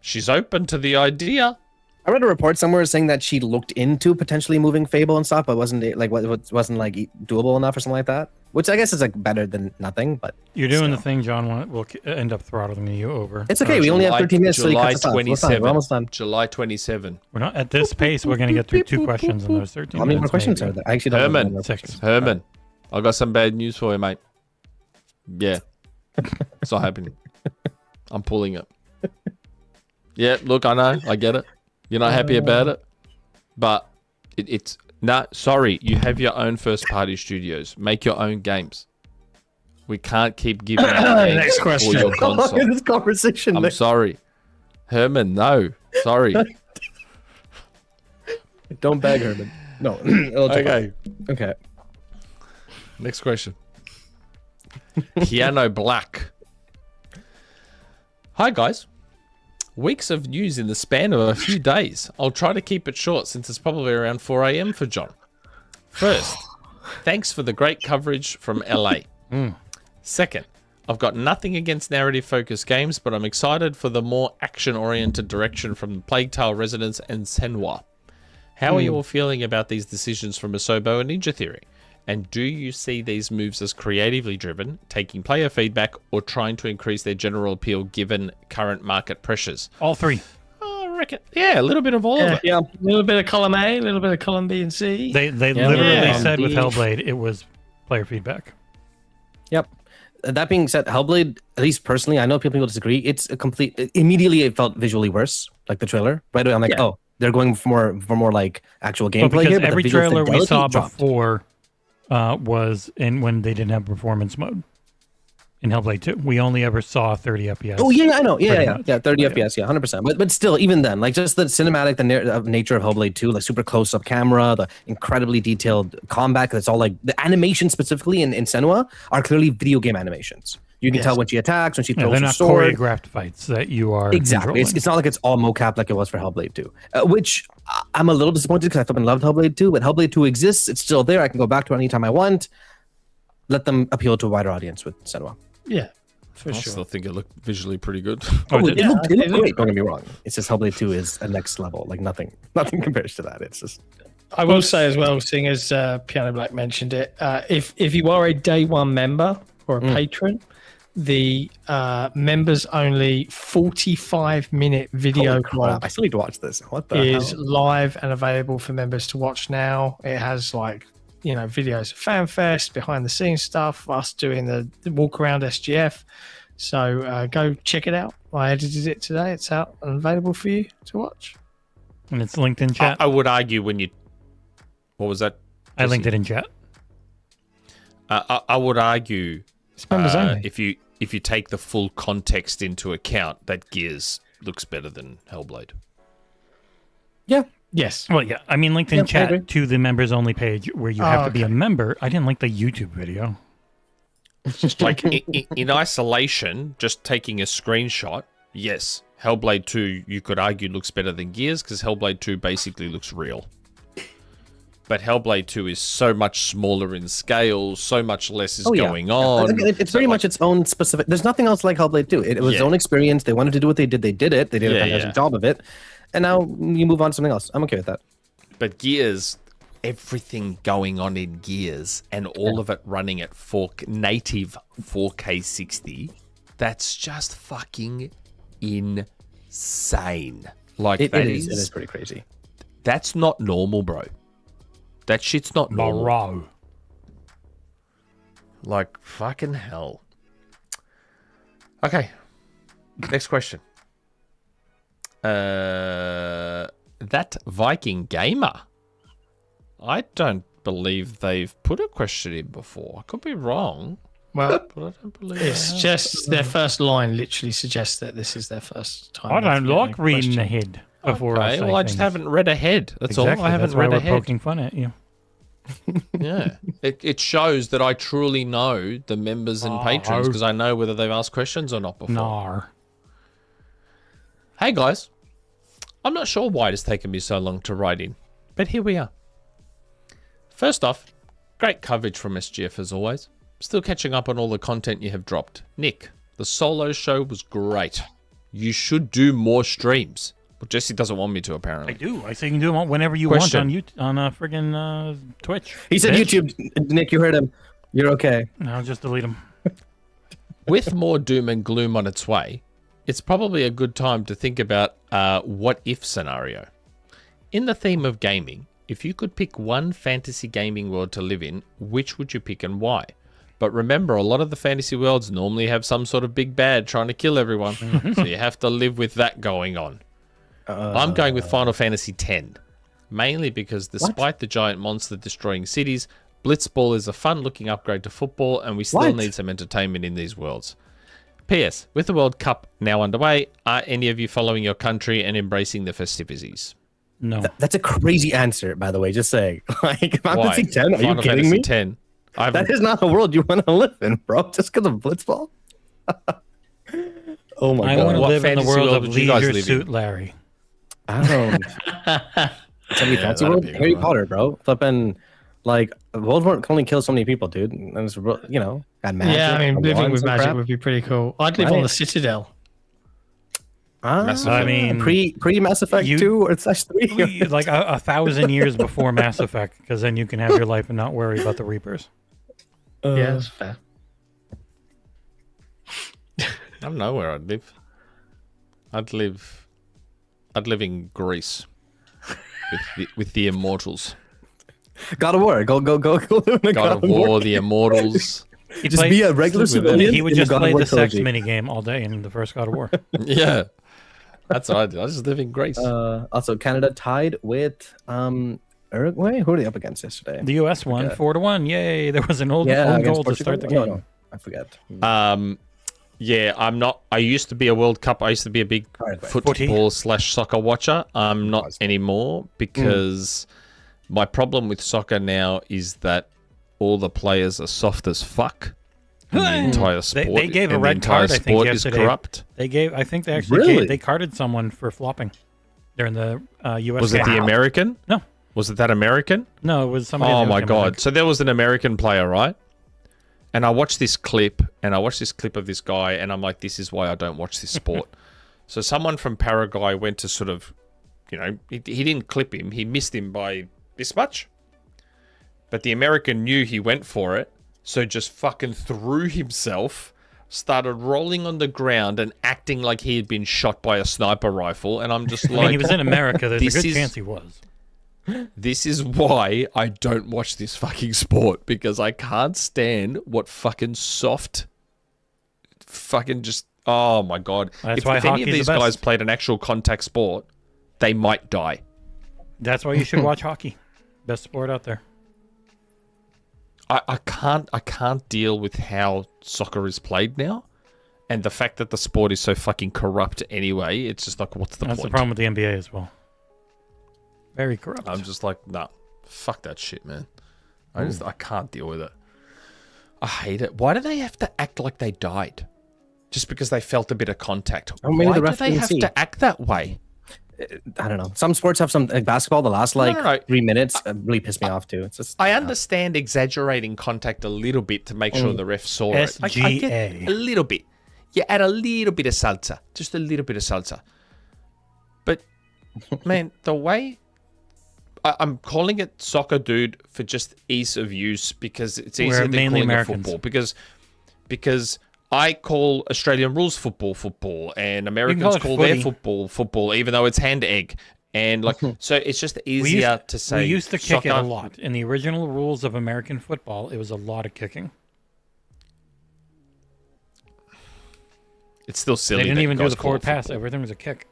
she's open to the idea. I read a report somewhere saying that she looked into potentially moving Fable and stuff, but wasn't doable enough or something like that. Which I guess is like better than nothing. But you're doing the thing, John. We'll end up throttling you over. It's okay. We only have 13 minutes. July so 27. We're almost done. July 27. We're not at this pace. We're going to get through 2 questions in those 13 minutes. How many more questions are there? I actually don't know. Herman, I got some bad news for you, mate. Yeah, it's not happening. I'm pulling it. Yeah, look, I know, I get it. You're not happy about it, but it's sorry. You have your own first-party studios. Make your own games. We can't keep giving out games Next question. for your console. This conversation. I'm sorry, Herman. No, sorry. Don't beg, Herman. No. Okay. Okay. Next question. PianoBlack. Hi guys. Weeks of news in the span of a few days. I'll try to keep it short since it's probably around 4 a.m. for John. First, thanks for the great coverage from LA. Second, I've got nothing against narrative-focused games, but I'm excited for the more action-oriented direction from Plague Tale, Resonant, and Senua. How are you all feeling about these decisions from Asobo and Ninja Theory? And do you see these moves as creatively driven, taking player feedback, or trying to increase their general appeal given current market pressures? All 3. I reckon, yeah, a little bit of all of it. Yeah, a little bit of column A, a little bit of column B and C. They literally said with Hellblade it was player feedback. Yep. That being said, Hellblade, at least personally, I know people disagree. It's a complete. Immediately, it felt visually worse, like the trailer. Right away, I'm like, oh, they're going for more like actual gameplay here. But every the visual trailer we saw dropped. before was in when they didn't have performance mode in Hellblade 2. We only ever saw 30 FPS. Oh yeah, I know. Yeah, pretty much. 30 FPS, 100%. But still, even then, like just the cinematic, nature of Hellblade 2, like super close-up camera, the incredibly detailed combat. That's all like the animation specifically in Senua are clearly video game animations. You can tell when she attacks, when she throws they're her not sword. choreographed fights that you are Exactly. It's not like it's all mocap like it was for Hellblade 2, which I'm a little disappointed because I fucking loved Hellblade 2, but Hellblade 2 exists. It's still there. I can go back to it anytime I want. Let them appeal to a wider audience with Senua. Yeah, for I sure. still think it looked visually pretty good. It looked great. Don't get me wrong. It's just Hellblade 2 is a next level. Like nothing compares to that. It's just. I will say as well, seeing as PianoBlack mentioned it, if you are a day one member or a patron, the members only 45-minute video blog I still need to watch this. What the is hell? live and available for members to watch now. It has like, videos of FanFest, behind the scenes stuff, us doing the walk around SGF. So go check it out. I edited it today. It's out and available for you to watch. And it's linked in chat. I would argue when you... What was that? I linked it in chat. I would argue It's members only. if you take the full context into account, that Gears looks better than Hellblade. Yeah. Yes. Well, yeah. I mean, linked in I agree. chat to the members only page where you have to be a member. I didn't like the YouTube video. Like in isolation, just taking a screenshot, yes, Hellblade 2, you could argue looks better than Gears because Hellblade 2 basically looks real. But Hellblade 2 is so much smaller in scale, so much less is going on. It's very much its own specific. There's nothing else like Hellblade 2. It was its own experience. They wanted to do what they did. They did it. They did a fantastic job of it. And now you move on to something else. I'm okay with that. But Gears, everything going on in Gears and all of it running at native 4K 60, that's just fucking insane. Like It is pretty crazy. That's not normal, bro. That shit's not normal. Bro. Like, fucking hell. Okay. Next question. That Viking gamer. I don't believe they've put a question in before. I could be wrong. Well, but I don't believe it's just their first line literally suggests that this is their first time. I don't of like getting a reading question. ahead before I say well, I just things. haven't read ahead. That's Exactly. all. I haven't That's why read we're ahead. poking fun at you. Yeah. It shows that I truly know the members and patrons because I know whether they've asked questions or not before. Nar. Hey, guys. I'm not sure why it has taken me so long to write in, but here we are. First off, great coverage from SGF as always. Still catching up on all the content you have dropped. Nick, the solo show was great. You should do more streams. Well, Jesse doesn't want me to, apparently. I do. I say you can do them whenever you Question. want on friggin' Twitch. He said Bitch. YouTube. Nick, you heard him. You're okay. No, just delete them. With more doom and gloom on its way, it's probably a good time to think about what if scenario. In the theme of gaming, if you could pick one fantasy gaming world to live in, which would you pick and why? But remember, a lot of the fantasy worlds normally have some sort of big bad trying to kill everyone, so you have to live with that going on. I'm going with Final Fantasy X, mainly because despite the giant monster destroying cities, Blitzball is a fun-looking upgrade to football, and we still need some entertainment in these worlds. P.S. With the World Cup now underway, are any of you following your country and embracing the festivities? No. That's a crazy answer, by the way. Just saying. Like, Final Why? Fantasy 10? Are Final you kidding me? Fantasy X. That is not a world you want to live in, bro. Just because of Blitzball. Oh my I god. want to What live in the fantasy world world of would you guys Leisure live in? Suit Larry. I don't. Somebody fancy that'd world? be a good Harry one. Potter, bro. Flipping, like, Voldemort can only kill so many people, dude. And it's, you know, got magic. Yeah, I mean, and living wands with and magic crap. would be pretty cool. I'd live on Right. the Citadel. Mass I Effect. mean, pre Mass Effect you- 2 or /3. like 1,000 years before Mass Effect, because then you can have your life and not worry about the Reapers. Yeah, that's fair. I don't know where I'd live. I'd live in Greece with the immortals. God of War. Go live in a God of War, the immortals. He'd Just be a regular civilian. He would in the just God of play War the sex trilogy. mini game all day in the first God of War. Yeah, that's what I did. I just live in Greece. Also, Canada tied with Uruguay. Who are they up against yesterday? The U.S. won 4-1. Yay! There was an own against goal to Portugal? start the No, game. no, I forget. Yeah, I'm not. I used to be a World Cup. I used to be a big football / soccer watcher. I'm not anymore because my problem with soccer now is that all the players are soft as fuck. And the entire sport. They gave a and red the entire card, I think, sport is yesterday. corrupt. They gave. I think they actually Really? they carded someone for flopping during the U.S. Was it game. the American? No, Was it that American? no, it was somebody. Oh else, my I think. god! So there was an American player, right? And I watched this clip, of this guy, and I'm like, this is why I don't watch this sport. So someone from Paraguay went to sort of, he didn't clip him. He missed him by this much. But the American knew he went for it, so just fucking threw himself, started rolling on the ground and acting like he had been shot by a sniper rifle. And I'm just I like, mean, he was in America. There's a this good is- chance he was. this is why I don't watch this fucking sport, because I can't stand what fucking soft fucking just, oh my god. That's if why if any of hockey's the these guys best. played an actual contact sport, they might die. That's why you should watch hockey. Best sport out there. I can't deal with how soccer is played now. And the fact that the sport is so fucking corrupt anyway, it's just like, what's the That's the point? problem with the NBA as well. Very corrupt. I'm just like, nah, fuck that shit, man. I can't deal with it. I hate it. Why do they have to act like they died? Just because they felt a bit of contact. Oh, maybe Why the do ref they didn't have see. to act that way? I don't know. Some sports have some, like basketball, the last like no. 3 minutes really pissed me off too. It's just, I understand exaggerating contact a little bit to make sure the ref saw it. I SGA. get a little bit. You add a little bit of salsa. Just a little bit of salsa. But, man, the way... I'm calling it soccer, dude, for just ease of use because it's easier than mainly calling Americans. it football. Because I call Australian rules football, and Americans call their football, even though it's hand egg. And like, so it's just easier to say. We used to kick it a soccer. lot. In the original rules of American football, it was a lot of kicking. It's still silly. They didn't that even you do guys the call forward it pass. football. Everything was a kick.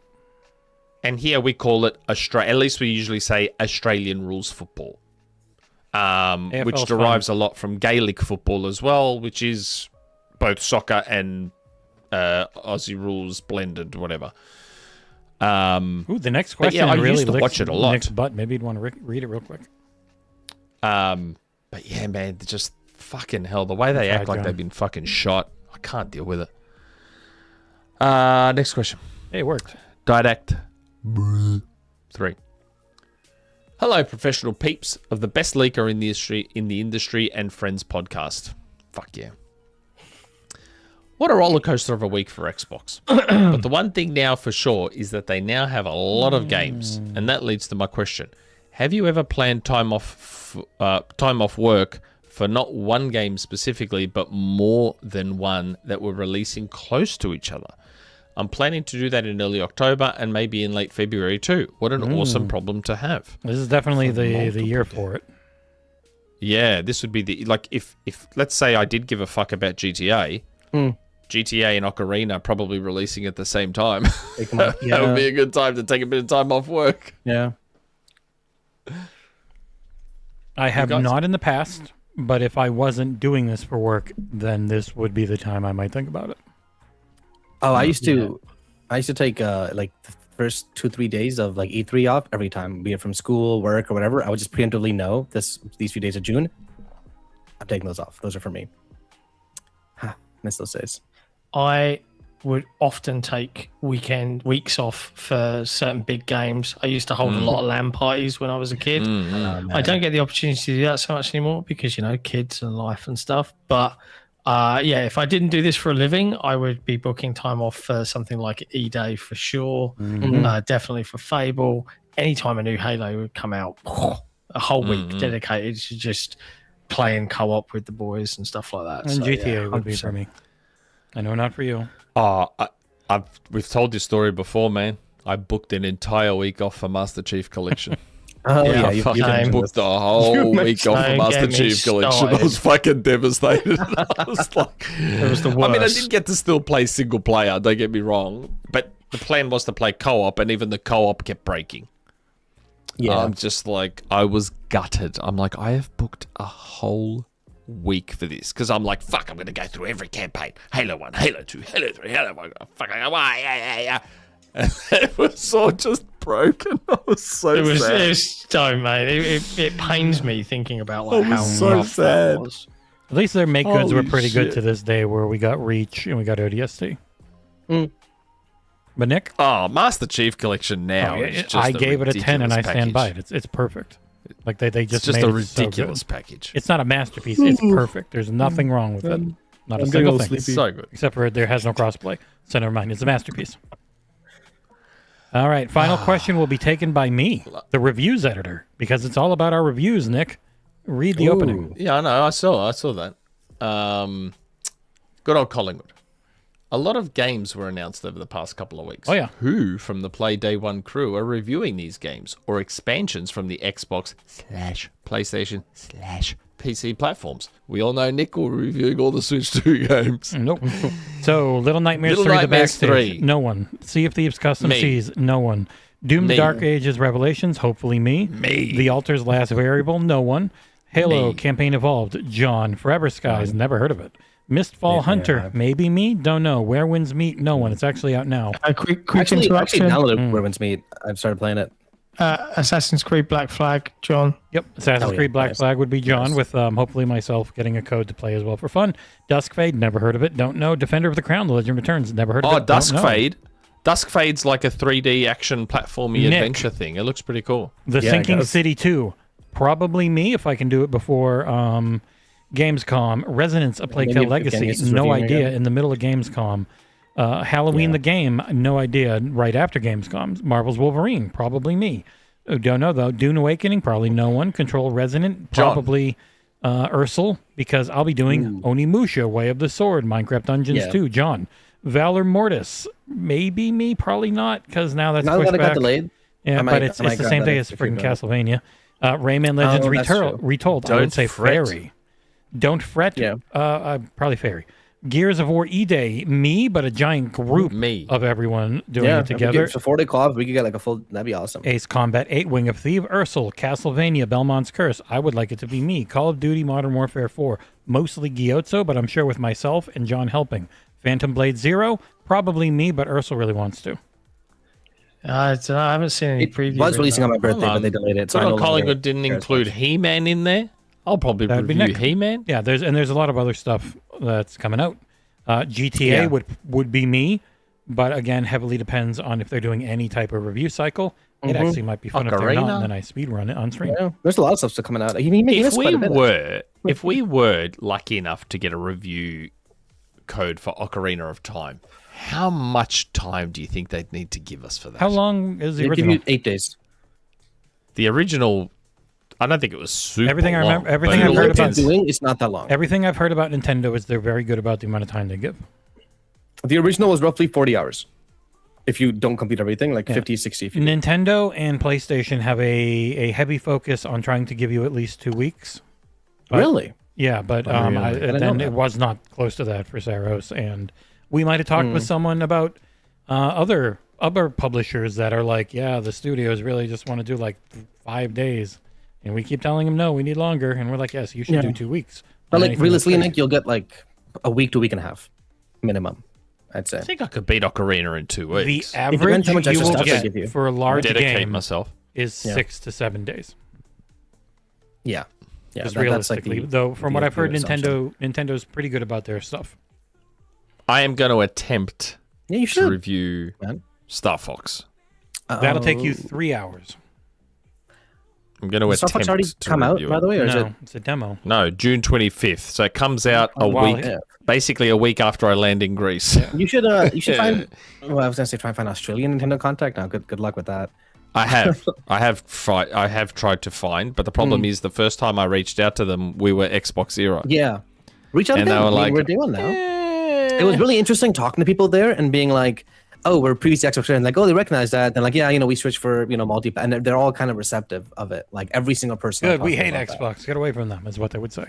And here we call it at least we usually say Australian rules football, which AFL's derives a lot from Gaelic football as well, which is both soccer and Aussie rules blended, whatever. Ooh, the next But question yeah, I really used to licks watch it a lot. Nick's butt. Maybe you'd want to read it real quick. But yeah, man, just fucking hell, the way they That's act right, like John. they've been fucking shot, I can't deal with it. Next question. Hey, it worked. DidactBRHU 3. Hello, professional peeps of the best leaker in the industry and friends podcast. Fuck yeah. What a roller coaster of a week for Xbox. But the one thing now for sure is that they now have a lot of games, and that leads to my question: have you ever planned time off work for not one game specifically, but more than one that were releasing close to each other? I'm planning to do that in early October and maybe in late February too. What an awesome problem to have. This is definitely the year for it. Yeah, this would be the like if let's say I did give a fuck about GTA. GTA and Ocarina probably releasing at the same time. That would be a good time to take a bit of time off work. yeah. I have guys- not in the past, but if I wasn't doing this for work, then this would be the time I might think about it. Oh, I used to take like the first 2-3 days of like E3 off every time, be it from school, work, or whatever. I would just preemptively know these few days of June, I'm taking those off. Those are for me. Miss those days. I would often take weeks off for certain big games. I used to hold a lot of LAN parties when I was a kid. I don't get the opportunity to do that so much anymore because, kids and life and stuff. But yeah, if I didn't do this for a living, I would be booking time off for something like E-Day for sure. Definitely for Fable. Anytime a new Halo would come out, a whole week dedicated to just playing co-op with the boys and stuff like that. And So, GTA yeah, would be for 100%. me. I know not for you. Oh, we've told this story before, man. I booked an entire week off for Master Chief Collection. Oh Yeah, I you fucking mentioned booked the whole week off for Don't Master get me Chief Collection. I started. was fucking devastated. I was like, It was the I mean, I worst. did get to still play single player, don't get me wrong. But the plan was to play co-op, and even the co-op kept breaking. Yeah. I'm just like, I was gutted. I'm like, I have booked a whole week for this because I'm like, fuck, I'm going to go through every campaign. Halo 1, Halo 2, Halo 3, Halo 1. Fuck, yeah. And it was all just broken. I was so It sad. was don't, mate. It pains me thinking about I like was how so rough sad. that was. At least their make goods were Holy pretty good shit. to this day, where we got Reach and we got ODST. But Nick, Oh, Master Chief Collection now. is just I gave it a 10 and I ridiculous stand by package. it. It's perfect. Like they It's just just made a it so good. ridiculous package. It's not a masterpiece. It's perfect. There's nothing wrong with it. Not a single thing. It's so good. Except for there has no crossplay. So never mind. It's a masterpiece. All right. Final question will be taken by me, the reviews editor, because it's all about our reviews, Nick. Read the opening. Yeah, I know. I saw that. Good old Collingwood. A lot of games were announced over the past couple of weeks. Oh, yeah. Who from the Play Day One crew are reviewing these games or expansions from the Xbox/PlayStation/PC platforms? We all know Nick will be reviewing all the Switch 2 games. Nope. So Little Nightmares Little 3, Nightmares the backstage. 3. No one. Sea of Thieves Custom Me. Seas. No one. Doom Me. Dark Ages Revelations. Hopefully me. Me. The Altar's Last Variable. No one. Halo Me. Campaign Evolved. John. Forever Skies. Never heard of it. Mistfall Hunter. Maybe me. Don't know. Where Winds Meet. No one. It's actually out now. A quick Actually interruption. downloaded Where Winds Meet. I've started playing it. Assassin's Creed Black Flag, John. Yep, Assassin's Creed Black nice. Flag would be John, Yes. with hopefully myself getting a code to play as well for fun. Duskfade, never heard of it, don't know. Defender of the Crown, The Legend Returns, never heard of Oh, it, don't know. Duskfade. Duskfade's like a 3D action platformy Nick. adventure thing. It looks pretty cool. The Yeah, it Sinking does. City 2, probably me if I can do it before Gamescom. Resonance, A Plague Maybe Tale if Legacy, Kenny is no reviewing idea, it. in the middle of Gamescom. Halloween the game, no idea, right after Gamescom. Marvel's Wolverine, probably me. Don't know though. Dune Awakening, probably no one. Control Resonant, John. probably Arsal, because I'll be doing Onimusha, Way of the Sword, Minecraft Dungeons Yeah. 2, John. Valor Mortis, maybe me, probably not, because now that's Now pushed that it got back. delayed. Yeah, I might- but it's I might the grab same that day if as you're freaking doing Castlevania. Rayman Legends Oh, that's true. Retold. I would Don't say fret. Fairy. Don't fret. Yeah. Probably Fairy. Gears of War E-Day, me, but a giant group Me. of everyone doing Yeah, it together. So 40 co-op, we could get like a full. That'd be awesome. Ace Combat 8, Wing of Thief, Ursel, Castlevania, Belmont's Curse. I would like it to be me. Call of Duty, Modern Warfare 4. Mostly Gyotso, but I'm sure with myself and John helping. Phantom Blade 0, probably me, but Ursel really wants to. I don't know, I haven't seen any It preview. was releasing on my Hold birthday, on. but they delayed it. So I Old no longer Collingwood didn't care as include much. He-Man in there. I'll probably That'd be review Nick. He-Man. Yeah, there's a lot of other stuff that's coming out. GTA Yeah. would be me, but again, heavily depends on if they're doing any type of review cycle. It actually might be fun if they're not, Ocarina. and then I speedrun it on stream. Yeah, there's a lot of stuff still coming out. He missed quite a bit. If we were lucky enough to get a review code for Ocarina of Time, how much time do you think they'd need to give us for that? How long is the They give original? you 8 days. The original, I don't think it was super Everything I long, remember- everything but I've it heard looked about- ins- Doing it's not that long. Everything I've heard about Nintendo is they're very good about the amount of time they give. The original was roughly 40 hours. If you don't complete everything, like 50, 60. If you do. Nintendo and PlayStation have a heavy focus on trying to give you at least 2 weeks. Really? Yeah, but I didn't then know it that. was not close to that for Saros, and we might have talked with someone about other publishers that are like, yeah, the studios really just want to do like 5 days, and we keep telling them no, we need longer, and we're like, yes, you should do 2 weeks. But on like anything realistically, that's Nick, you'll get like a week to a week and a half minimum, I'd say. I think I could beat Ocarina in 2 the weeks. average depends how much you extra will stuff they get give you. for a large Dedicate game myself. is 6 to 7 days. Yeah. Yeah. Just that's like realistically, the- though, from what the I've heard, assumption. Nintendo's pretty good about their stuff. I am going to attempt Yeah, you to should. review man. Star Fox. That'll take you Oh. 3 hours. I'm going to Star attempt Fox already to come out, review by it. the way, or is it? No, it's a demo. No, June 25th. So it comes out a wow. week, Yeah. basically a week after I land in Greece. You should find. Well, I was gonna say try and find Australian Nintendo contact. Now, good luck with that. I have tried to find, but the problem is the first time I reached out to them, we were Xbox era. Yeah, reach out And to they them. were I mean, like, we're doing now. It was really interesting talking to people there and being like, "Oh, we're previously Xbox," and like, "Oh, they recognize that." And like, "Yeah, we switched for multi," and they're all kind of receptive of it. Like every single person. I Good, we talked to hate about that. Xbox. Get away from them, is what they would say.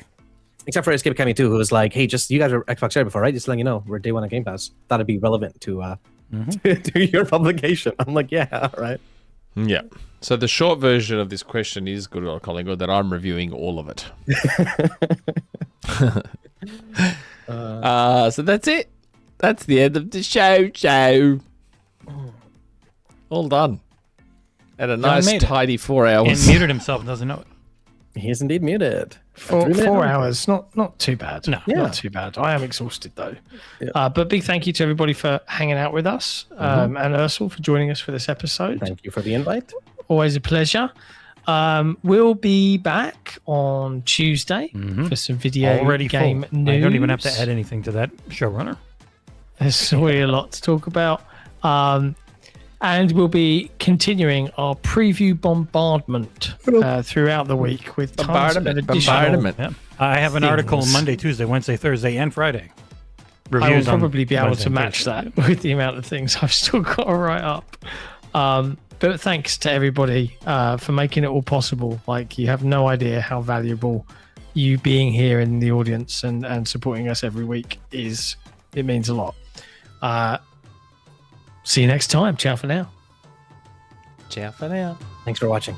Except for Escape Academy 2, who was like, "Hey, just you guys were Xbox Share before, right? Just letting you know, we're day one on Game Pass. Thought it'd be relevant to to your publication." I'm like, "Yeah, right." Yeah. So the short version of this question is, good old Collingwood, that I'm reviewing all of it. So that's it. That's the end of the show. All done. And a nice made it. tidy 4 And hours. muted himself and doesn't know it. He is indeed muted. Four 3 minute mark. hours, not too bad. No. Yeah. Not too bad. I am exhausted though. Yeah. But big thank you to everybody for hanging out with us, and Aarsal for joining us for this episode. Thank you for the invite. Always a pleasure. We'll be back on Tuesday for some video Already game full. news. I don't even have to add anything to that showrunner. There's really a lot to talk about. And we'll be continuing our preview bombardment throughout the week with tons of additional. Yeah. I have an article Things. Monday, Tuesday, Wednesday, Thursday, and Friday. I will Reviews on probably be able Wednesday to and match Thursday. that with the amount of things I've still got to write up. But thanks to everybody for making it all possible. Like, you have no idea how valuable you being here in the audience and supporting us every week is. It means a lot. See you next time. Ciao for now. Ciao for now. Thanks for watching.